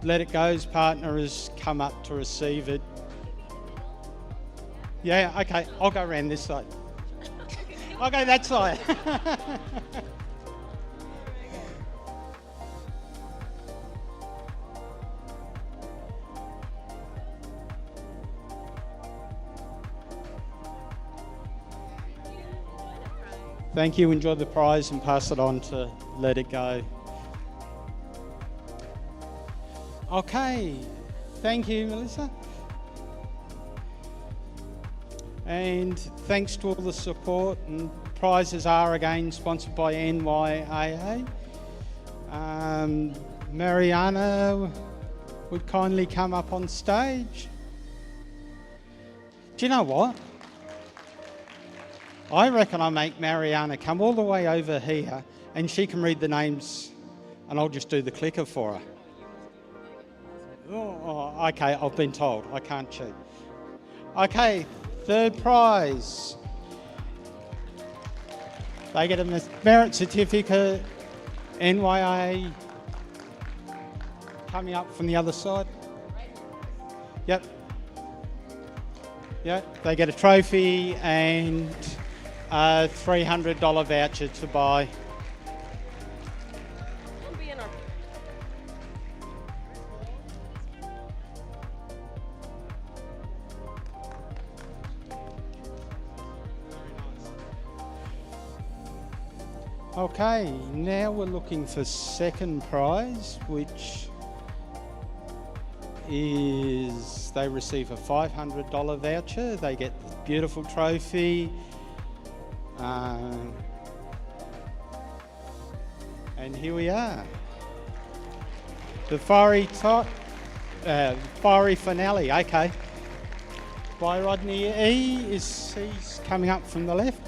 Let It Go's partner has come up to receive it. Yeah, okay, I'll go around this side. I'll go that side. Thank you, enjoy the prize and pass it on to Let It Go. Okay, thank you, Melissa. And thanks to all the support, and prizes are again sponsored by NYAA. Mariana would kindly come up on stage. Do you know what? I reckon I make Mariana come all the way over here and she can read the names and I'll just do the clicker for her. Oh, okay, I've been told. I can't cheat. Okay, third prize. They get a merit certificate, NYA, coming up from the other side. Yep. Yep, they get a trophy and a $300 voucher to buy. Okay, now we're looking for second prize, which is they receive a $500 voucher. They get the beautiful trophy. And here we are. The fiery finale, okay. By Rodney E. He's coming up from the left.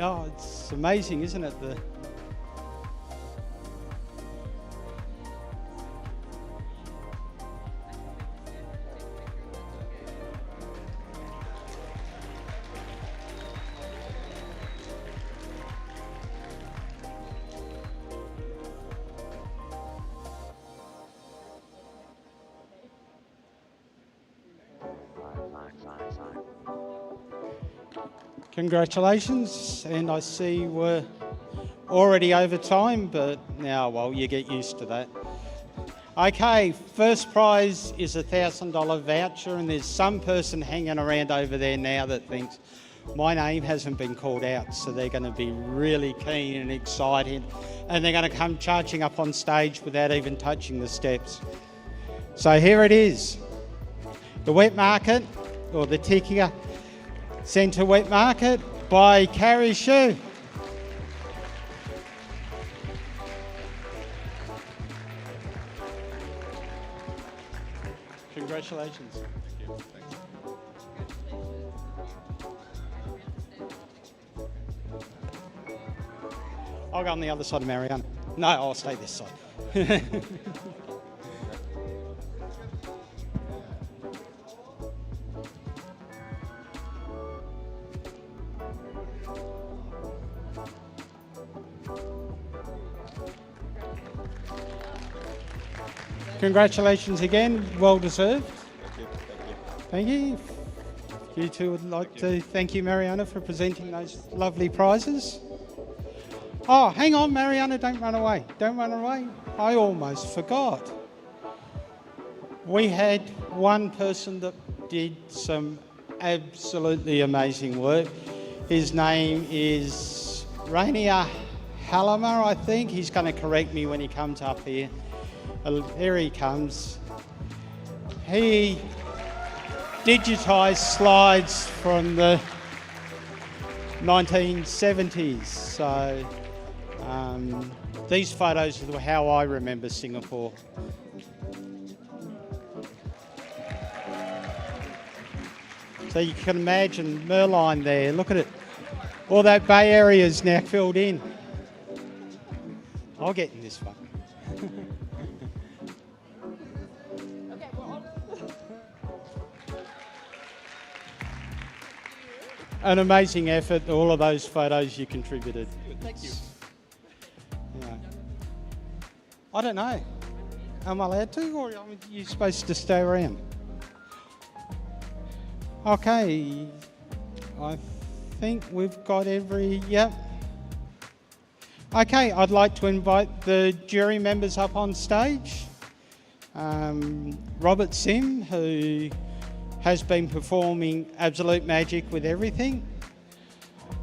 Oh, it's amazing, isn't it? Congratulations, and I see we're already over time, but now, well, you get used to that. Okay, first prize is a $1,000 voucher, and there's some person hanging around over there now that thinks my name hasn't been called out, so they're going to be really keen and excited, and they're going to come charging up on stage without even touching the steps. So here it is, the Wet Market, or the Tikia Centre Wet Market by Carrie Shue. Congratulations. Thank you. Thanks. I'll go on the other side of Mariana. No, I'll stay this side. Congratulations again, well deserved. Thank you. You two would like to thank you, Mariana, for presenting those lovely prizes. Oh, hang on, Mariana, don't run away. Don't run away. I almost forgot. We had one person that did some absolutely amazing work. His name is Rainier Halamer, I think. He's going to correct me when he comes up here. Here he comes. He digitised slides from the 1970s. So these photos are how I remember Singapore. So you can imagine Merlion there, look at it. All that Bay Area is now filled in. I'll get in this one. An amazing effort, all of those photos you contributed. Thank you. Yeah. I don't know. Am I allowed to, or are you supposed to stay around? Okay. I think we've got yep. Okay, I'd like to invite the jury members up on stage. Robert Sim, who has been performing absolute magic with everything.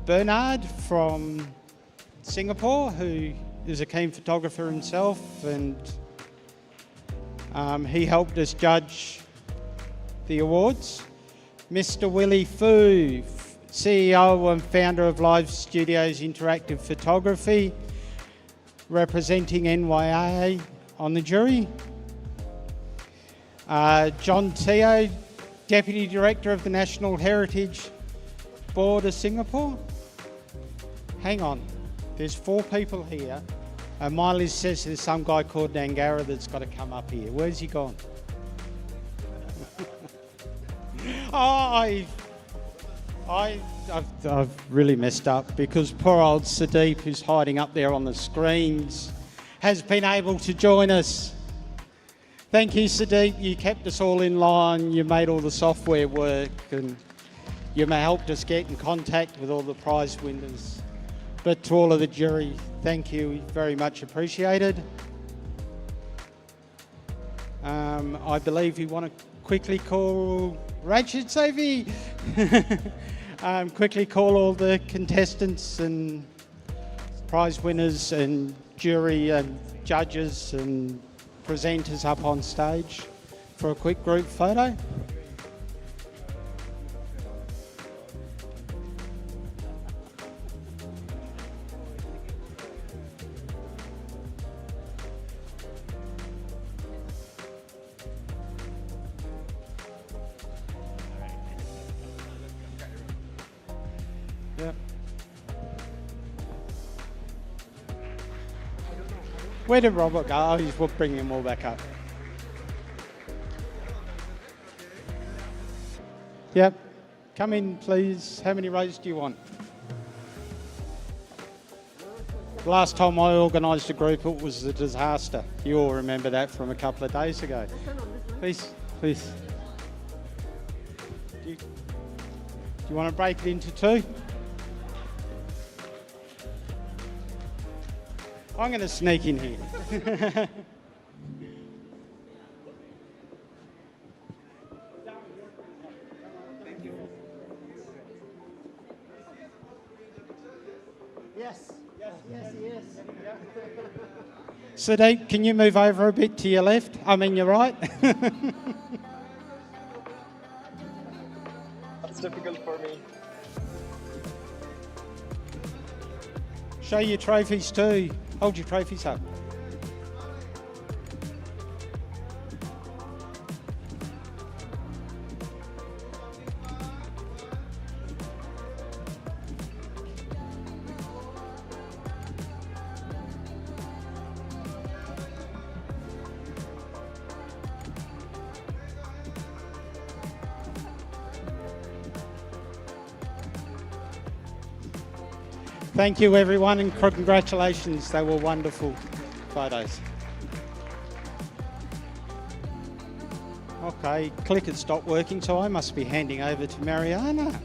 Bernard from Singapore, who is a keen photographer himself, and he helped us judge the awards. Mr. Willie Fu, CEO and founder of Live Studios Interactive Photography, representing NYA on the jury. John Teo, Deputy Director of the National Heritage Board of Singapore. Hang on, there's 4 people here, and my list says there's some guy called Nangara that's got to come up here. Where's he gone? I've really messed up, because poor old Sadeep, who's hiding up there on the screens, has been able to join us. Thank you, Sadeep. You kept us all in line. You made all the software work, and you helped us get in contact with all the prize winners. But to all of the jury, thank you, very much appreciated. I believe you want to quickly call Rachid Safi. Quickly call all the contestants and prize winners and jury and judges and presenters up on stage for a quick group photo. Where did Robert go? Oh, he's bringing them all back up. Yep. Come in, please. How many rows do you want? Last time I organised a group, it was a disaster. You all remember that from a couple of days ago. Please, please. Do you want to break it into 2? I'm going to sneak in here. Yes, yes. Sadeep, can you move over a bit to your left? I mean your right. That's difficult for me. Show your trophies too. Hold your trophies up. Thank you everyone, and congratulations, they were wonderful photos. Okay, clicker stopped working, so I must be handing over to Mariana.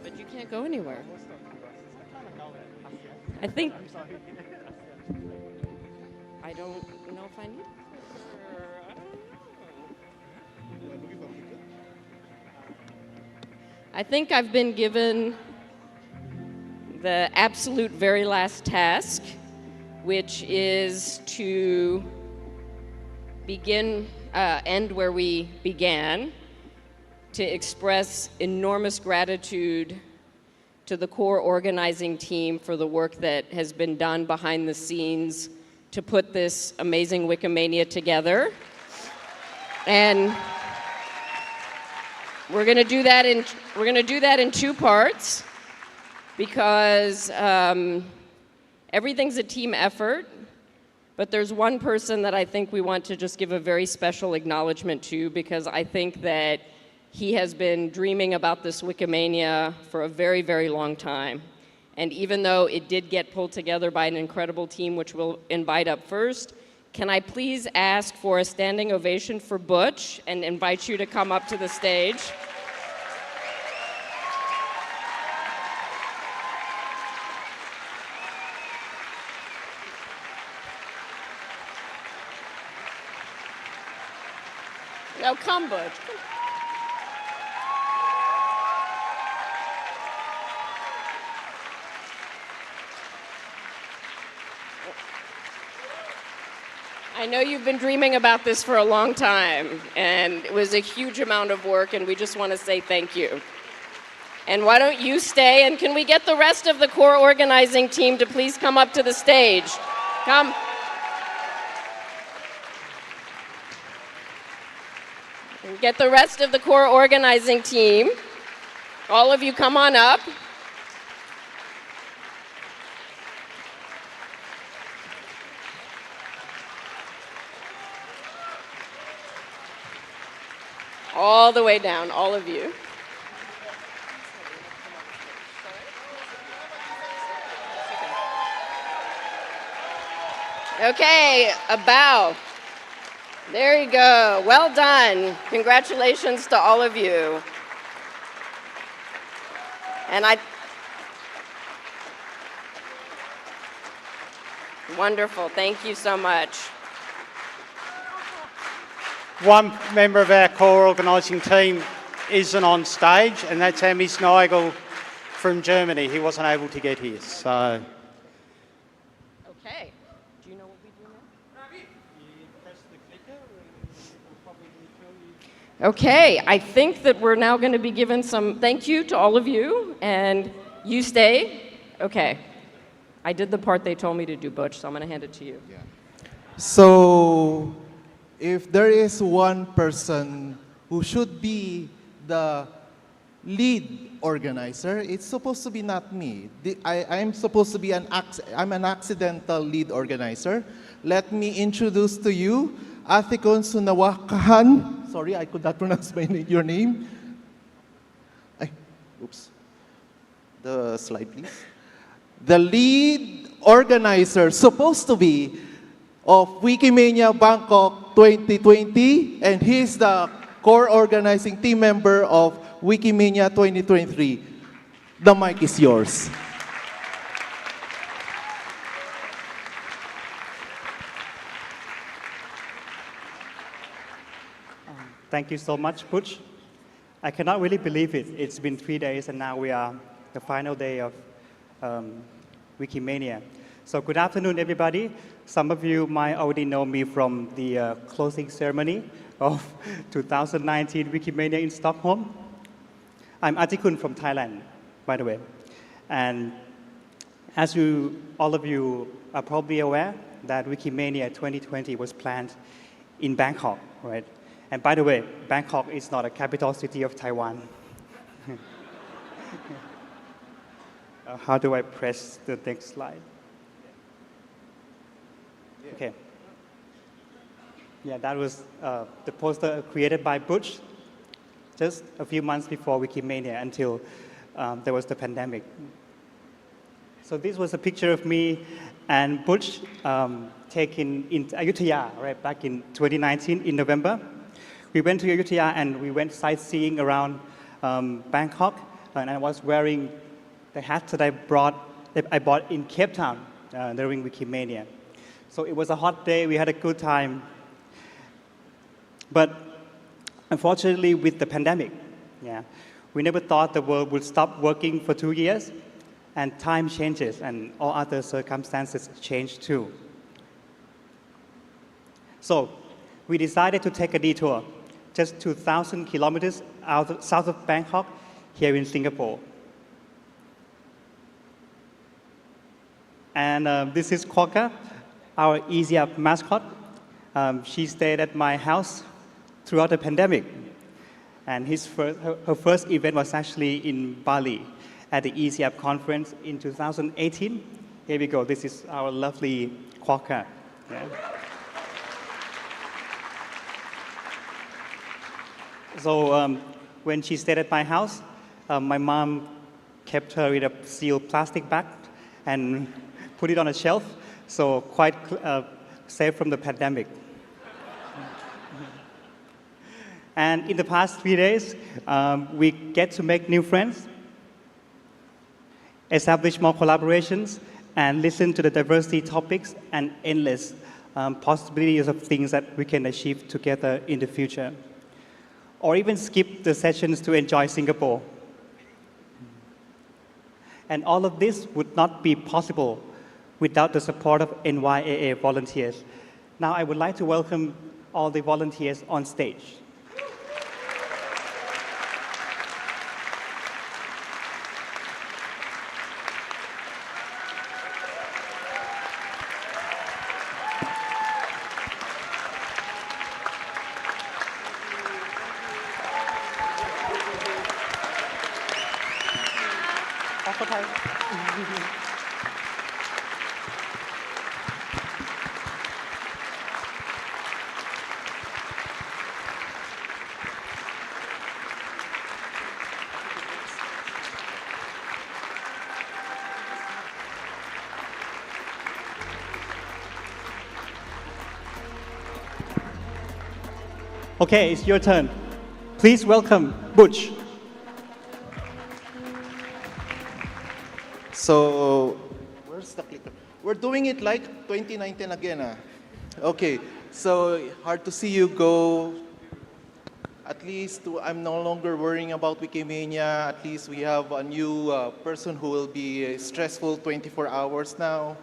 But you can't go anywhere. I think... I don't know if I need... I think I've been given the absolute very last task, which is to end where we began, to express enormous gratitude to the core organizing team for the work that has been done behind the scenes to put this amazing Wikimania together. And we're going to do that in two parts, because everything's a team effort, but there's one person that I think we want to just give a very special acknowledgement to, because I think that he has been dreaming about this Wikimania for a very, very long time. And even though it did get pulled together by an incredible team, which we'll invite up first, can I please ask for a standing ovation for Butch and invite you to come up to the stage? No, come, Butch. I know you've been dreaming about this for a long time, and it was a huge amount of work, and we just want to say thank you. And why don't you stay, and can we get the rest of the core organizing team to please come up to the stage? Come. And get the rest of the core organizing team. All of you come on up. All the way down, all of you. Okay, a bow. There you go. Well done. Congratulations to all of you. And wonderful. Thank you so much. One member of our core organising team isn't on stage, and that's Amy Sneigel from Germany. He wasn't able to get here, so. Okay. Do you know what we do now? Okay, I think that we're now going to be given some thank you to all of you, and you stay. Okay. I did the part they told me to do, Butch, so I'm going to hand it to you. Yeah. So, if there is one person who should be the lead organizer, it's supposed to be not me. I'm supposed to be I'm an accidental lead organizer. Let me introduce to you Athikon Sunawakahan. Sorry, I could not pronounce your name. Oops. The slide, please. The lead organizer, supposed to be, of Wikimania Bangkok 2020, and he's the core organizing team member of Wikimania 2023. The mic is yours. Thank you so much, Butch. I cannot really believe it. It's been 3 days, and now we are the final day of Wikimania. So good afternoon, everybody. Some of you might already know me from the closing ceremony of 2019 Wikimania in Stockholm. I'm Atikun from Thailand, by the way. And as all of you are probably aware, that Wikimania 2020 was planned in Bangkok, right? And by the way, Bangkok is not a capital city of Taiwan. How do I press the next slide? Okay. Yeah, that was the poster created by Butch just a few months before Wikimania, until there was the pandemic. So this was a picture of me and Butch taken in Ayutthaya, right, back in 2019 in November. We went to Ayutthaya and we went sightseeing around Bangkok, and I was wearing the hat that I bought in Cape Town during Wikimania. So it was a hot day, we had a good time. But unfortunately, with the pandemic, we never thought the world would stop working for 2 years, and time changes and all other circumstances change too. So we decided to take a detour just 2,000 kilometers south of Bangkok, here in Singapore. And this is Quokka, our Easy Up mascot. She stayed at my house throughout the pandemic. And her first event was actually in Bali at the Easy Up conference in 2018. Here we go. This is our lovely Quokka. Yeah. So when she stayed at my house, my mom kept her in a sealed plastic bag and put it on a shelf, so quite safe from the pandemic. And in the past 3 days, we get to make new friends, establish more collaborations, and listen to the diversity topics and endless possibilities of things that we can achieve together in the future. Or even skip the sessions to enjoy Singapore. And all of this would not be possible without the support of NYAA volunteers. Now I would like to welcome all the volunteers on stage. Okay, it's your turn. Please welcome Butch. So, where's the clicker? We're doing it like 2019 again. Okay, so hard to see you go. At least I'm no longer worrying about Wikimania. At least we have a new person who will be stressful 24 hours now.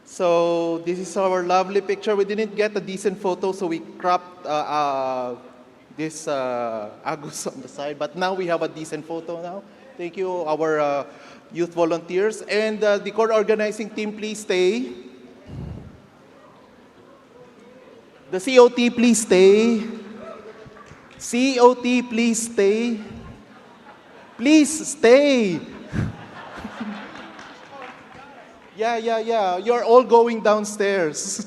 So this is our lovely picture. We didn't get a decent photo, so we cropped this Agus on the side. But now we have a decent photo now. Thank you, our youth volunteers. And the core organizing team, please stay. The COT, please stay. COT, please stay. Please stay. Yeah. You're all going downstairs.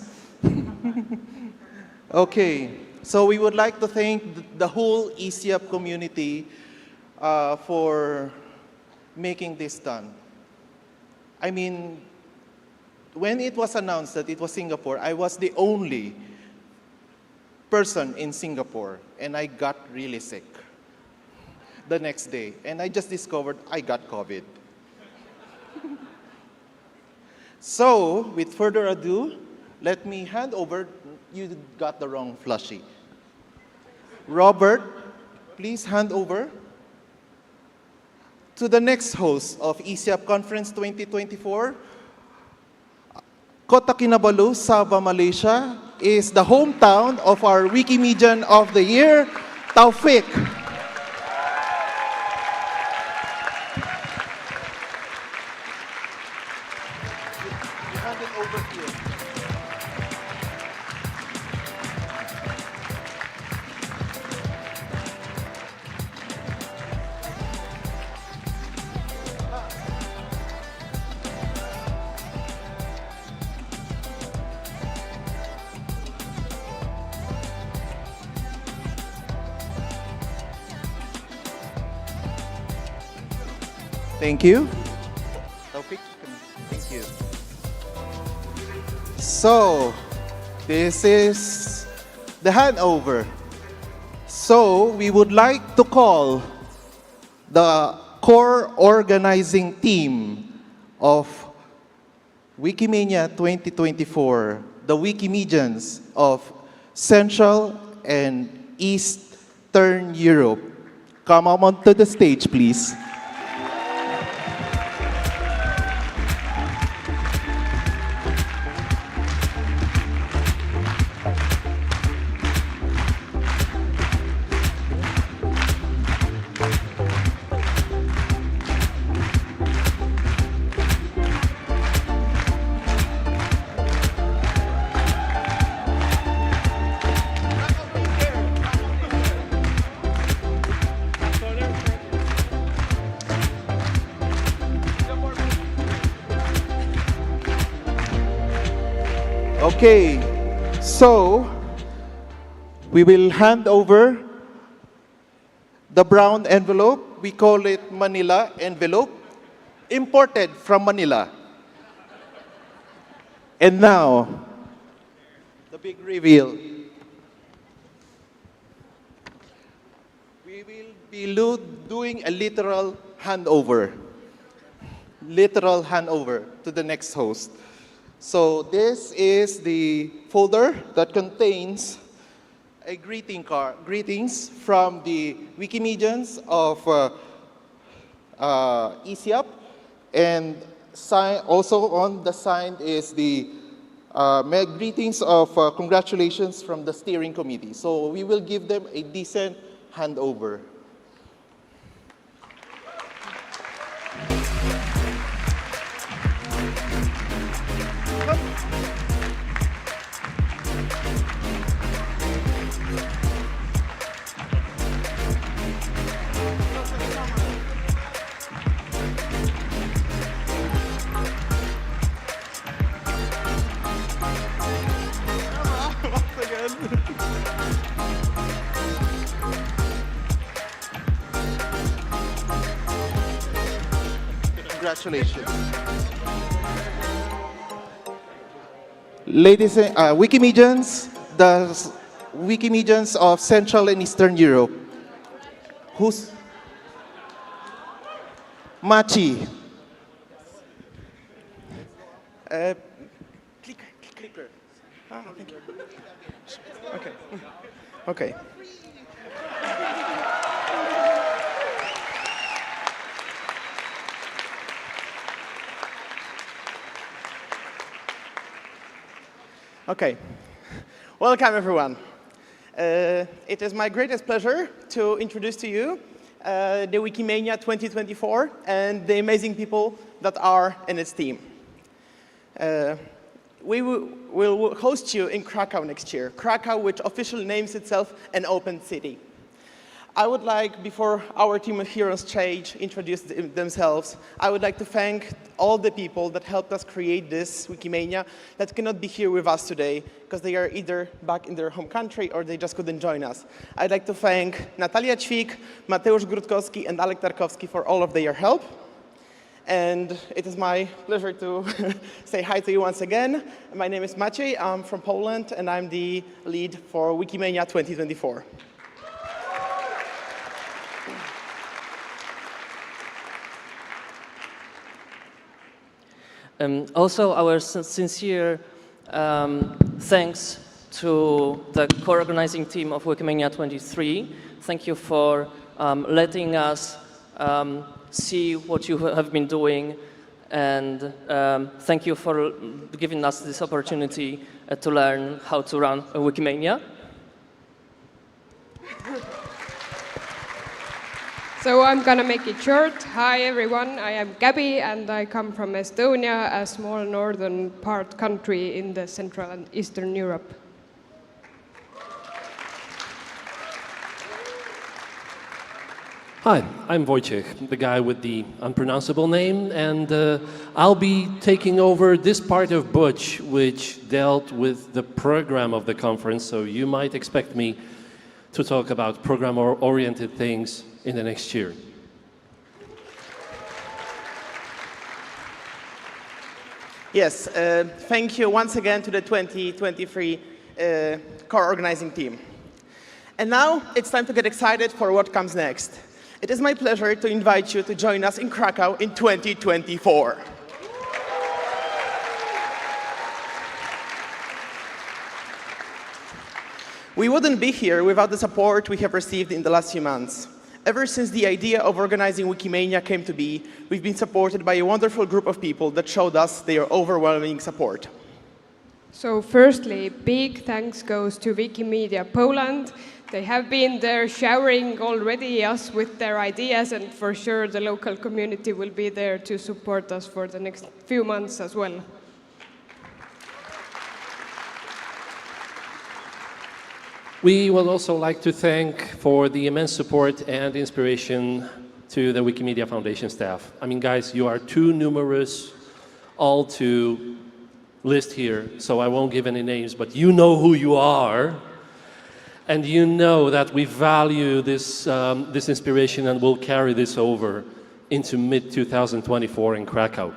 Okay. So we would like to thank the whole ECUP community for making this done. I mean, when it was announced that it was Singapore, I was the only person in Singapore, and I got really sick the next day. And I just discovered I got COVID. So, with further ado, let me hand over. You got the wrong flushie. Robert, please hand over to the next host of ECUP Conference 2024. Kota Kinabalu, Sabah, Malaysia, is the hometown of our Wikimedian of the Year, Taufik. Thank you. Taufik, thank you. So, this is the handover. So, we would like to call the core organizing team of Wikimania 2024, the Wikimedians of Central and Eastern Europe. Come on to the stage, please. Okay, so we will hand over the brown envelope. We call it Manila envelope, imported from Manila. And now, the big reveal. We will be doing a literal handover to the next host. So this is the folder that contains a greetings from the Wikimedians of ECIAP, and also on the sign is the greetings of congratulations from the steering committee. So we will give them a decent handover. Congratulations. Ladies and Wikimedians, the Wikimedians of Central and Eastern Europe. Who's Machi? Clicker. Thank you. Okay. Okay. Okay. Welcome, everyone. It is my greatest pleasure to introduce to you the Wikimania 2024 and the amazing people that are in its team. We will host you in Krakow next year. Krakow, which officially names itself an open city. I would like, before our team here on stage introduce themselves, I would like to thank all the people that helped us create this Wikimania that cannot be here with us today because they are either back in their home country or they just couldn't join us. I'd like to thank Natalia Ćwik, Mateusz Grudkowski, and Alek Tarkowski for all of their help. And it is my pleasure to say hi to you once again. My name is Maciej, I'm from Poland, and I'm the lead for Wikimania 2024. Also, our sincere thanks to the co-organizing team of Wikimania 23. Thank you for letting us see what you have been doing, and thank you for giving us this opportunity to learn how to run a Wikimania. So I'm gonna make it short. Hi everyone, I am Gabi and I come from Estonia, a small northern part country in the Central and Eastern Europe. Hi, I'm Wojciech, the guy with the unpronounceable name, and I'll be taking over this part of Butch, which dealt with the program of the conference, so you might expect me to talk about program-oriented things in the next year. Yes, thank you once again to the 2023 co-organizing team. And now it's time to get excited for what comes next. It is my pleasure to invite you to join us in Krakow in 2024. We wouldn't be here without the support we have received in the last few months. Ever since the idea of organizing Wikimania came to be, we've been supported by a wonderful group of people that showed us their overwhelming support. So firstly, big thanks goes to Wikimedia Poland. They have been there showering already us with their ideas, and for sure the local community will be there to support us for the next few months as well. We would also like to thank for the immense support and inspiration to the Wikimedia Foundation staff. I mean, guys, you are too numerous all to list here, so I won't give any names, but you know who you are. And you know that we value this, this inspiration and will carry this over into mid-2024 in Krakow.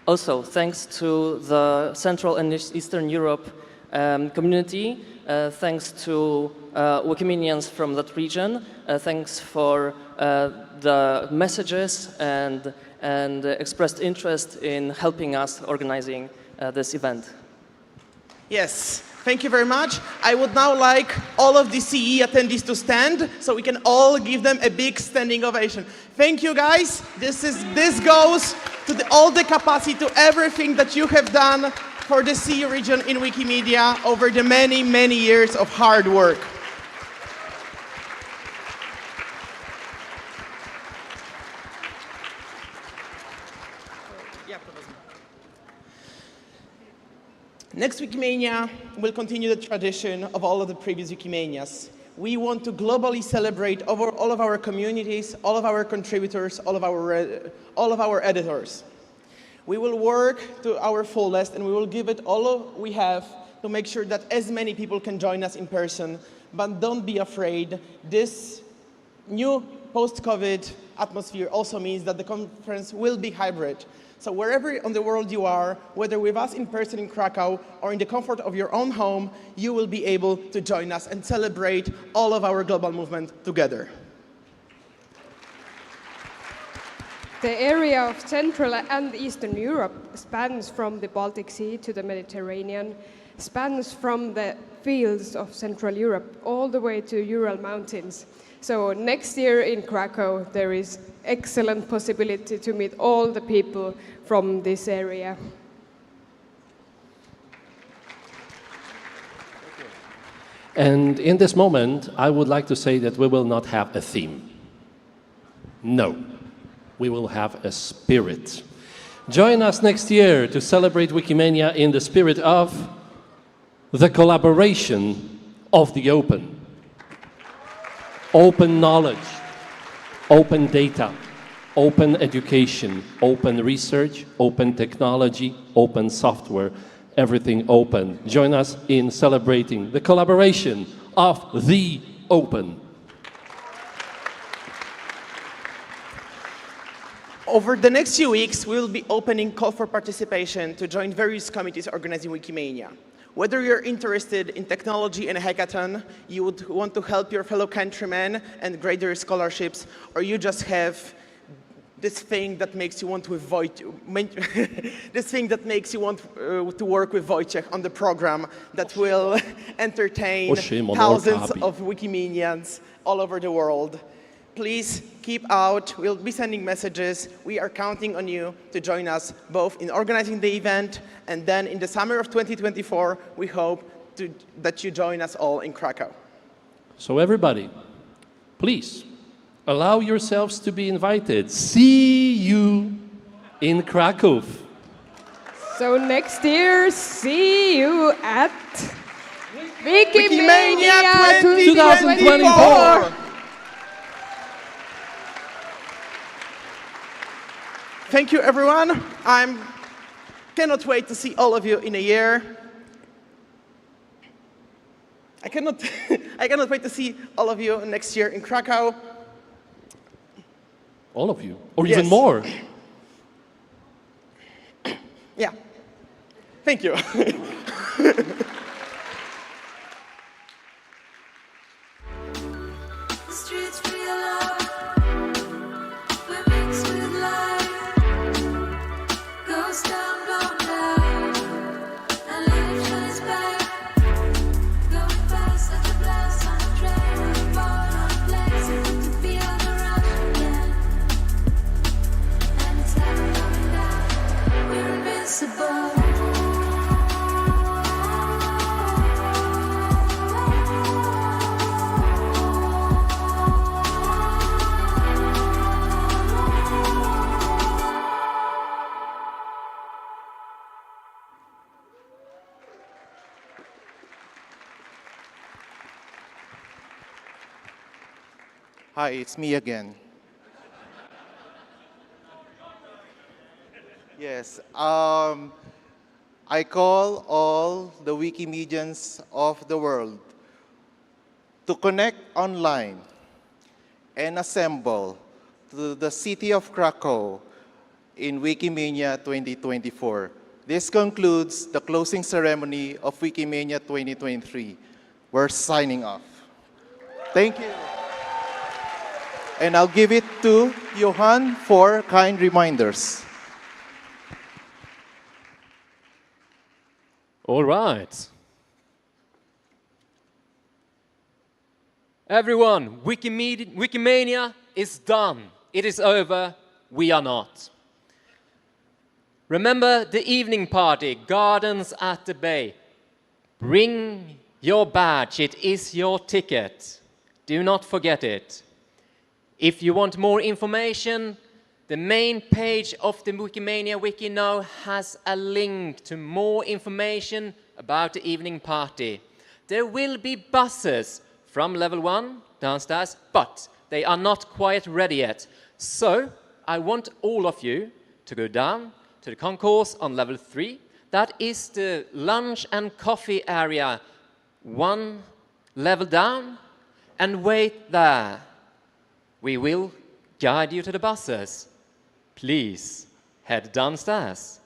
Also, thanks to the Central and Eastern Europe community, thanks to Wikimanians from that region, thanks for the messages and expressed interest in helping us organizing this event. Yes, thank you very much. I would now like all of the CE attendees to stand so we can all give them a big standing ovation. Thank you, guys. This goes to all the capacity, to everything that you have done for the CE region in Wikimedia over the many, many years of hard work. Next Wikimania will continue the tradition of all of the previous Wikimanias. We want to globally celebrate all of our communities, all of our contributors, all of our editors. We will work to our fullest and we will give it all we have to make sure that as many people can join us in person. But don't be afraid. This new post-COVID atmosphere also means that the conference will be hybrid. So wherever in the world you are, whether with us in person in Krakow or in the comfort of your own home, you will be able to join us and celebrate all of our global movement together. The area of Central and Eastern Europe spans from the Baltic Sea to the Mediterranean, spans from the fields of Central Europe all the way to Ural Mountains. So next year in Krakow, there is excellent possibility to meet all the people from this area. And in this moment, I would like to say that we will not have a theme. No, we will have a spirit. Join us next year to celebrate Wikimania in the spirit of the collaboration of the open. Open knowledge, open data, open education, open research, open technology, open software, everything open. Join us in celebrating the collaboration of the open. Over the next few weeks, we will be opening call for participation to join various committees organizing Wikimania. Whether you're interested in technology and a hackathon, you would want to help your fellow countrymen and grade their scholarships, or you just have this thing that makes you want to avoid this thing that makes you want to work with Wojciech on the program that will entertain thousands of Wikimanians all over the world. Please keep out. We'll be sending messages. We are counting on you to join us both in organizing the event and then in the summer of 2024, we hope that you join us all in Krakow. So everybody, please allow yourselves to be invited. See you in Krakow. So next year, see you at Wikimania 2024. Thank you, everyone. I cannot wait to see all of you in a year. I cannot wait to see all of you next year in Krakow. All of you, or even more. Yeah. Thank you. Hi, it's me again. Yes. I call all the Wikimedians of the world to connect online and assemble to the city of Krakow in Wikimania 2024. This concludes the closing ceremony of Wikimania 2023. We're signing off. Thank you. And I'll give it to Johan for kind reminders. All right. Everyone, Wikimania is done. It is over. We are not. Remember the evening party, Gardens at the Bay. Bring your badge. It is your ticket. Do not forget it. If you want more information, the main page of the Wikimania Wiki now has a link to more information about the evening party. There will be buses from level 1 downstairs, but they are not quite ready yet. So I want all of you to go down to the concourse on level 3. That is the lunch and coffee area, one level down, and wait there. We will guide you to the buses. Please head downstairs.